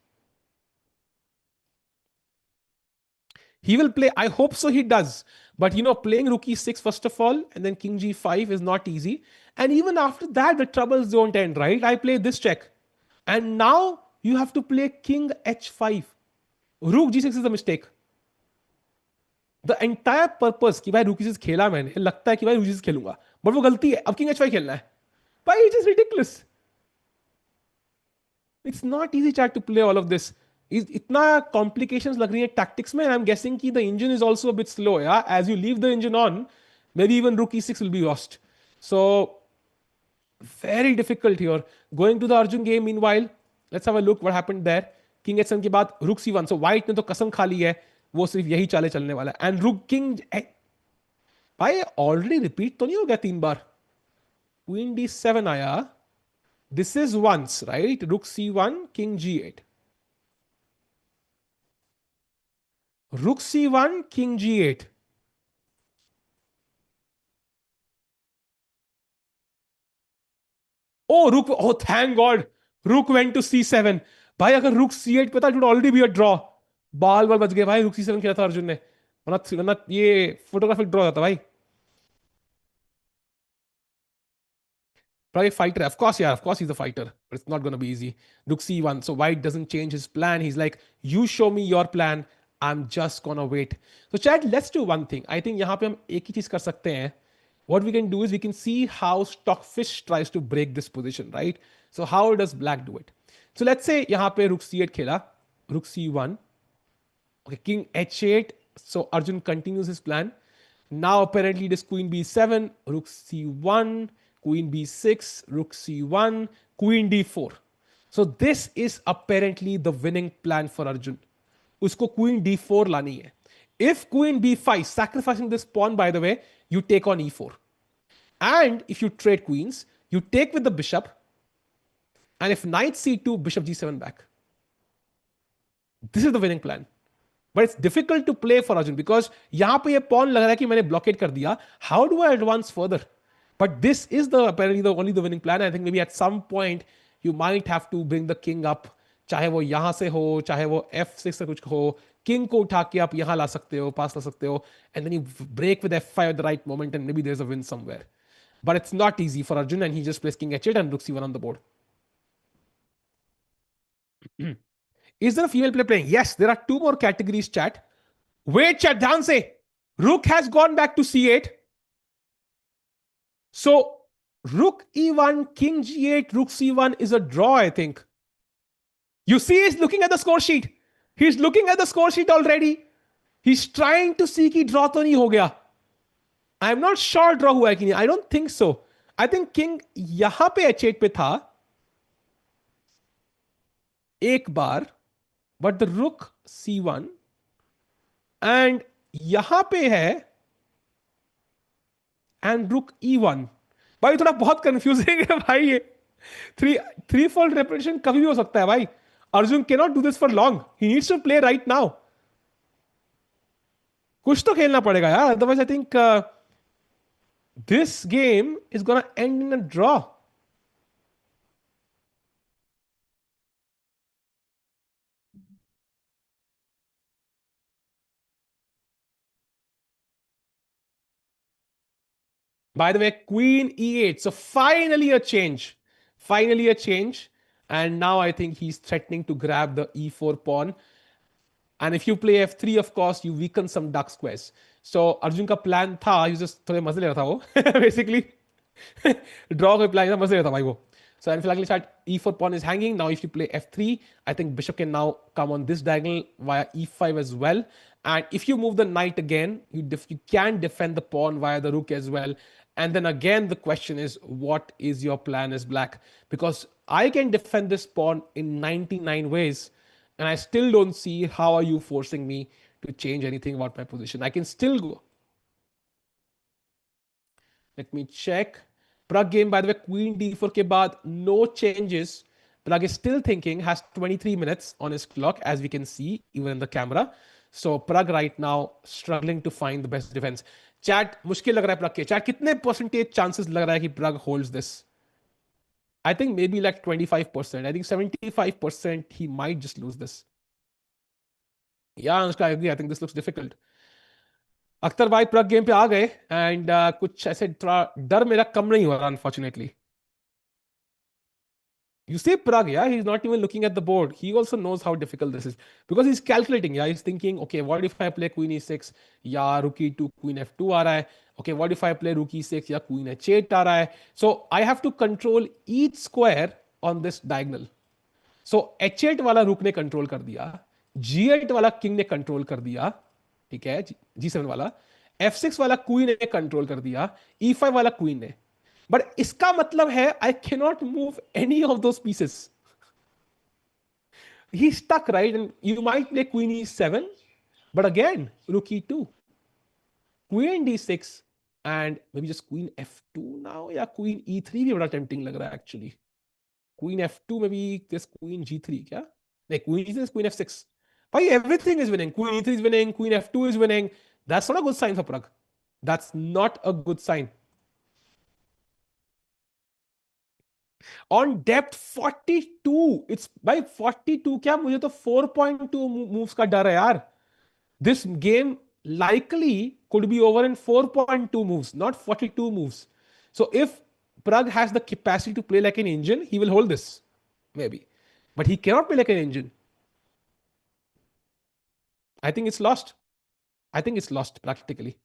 He will play, I hope so he does. But playing rook e6 first of all, and then king g5 is not easy. And even after that, the troubles don't end, right? I play this check. And now you have to play king h5. Rook g6 is a mistake. The entire purpose कि भाई rook e6 खेला मैंने, लगता है कि भाई rook e6 खेलूंगा, but वो गलती है. अब king h5 खेलना है. भाई, it is ridiculous. It's not easy, chat, to play all of this. इतना complications लग रही है tactics में, and I'm guessing कि the engine is also a bit slow. Yeah, as you leave the engine on, maybe even rook e6 will be lost. So very difficult here. Going to the Arjun game, meanwhile, let's have a look what happened there. King h7 के बाद rook c1. So white ने तो कसम खा ली है, वो सिर्फ यही चाले चलने वाला है. And rook king, भाई already repeat तो नहीं हो गया 3 बार. Queen d7 आया. This is once, right? Rook c1, king g8. Rook c1, king g8. Oh, rook. Oh, thank God. Rook went to c7. भाई अगर rook c8 पे था, it would already be a draw. बाल बाल बच गए भाई. rook c7 खेला था अर्जुन ने, वरना ये फोटोग्राफिक ड्रॉ था भाई. Probably fighter. Of course, yeah, of course he's a fighter, but it's not going to be easy. Rook c1. So white doesn't change his plan. He's like, you show me your plan. I'm just going to wait. So chat, let's do one thing. I think यहाँ पे हम एक ही चीज कर सकते हैं. What we can do is we can see how Stockfish tries to break this position, right? So how does black do it? So let's say यहाँ पे rook c8 खेला, rook c1. Okay, king h8. So Arjun continues his plan. Now apparently it is queen b7, rook c1, queen b6, rook c1, queen d4. So this is apparently the winning plan for Arjun. Usko queen d4 lani hai. If queen b5, sacrificing this pawn by the way, you take on e4. And if you trade queens, you take with the bishop. And if knight c2, bishop g7 back. This is the winning plan. But it's difficult to play for Arjun because यहाँ पे ये pawn लग रहा है कि मैंने blockade कर दिया. How do I advance further? But this is the apparently the only the winning plan. I think maybe at some point you might have to bring the king up. चाहे वो यहाँ से हो, चाहे वो f6 से कुछ हो, king को उठा के आप यहाँ ला सकते हो, पास ला सकते हो, and then you break with f5 at the right moment, and maybe there's a win somewhere. But it's not easy for Arjun, and he just plays king h8 and rook c1 on the board. Is there a female player playing? Yes, there are two more categories, chat. Wait, chat, ध्यान से. Rook has gone back to c8. So, rook e1, king g8, rook c1 is a draw, I think. You see, he's looking at the score sheet. He's looking at the score sheet already. He's trying to see कि draw तो नहीं हो गया. I'm not sure draw हुआ है कि नहीं. I don't think so. I think king यहाँ पे h8 पे था एक बार, but the rook c1 and यहां पे है and rook e1. भाई थोड़ा बहुत कंफ्यूजिंग है भाई ये. थ्री फोल्ड रेपिटेशन कभी भी हो सकता है भाई. Arjun cannot do this for long. He needs to play right now. कुछ तो खेलना पड़ेगा यार, otherwise I think this game is gonna end in a draw. By the way, queen e8. So finally a change. Finally a change. And now I think he's threatening to grab the e4 pawn. And if you play f3, of course, you weaken some dark squares. So Arjun का plan था, he just थोड़े मजे ले रहा था वो basically. Draw का plan था, मजे ले रहा था भाई वो. So and luckily start e4 pawn is hanging. Now if you play f3, I think bishop can now come on this diagonal via e5 as well. And if you move the knight again, you can defend the pawn via the rook as well. And then again, the question is, what is your plan as black? Because I can defend this pawn in 99 ways, and I still don't see how are you forcing me to change anything about my position. I can still go. Let me check. Pragg game, by the way, queen d4 ke baad, no changes. Pragg is still thinking, has 23 minutes on his clock, as we can see, even in the camera. So Pragg right now struggling to find the best defense. Chat, मुश्किल लग रहा है Pragg के. Chat, कितने percentage chances लग रहा है कि Pragg holds this? I think maybe like 25%. I think 75% he might just lose this. Yeah, Anushka, I agree. I think this looks difficult. Akhtar भाई Pragg गेम पे आ गए एंड कुछ ऐसे थोड़ा डर मेरा कम नहीं हो रहा unfortunately. You see Pragg, yeah, he's not even looking at the board. He also knows how difficult this is because he's calculating. Yeah, he's thinking, okay, what if I play queen e6? Yeah, rook e2, queen f2 आ रहा है. Okay, what if I play rook e6? Yeah, queen h8 आ रहा है. So I have to control each square on this diagonal. So h8 वाला rook ने control कर दिया, g8 वाला king ने control कर दिया, ठीक है, g7 वाला, f6 वाला queen ने control कर दिया, e5 वाला queen ने. But इसका मतलब है I cannot move any of those pieces. He's stuck, right? And you might play queen e7, but again, rook e2, queen d6, and maybe just queen f2 now. Yeah, queen e3 भी बड़ा tempting लग रहा है actually. Queen f2, maybe this queen g3, क्या? नहीं, queen g3 is queen f6. Why everything is winning? Queen e3 is winning, queen f2 is winning. That's not a good sign for Pragg. That's not a good sign. On depth 42, it's by 42 क्या, मुझे तो 4.2 moves का डर है यार. This game likely could be over in 4.2 moves, not 42 moves. So if Pragg has the capacity to play like an engine, he will hold this, maybe. But he cannot play like an engine. I think it's lost. I think it's lost practically.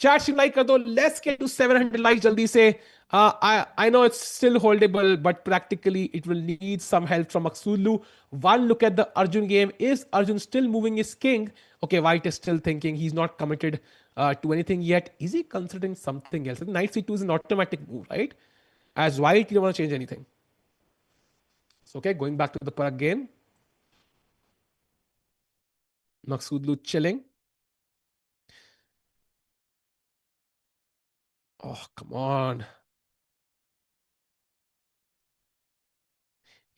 Chat like कर दो let's get to 700 like जल्दी से I know it's still holdable but practically it will need some help from Aksulu. One look at the Arjun game. Is Arjun still moving his king? Okay, White is still thinking. He's not committed to anything yet. Is he considering something else? Knight c2 is an automatic move, right? As White, you don't want to change anything. So okay, going back to the Pragg game. Maksudlu chilling. Oh, come on.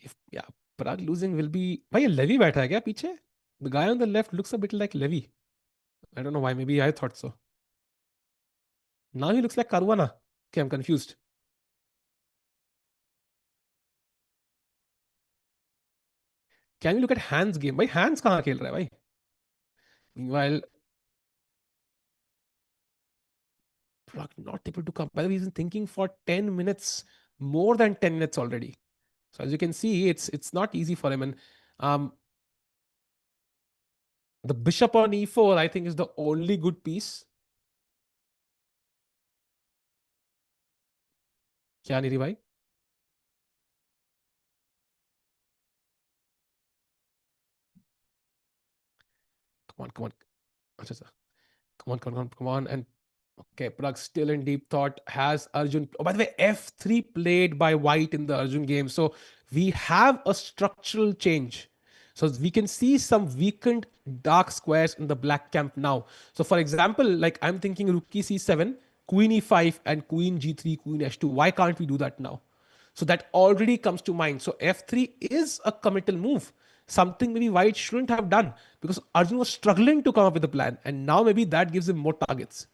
If yeah, Pragg losing will be. भाई ये Levy बैठा है क्या पीछे? The guy on the left looks a bit like Levy. I don't know why. Maybe I thought so. Now he looks like Caruana. Okay, I'm confused. Can you look at Hans' game? भाई Hans कहाँ खेल रहा है भाई? Meanwhile, Pragg not able to come. By the way, he's been thinking for 10 minutes, more than 10 minutes already. So as you can see, it's not easy for him. And um, the bishop on e4, I think, is the only good piece. क्या नहीं भाई? Come on, come on. अच्छा अच्छा. Come on, come on, come on. And okay, Pragg still in deep thought. Has Arjun. Oh, by the way, F3 played by White in the Arjun game. So we have a structural change. So we can see some weakened dark squares in the black camp now. So for example, like I'm thinking rook c7, queen e5, and queen g3, queen h2. Why can't we do that now? So that already comes to mind. So f3 is a committal move. Something maybe White shouldn't have done because Arjun was struggling to come up with a plan. And now maybe that gives him more targets.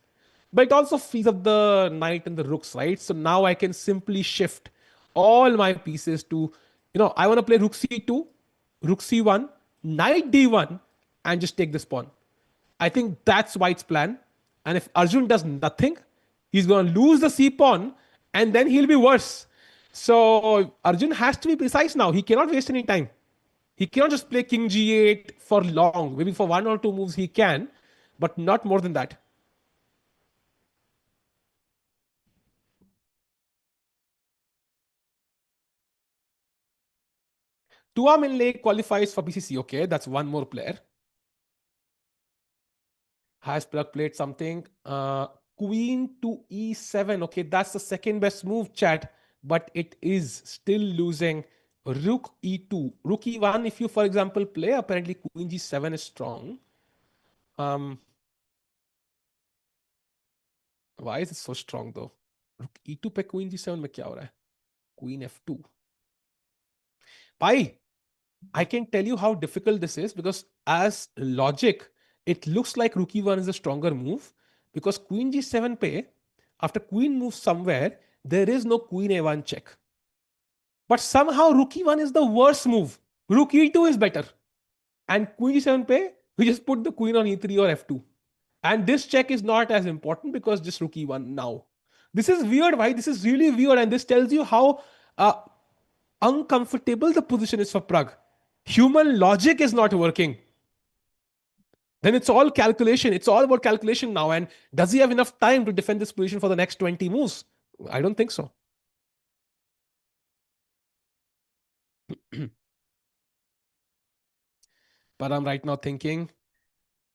But it also frees up the knight and the rooks, right? So now I can simply shift all my pieces to, I want to play rook c2, rook c1, knight d1, and just take this pawn. I think that's White's plan. And if Arjun does nothing, he's going to lose the c pawn, and then he'll be worse. So Arjun has to be precise now. He cannot waste any time. He cannot just play king g8 for long. Maybe for one or two moves he can, but not more than that. Tua Minlay qualifies for BCC. Okay, that's one more player. Has Pragg played something? Queen to e7. Okay, that's the second best move, chat. But it is still losing. Rook e2. Rook e1, if you, for example, play, apparently queen g7 is strong. Why is it so strong though? Rook e2 पे queen g7 में क्या हो रहा है? Queen f2. Bye. I can tell you how difficult this is because as logic, it looks like rook e1 is a stronger move because queen g7 pe, after queen moves somewhere, there is no queen a1 check. But somehow rook e1 is the worst move. Rook e2 is better. And queen g7 pe, we just put the queen on e3 or f2. And this check is not as important because just rook e1 now. This is weird, right? This is really weird. And this tells you how uncomfortable the position is for Pragg. Human logic is not working. Then it's all calculation. It's all about calculation now. And does he have enough time to defend this position for the next 20 moves? I don't think so. But I'm right now thinking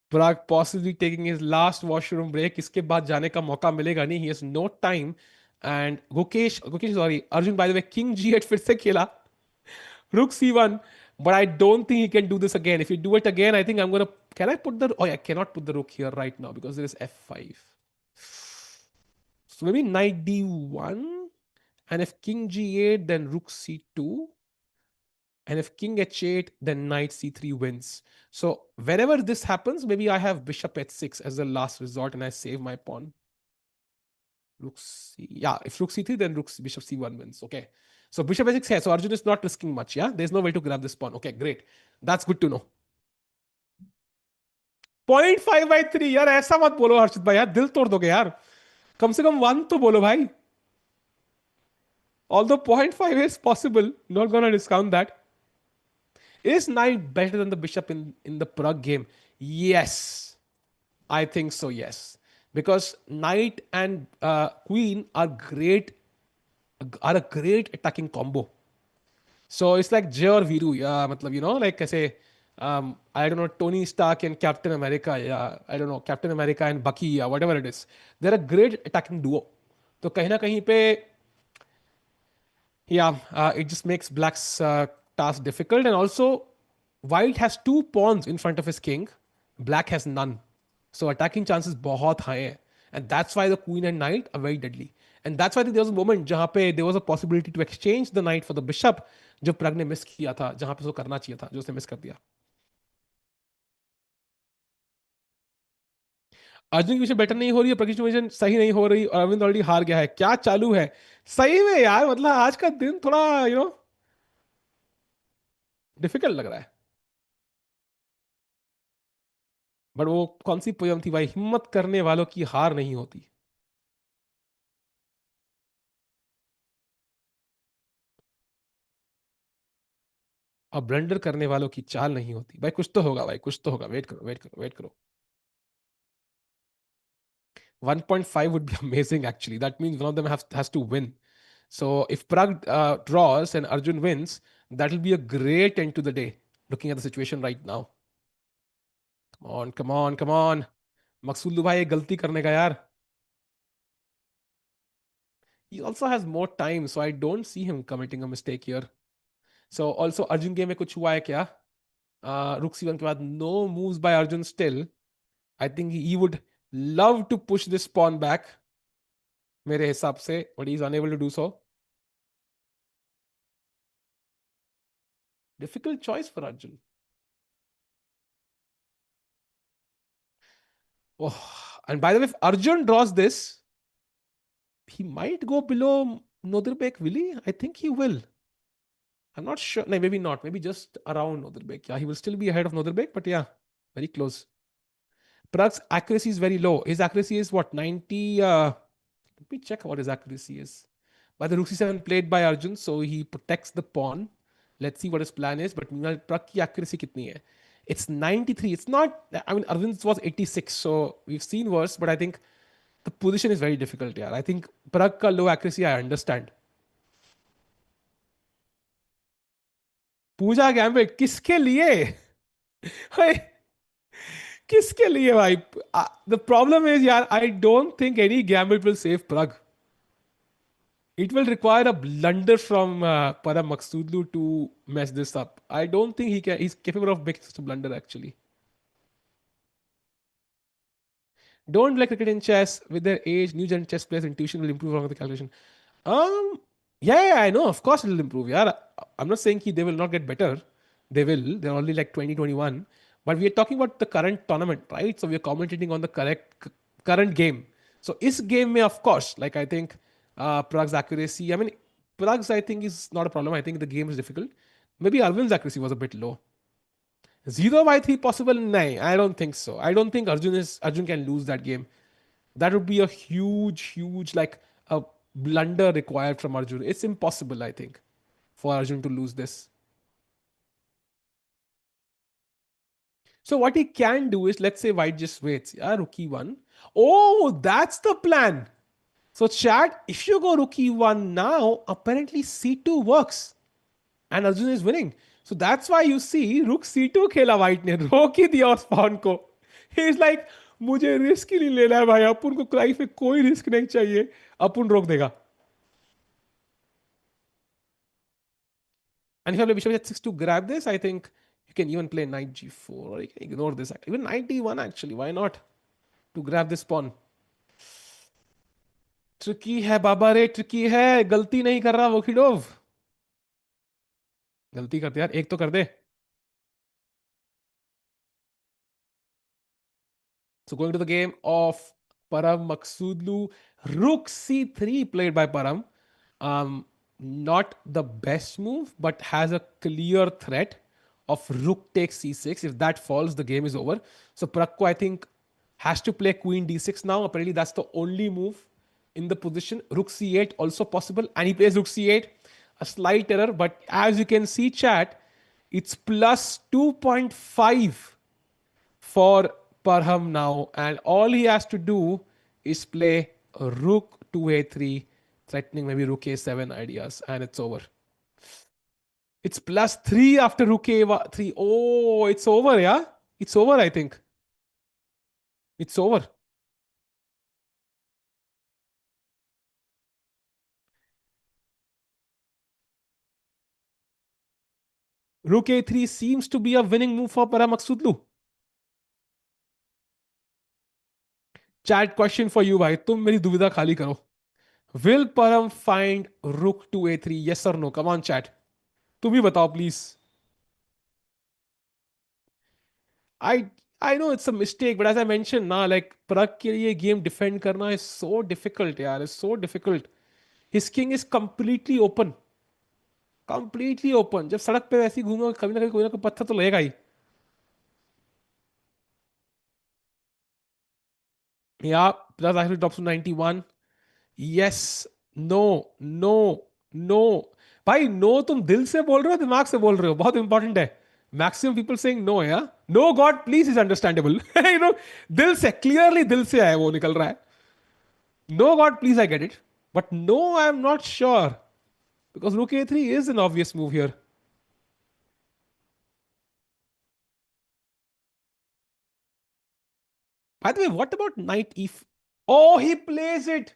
Pragg possibly taking his last washroom break. इसके बाद जाने का मौका मिलेगा नहीं. He has no time. And Arjun, by the way, king g8 फिर से खेला. Rook c1. But I don't think he can do this again. If you do it again, I think I'm going to... Can I put the... Oh, I cannot put the rook here right now because there is f5. So maybe knight d1. And if king g8, then rook c2. And if king h8, then knight c3 wins. So whenever this happens, maybe I have bishop h6 as the last resort and I save my pawn. Rook c... Yeah, if rook c3, then bishop c1 wins. Okay. So bishop h6 here. So Arjun is not risking much. Yeah, there's no way to grab this pawn. Okay, great. That's good to know. 0.5/3 यार ऐसा मत बोलो हर्षित भाई यार दिल तोड़ दोगे यार कम से कम 1 तो बोलो भाई Although 0.5 is possible, not gonna discount that. Is knight better than the bishop in the Pragg game? Yes, I think so. Yes, because knight and queen are a great attacking combo. So it's like Jay or Viru, yeah, matlab, like I say, I don't know, Tony Stark and Captain America, yeah, I don't know, Captain America and Bucky, yeah, whatever it is. They're a great attacking duo. तो कहीं ना कहीं पे yeah, it just makes black's task difficult. And also, white has two pawns in front of his king. Black has none. So attacking chances बहुत high hai. And that's why the queen and knight are very deadly. And that's why there was a moment जहाँ पे there was a possibility to exchange the knight for the bishop जो प्रग ने miss किया था जहाँ पे उसको करना चाहिए था जो उसने मिस कर दिया. अर्जुन की विषय बेटर नहीं हो रही है, प्रग की विषय सही नहीं हो रही और अरविंद ऑलरेडी हार गया है. क्या चालू है सही में यार? मतलब आज का दिन थोड़ा डिफिकल्ट लग रहा है. बट वो कौन सी पोयम थी भाई, हिम्मत करने वालों की हार नहीं होती. और ब्लंडर करने वालों की चाल नहीं होती. भाई कुछ तो होगा, भाई कुछ तो होगा. वेट करो, वेट करो, वेट करो. 1.5 would be amazing actually. That means one of them has to win. So if Pragg draws and Arjun wins, that will be a great end to the day. Looking at the situation right now. Come on, come on, come on. मकसूद भाई ये गलती करने का यार. He also has more time, so I don't see him committing a mistake here. So also Arjun game में कुछ हुआ है क्या? Rook c1 के बाद no moves by Arjun still. I think he would love to push this pawn back मेरे हिसाब से, but he's unable to do so. Difficult choice for Arjun. Oh, and by the way, if Arjun draws this, he might go below Noderbek, will he? I think he will. I'm not sure. No, maybe not. Maybe just around Noderbek. Yeah, he will still be ahead of Noderbek, but yeah, very close. Pragg's accuracy is very low. His accuracy is what, 90? Let me check what his accuracy is. By the rook c7 played by Arjun, so he protects the pawn. Let's see what his plan is. But meanwhile, Pragg की accuracy कितनी है? It's 93. It's not. I mean, Arvind's was 86, so we've seen worse. But I think the position is very difficult. Yeah, I think Pragg का low accuracy I understand. Pooja gambit किसके लिए? किसके लिए भाई? The problem is यार, I don't think any gambit will save Pragg. It will require a blunder from Param Maksudlu to mess this up. I don't think he's capable of making such a blunder actually. Don't like cricket in chess. With their age, new gen chess players' intuition will improve along with the calculation. Um, yeah, I know. Of course, it will improve. Yeah, I'm not saying they will not get better. They will. They're only like 2021. But we are talking about the current tournament, right? So we are commentating on the current game. So this game may, of course, like I think Pragg's accuracy. I mean, Pragg's I think is not a problem. I think the game is difficult. Maybe Arvind's accuracy was a bit low. 0/3 possible? No, I don't think so. I don't think Arjun can lose that game. That would be a huge like a blunder required from Arjun. It's impossible, I think, for Arjun to lose this. So what he can do is, let's say white just waits. Yeah, rook e1. Oh, that's the plan. So chat, if you go rook e1 now, apparently c2 works. And Arjun is winning. So that's why you see rook c2 खेला white ने, रोक ही दिया उस pawn को. He is like, मुझे risk ही नहीं लेना है भाई, अपन को लाइफ में कोई रिस्क नहीं चाहिए, अपन रोक देगा. And if you have a bishop h6 to grab this, I think you can even play knight g4 or you can ignore this. Even knight d1 actually, why not? To grab this pawn. Tricky है बाबा रे, tricky है. गलती नहीं कर रहा वोखिडोव. गलती करते यार, एक तो कर दे. So going to the game of Param Maksudlu, rook c3 played by Param. Not the best move, but has a clear threat of rook takes c6. If that falls, the game is over. So Pragg, I think, has to play queen d6 now. Apparently, that's the only move in the position. Rook c8 also possible, and he plays rook c8. A slight error, but as you can see, chat, it's plus 2.5 for Parham now, and all he has to do is play rook to a3, threatening maybe rook a7 ideas, and it's over. It's plus 3 after rook a3. Oh, it's over, yeah? It's over, I think. It's over. Rook a3 seems to be a winning move for Paramaksudlu. Chat question for you, भाई तुम मेरी दुविधा खाली करो. Will Param find rook to a3? Yes or no? Come on, chat. तुम ही बताओ, please. I I know it's a mistake, but as I mentioned, ना like Pragg के लिए game defend करना is so difficult, यार. It's so difficult. His king is completely open. Completely open. जब सड़क पे वैसे ही घूमो, कभी ना कभी कोई ना कोई पत्थर तो लगेगा ही. Yeah, plus actually drops to 91. Yes, no, no, no. भाई नो तुम दिल से बोल रहे हो दिमाग से बोल रहे हो बहुत इंपॉर्टेंट है. मैक्सिमम पीपल सेइंग नो, या no God please is understandable. You know दिल से क्लियरली दिल से है वो निकल रहा है. No God please I get it, but no I am not sure because rook a3 is an obvious move here. By the way, what about knight oh, he plays it.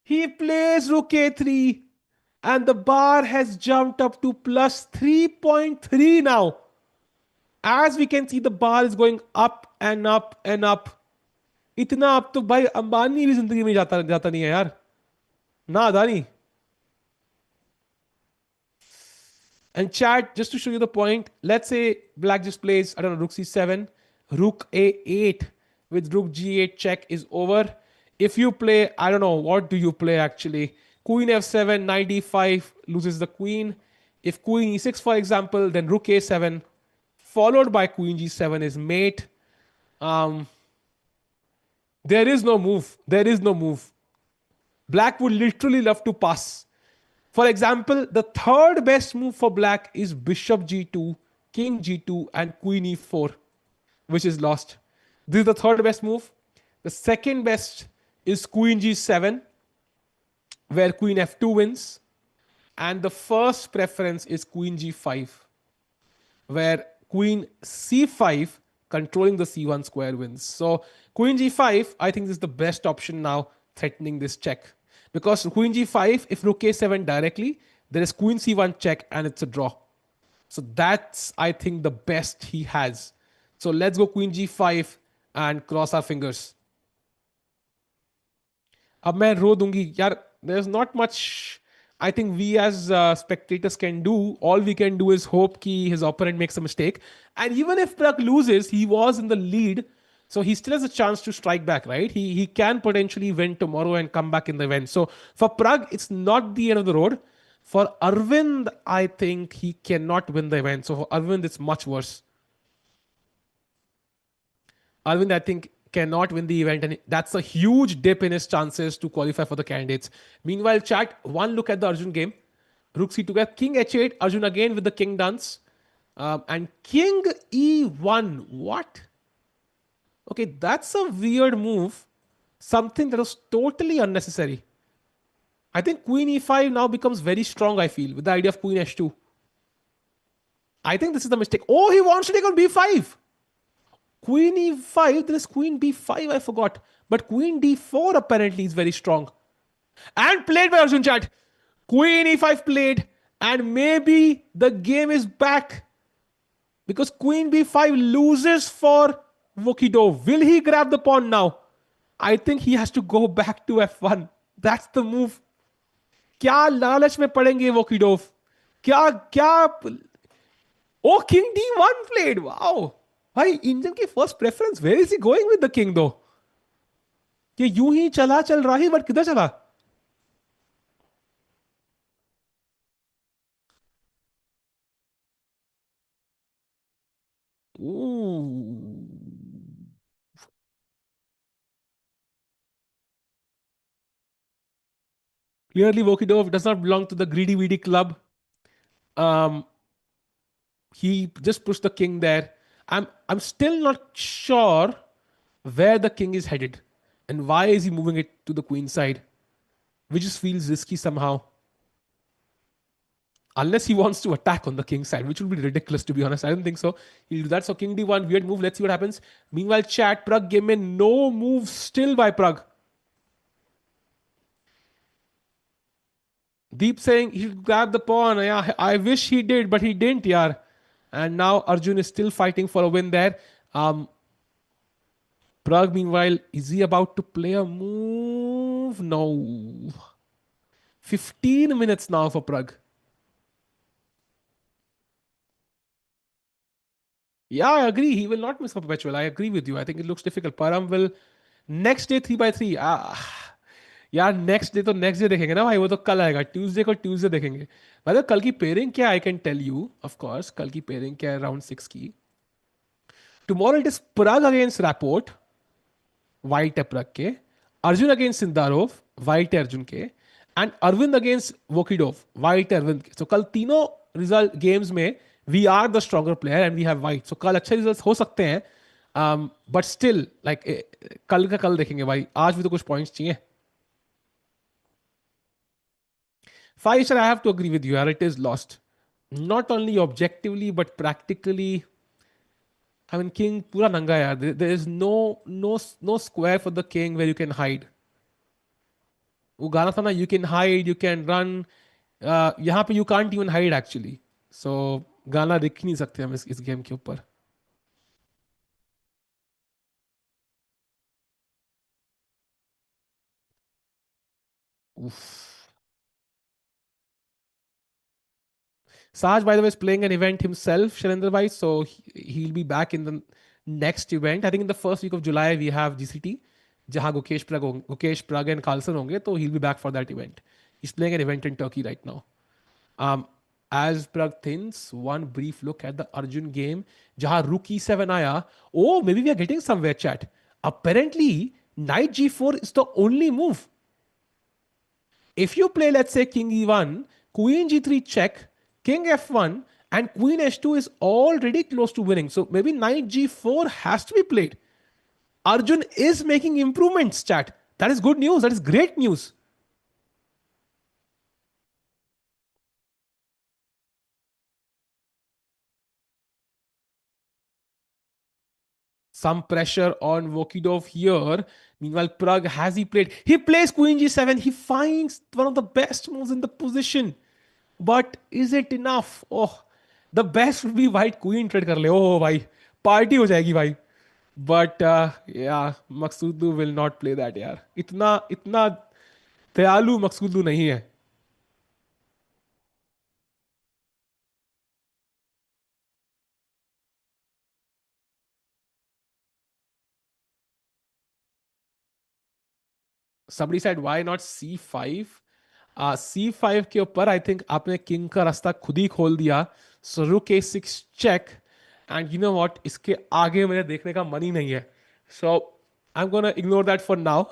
He plays rook a3, and the bar has jumped up to plus 3.3 now. As we can see, the bar is going up and up and up. इतना अब तो भाई अंबानी भी जिंदगी में जाता जाता नहीं है यार. ना Adani. And chat, just to show you the point, let's say black just plays, I don't know, rook c7, rook a8 with rook g8 check is over. If you play, I don't know, what do you play actually? Queen f7, knight d5 loses the queen. If queen e6, for example, then rook a7 followed by queen g7 is mate. Um, there is no move. There is no move. Black would literally love to pass. For example, the third best move for black is bishop g2, king g2, and queen e4, which is lost. This is the third best move. The second best is queen g7, where queen f2 wins. And the first preference is queen g5, where queen c5 controlling the c1 square wins. So queen g5, I think, is the best option now, threatening this check. Because queen g5, if rook a7 directly, there is queen c1 check and it's a draw. So that's, I think, the best he has. So let's go queen g5 and cross our fingers. अब मैं रो दूंगी यार. There's not much I think we as spectators can do. All we can do is hope कि his opponent makes a mistake. And even if Pragg loses, he was in the lead, so he still has a chance to strike back, right? He can potentially win tomorrow and come back in the event. So for Pragg, it's not the end of the road. For Arvind, I think he cannot win the event. So for Arvind, it's much worse. Arvind, I think, cannot win the event, and that's a huge dip in his chances to qualify for the candidates. Meanwhile, chat, one look at the Arjun game. Rook c2, king h8, Arjun again with the king dance. And king e1. What? Okay, that's a weird move. Something that was totally unnecessary. I think queen e5 now becomes very strong, I feel, with the idea of queen h2. I think this is the mistake. Oh, he wants to take on b5. Queen e5, there is queen b5, I forgot. But queen d4 apparently is very strong. And played by Arjun, chat. Queen e5 played, and maybe the game is back. Because queen b5 loses for Vokidov. Will he grab the pawn now? I think he has to go back to f1. That's the move. क्या लालच में पड़ेंगे Vokidov? क्या क्या Oh, king d1 played. Wow. भाई engine की first preference. Where is he going with the king though? कि यूं ही चला चल रहा ही, बट किधर चला? Ooh. Clearly, Vokidov does not belong to the greedy weedy club. Um, he just pushed the king there. I'm still not sure where the king is headed and why is he moving it to the queen side, which just feels risky somehow. Unless he wants to attack on the king side, which would be ridiculous to be honest. I don't think so. He'll do that. So king d1, weird move. Let's see what happens. Meanwhile, chat, Pragg game in, no move still by Pragg. Deep saying he should grab the pawn. Yeah, I wish he did, but he didn't, yaar. And now Arjun is still fighting for a win there. Um, Pragg, meanwhile, is he about to play a move? No. 15 minutes now for Pragg. Yeah, I agree. He will not miss a perpetual. I agree with you. I think it looks difficult. Param will next day 3 by 3. यार next day तो next day देखेंगे ना भाई, वो तो कल आएगा, Tuesday को ट्यूसडे देखेंगे। मतलब कल की पेयरिंग क्या, I can tell you of course कल की पेयरिंग क्या है राउंड 6 की। Tomorrow it is Pragg against Rapport, white है पराग के। अर्जुन अगेंस्ट सिंदारोव, वाइट है अर्जुन के। And Arvind against Vokhidov, white है अरविंद के। सो कल तीनों रिजल्ट गेम्स में we are the stronger player and we have white. So कल अच्छे रिजल्ट हो सकते हैं, बट स्टिल लाइक कल का कल देखेंगे भाई, आज भी तो कुछ पॉइंट्स चाहिए। Faisal, I have to agree with you. It is lost. Not only objectively, but practically. I mean, king pura nanga yaar. There is no square for the king where you can hide. वो गाना था ना, you can hide, you can run. यहाँ पे you can't even hide actually. So गाना दिख ही नहीं सकते हम इस गेम के ऊपर। Oof. Saj, by the way, is playing an event himself, Shailendra Bhai. So he'll be back in the next event. I think in the first week of July, we have GCT. जहाँ Gukesh प्रग and Carlsen होंगे, तो he'll be back for that event. He's playing an event in Turkey right now. Um, as Pragg thinks, one brief look at the Arjun game, जहाँ rook e7 आया. Oh, maybe we are getting somewhere, chat. Apparently, knight g4 is the only move. If you play, let's say, king e1, queen g3 check, king f1, and queen h2 is already close to winning. So maybe knight g4 has to be played. Arjun is making improvements, chat. That is good news. That is great news. Some pressure on Vokidov here. Meanwhile, Pragg, has he played? He plays queen g7. He finds one of the best moves in the position. But is it enough? Oh, the best would be white queen trade कर ले. Oh भाई, party हो जाएगी भाई. But yeah, Maqsudu will not play that यार. इतना इतना दयालु मकसूदू नहीं है। Somebody said why not c5? c5 के ऊपर आई थिंक आपने किंग का रास्ता खुद ही खोल दिया। So rook a6 check, and you know what, इसके आगे मुझे देखने का मन ही नहीं है। So I am gonna ignore that for now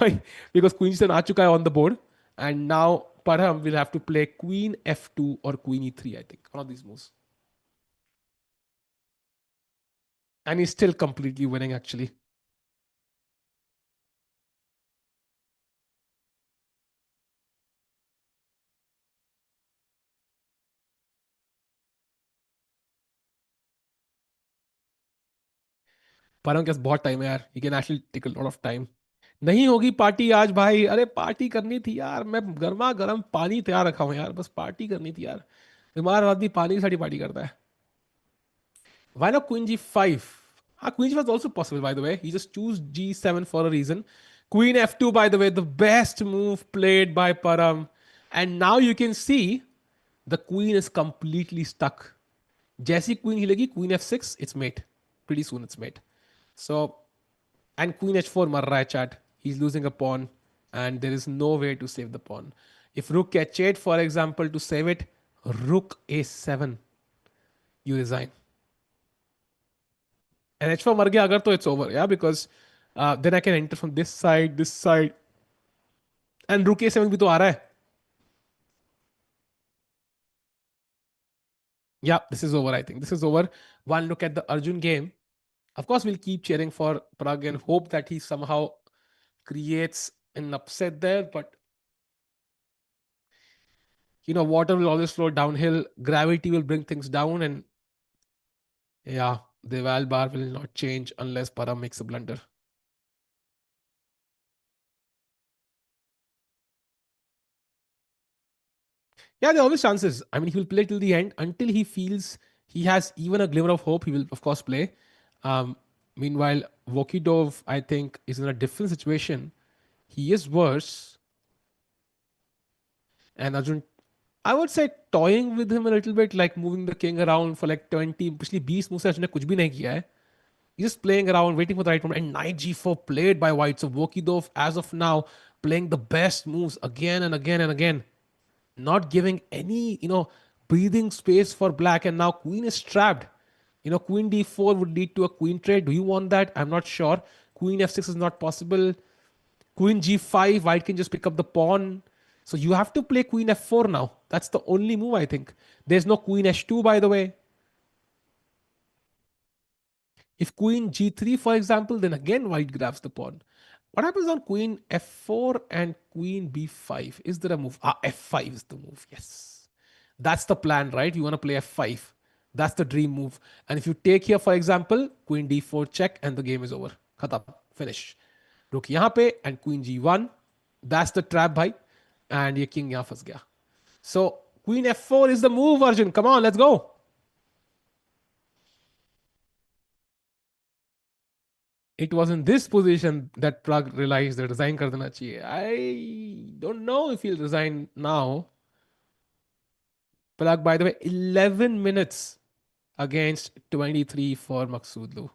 because queen से आ चुका है on the board, and now Parham will have to play queen f2 or queen e3, I think, one of these moves. And he's still completely winning actually. Parham के पास बहुत time है यार, he can actually take a lot of time. नहीं होगी party आज भाई, अरे party करनी थी यार, मैं गर्मा गर्म पानी तैयार रखा हूँ यार, बस पार्टी करनी थी यार। बीमार आदमी पानी की सारी पार्टी करता है। Why not queen g5? Queen g5 is also possible, by the way. You just choose g7 for a reason. Queen f2, by the way, the best move played by Param. And now you can see the queen is completely stuck. जैसी queen हिलेगी, queen f6, it's mate. Pretty soon it's mate. So, and queen h4 मर रहा है chat. He's losing a pawn and there is no way to save the pawn. If rook h8, for example, to save it, rook a7, you resign. And h4 मर गया अगर, तो it's over, yeah, because then I can enter from this side, and rook a7 भी तो आ रहा है. Yeah, this is over. I think this is over. One look at the Arjun game. Of course, we'll keep cheering for Pragg and hope that he somehow creates an upset there. But water will always flow downhill. Gravity will bring things down, and yeah, the Val bar will not change unless Param makes a blunder. Yeah, there are always chances. I mean, he will play till the end until he feels he has even a glimmer of hope. He will, of course, play. Um, Meanwhile, Vokidov, I think, is in a different situation. He is worse, and Arjun, I would say, toying with him a little bit, like moving the king around for like 20, पिछली 20 move से अर्जुन ने कुछ भी नहीं किया है. He's just playing around, waiting for the right moment. And knight g4 played by white. So Vokidov, as of now, playing the best moves again and again and again, not giving any, breathing space for black. And now queen is trapped. Queen d4 would lead to a queen trade. Do you want that? I'm not sure. Queen f6 is not possible. Queen g5, white can just pick up the pawn. So you have to play queen f4 now. That's the only move, I think. There's no queen h2, by the way. If queen g3, for example, then again white grabs the pawn. What happens on queen f4 and queen b5? Is there a move? F5 is the move. Yes. That's the plan, right? You want to play f5. That's the dream move. And if you take here, for example, queen d4 check and the game is over. Khatam. Finish. Rook यहाँ पे and queen g1. That's the trap, bhai. And ये king यहाँ फंस गया. So queen f4 is the move, Arjun. Come on, let's go. It was in this position that Pragg realized that resign कर देना चाहिए. I don't know if he'll resign now. Pragg, by the way, 11 minutes against 23 for Maksudlu.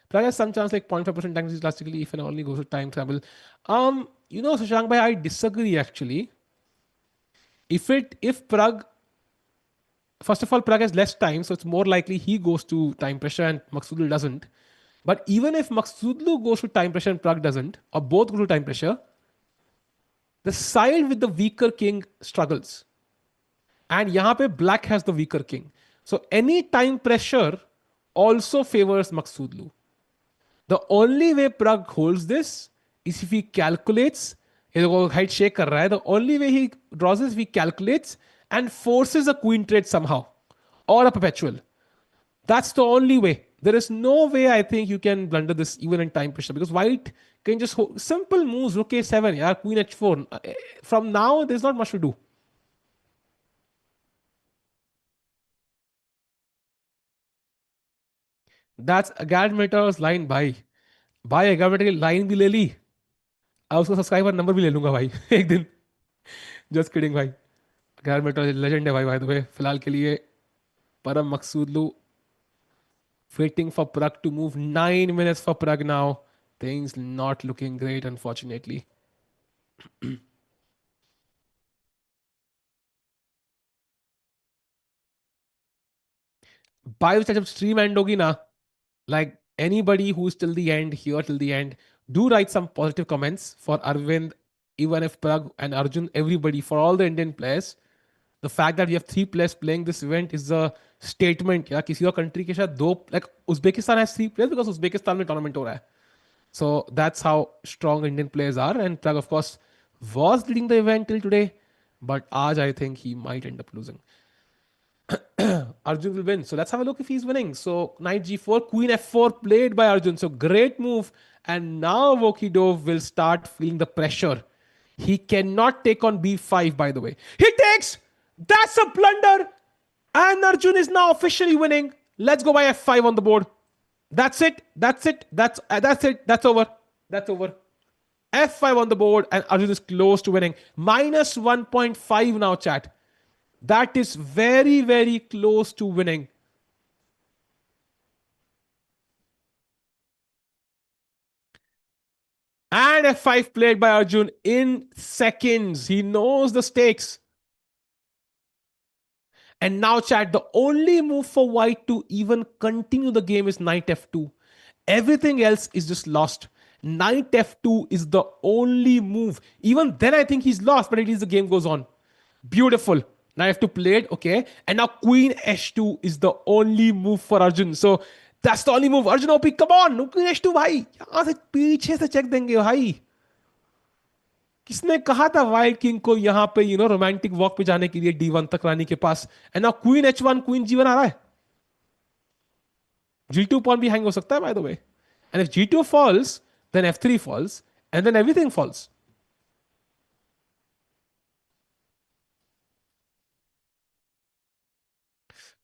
Pragg has some chance, like 0.5% time drastically if and only goes to time travel. Shashank bhai, I disagree actually. If Pragg, first of all, Pragg has less time, so it's more likely he goes to time pressure and Maksudlu doesn't. But even if Maksudlu goes to time pressure and Pragg doesn't, or both go to time pressure, the side with the weaker king struggles. And यहाँ पे black has the weaker king. So any time pressure also favors Maksudlu. The only way Pragg holds this is if he calculates, ये देखो height shake कर रहा है, the only way he draws is if he calculates and forces a queen trade somehow or a perpetual. That's the only way. There is no way I think you can blunder this even in time pressure because white can just hold simple moves, rook a7, yeah, queen h4. From now, there's not much to do. That's Agadmeter's line, भाई. भाई Agadmeter की line भी ले ली. अब उसको subscriber number भी ले लूंगा भाई एक दिन. जस्ट किडिंग भाई. Agadmeter लेजेंड है भाई बाय द वे. फिलहाल के लिए परम मकसूदलू waiting for Pragg to move. 9 minutes for Pragg now. Things not looking great, unfortunately. By the time stream end hogi na, like anybody who's till the end, here till the end, do write some positive comments for Arvind, even if Pragg and Arjun, everybody, for all the Indian players. The fact that we have 3 players playing this event is a statement. Yeah, किसी और country के शायद 2, like Uzbekistan has 3 players because Uzbekistan में tournament हो रहा है. So that's how strong Indian players are. And Pragg, of course, was leading the event till today. But Aj, I think he might end up losing. Arjun will win. So let's have a look if he's winning. So knight g4, queen f4 played by Arjun. So great move. And now Vokidov will start feeling the pressure. He cannot take on b5, by the way. He takes! That's a blunder! And Arjun is now officially winning. Let's go by f5 on the board. That's it. That's it. That's it. That's over. That's over. F5 on the board and Arjun is close to winning. Minus 1.5 now, chat. That is very, very close to winning. And F5 played by Arjun in seconds. He knows the stakes. And now, chat, the only move for white to even continue the game is knight f2. Everything else is just lost. Knight f2 is the only move. Even then, I think he's lost, but at least the game goes on. Beautiful. Now I have to play it, okay. And now Queen H2 is the only move for Arjun. So that's the only move. Arjun OP, come on, Queen H2 भाई, यहाँ से पीछे से check देंगे भाई. किसने कहा था वाइल्ड किंग को यहाँ पे रोमांटिक वॉक पे जाने के लिए D1 तक रानी के पास. And now queen H1, queen G1 आ रहा है. G2 pawn भी हैंग हो सकता है by the way. And if G2 falls, then F3 falls, and then everything falls.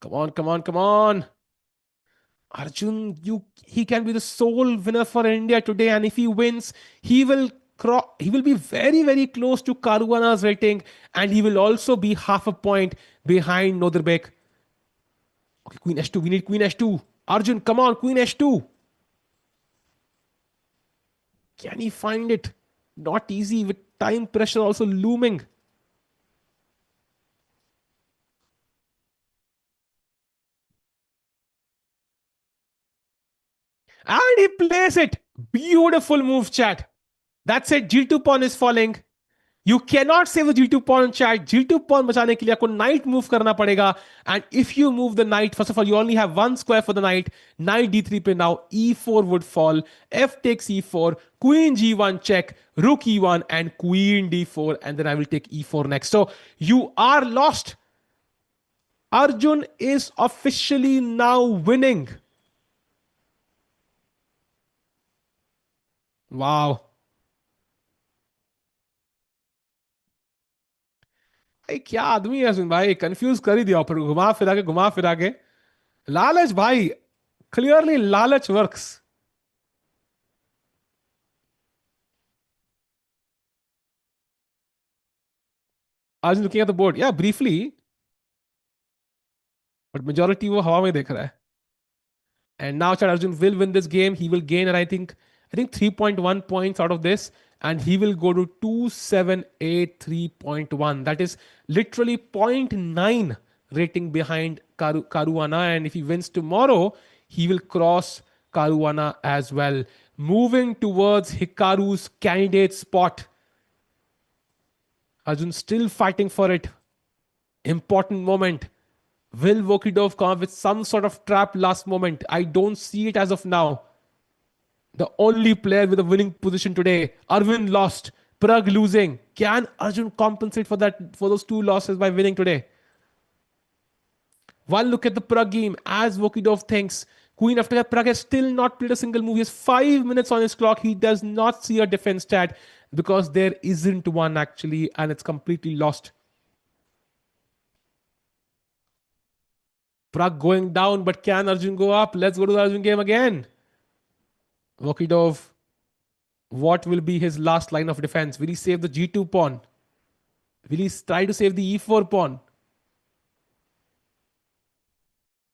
Come on, come on, come on. Arjun, he can be the sole winner for India today, and if he wins, he will be very, very close to Caruana's rating, and he will also be half a point behind Noderbek. Okay, Queen H2. We need Queen H2. Arjun, come on, Queen H2. Can he find it? Not easy with time pressure also looming. And he plays it. Beautiful move, chat. That's it. G2 pawn is falling. You cannot save the G2 pawn, chat. G2 pawn बचाने के लिए आपको knight move करना पड़ेगा. And if you move the knight, first of all, you only have one square for the knight. Knight D3 पे now E4 would fall. F takes E4. Queen G1 check. Rook E1 and Queen D4. And then I will take E4 next. So you are lost. Arjun is officially now winning. Wow. भाई क्या आदमी है अर्जुन भाई, confuse कर ही दिया ऊपर, घुमा फिरा के. लालच भाई, क्लियरली लालच works. Arjun looking at the board, या ब्रीफली, बट मेजोरिटी वो हवा में देख रहा है. And now Chad Arjun will win this game. He will gain, and I think 3.1 points out of this, and he will go to 2783.1. That is literally zero point 0.9 rating behind Caruana. And if he wins tomorrow, he will cross Caruana as well. Moving towards Hikaru's candidate spot. Arjun still fighting for it. Important moment. Will Vokidov come up with some sort of trap last moment? I don't see it as of now. The only player with a winning position today. Arvind lost. Pragg losing. Can Arjun compensate for those two losses by winning today? One look at the Pragg game. As Vokidov thinks, Queen after that, Pragg has still not played a single move. He has 5 minutes on his clock. He does not see a defense stat because there isn't one actually, and it's completely lost. Pragg going down, but can Arjun go up? Let's go to the Arjun game again. Vokidov, what will be his last line of defense? Will he save the G2 pawn? Will he try to save the E4 pawn?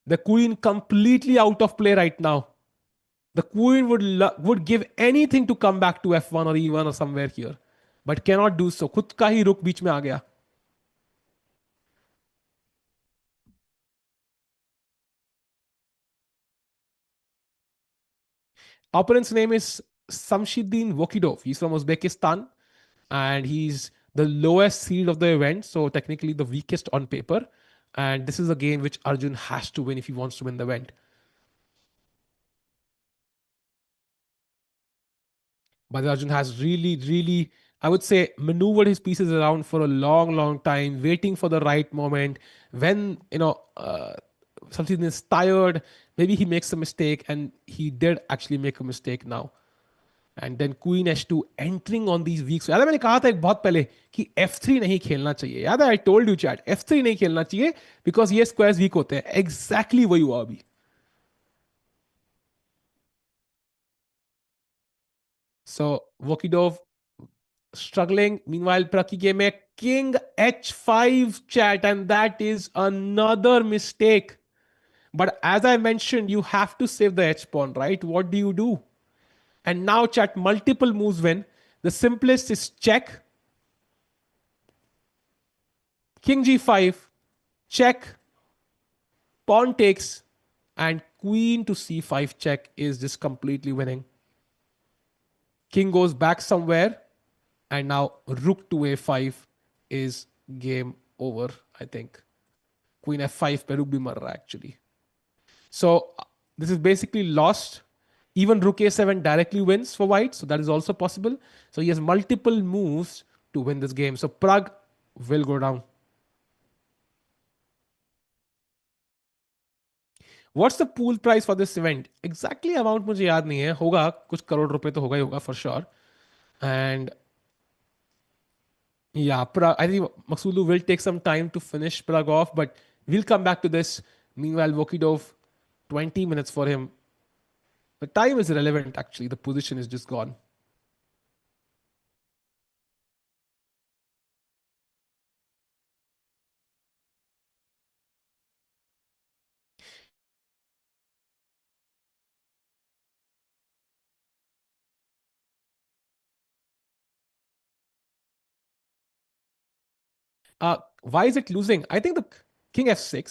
The queen completely out of play right now. The queen would give anything to come back to F1 or E1 or somewhere here, but cannot do so. खुद का ही रुक बीच में आ गया. Opponent's name is Samshiddin Vokidov. He's from Uzbekistan, and he's the lowest seed of the event, so technically the weakest on paper. And this is a game which Arjun has to win if he wants to win the event. But Arjun has really, I would say, maneuvered his pieces around for a long time, waiting for the right moment. When, something is tired, maybe he makes a mistake, and he did actually make a mistake now. And then Queen H2 entering on these weak. याद है मैंने कहा था एक बहुत पहले कि F3 नहीं खेलना चाहिए. याद है, I told you chat, F3 नहीं खेलना चाहिए because ये squares weak होते हैं. Exactly वही हुआ अभी. So Vokidov struggling. Meanwhile, Pragg game में King H5 chat, and that is another mistake. But as I mentioned, you have to save the H pawn, right? What do you do? And now chat, multiple moves win. The simplest is check. King G5, check, pawn takes, and queen to C5 check is just completely winning. King goes back somewhere, and now rook to A5 is game over. I think queen F5 पे रुक भी मर रहा है actually. So this is basically lost. Even rook a7 directly wins for white, so that is also possible. So he has multiple moves to win this game. So Pragg will go down. What's the pool price for this event? Exactly amount मुझे याद नहीं है. होगा कुछ करोड़ रुपए तो होगा ही होगा for sure. And yeah, I think Maksulu will take some time to finish Pragg off, but we'll come back to this. Meanwhile, Vokidov, 20 minutes for him. The time is irrelevant actually. The position is just gone. Why is it losing? I think the king f6.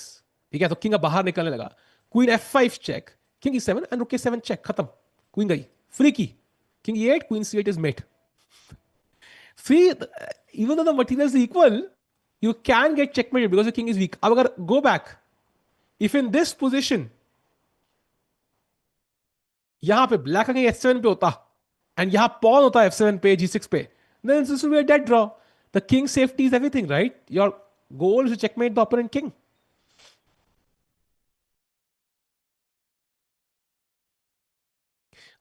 ठीक है तो king अब बाहर निकलने लगा. Queen f5 check, king e7 and रुक e7 check, खत्म. Queen गई फ्री की. King e8, queen c8 is mate. See, even though the material is equal, you can get checkmated because the king is weak. अब अगर go back, if in this position यहां पे black का king f7 पे होता and यहां pawn होता f7 पे g6 पे, then this will be a dead draw. The king safety is everything, right? Your goal is to checkmate the opponent king.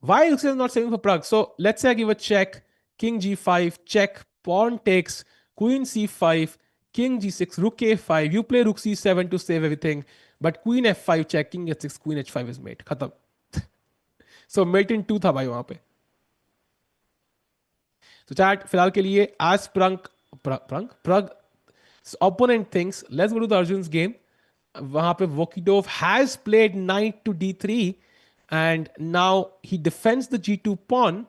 Why is not saving for Pragg? So let's say I give a check, king g5, check, pawn takes, queen c5, king g6, rook a5. You play rook c7 to save everything, but queen f5 check, king h6, queen h5 is mate. खत्म. So mate in two था भाई वहां पे. So chat फिलहाल के लिए as Pragg opponent thinks, let's go to the Arjun's game. वहां पे Vokidov has played knight to d3 and now he defends the g2 pawn,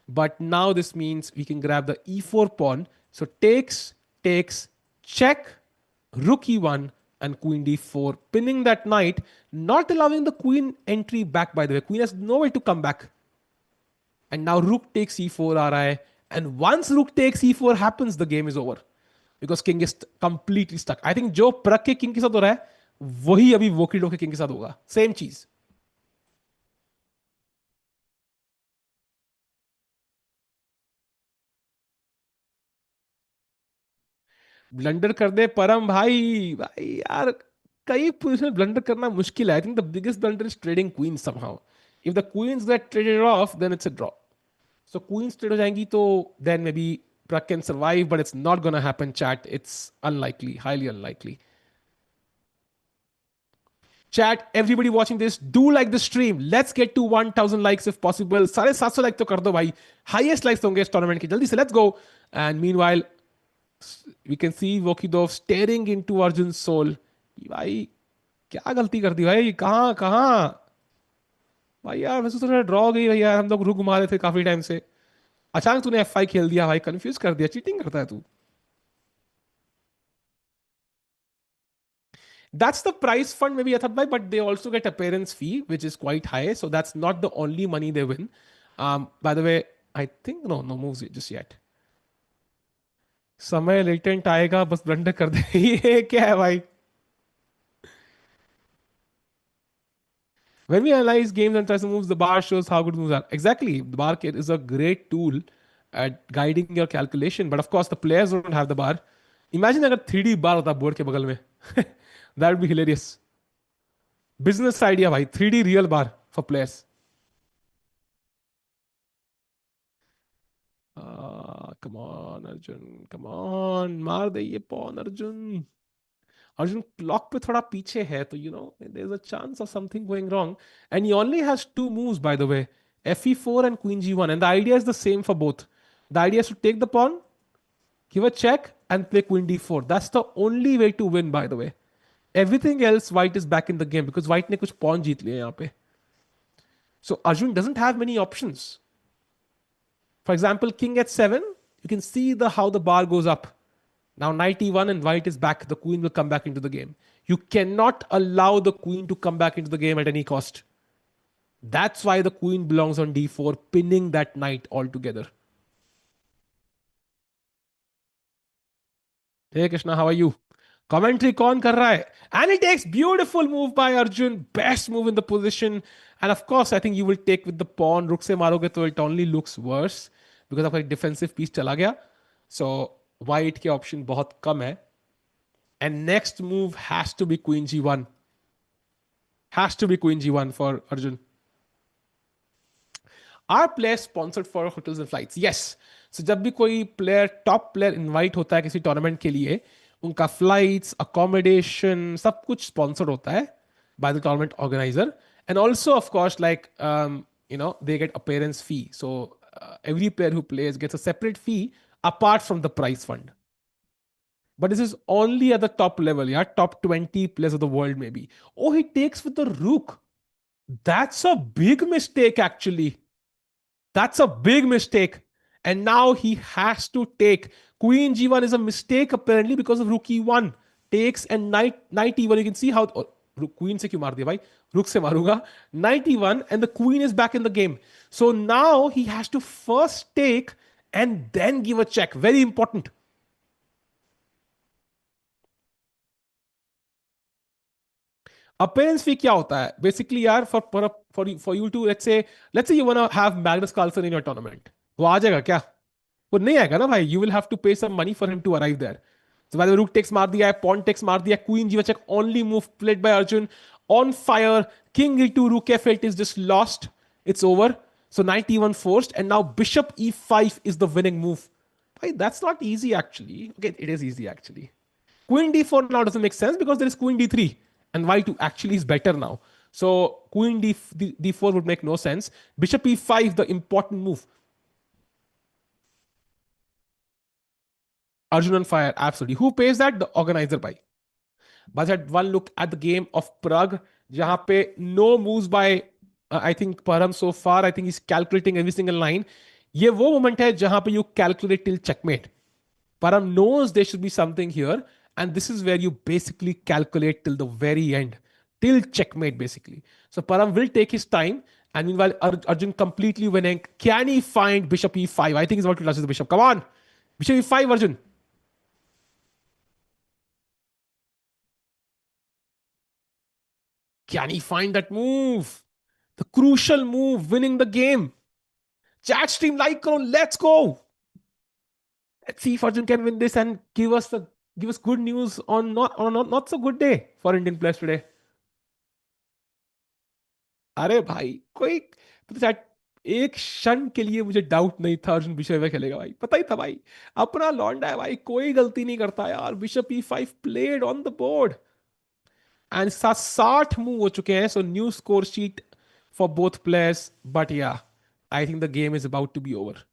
but now this means we can grab the e4 pawn. So takes, check, rook e1 and queen d4, pinning that knight, not allowing the queen entry back, by the way. Queen has no way to come back. And now rook takes e4 aa raha hai. And once rook takes e4 happens, the game is over. Because king is completely stuck. I think जो प्रग के king के साथ हो रहा है वही अभी वोकिडो के किंग के साथ होगा. सेम चीज. ब्लंडर कर दे परम भाई. भाई यार कई पोजिशन ब्लंडर करना मुश्किल है. I think the biggest blunder is trading queen somehow. If the queens get traded off then it's a draw. So queens trade हो जाएंगी तो then maybe Pragg can survive, but it's not gonna happen chat. It's unlikely, highly unlikely. Chat, everybody watching this, do like the stream. Let's get to 1000 likes if possible. 750 like तो कर दो भाई. Highest likes होंगे इस tournament के. जल्दी से let's go. And meanwhile, we can see Vokidov staring into Arjun's soul. भाई क्या गलती कर दी भाई. कहाँ कहाँ भाई यार. वैसे तो ड्रॉ हो गई भाई यार. हम लोग रुक घुमा रहे थे काफी टाइम से. अचानक तूने F5 खेल दिया भाई. कंफ्यूज कर दिया. चीटिंग करता है तू. That's the prize fund, maybe Yathat bhai, but they also get appearance fee, which is quite high. So that's not the only money they win. By the way, I think no moves just yet. समय latent आएगा बस blunder कर दे. ये क्या है भाई. When we analyze games and try to moves, the bar shows how good moves are. Exactly, the bar kit is a great tool at guiding your calculation. But of course, the players don't have the bar. Imagine अगर 3D बार होता board के बगल में. That would be hilarious. Business idea भाई. 3D real bar for players. Come on, Arjun. Come on. मार दे ये pawn, Arjun. Arjun clock पे थोड़ा पीछे है तो there's a chance of something going wrong. And he only has two moves, by the way. Fe4 and queen g1. And the idea is the same for both. The idea is to take the pawn, give a check, and play queen d4. That's the only way to win, by the way. Everything else, white is back in the game because white ने कुछ pawn जीत लिए यहाँ पे. So Arjun doesn't have many options. For example, king h7, you can see how the bar goes up. Now knight e1 and white is back. The queen will come back into the game. You cannot allow the queen to come back into the game at any cost. That's why the queen belongs on d4, pinning that knight altogether. Hey Krishna, how are you? Commentary कौन कर रहा है? And it takes beautiful move by Arjun, best move in the position. And of course I think you will take with the pawn. Rook से मारोगे तो it only looks worse because आपका defensive piece चला गया. सो वाइट के option बहुत कम है. And next move has to be queen G1. Has to be queen G1 for Arjun. Our player sponsored for hotels and flights? Yes. So जब भी कोई प्लेयर, टॉप प्लेयर इनवाइट होता है किसी टूर्नामेंट के लिए, उनका फ्लाइट्स, अकोमोडेशन सब कुछ स्पॉन्सर्ड होता है by the tournament organiser. And also of course like they get appearance fee. So every player who plays gets a separate fee apart from the prize fund. But this is only at the top level, yeah, top 20 players of the world maybe. Oh, he takes with the rook. That's a big mistake actually. That's a big mistake. And now he has to take. Queen G1 is a mistake apparently because of rook E1. Takes and knight E1. You can see how. Oh, queen से क्यों मार दिया भाई? Rook से मारूंगा. Knight E1 and the queen is back in the game. So now he has to first take and then give a check. Very important. Appearance fee क्या होता है? Basically यार for you to let's say you wanna have Magnus Carlsen in your tournament. वो आ जाएगा क्या? वो नहीं आएगा ना भाई. You will have to pay some money for him to arrive there. So by the rook takes मार दिया है, pawn takes मार दिया, queen G1 check, only move played by Arjun. On fire, king E2, rook F8 is just lost. It's over. So knight E1 forced, and now bishop E5 is the winning move. Why, that's not easy actually. Okay, it is easy actually. Queen D4 now doesn't make sense because there is queen D3, and Y2 actually is better now. So queen D4 would make no sense. Bishop E5, the important move. Arjun on fire, absolutely. Who pays that? The organizer by. But had one look at the game of Pragg, जहां पे no moves by I think Param so far. I think he's calculating every single line. ये वो moment है जहां पे you calculate till checkmate. Param knows there should be something here, and this is where you basically calculate till the very end, till checkmate basically. So Param will take his time, and meanwhile Arjun completely winning. Can he find bishop E5? I think he's about to touch the bishop. Come on, bishop E5, Arjun. Can he find that move? The crucial move, winning the game. Chat stream like karo, let's go. Let's see if Arjun can win this and give us good news on not so good day for Indian players today. अरे भाई कोई पता chat, एक क्षण के लिए मुझे doubt नहीं था अर्जुन बिशप में खेलेगा भाई. पता ही था भाई, अपना लौंडा है भाई, कोई गलती नहीं करता यार. Bishop E5 played on the board and साथ 60 मूव हो चुके हैं. So new score sheet for both players. But yeah I think the game is about to be over.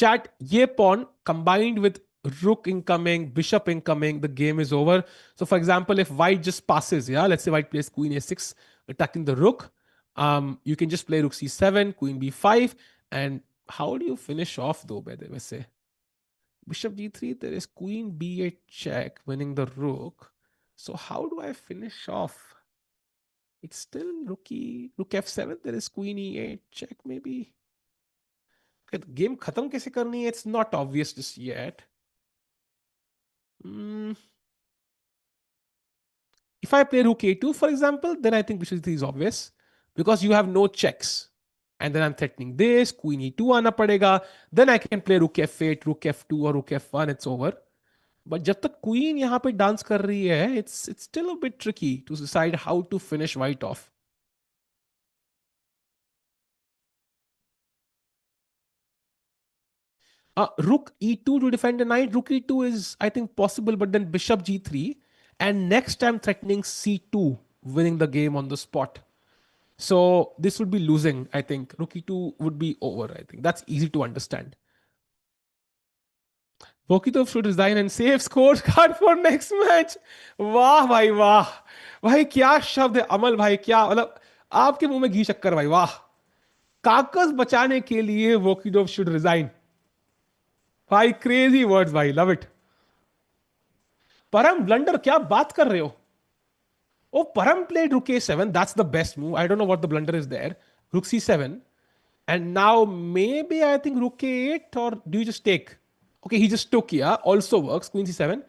Chat, ye pawn combined with rook incoming, bishop incoming, the game is over. So, for example, if white just passes, yeah, let's say white plays queen A6, attacking the rook, you can just play rook C7, queen B5, and how do you finish off though? By the way, say bishop G3, there is queen B8 check, winning the rook. So, how do I finish off? It's still rook F7, there is queen E8 check, maybe. Game खत्म कैसे करनी है? It's not obvious just yet. If I play rook A2, for example, then I think bishop is obvious because you have no checks. And then I'm threatening this, queen E2 आना पड़ेगा. Then I can play rook F8, rook F2 or rook F1, it's over. But जब तक queen यहाँ पे dance कर रही है, it's still a bit tricky to decide how to finish white off. Rook E2 to defend the knight. Rook E2 is, I think, possible, but then bishop G3. And next I'm threatening C2, winning the game on the spot. So this would be losing, I think. Rook E2 would be over, I think. That's easy to understand. Vokitov should resign and save scorecard for next match. वाह भाई वाह. भाई क्या शब्द है अमल भाई, क्या मतलब आपके मुंह में घी शक्कर भाई. वाह. काकस बचाने के लिए वोकिडोव शुड रिजाइन. भाई क्रेजी वर्ड्स भाई, लव इट. परम ब्लंडर, क्या बात कर रहे हो? Oh, Param played rook A7. That's the best move. I don't know what the blunder is there. Rook C7. And now maybe I think rook A8, or do you just take? Okay, he just took, yeah. Also works. Queen C7.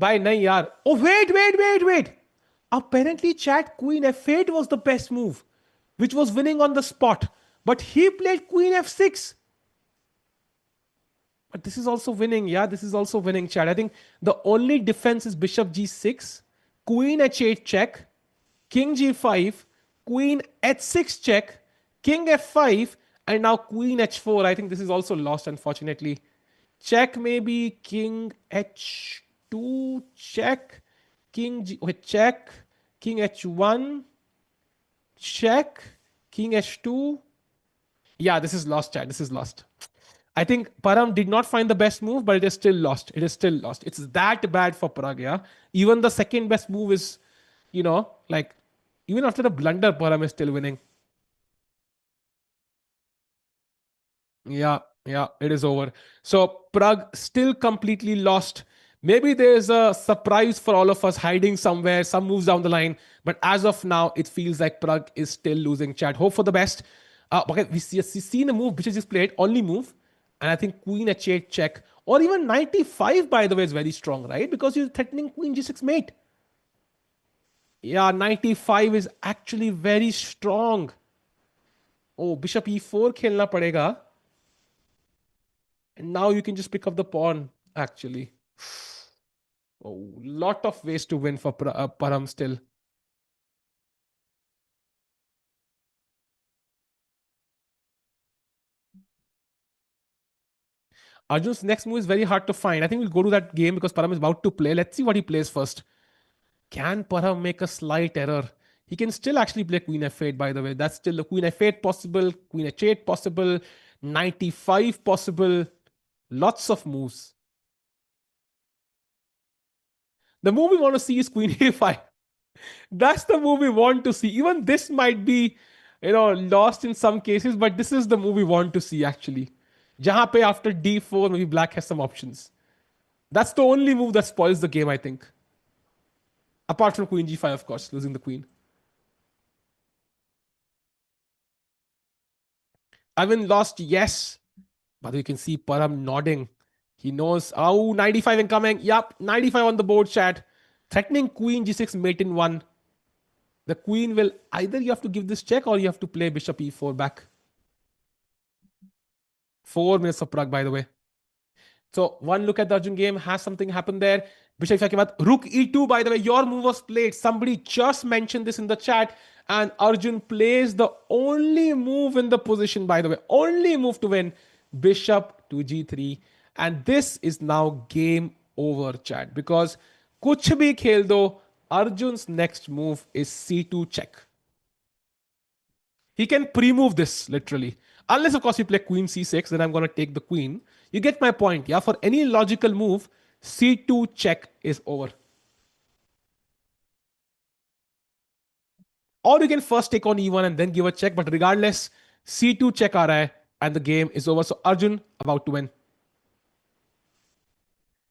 भाई नहीं यार. Oh wait. Apparently, chat Queen F8 was the best move, which was winning on the spot. But he played Queen F6. But this is also winning. Yeah, this is also winning, chat. I think the only defense is Bishop G6, Queen H8 check, King G5, Queen H6 check, King F5, and now Queen H4. I think this is also lost, unfortunately. Check maybe King H2 check, King G, wait, check, King H1 check, King H2. Yeah, this is lost, chat. This is lost. I think Param did not find the best move, but it is still lost. It is still lost. It's that bad for Pragg, yeah. Even the second best move is, like, even after the blunder, Param is still winning. Yeah, it is over. So Pragg still completely lost. Maybe there's a surprise for all of us hiding somewhere, some moves down the line. But as of now, it feels like Pragg is still losing. Chat. Hope for the best. Okay, we seen a move which is just played, only move. And I think Queen H8 check. Or even 95, by the way, is very strong, right? Because you're threatening Queen G6 mate. Yeah, 95 is actually very strong. Oh, Bishop E4 khelna padega. And now you can just pick up the pawn, actually. Oh, lot of ways to win for Param still. Arjun's next move is very hard to find. I think we'll go to that game because Param is about to play. Let's see what he plays first. Can Param make a slight error? He can still actually play Queen F8, by the way. That's still a Queen F8 possible, Queen H8 possible, 95 possible. Lots of moves. The move we want to see is Queen A5. That's the move we want to see. Even this might be, lost in some cases, but this is the move we want to see actually. Jahan pe after D4, maybe black has some options. That's the only move that spoils the game, I think. Apart from Queen G5, of course, losing the queen. Arvind lost, yes. But you can see Param nodding. He knows, 95 incoming. Yup, 95 on the board, chat. Threatening Queen G6 mate in 1. The queen will either you have to give this check or you have to play Bishop E4 back. 4 minutes of Pragg, by the way. So one look at the Arjun game, has something happened there? Bishop E5 के बाद Rook E2, by the way, your move was played. Somebody just mentioned this in the chat. And Arjun plays the only move in the position, by the way. Only move to win. Bishop to G3. And this is now game over, chat. Because kuch bhi khel do, Arjun's next move is C2 check. He can pre-move this, literally. Unless, of course, you play Queen C6, then I'm going to take the queen. You get my point, yeah? For any logical move, C2 check is over. Or you can first take on E1 and then give a check. But regardless, C2 check aa raha hai, and the game is over. So Arjun about to win.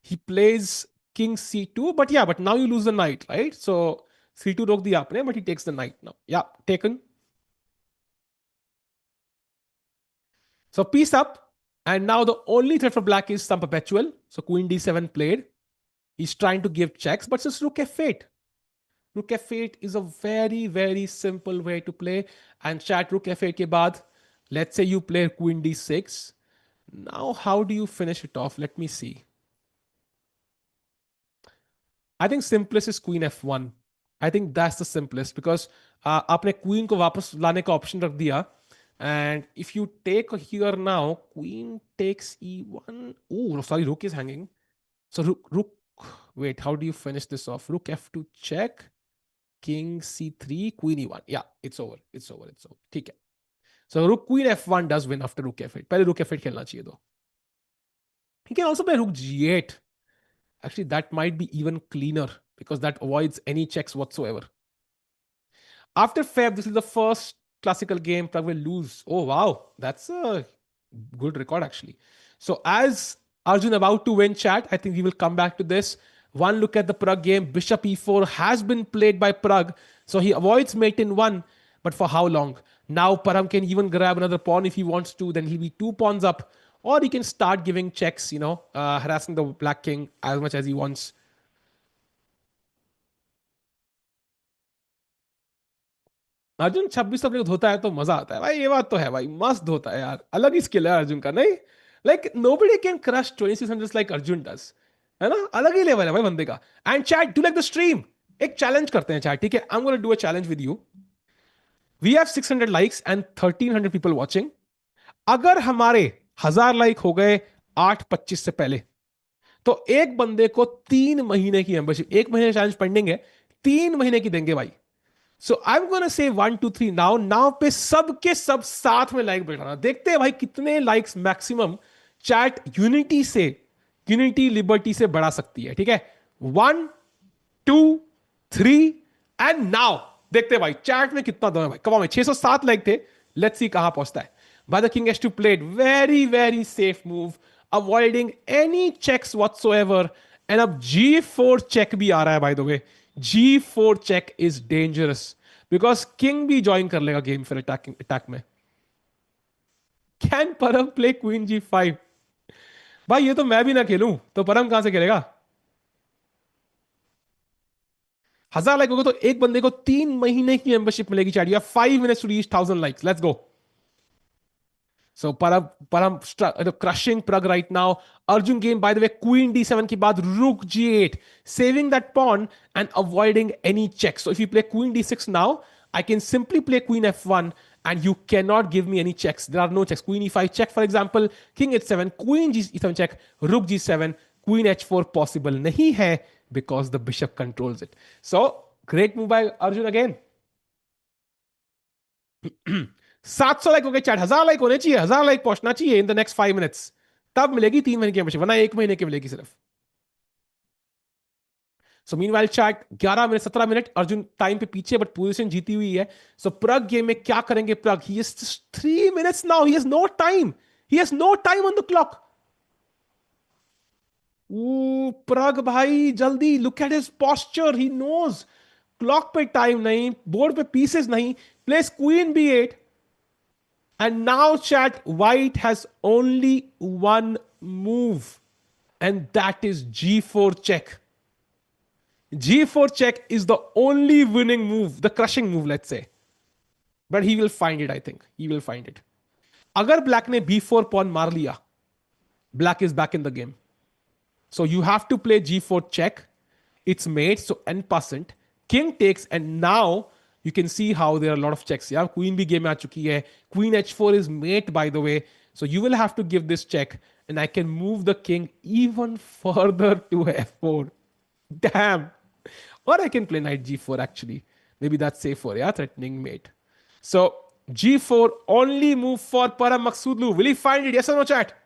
He plays King C2, but now you lose the knight, right? So C2 rok diya aapne, but he takes the knight now. Yeah, taken. So piece up. And now the only threat for black is some perpetual. So Queen D7 played. He's trying to give checks, but it's Rook F8. Rook F8 is a very, very simple way to play. And chat Rook F8 ke baad, let's say you play Queen D6. Now, how do you finish it off? Let me see. I think simplest is Queen F1. I think that's the simplest because आपने Queen को वापस लाने का option रख दिया. And if you take here now, Queen takes E1. Oh, sorry, Rook is hanging. So Rook, wait, how do you finish this off? Rook F2 check. King C3, Queen E1. Yeah, it's over. It's over. ठीक है. So Rook Queen F1 does win after Rook F8. पहले Rook F8 खेलना चाहिए though. He can also play Rook G8. Actually, that might be even cleaner because that avoids any checks whatsoever. After Feb, this is the first classical game Pragg will lose. Oh, wow. That's a good record, actually. So as Arjun about to win, chat, I think we will come back to this. One look at the Pragg game. Bishop E4 has been played by Pragg. So he avoids mate in 1. But for how long? Now Param can even grab another pawn if he wants to. Then he'll be 2 pawns up. Or he can start giving checks, harassing the black king as much as he wants. Arjun 26 अपने को धोता है तो मजा आता है भाई, ये बात तो है भाई, मस्त धोता है यार, अलग ही स्किल है अर्जुन का, नहीं? Like nobody can crush 2600 like Arjun does, है ना? अलग ही लेवल है भाई बंदे का। And chat, do like the stream, एक चैलेंज करते हैं चैट, ठीक है? I am gonna do a challenge with you. We have 600 likes and 1300 people watching. अगर हमारे 1000 लाइक हो गए 8:25 से पहले, तो एक बंदे को 3 महीने की मेंबरशिप, 1 महीने चैलेंज पेंडिंग है, 3 महीने की देंगे भाई। सो I am gonna say 1 2 3 now, now पे सब के सब साथ में लाइक बैठाना, देखते हैं भाई कितने लाइक्स मैक्सिमम चैट यूनिटी से, यूनिटी लिबर्टी से बढ़ा सकती है, ठीक है? 1 2 3 एंड नाउ देखते हैं भाई चैट में कितना दम है भाई। कमाओ में 607 लाइक थे, लेट्स सी कहां पहुंचता है। By the king has to play it very very safe move, avoiding any checks whatsoever. And अब G4 चेक भी आ रहा है by the way. G4 check is dangerous because king भी ज्वाइन कर लेगा गेम फिर अटैकिंग अटैक में। Can Param play queen G5? भाई ये तो मैं भी ना खेलूं तो परम कहां से खेलेगा? 1000 लाइक होगा तो एक बंदे को 3 महीने की मेंबरशिप मिलेगी chat. You have 5 minutes to reach 1000 likes, let's go. So Param crushing Pragg right now. Arjun game, by the way, Queen D7 के बाद Rook G8, saving that pawn and avoiding any checks. So if you play Queen D6 now, I can simply play Queen F1 and you cannot give me any checks. There are no checks. Queen E5 check, for example, King H7, Queen G7 check, Rook G7, Queen H4 possible नहीं है because the bishop controls it. So great move by Arjun again. 700 like हो गए chat, 1000 like होने चाहिए, 1000 like पहुंचना चाहिए in the next 5 minutes, तब मिलेगी 3 महीने की मेंबरशिप, वरना 1 महीने की मिलेगी सिर्फ। So meanwhile chat 11 minute 17 minute, Arjun time पे पीछे बट पोजीशन जीती हुई है। सो प्रग गेम में क्या करेंगे Pragg? He is 3 minutes now, he has no time, he has no time on the clock. Pragg भाई जल्दी, look at his posture, he knows clock पे टाइम नहीं, बोर्ड पे पीसेस नहीं, place queen B8। And now, chat, white has only one move, and that is G4 check. G4 check is the only winning move, the crushing move, let's say. But he will find it, I think. He will find it. अगर black ने B4 pawn मार लिया, black is back in the game. So you have to play G4 check. It's mate, so n%. King takes, and now you can see how there are a lot of checks. Yeah, queen भी game में आ चुकी है. Queen H4 is mate, by the way. So you will have to give this check, and I can move the king even further to F4. Damn. Or I can play knight G4 actually. Maybe that's safer, yeah, threatening mate. So G4 only move for Param Maksudlu. Will he find it? Yes or no, chat?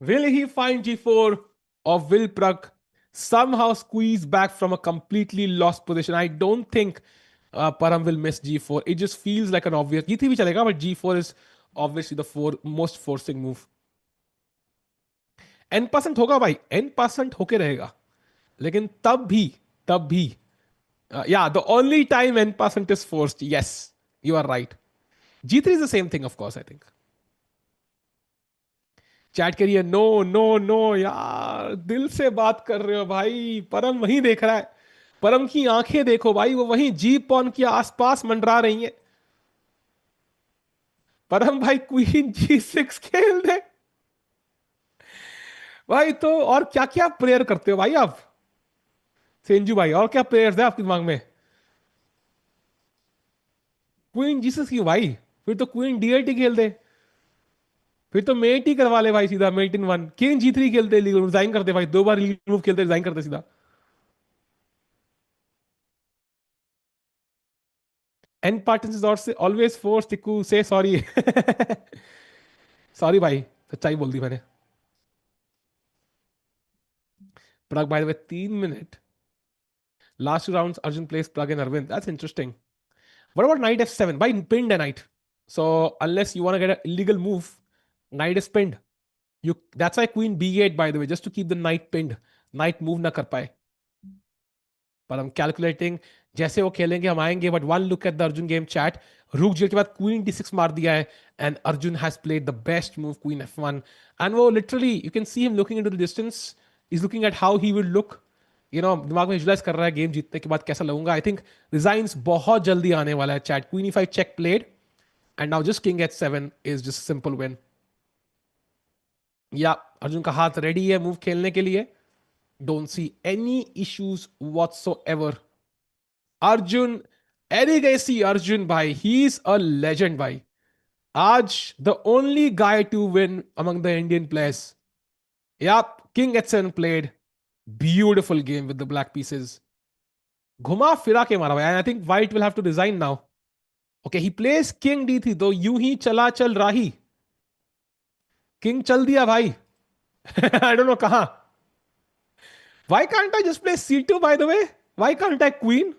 Will he find G4, or will Pragg somehow squeeze back from a completely lost position? I don't think Param will miss G4. It just feels like an obvious. G3 भी चलेगा, but G4 is obviously the most forcing move. n% होगा भाई, n% होके रहेगा, लेकिन तब भी yeah, the only time n% is forced. Yes, you are right. G3 is the same thing, of course, I think. Chat करिए, no no no यार, दिल से बात कर रहे हो भाई। परम वहीं देख रहा है, परम की आंखें देखो भाई, वो वहीं जी पॉन के आसपास मंडरा रही हैं। परम भाई क्वीन G6 खेल दे भाई। तो और क्या क्या प्रेयर करते हो भाई आप, सेंजू भाई? और क्या प्रेयर्स है आपके दिमाग में? क्वीन G6 की भाई, फिर तो क्वीन D8 ही खेल दे, फिर तो मेट ही करवा ले भाई सीधा, met in one. King G3 खेलते, रिजाइन करते भाई, 2 बार मूव खेलते रिजाइन करते सीधा। एन पार्टन इज ऑलवेज फोर्स, टिकू से सॉरी। सॉरी भाई, सच्चाई बोल दी मैंने। Pragg, by the way, 3 minute. Last 2 rounds, Arjun plays Pragg and Arvind. That's interesting. What about knight F7? By pinned a knight. So unless you want to get an illegal move, knight is pinned. That's why queen B8, by the way, just to keep the knight pinned. Knight move na kar paए. But I'm calculating. जैसे वो खेलेंगे हम आएंगे, but one look at the Arjun game chat. रूक जी के बाद queen D6 मार दिया है, and Arjun has played the best move queen F1, and वो literally you can see him looking into the distance, is looking at how he will look, दिमाग में visualise कर रहा है गेम जीतने के बाद कैसा लगूंगा. आई थिंक रिजाइन्स बहुत जल्दी आने वाला है chat. Queen E5 check played, and now just king H7 is just simple win. या अर्जुन का हाथ रेडी है मूव खेलने के लिए. Don't see any issues whatsoever. Arjun, Erigaisi Arjun भाई, ही इज अ लेजेंड भाई. आज the only guy to win among the Indian players. Yep, King H7 played. Beautiful game with the black pieces. घुमा फिरा के मारा भाई. I think white will have to resign now. Okay, he plays King D3 though. यूं ही चला चल राही. King चल दिया भाई. I don't know कहां. Why can't I just play C2 by the way? Why can't I queen?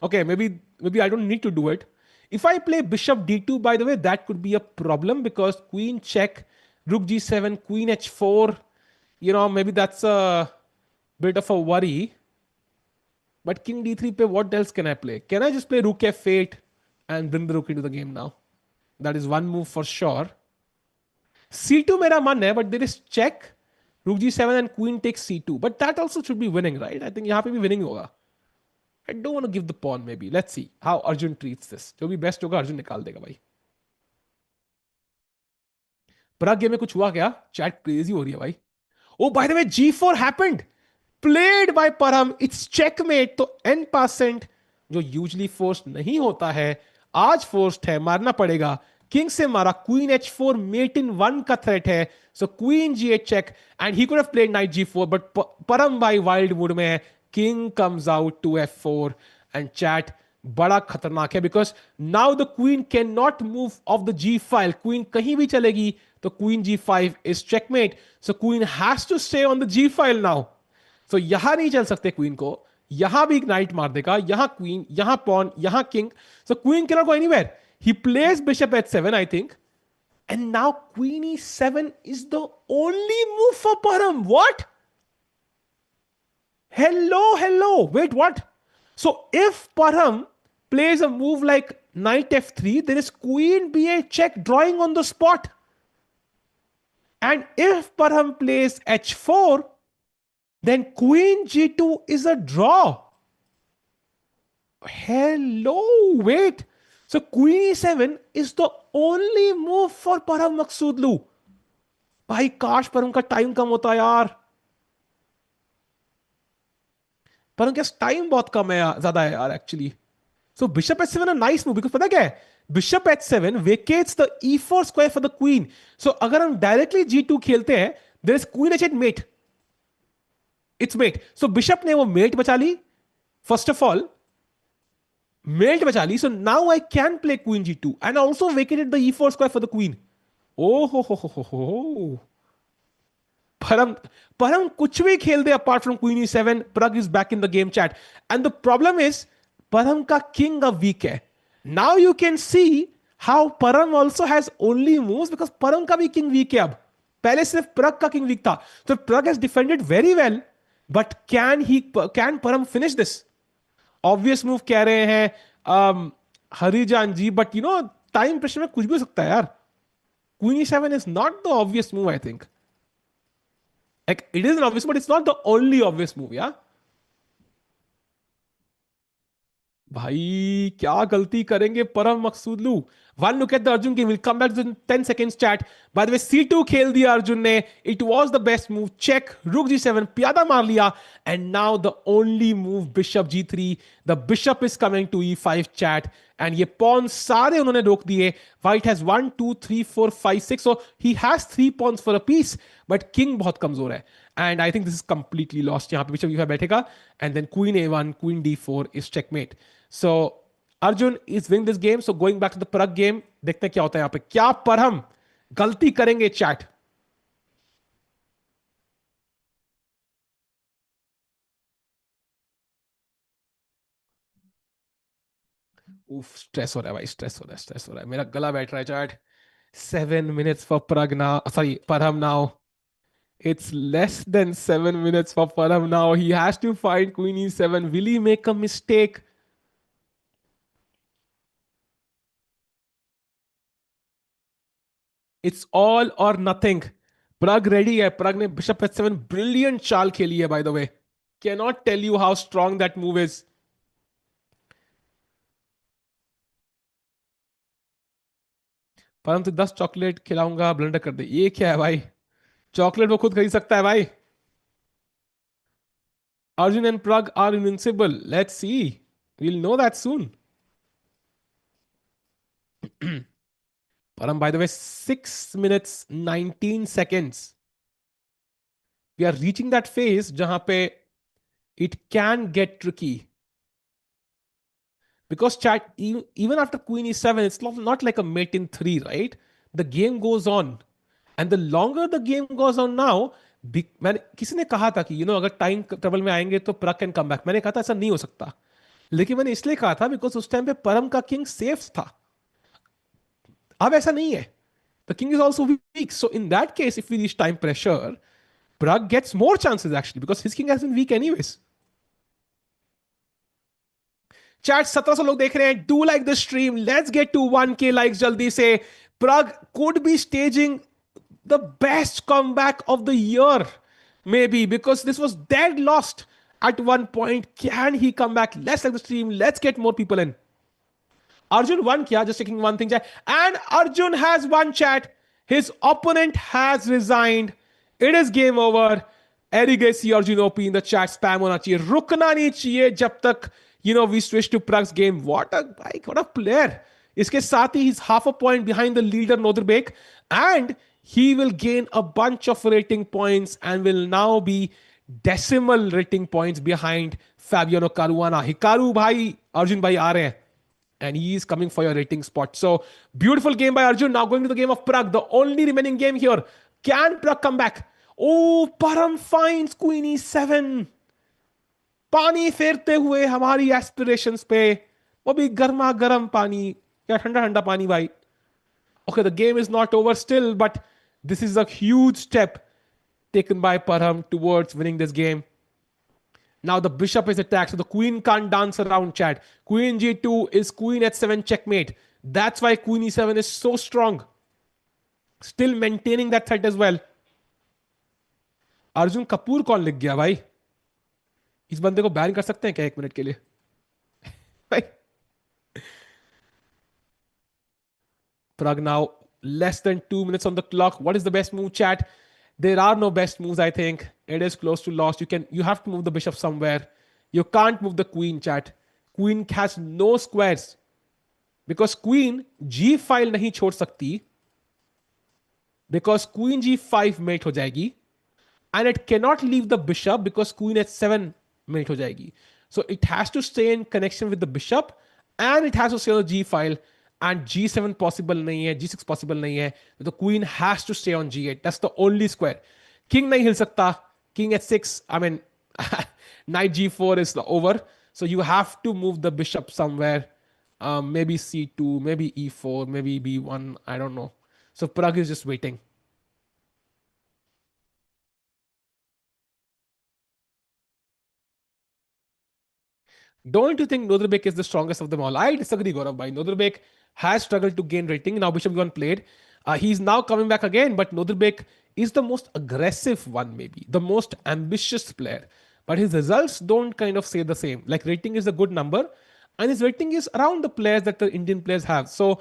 Okay, maybe I don't need to do it. If I play bishop D2 by the way, that could be a problem because queen check, rook G7, queen H4. Maybe that's a bit of a worry. But king D3 pe what else can I play? Can I just play rook F8 and bring the rook into the game now? That is one move for sure. C2 mera man hai, but there is check, rook G7 and queen takes C2. But that also should be winning, right? I think yahan pe bhi winning hoga. I don't want to give the pawn maybe. Let's see how Arjun treats this. जो भी best होगा अर्जुन निकाल देगा भाई. प्राग game में कुछ हुआ क्या? चैट क्रेजी हो रही है भाई. Oh, by the way, G4 happened. Played by Param. It's checkmate. तो n%, जो यूजली फोर्स नहीं होता है, आज फोर्स्ड है, मारना पड़ेगा. किंग से मारा, क्वीन H4 मेट इन 1 का थ्रेट है, so queen G8 check, and he could have played knight G4, but Parham भाई वाइल्ड वुड में है. King comes out to F4, and chat बड़ा खतरनाक है because now the queen can not move off the G file. Queen कहीं भी चलेगी तो queen G5 is checkmate, so queen has to stay on the G file now. So यहां नहीं चल सकते क्वीन को, यहां भी नाइट मार देगा, यहां क्वीन, यहां पॉन, यहां king, so queen can not go anywhere. He plays bishop H7, I think. And now queen E7 is the only move for Param. What? Hello. Wait, what? So if Param plays a move like knight F3, there is queen B8 check drawing on the spot. And if Param plays H4, then queen G2 is a draw. Hello, wait. So queen E7 is the only move for Param Maqsoodlu. भाई काश परम का time कम होता यार. परम का time बहुत कम है, ज्यादा है यार actually. So bishop H7 a nice move because पता क्या है, bishop H7 vacates the E4 square for the queen. So अगर हम डायरेक्टली G2 खेलते हैं, there is queen H8 mate. It's mate. So bishop ने वो मेट बचा ली. First of all, mate बचा ली. So now I can play queen G2 and also vacated the E4 square for the queen. Oh ho. Param कुछ भी खेल दे apart from queen E7, Pragg is back in the game chat. And the problem is Param का king अब weak है. Now you can see how Param also has only moves because Param का भी king weak है अब. पहले सिर्फ Pragg का king weak था. So Pragg has defended very well, but can Param finish this? Obvious move कह रहे हैं हरिजान जी, बट टाइम प्रेशर में कुछ भी हो सकता है यार. Queen E7 is not the obvious move. I think like it is an obvious but it's not the only obvious move. या भाई क्या गलती करेंगे परम मकसूदलू. One look at the Arjun game. We'll come back to the 10 seconds chat. By the way, C2 खेल दिया Arjun ने. It was the best move. Check. Rook G7. प्यादा मार लिया. And now the only move Bishop G3. The Bishop is coming to E5 chat. And ये pawn सारे उन्होंने रोक दिए. White has 1, 2, 3, 4, 5, 6. So he has 3 pawns for a piece. But King बहुत कमजोर है. And I think this is completely lost. यहाँ पे Bishop E5 बैठेगा. And then Queen A1, Queen D4 is checkmate. So Arjun is winning this game. So going back to the Pragg game, देखते हैं क्या होता है यहां पे. क्या परम गलती करेंगे चैट? उफ, स्ट्रेस हो रहा है भाई, स्ट्रेस हो रहा है. मेरा गला बैठ रहा है chat. 7 minutes for Pragg now. Sorry, Param now. It's less than 7 minutes for Param now. He has to find Queen E7. Will he make a mistake? It's all or nothing. Pragg ready है. प्रग ने bishop H7 brilliant चाल खेली है by the way. Cannot tell you how strong that move is. परंतु 10 chocolate खिलाऊंगा blender कर दे. ये क्या है भाई? चॉकलेट वो खुद खरीद सकता है भाई. Arjun and Pragg are invincible. Let's see. We'll know that soon. Param, by the way, 6 minutes 19 seconds. We are reaching that phase jahan pe it can get tricky. Because chat, even after queen e7, it's not like a mate in 3, right? The game goes on. And the longer the game goes on now, मैंने किसी ने कहा था कि अगर time trouble में आएंगे तो प्रग कैन कम बैक. मैंने कहा था ऐसा नहीं हो सकता. लेकिन मैंने इसलिए कहा था बिकॉज उस टाइम पे परम का किंग सेफ था. अब ऐसा नहीं है. The king is also weak. So in that case, if we reach time pressure, Pragg gets more chances actually because his king has been weak anyways. Chat 1700 लोग देख रहे हैं. Do like the stream. Let's get to 1K likes जल्दी से. Pragg could be staging the best comeback of the year, maybe because this was dead lost at one point. Can he come back? Let's like the stream. Let's get more people in. Arjun won kya? Just checking one thing, chat. And Arjun has won, chat. His opponent has resigned. It is game over. Erigasi Arjun OP in the chat. Spam hona chahiye. Rukna nahi chahiye jab tak, we switch to Pragg's game. What a player. इसके साथ ही he's half a point behind the leader Nodrbek, and he will gain a bunch of rating points and will now be decimal rating points behind Fabiano Caruana. Hikaru bhai, Arjun bhai aa rahe hain. And he is coming for your rating spot. So, beautiful game by Arjun. Now going to the game of Pragg, the only remaining game here. Can Pragg come back? Oh, Param finds Queen E7. पानी फेरते हुए हमारी aspirations पे, वो भी गर्मा गर्म पानी या ठंडा ठंडा पानी भाई. Okay, the game is not over still, but this is a huge step taken by Param towards winning this game. Now the bishop is attacked, so the queen can't dance around, chat. Queen g2 is queen h7 checkmate. That's why queen e7 is so strong. Still maintaining that threat as well. Arjun Kapoor कौन लिख गया भाई? इस बंदे को ban कर सकते हैं क्या 1 मिनट के लिए? Pragg now less than 2 minutes on the clock. What is the best move, chat? There are no best moves, I think. It is close to lost. You have to move the bishop somewhere. You can't move the queen, chat. Queen has no squares. Because queen g file nahi chhod sakti. Because queen g5 mate ho jayegi. And it cannot leave the bishop because queen h7 mate ho jayegi. So it has to stay in connection with the bishop and it has to stay on the g file. And g7 possible nahi hai, g6 possible nahi hai. The queen has to stay on g8. That's the only square. King nahi hil sakta. King h6, I mean, knight g4 is over. So you have to move the bishop somewhere. Maybe c2, maybe e4, maybe b1, I don't know. So Pragg is just waiting. Don't you think Nodrbek is the strongest of them all? I disagree, Gaurav bhai. Nodrbek has struggled to gain rating. Now Bishop G1 played. He's now coming back again, but Nodrbek is the most aggressive one, maybe. The most ambitious player. But his results don't kind of say the same. Like rating is a good number. And his rating is around the players that the Indian players have. So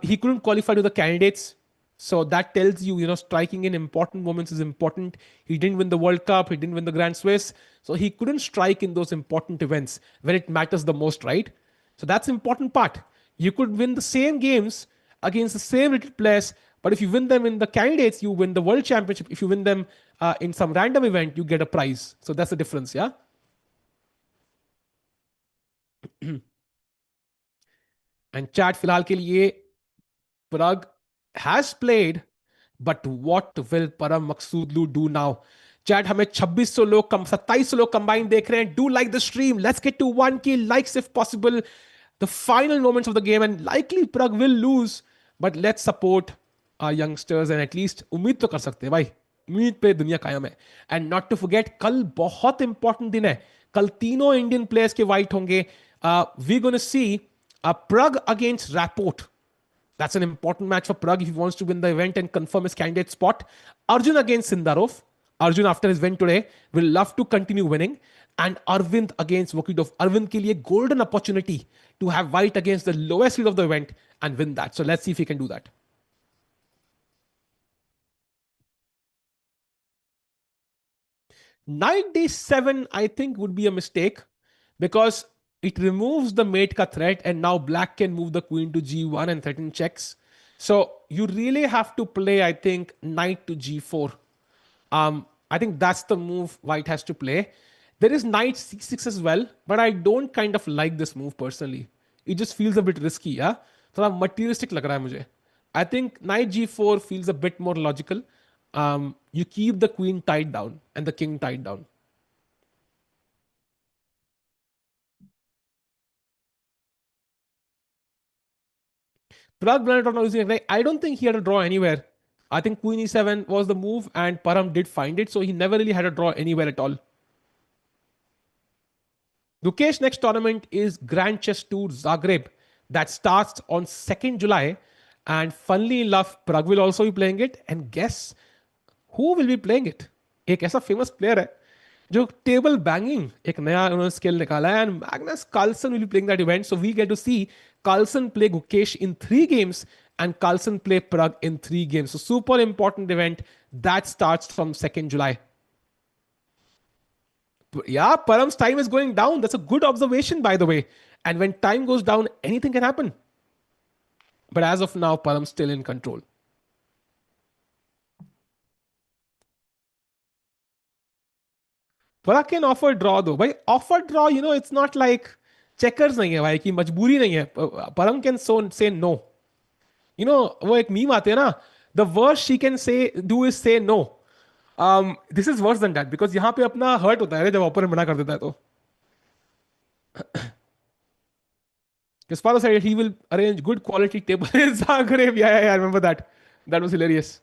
he couldn't qualify to the candidates. So that tells you, striking in important moments is important. He didn't win the World Cup. He didn't win the Grand Swiss. So he couldn't strike in those important events where it matters the most, right? So that's the important part. You could win the same games against the same little players, but if you win them in the candidates, you win the World Championship. If you win them in some random event, you get a prize. So that's the difference, yeah? And chat फिलहाल के लिए Pragg has played, but what will Param Maksudlu do now? Chat हमें 2600 लोग 2700 लोग combined देख रहे हैं. Do like the stream. Let's get to 1K likes if possible. The final moments of the game, and likely Pragg will lose, but let's support our youngsters and at least उम्मीद तो कर सकते हैं भाई. उम्मीद पे दुनिया कायम है. And not to forget, कल बहुत important दिन है. कल तीनों इंडियन प्लेयर्स के वाइट होंगे. We're going to see Pragg against Rapport. That's an important match for Pragg if he wants to win the event and confirm his candidate spot. Arjun against Sindarov. Arjun, after his win today, will love to continue winning. And Arvind against Vokidov. Arvind ke liye golden opportunity to have white against the lowest seed of the event and win that. So let's see if he can do that. Knight d7, I think, would be a mistake because it removes the mate ka threat, and now black can move the queen to g1 and threaten checks. So you really have to play, I think, knight to g4. I think that's the move white has to play. There is knight c6 as well, but I don't kind of like this move personally. It just feels a bit risky, yeah? थोड़ा materialistic लग रहा है मुझे. I think knight g4 feels a bit more logical. You keep the queen tied down and the king tied down. Pragg blundered on using a. I don't think he had a draw anywhere. I think queen e7 was the move, and Param did find it, so he never really had a draw anywhere at all. Dukesh's next tournament is Grand Chess Tour Zagreb that starts on 2nd July. And funnily enough, Pragg will also be playing it. And guess who will be playing it? एक ऐसा famous player है जो table banging एक नया उन्होंने skill निकाला है, and Magnus Carlsen will be playing that event. So we get to see Carlson play Gukesh in 3 games and Carlson play Pragg in 3 games. So super important event that starts from 2nd July. Yeah, Param's time is going down. That's a good observation, by the way. And when time goes down, anything can happen. But as of now, Param's still in control. Parag can offer draw though. By offer draw, it's not like checkers नहीं है भाई कि मजबूरी नहीं है. Param can say no. वो एक meme आते हैं ना. The worst she can do is say no. This is worse than that because यहाँ पे अपना hurt होता है जब ओपोनेंट मना कर देता है तो. Kasparov said he will arrange good quality table in Zagreb. Yeah, I remember that. That was hilarious.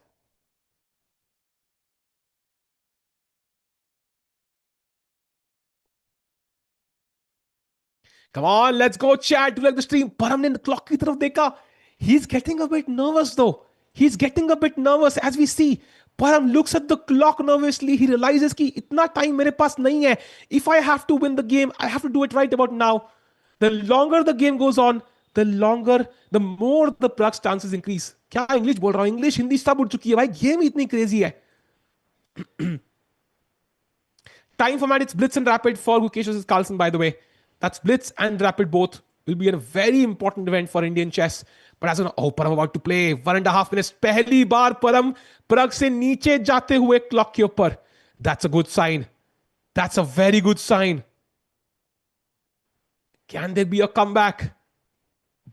Come on, let's go chat. Do like the stream. Param ने clock की तरफ देखा. He's getting a bit nervous though. He's getting a bit nervous as we see. Param looks at the clock nervously. He realizes कि इतना time मेरे पास नहीं है. If I have to win the game, I have to do it right about now. The longer the game goes on, the more the Pragg's chances increase. क्या English बोल रहा हूँ? English Hindi सब उड़ चुकी है भाई. गेम इतनी क्रेजी है. Time format, it's Blitz and Rapid for Gukesh versus Carlson, by the way. That's Blitz and Rapid both. Will be a very important event for Indian chess. But as Param about to play 1.5 minutes. पहली बार Param Pragg से नीचे जाते हुए clock के ऊपर. That's a good sign. That's a very good sign. Can there be a comeback?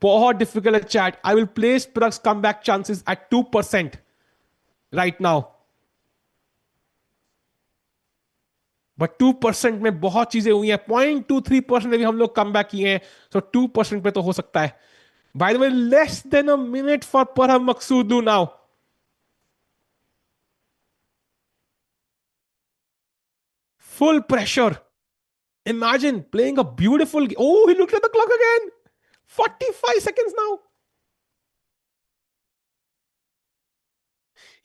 बहुत difficult है chat. I will place Pragg's comeback chances at 2% right now. But 2% में बहुत चीजें हुई हैं. 0.23% में भी हम लोग कम बैक किए हैं. सो 2% पे तो हो सकता है. By the way, less than a minute for परम मकसूदू now. Full pressure. Imagine playing a beautiful game. Oh, he looked at the clock again. 45 seconds now.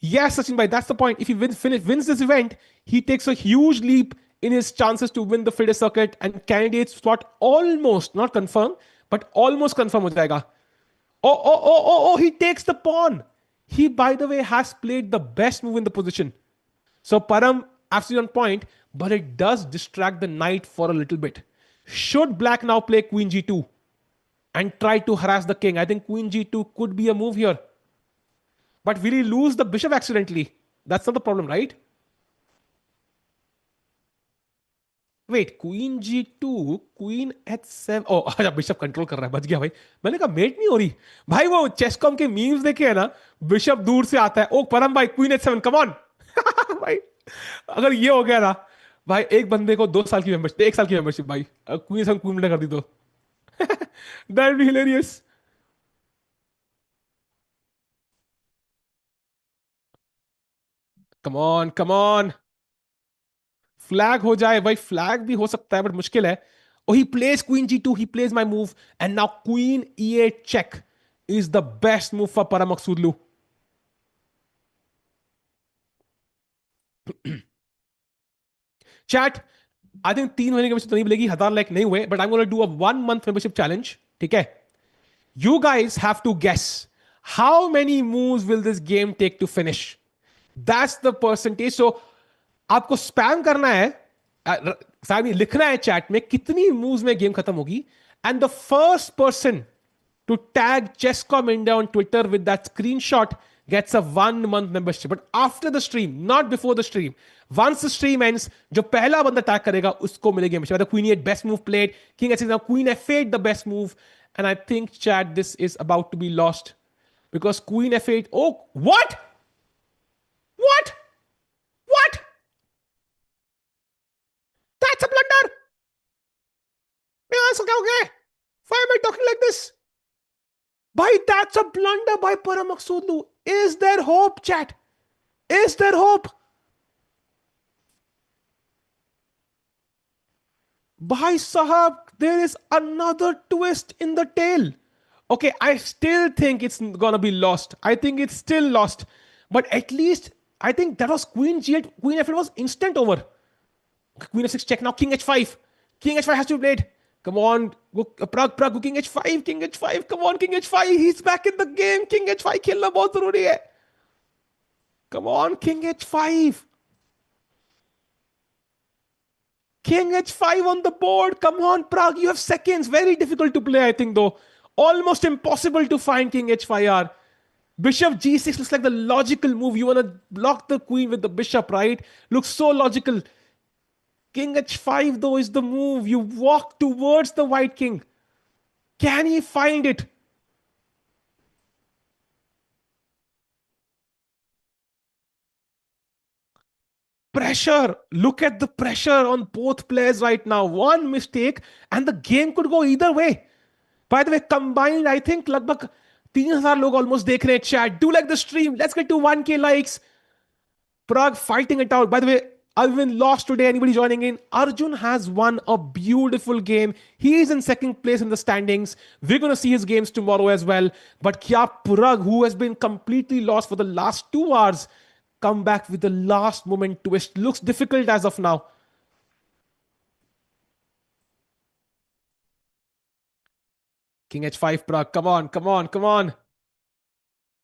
Yes, Sachin bhai, that's the point. If he wins this event, he takes a huge leap in his chances to win the FIDE circuit, and candidate spot almost, not confirmed, but almost confirm ho jayega. Oh, he takes the pawn. He, by the way, has played the best move in the position. So Param, absolutely on point, but it does distract the knight for a little bit. Should black now play queen g2 and try to harass the king? I think queen g2 could be a move here. But will he lose the bishop accidentally? That's not the problem, right? Wait, queen g2, queen h7. Oh, अच्छा bishop control कर रहा है. बच गया भाई. मैंने कहा met नहीं हो रही भाई. वो चेसकॉम के मीम्स देखे है ना, बिशप दूर से आता है. ओ परम भाई, क्वीन h7, कम ऑन. भाई अगर ये हो गया ना भाई, एक बंदे को 2 साल की मेंबरशिप, 1 साल की मेंबरशिप भाई. क्वीन h7 क्वीन कर दी तो that be hilarious. Come on, come on. Flag हो जाए भाई. फ्लैग भी हो सकता है बट मुश्किल है. Oh, he plays queen g2. He plays my move, and now queen e8 check is the best move for Parag Maksudlu. Chat, I think 3 महीने की membership तो नहीं मिलेगी, 1000 लाइक नहीं हुए, but I'm going to do a 1 month membership challenge. ठीक है? You guys have to guess how many moves will this game take to finish. That's the percentage. So आपको स्पैम करना है, लिखना है चैट में कितनी मूव्स में गेम खत्म होगी, and the first person to tag Chesscom India on Twitter with that screenshot gets a 1 month membership. But after the stream, not before the stream. Once the stream ends, जो पहला बंदा tag करेगा उसको मिलेगी membership. The Queen E8 best move played, King H6 now Queen F8 the best move, and I think chat this is about to be lost because Queen F8. Oh, what? What? What? That's a blunder. Why am I talking like this? Bhai, that's a blunder by Parag Maksudlu. Is there hope, chat? Is there hope? Bhai Sahab, there is another twist in the tale. Okay, I still think it's gonna be lost. I think it's still lost. But at least, I think that was Queen G8. Queen F8 was instant over. Queen F6 check now. King H5. King H5 has to be played. Come on, Pragg, King H5, King H5, come on, King H5, he's back in the game, King H5 खेलना बहुत जरूरी है. Come on, King H5. King H5 on the board, come on, Pragg, you have seconds, very difficult to play, I think though. Almost impossible to find King H5R. Bishop G6 looks like the logical move. You want to block the queen with the bishop, right? Looks so logical. King H5 though is the move. You walk towards the white king. Can he find it? Pressure. Look at the pressure on both players right now. One mistake and the game could go either way. By the way, combined, I think लगभग 3000 लोग almost देख रहे हैं chat. Do like the stream. Let's get to 1K likes. Pragg fighting it out. By the way, Arvind lost today. Anybody joining in? Arjun has won a beautiful game. He is in second place in the standings. We're going to see his games tomorrow as well. But kya Pragg, who has been completely lost for the last 2 hours, come back with the last moment twist. Looks difficult as of now. King H5 Pragg. Come on, come on, come on.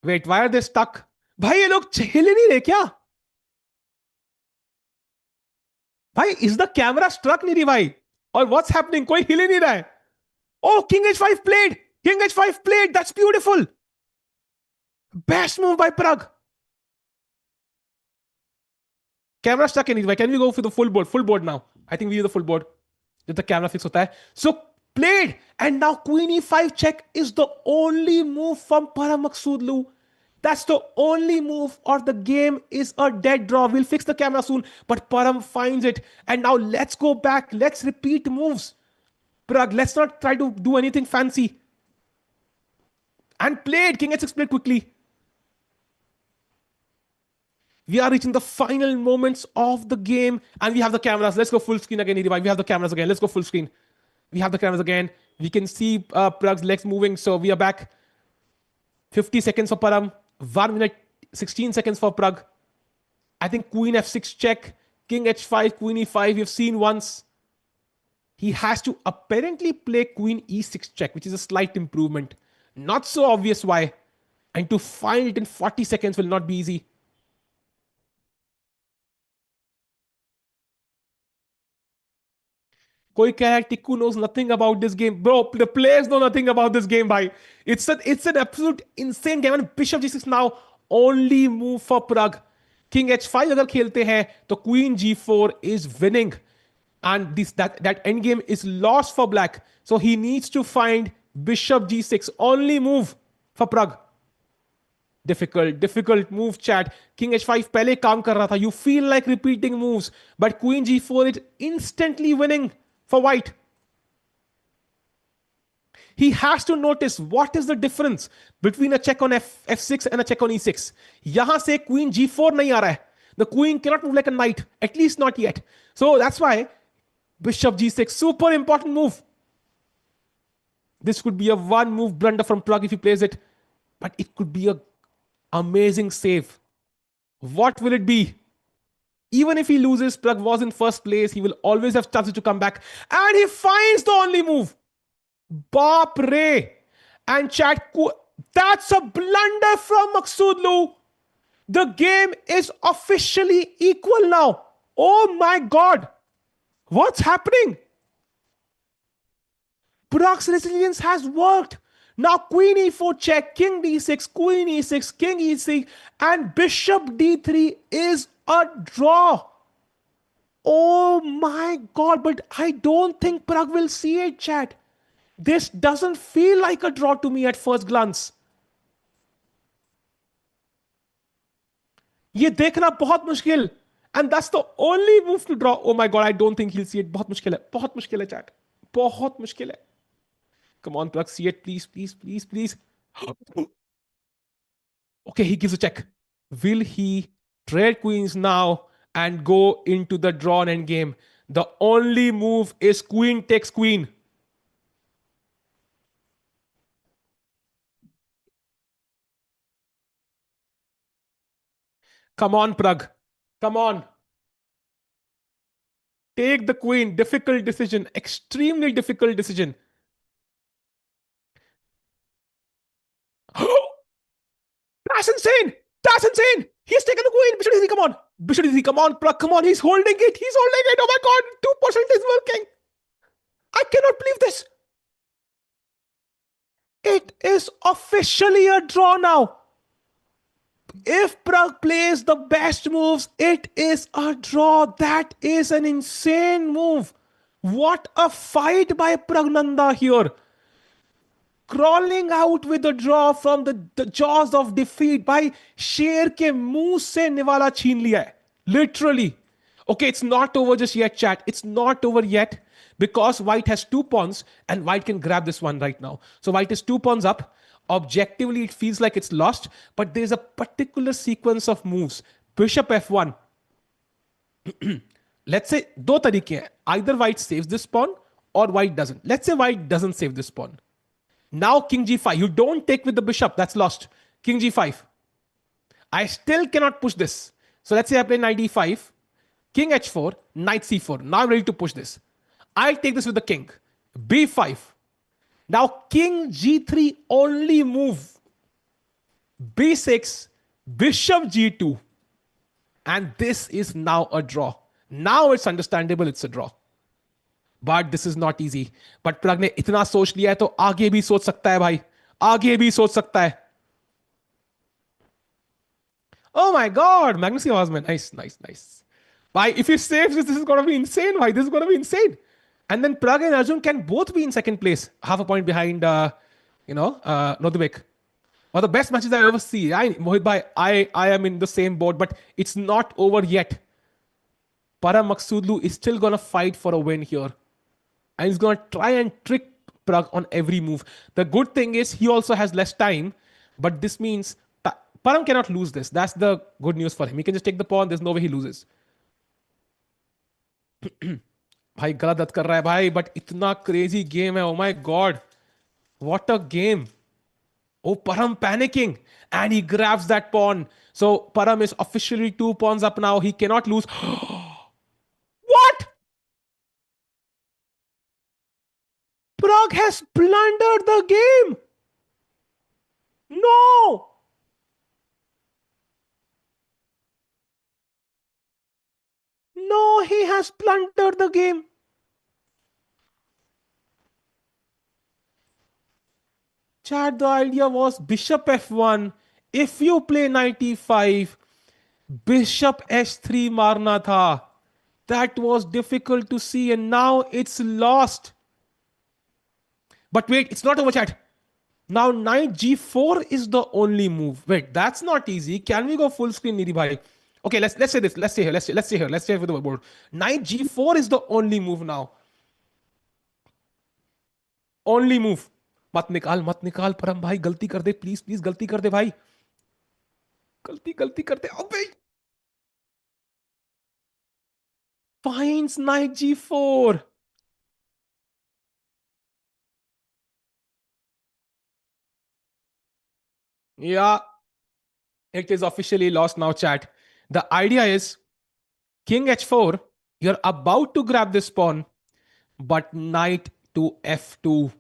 Wait, why are they stuck? भाई ये लोग हिल नहीं रहे क्या? भाई, is the camera struck नहीं रही भाई? Or what's happening? कोई हिल ही नहीं रहा है. Oh, King H5 played. King H5 played. That's beautiful. Best move by Pragg. Camera stuck in it. Can we go for the full board? Full board now. I think we use the full board. If the camera fix hota hai. So played. And now Queen E5 check is the only move from Parag Maksudlu. That's the only move or the game is a dead draw. We'll fix the camera soon. But Parag finds it. And now let's go back. Let's repeat moves. Pragg, let's not try to do anything fancy. And played. King H6 played quickly. We are reaching the final moments of the game. And we have the cameras. Let's go full screen again. We have the cameras again. Let's go full screen. We have the cameras again. We can see Pragg's legs moving. So we are back. 50 seconds for Parag. 1 minute, 16 seconds for Pragg. I think Queen F6 check. King H5, Queen E5. We've seen once. He has to apparently play Queen E6 check, which is a slight improvement. Not so obvious why. And to find it in 40 seconds will not be easy. कोई कह रहा है Tikku knows nothing about this game. Bro, the players know nothing about this game, bhai. It's an absolute insane game. And Bishop G6 now only move for Pragg. King H5 अगर खेलते हैं तो Queen G4 is winning. And that endgame is lost for black. So he needs to find Bishop G6. Only move for Pragg. Difficult move, chat. King H5 पहले काम कर रहा था. You feel like repeating moves. But Queen G4 is instantly winning for white. He has to notice what is the difference between a check on F6 and a check on E6. यहां से Queen G4 नहीं आ रहा है. The queen cannot move like a knight. At least not yet. So that's why Bishop G6, super important move. This could be a one move blunder from Pragg if he plays it. but it could be a amazing save. What will it be? Even if he loses, Pragg was in first place. He will always have chances to come back. And he finds the only move. Bop Ray. And chat, that's a blunder from Maksudlu. The game is officially equal now. Oh my God. What's happening? Pragg's resilience has worked. Now queen e4 check, king d6, queen e6, king e6, and bishop d3 is a draw. Oh my God, but I don't think Pragg will see it, chat. This doesn't feel like a draw to me at first glance. ये देखना बहुत मुश्किल. And that's the only move to draw. Oh my God, I don't think he'll see it. बहुत मुश्किल है. बहुत मुश्किल है, chat. बहुत मुश्किल है. Come on, Pragg, see it, please, please, please, please. Okay, he gives a check. Will he trade queens now and go into the drawn endgame? The only move is queen takes queen. Come on, Pragg. Come on. Take the queen. Difficult decision. Extremely difficult decision. That's insane. That's insane. He's taken the queen. Bishop D3, come on. Bishop D3, come on. Pragg, come on. He's holding it. He's holding it. Oh my God. 2% is working. I cannot believe this. It is officially a draw now. If Pragg plays the best moves, it is a draw. That is an insane move. What a fight by Praggnanandhaa here. Crawling out with a draw from the jaws of defeat. भाई शेर के मुंह से निवाला छीन लिया है. Literally. Okay, it's not over just yet, chat. It's not over yet because white has 2 pawns and white can grab this one right now. So white is 2 pawns up. Objectively, it feels like it's lost, but there's a particular sequence of moves. Bishop f1. Let's say दो तरीके हैं. Either white saves this pawn or white doesn't. Let's say white doesn't save this pawn. Now king g5. You don't take with the bishop. That's lost. King g5. I still cannot push this. So let's say I play knight e5. King h4. Knight c4. Now I'm ready to push this. I'll take this with the king. b5. Now king g3 only move. b6. Bishop g2. And this is now a draw. Now it's understandable it's a draw. But this is not easy. But Pragg ने इतना सोच लिया है तो आगे भी सोच सकता है भाई. आगे भी सोच सकता है. Oh my God. Magnus Osman. Nice, nice, nice. Bhai, if he saves this, this is going to be insane, bhai. This is going to be insane. And then Pragg and Arjun can both be in second place. Half a point behind, Nodubek. One of the best matches I ever see. Mohit bhai, I am in the same boat, but it's not over yet. Param Maksudlu is still going to fight for a win here. And he's going to try and trick Pragg on every move. The good thing is he also has less time, but this means Param cannot lose this. That's the good news for him. He can just take the pawn. There's no way he loses. भाई गलत कर रहा है भाई, but इतना crazy game है. Oh my God. What a game. Oh, Param panicking. And he grabs that pawn. So Param is officially 2 pawns up now. He cannot lose. What? Pragg has blundered the game. No. No, he has blundered the game. Chat, the idea was bishop f1. If you play knight e5, bishop h3 marna tha. That was difficult to see and now it's lost. But wait, it's not over, chat. Now knight g4 is the only move. Wait, that's not easy. Can we go full screen, Nidhi bhai? Okay, let's say this. Let's stay here. Let's stay here. Let's stay with the board. Knight g4 is the only move now. Only move. मत निकाल परम भाई. गलती कर दे please please. गलती कर दे भाई. गलती कर दे. अबे finds knight g4. Yeah, it is officially lost now, chat. The idea is king h4, you're about to grab this pawn, but knight to f2.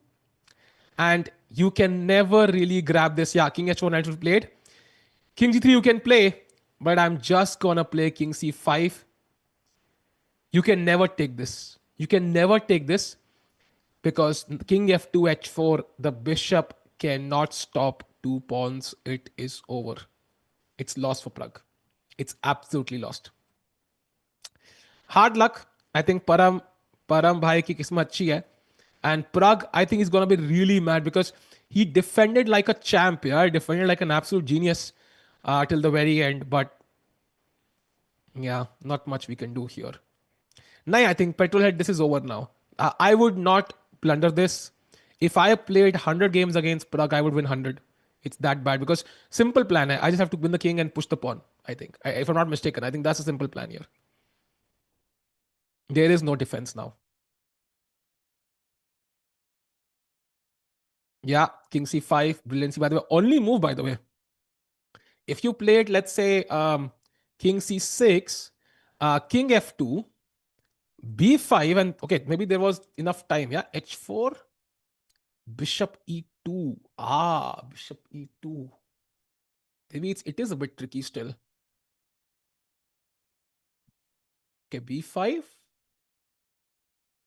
And you can never really grab this. Yeah, king h4, knight will played. King g3 you can play, but I'm just gonna play king c5. You can never take this. You can never take this because king f2 h4, the bishop cannot stop two pawns. It is over. It's lost for Pragg. It's absolutely lost. Hard luck. I think Param bhai ki kismat achhi hai. And Pragg, I think he's gonna be really mad because he defended like a champ, yeah. He defended like an absolute genius till the very end. But yeah, not much we can do here. Nay, I think Petrolhead, this is over now. I would not plunder this. If I played 100 games against Pragg, I would win 100. It's that bad because simple plan. I just have to win the king and push the pawn. I think, if I'm not mistaken, I think that's a simple plan here. There is no defense now. Yeah, king c5, brilliancy. By the way, only move. By the way, if you played, let's say, king c6, king f2, b5, and okay, maybe there was enough time. Yeah, h4, bishop e2. Bishop e2. Maybe it is a bit tricky still. Okay, b5,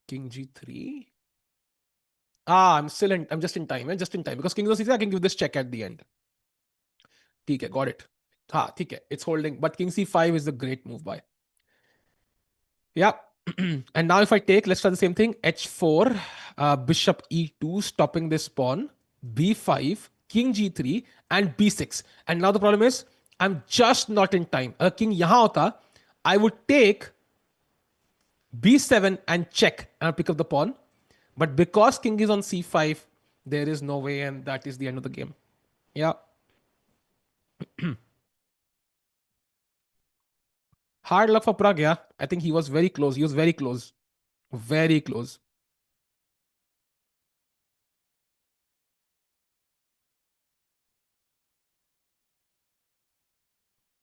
king g3. I'm just in time. Just in time because king c3, I can give this check at the end. ठीक है, got it. ठीक है, it's holding. But king c5 is a great move by. Yeah. And now if I take, let's try the same thing. h4, bishop e2, stopping this pawn. b5, king g3, and b6. And now the problem is, I'm just not in time. King yahan hota, I would take b7 and check and I'll pick up the pawn. But because king is on c5, there is no way, and that is the end of the game. Yeah. Hard luck for Pragg, yeah. I think he was very close. He was very close. Very close.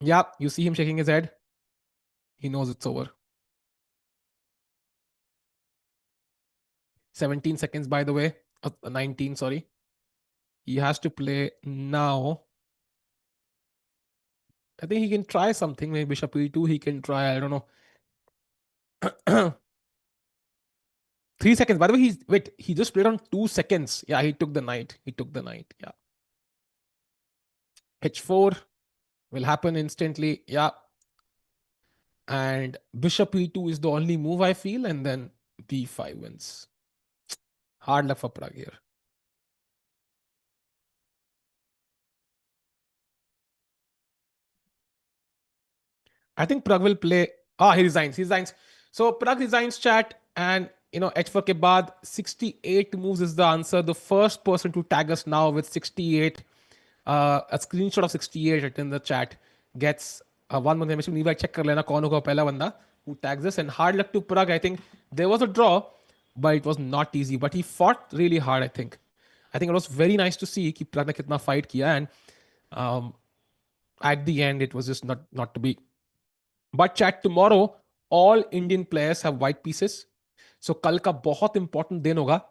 Yeah, you see him shaking his head. He knows it's over. 17 seconds, by the way. 19, sorry. He has to play now. I think he can try something. Maybe bishop e2 he can try. I don't know. 3 seconds. By the way, he just played on 2 seconds. Yeah, he took the knight. He took the knight. Yeah. h4 will happen instantly. Yeah. And bishop e2 is the only move I feel. And then b5 wins. Hard luck for Pragg here. I think Pragg will play. He resigns. He resigns. So Pragg resigns, chat, and h4 ke baad 68 moves is the answer. The first person to tag us now with 68, a screenshot of 68 in the chat gets one more name. Levi check kar lena kaun hoga pehla banda who tags us. And hard luck to Pragg. I think there was a draw, but it was not easy. But he fought really hard. I think it was very nice to see कि Pragg ने कितना fight किया, and at the end it was just not to be. But chat, tomorrow all Indian players have white pieces. So कल का बहुत important दिन होगा.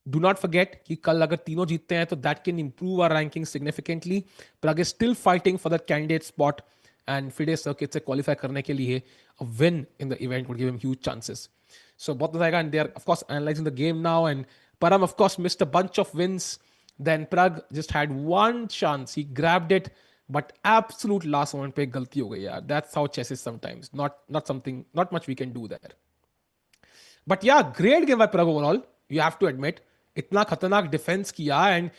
Do not forget कि कल अगर तीनों जीतते हैं तो that can improve our ranking significantly. Pragg is still fighting for that candidate spot, and FIDE circuit से qualify करने के लिए a win in the event would give him huge chances. So बहुत मजा आएगा, and they are of course analyzing the game now, and Param of course missed a bunch of wins. Then Pragg just had one chance. He grabbed it, but absolute last moment पे गलती हो गई यार. That's how chess is sometimes. Not much we can do there. But yeah, great game by Pragg overall. You have to admit, इतना खतरनाक defense किया, and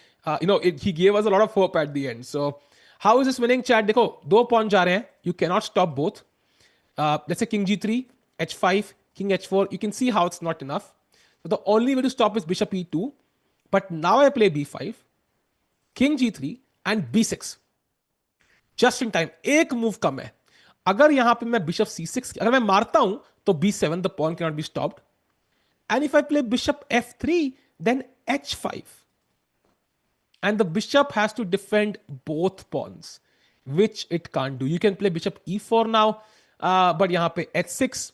he gave us a lot of hope at the end. So how is this winning, chat? देखो, दो pawn जा रहे हैं. You cannot stop both. Let's say king g3, h5, king h4. You can see how it's not enough. So the only way to stop is bishop e2. But now I play b5, king g3, and b6. Just in time. एक move कम है. अगर यहां पे मैं bishop c6, अगर मैं मारता हूं तो b7, the pawn cannot be stopped. And if I play bishop f3, then h5. and the bishop has to defend both pawns, which it can't do. You can play bishop e4 now, but यहाँ पे h6,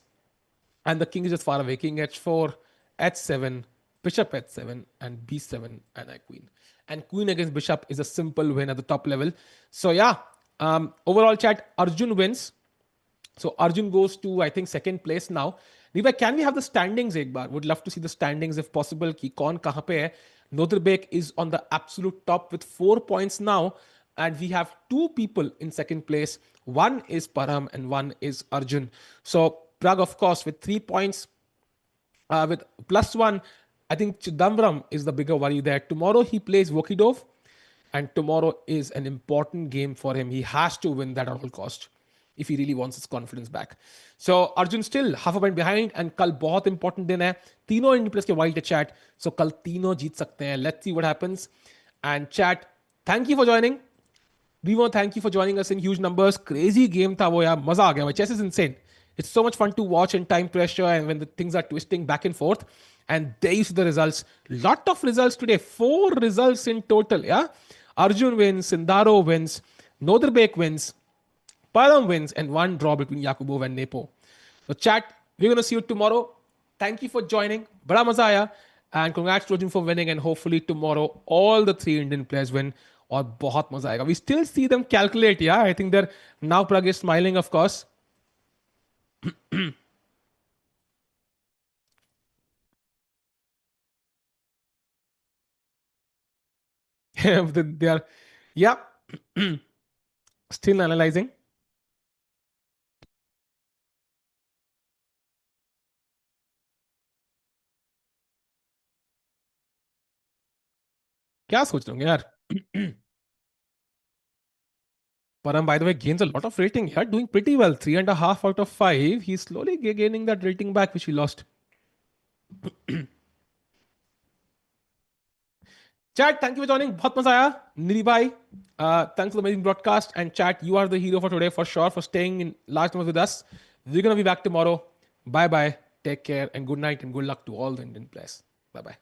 and the king is just far away. King h4, h7, bishop h7, and b7, and I queen. And queen against bishop is a simple win at the top level. So yeah, overall chat, Arjun wins. So Arjun goes to, I think, second place now. Niva, can we have the standings एक बार? Would love to see the standings if possible. कि कौन कहाँ पे है? Notherbek is on the absolute top with 4 points now. And we have 2 people in second place. One is Param and one is Arjun. So Pragg, of course, with 3 points, with +1. I think Chidambaram is the bigger worry there. Tomorrow he plays Vokidov, and tomorrow is an important game for him. He has to win that at all cost if he really wants his confidence back. So Arjun still half a point behind, and कल बहुत important दिन है. तीनों Indian players के wild chat. So कल तीनों जीत सकते हैं. Let's see what happens. And chat, thank you for joining. We want to thank you for joining us in huge numbers. Crazy game था वो यार, मजा आ गया. Chess is insane. It's so much fun to watch in time pressure and when the things are twisting back and forth. And there you see the results. Lot of results today. 4 results in total. Yeah, Arjun wins, Sindaro wins, Notherbek wins, Param wins, and 1 draw between Yakubov and Nepo. So chat, we're going to see you tomorrow. Thank you for joining. Bada maza aaya. And congrats to Arjun for winning. And hopefully tomorrow all the 3 Indian players win. Or bahut maza aayega. We still see them calculate. Yeah, I think they're now Pragg is smiling, of course. They are, yeah, still analyzing. क्या सोच रहे होंगे यार? Param, by the way, gains a lot of rating here, doing pretty well. 3.5 out of 5. He's slowly gaining that rating back, which he lost. Chat, thank you for joining. बहुत मजा आया. Niri bhai, thanks for the amazing broadcast. And chat, you are the hero for today for sure, for staying in large numbers with us. We're going to be back tomorrow. Bye bye. Take care and good night and good luck to all the Indian players. Bye bye.